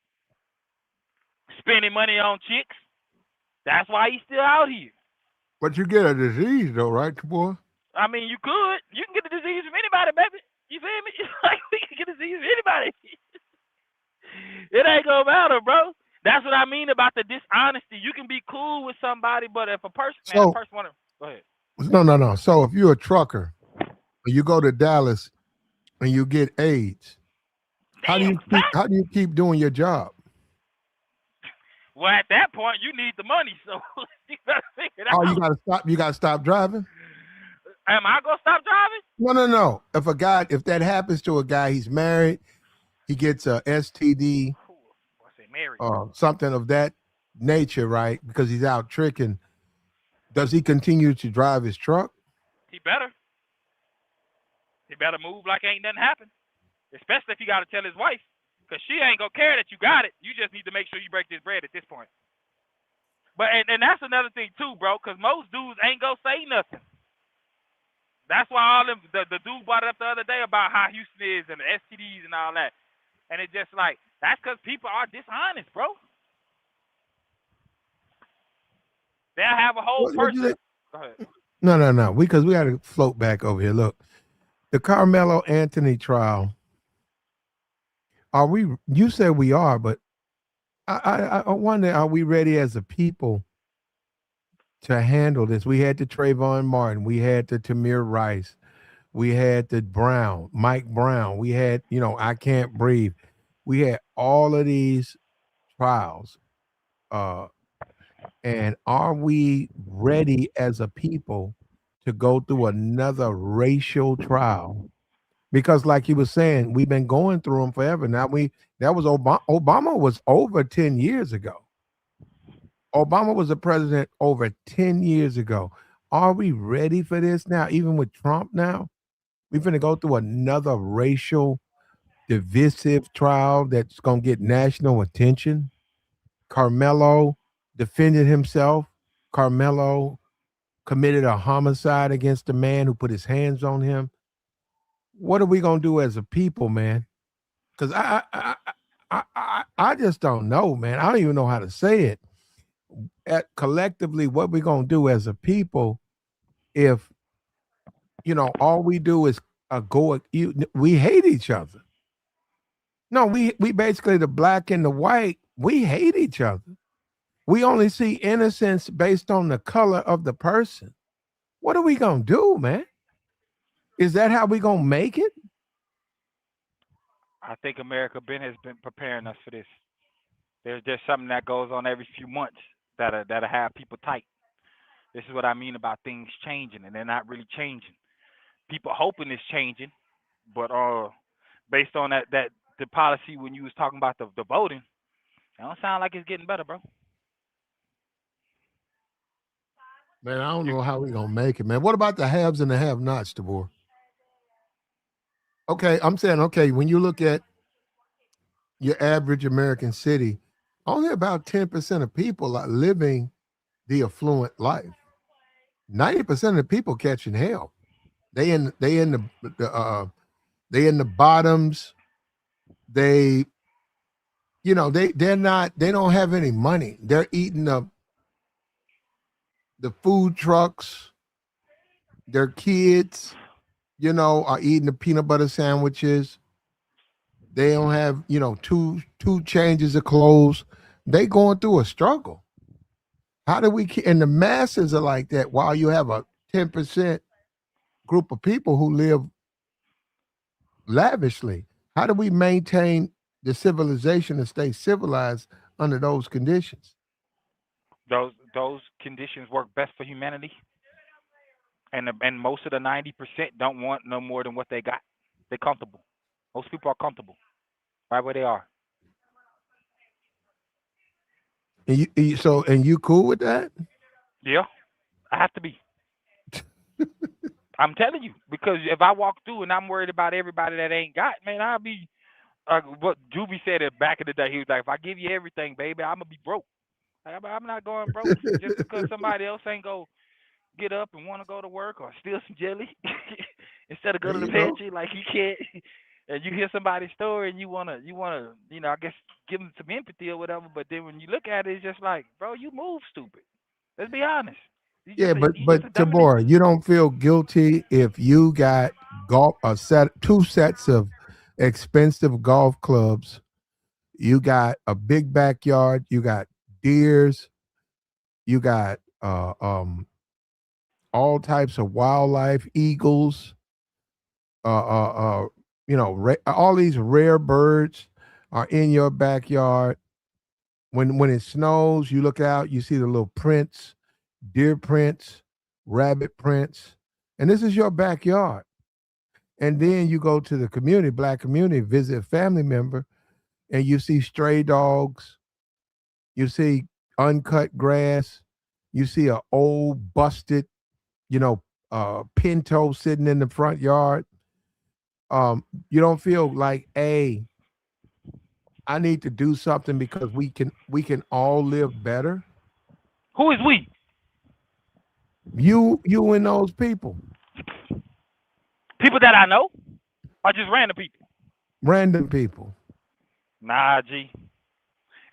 Spending money on chicks. That's why he's still out here. But you get a disease though, right, boy? I mean, you could. You can get a disease from anybody, baby. You feel me? Like, we can get a disease from anybody. It ain't gonna matter, bro. That's what I mean about the dishonesty. You can be cool with somebody, but if a person, wanna go ahead. No. So if you're a trucker, you go to Dallas and you get AIDS, how do you keep doing your job? Well, at that point, you need the money, so you gotta figure it out. Oh, you gotta stop driving? Am I gonna stop driving? No. If that happens to a guy, he's married, he gets a STD, something of that nature, right? Because he's out tricking. Does he continue to drive his truck? He better. He better move like ain't nothing happened. Especially if he got to tell his wife. Because she ain't going to care that you got it. You just need to make sure you break this bread at this point. But and that's another thing too, bro, because most dudes ain't going to say nothing. That's why all them, the dude brought it up the other day about how Houston is and the STDs and all that. And it's just like, that's because people are dishonest, bro. They'll have a whole person. Go ahead. No. Because we got to float back over here. Look, the Carmelo Anthony trial. You said we are, but I wonder, are we ready as a people to handle this? We had the Trayvon Martin. We had the Tamir Rice. We had the Mike Brown. We had, I Can't Breathe. We had all of these trials. And are we ready as a people to go through another racial trial? Because like you were saying, we've been going through them forever. Now that was Obama was over 10 years ago. Obama was a president over 10 years ago. Are we ready for this now? Even with Trump now, we're going to go through another racial divisive trial that's going to get national attention. Carmelo defended himself. Carmelo committed a homicide against a man who put his hands on him. What are we going to do as a people, man? Because I just don't know, man. I don't even know how to say it. Collectively, what we going to do as a people if, all we do is we hate each other. No, we basically, the black and the white, we hate each other. We only see innocence based on the color of the person. What are we going to do, man? Is that how we going to make it? I think America has been preparing us for this. There's just something that goes on every few months that'll have people tight. This is what I mean about things changing, and they're not really changing. People hoping it's changing, but based on that the policy when you was talking about the voting, it don't sound like it's getting better, bro. Man, I don't know how we're going to make it, man. What about the haves and the have-nots, DeBoer? Okay, I'm saying, when you look at your average American city, only about 10% of people are living the affluent life. 90% of the people catching hell. They in the bottoms. They don't have any money. They're eating the food trucks. Their kids, are eating the peanut butter sandwiches. They don't have, two changes of clothes. They going through a struggle. How do we and the masses are like that while you have a 10% group of people who live lavishly? How do we maintain the civilization and stay civilized under those conditions? Those conditions work best for humanity. And most of the 90% don't want no more than what they got. They're comfortable. Most people are comfortable right where they are. And you cool with that? Yeah, I have to be. I'm telling you, because if I walk through and I'm worried about everybody that ain't got, man, I'll be what Juby said it back in the day. He was like, if I give you everything, baby, I'm gonna be broke. I'm not going broke just because somebody else ain't go get up and want to go to work or steal some jelly instead of go to the pantry. Like, you can't. And you hear somebody's story and you wanna, I guess give them some empathy or whatever. But then when you look at it, it's just like, bro, you move stupid. Let's be honest. But Tabor, you don't feel guilty if you got two sets of expensive golf clubs. You got a big backyard. You got deers. You got all types of wildlife, eagles. All these rare birds are in your backyard. When it snows, you look out, you see the little prints, deer prints, rabbit prints, and this is your backyard. And then you go to the community, black community, visit a family member, and you see stray dogs, you see uncut grass, you see an old busted, Pinto sitting in the front yard. You don't feel like, hey, I need to do something because we can all live better. Who is we? You and those people. People that I know, or just random people? Random people. Nah, G.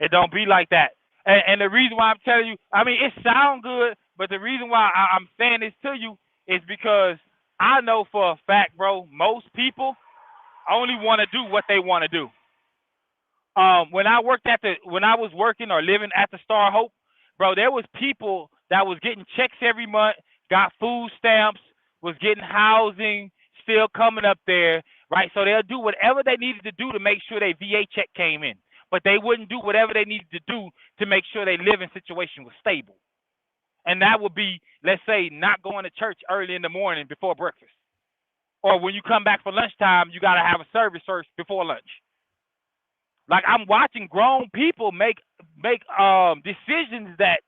It don't be like that. And the reason why I'm telling you, I mean, it sounds good, but the reason why I'm saying this to you is because I know for a fact, bro, most people only want to do what they want to do. When I was working or living at the Star Hope, bro, there was people that was getting checks every month, got food stamps, was getting housing, still coming up there, right? So they'll do whatever they needed to do to make sure their VA check came in, but they wouldn't do whatever they needed to do to make sure their living situation was stable. And that would be, let's say, not going to church early in the morning before breakfast, or when you come back for lunchtime, you got to have a service first before lunch. Like, I'm watching grown people make decisions that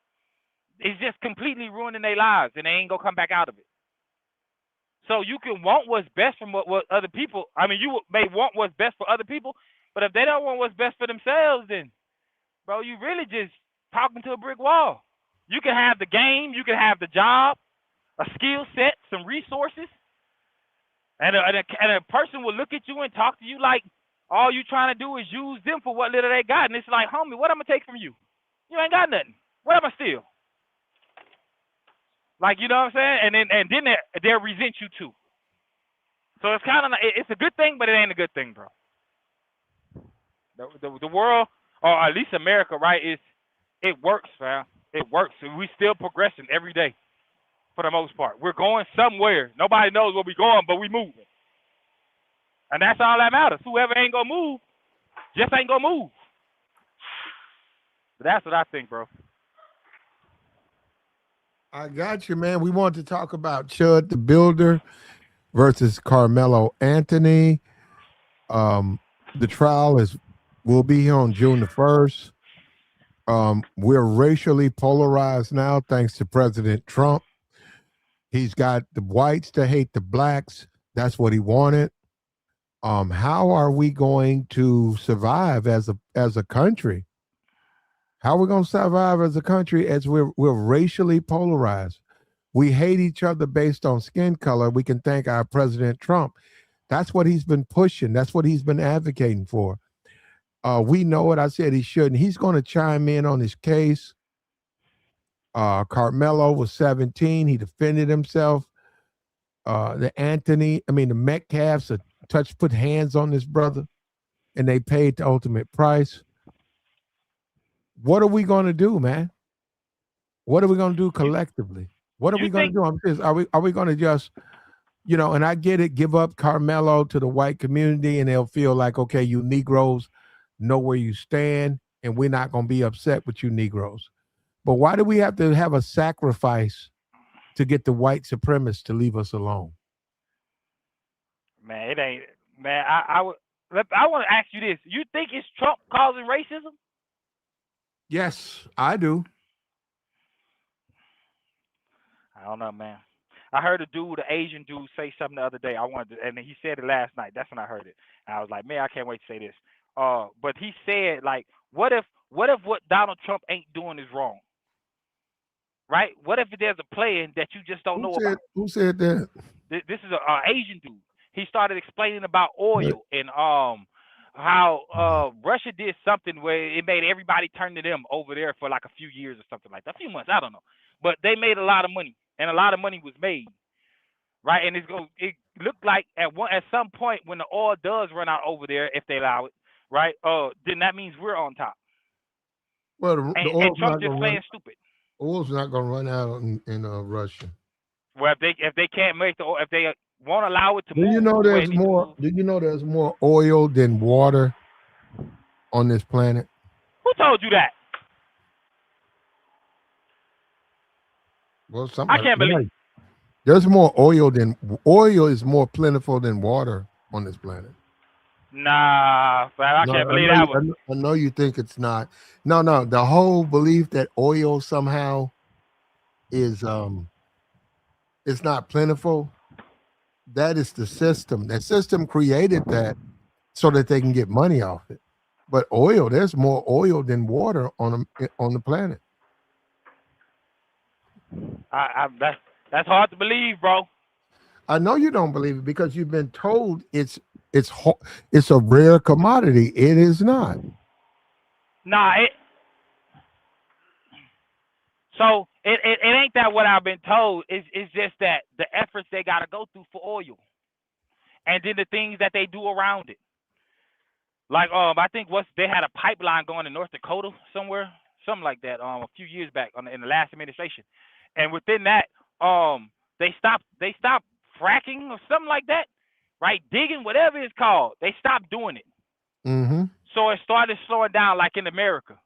is just completely ruining their lives, and they ain't gonna come back out of it. So you can want what's best from what other people. I mean, you may want what's best for other people, but if they don't want what's best for themselves, then, bro, you really just talking to a brick wall. You can have the game, you can have the job, a skill set, some resources, and a person will look at you and talk to you like all you trying to do is use them for what little they got. And it's like, homie, what I'm going to take from you? You ain't got nothing. What am I steal? Like, you know what I'm saying? And then they'll resent you too. So it's kind of like, it's a good thing, but it ain't a good thing, bro. The world, or at least America, right, it works, fam. It works. And we still progressing every day for the most part. We're going somewhere. Nobody knows where we're going, but we moving. And that's all that matters. Whoever ain't gonna move, just ain't gonna move. But that's what I think, bro. I got you, man. We want to talk about ChudTheBuilder versus Carmelo Anthony. The trial will be here on June the 1st. We're racially polarized now, thanks to President Trump. He's got the whites to hate the blacks. That's what he wanted. How are we going to survive as a country? How are we going to survive as a country as we're racially polarized? We hate each other based on skin color. We can thank our President Trump. That's what he's been pushing. That's what he's been advocating for. We know it. I said he shouldn't. He's going to chime in on his case. Carmelo was 17. He defended himself. The Metcalfs put hands on this brother, and they paid the ultimate price. What are we going to do, man? What are we going to do collectively? What are we going to do? I'm just, are we going to just, and I get it, give up Carmelo to the white community, and they'll feel like, okay, you Negroes know where you stand, and we're not going to be upset with you Negroes. But why do we have to have a sacrifice to get the white supremacists to leave us alone? Man, it ain't. Man, I want to ask you this. You think it's Trump causing racism? Yes, I do. I don't know, man. I heard the Asian dude, say something the other day. And he said it last night. That's when I heard it. And I was like, man, I can't wait to say this. But he said, like, what if what Donald Trump ain't doing is wrong? Right? What if there's a plan that you just don't know about? Who said that? This is an Asian dude. He started explaining about oil and how Russia did something where it made everybody turn to them over there for like a few years or something like that. A few months, I don't know. But they made a lot of money, and a lot of money was made, right? And it looked like at some point when the oil does run out over there, if they allow it, right? Then that means we're on top. Well, and Trump just playing stupid. Oil's not going to run out in Russia. Well, if they can't make if they won't allow it to move. Do you know there's more oil than water on this planet? Who told you that? Well, I can't believe. There's more oil is more plentiful than water on this planet. Nah, I can't believe that one. I know you think it's not. No, the whole belief that oil somehow is it's not plentiful. That is the system. That system created that so that they can get money off it. But oil, there's more oil than water on the planet. That's hard to believe, bro. I know you don't believe it because you've been told it's a rare commodity. It is not. Nah, so it ain't that what I've been told. It's just that the efforts they gotta go through for oil, and then the things that they do around it. Like I think they had a pipeline going to North Dakota somewhere, something like that. A few years back in the last administration, and within that, they stopped fracking or something like that, right? Digging, whatever it's called, they stopped doing it. Mm-hmm. So it started slowing down, like in America,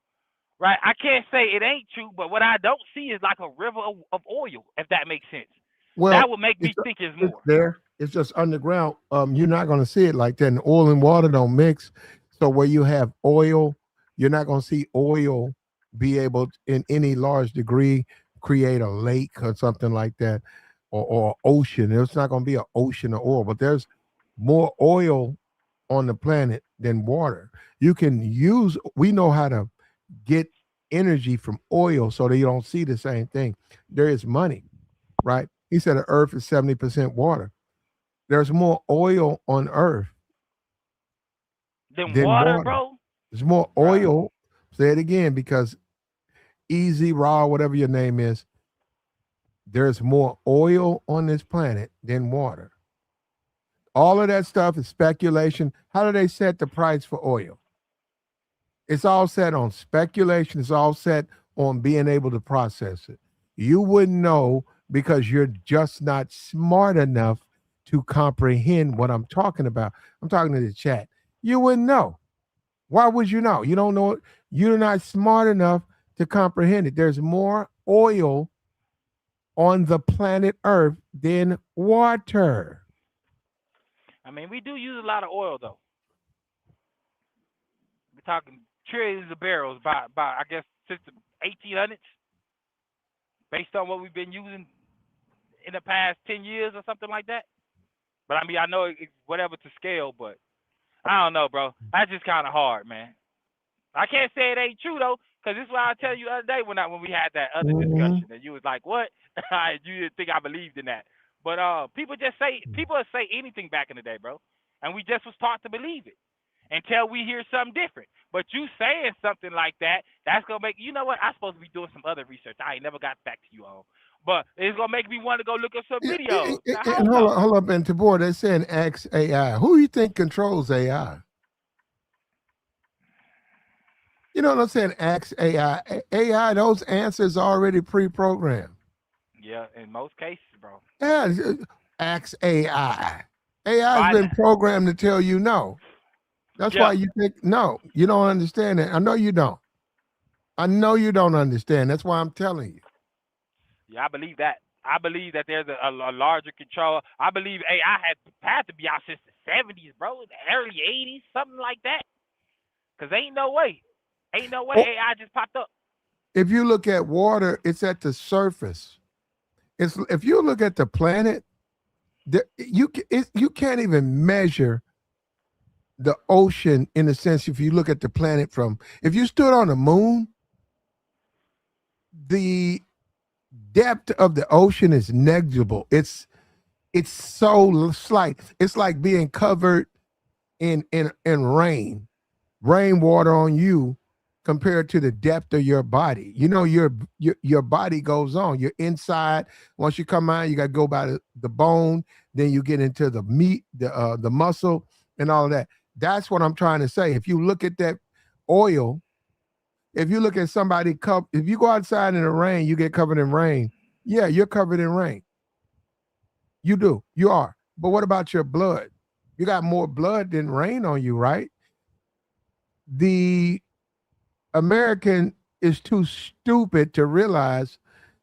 right? I can't say it ain't true, but what I don't see is like a river of oil, if that makes sense. Well, that would make me think it's more. It's there. It's just underground. You're not going to see it like that. And oil and water don't mix. So where you have oil, you're not going to see oil be able to, in any large degree, create a lake or something like that, or ocean. It's not going to be an ocean of oil, but there's more oil on the planet than water. You can use, we know how to get energy from oil so that you don't see the same thing. There is money, right? He said the earth is 70% water. There's more oil on earth than water, bro. There's more oil. Say it again, because Easy, Raw, whatever your name is, there's more oil on this planet than water. All of that stuff is speculation. How do they set the price for oil? It's all set on speculation. It's all set on being able to process it. You wouldn't know because you're just not smart enough to comprehend what I'm talking about. I'm talking to the chat. You wouldn't know. Why would you know? You don't know it. You're not smart enough to comprehend it. There's more oil on the planet Earth than water. I mean, we do use a lot of oil, though. We're talking trillions of barrels by I guess since the 1800s, based on what we've been using in the past 10 years or something like that. But I mean, I know it's whatever to scale, but I don't know, bro. That's just kind of hard, man. I can't say it ain't true though, because this is what I tell you the other day when we had that other discussion, and you was like, "What? You didn't think I believed in that?" But people would say anything back in the day, bro, and we just was taught to believe it until we hear something different. But you saying something like that, that's gonna make you know what? I'm supposed to be doing some other research. I ain't never got back to you on. But it's gonna make me want to go look at some videos. And hold up, and Tabor, they're saying ask AI. Who do you think controls AI? You know what I'm saying? Ask AI. AI, those answers are already pre-programmed. Yeah, in most cases, bro. Yeah, ask AI. AI has been programmed to tell you no. That's why you think no. You don't understand it. I know you don't. I know you don't understand. That's why I'm telling you. Yeah, I believe that. I believe that there's a larger control. I believe AI had to be out since the 70s, bro, the early 80s, something like that. Because ain't no way AI just popped up. If you look at water, it's at the surface. If you look at the planet, you can't even measure the ocean in a sense. If you look at the planet if you stood on the moon, the depth of the ocean is negligible. It's so slight. It's like being covered in rainwater on you compared to the depth of your body. You know, your body goes on. You're inside. Once you come out, you got to go by the bone. Then you get into the meat, the muscle, and all of that. That's what I'm trying to say. If you look at that oil, if you look at somebody, if you go outside in the rain, you get covered in rain. Yeah, you're covered in rain. You do. You are. But what about your blood? You got more blood than rain on you, right? The American is too stupid to realize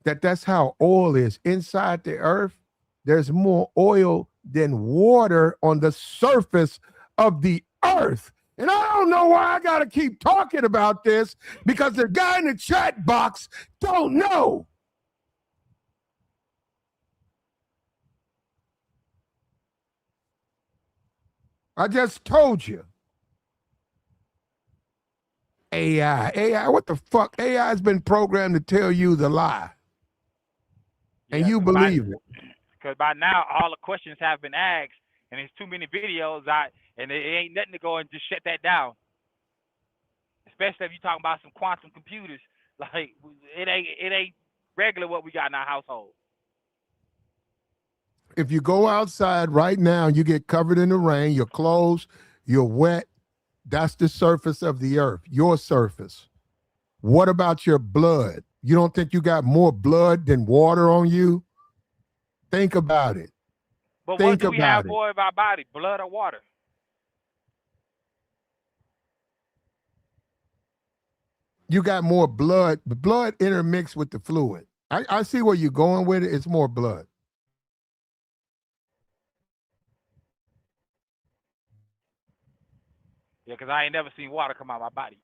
that that's how oil is. Inside the earth, there's more oil than water on the surface of the earth. And I don't know why I got to keep talking about this, because the guy in the chat box don't know. I just told you. AI, what the fuck? AI has been programmed to tell you the lie. And you believe it. Because by now, all the questions have been asked, and there's too many videos out, and it ain't nothing to go and just shut that down. There's especially if you talking about some quantum computers. Like it ain't regular what we got in our household. If you go outside right now, you get covered in the rain, your clothes, you're wet. That's the surface of the earth, your surface. What about your blood? You don't think you got more blood than water on you? Think about it. But what do we have more of our body, blood or water? You got more blood. The blood intermixed with the fluid. I see where you're going with it. It's more blood. Yeah, because I ain't never seen water come out of my body.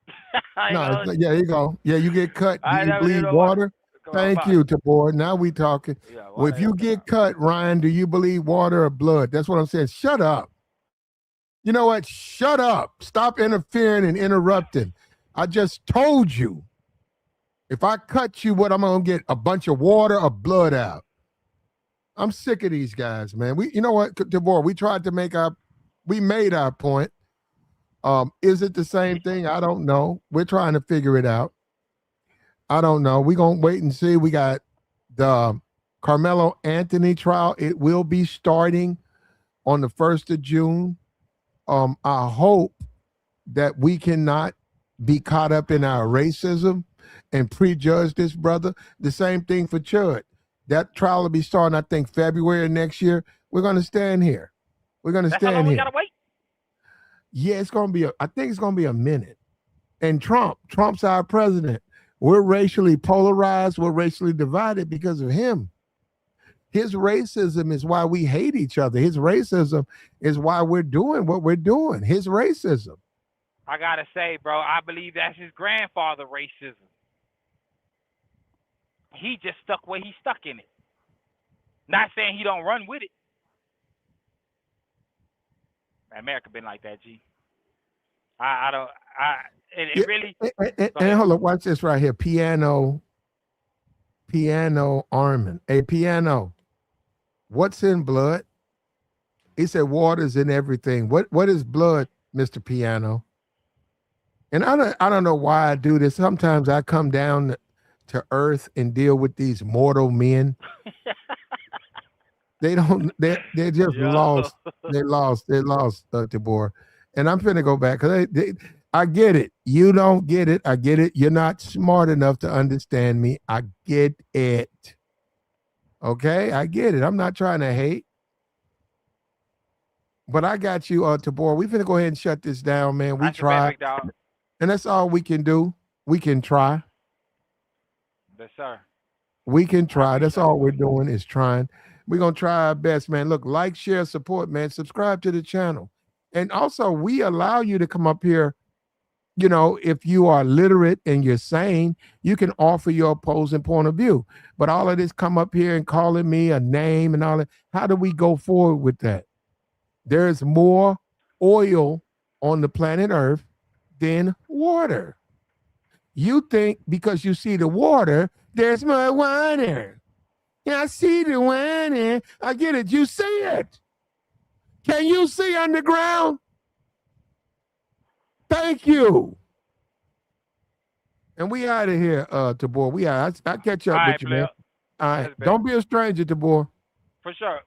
No, yeah, there you go. Yeah, you get cut. Do you bleed water? Thank you, Tabor. Now we talking. Yeah, well, if you get cut, Ryan, do you believe water or blood? That's what I'm saying. Shut up. You know what? Shut up. Stop interfering and interrupting. I just told you. If I cut you, what I'm gonna get? A bunch of water or blood out. I'm sick of these guys, man. You know what, Tabor? We tried to we made our point. Is it the same thing? I don't know. We're trying to figure it out. I don't know. We're going to wait and see. We got the Carmelo Anthony trial. It will be starting on the 1st of June. I hope that we cannot be caught up in our racism and prejudge this brother. The same thing for CHUD. That trial will be starting, I think, February next year. We're going to stand here. We're going to stand here. How long we got to wait? Yeah, it's going to be, I think it's going to be a minute. And Trump's our president. We're racially polarized. We're racially divided because of him. His racism is why we hate each other. His racism is why we're doing what we're doing. His racism. I got to say, bro, I believe that's his grandfather racism. He just stuck where he stuck in it. Not saying he don't run with it. America been like that, G. Really. And hold on, watch this right here. Piano Armin. Hey, Piano, what's in blood? He said water's in everything. What is blood, Mr. Piano? And I don't know why I do this. Sometimes I come down to earth and deal with these mortal men. They're just lost. They lost, Tabor. And I'm finna go back because I get it. You don't get it. I get it. You're not smart enough to understand me. I get it. Okay, I get it. I'm not trying to hate. But I got you, Tabor. We finna go ahead and shut this down, man. We tried. And that's all we can do. We can try. Yes, sir. We can try. That's all we're doing is trying. We're going to try our best, man. Look, like, share, support, man. Subscribe to the channel. And also, we allow you to come up here. You know, if you are literate and you're sane, you can offer your opposing point of view. But all of this come up here and calling me a name and all that. How do we go forward with that? There's more oil on the planet Earth than water. You think because you see the water, there's more water. Yeah, I see the water. I get it. You see it. Can you see underground? Thank you. And we out of here, Tabor. We out. I'll catch up with you, man. All right. Don't be a stranger, Tabor. For sure.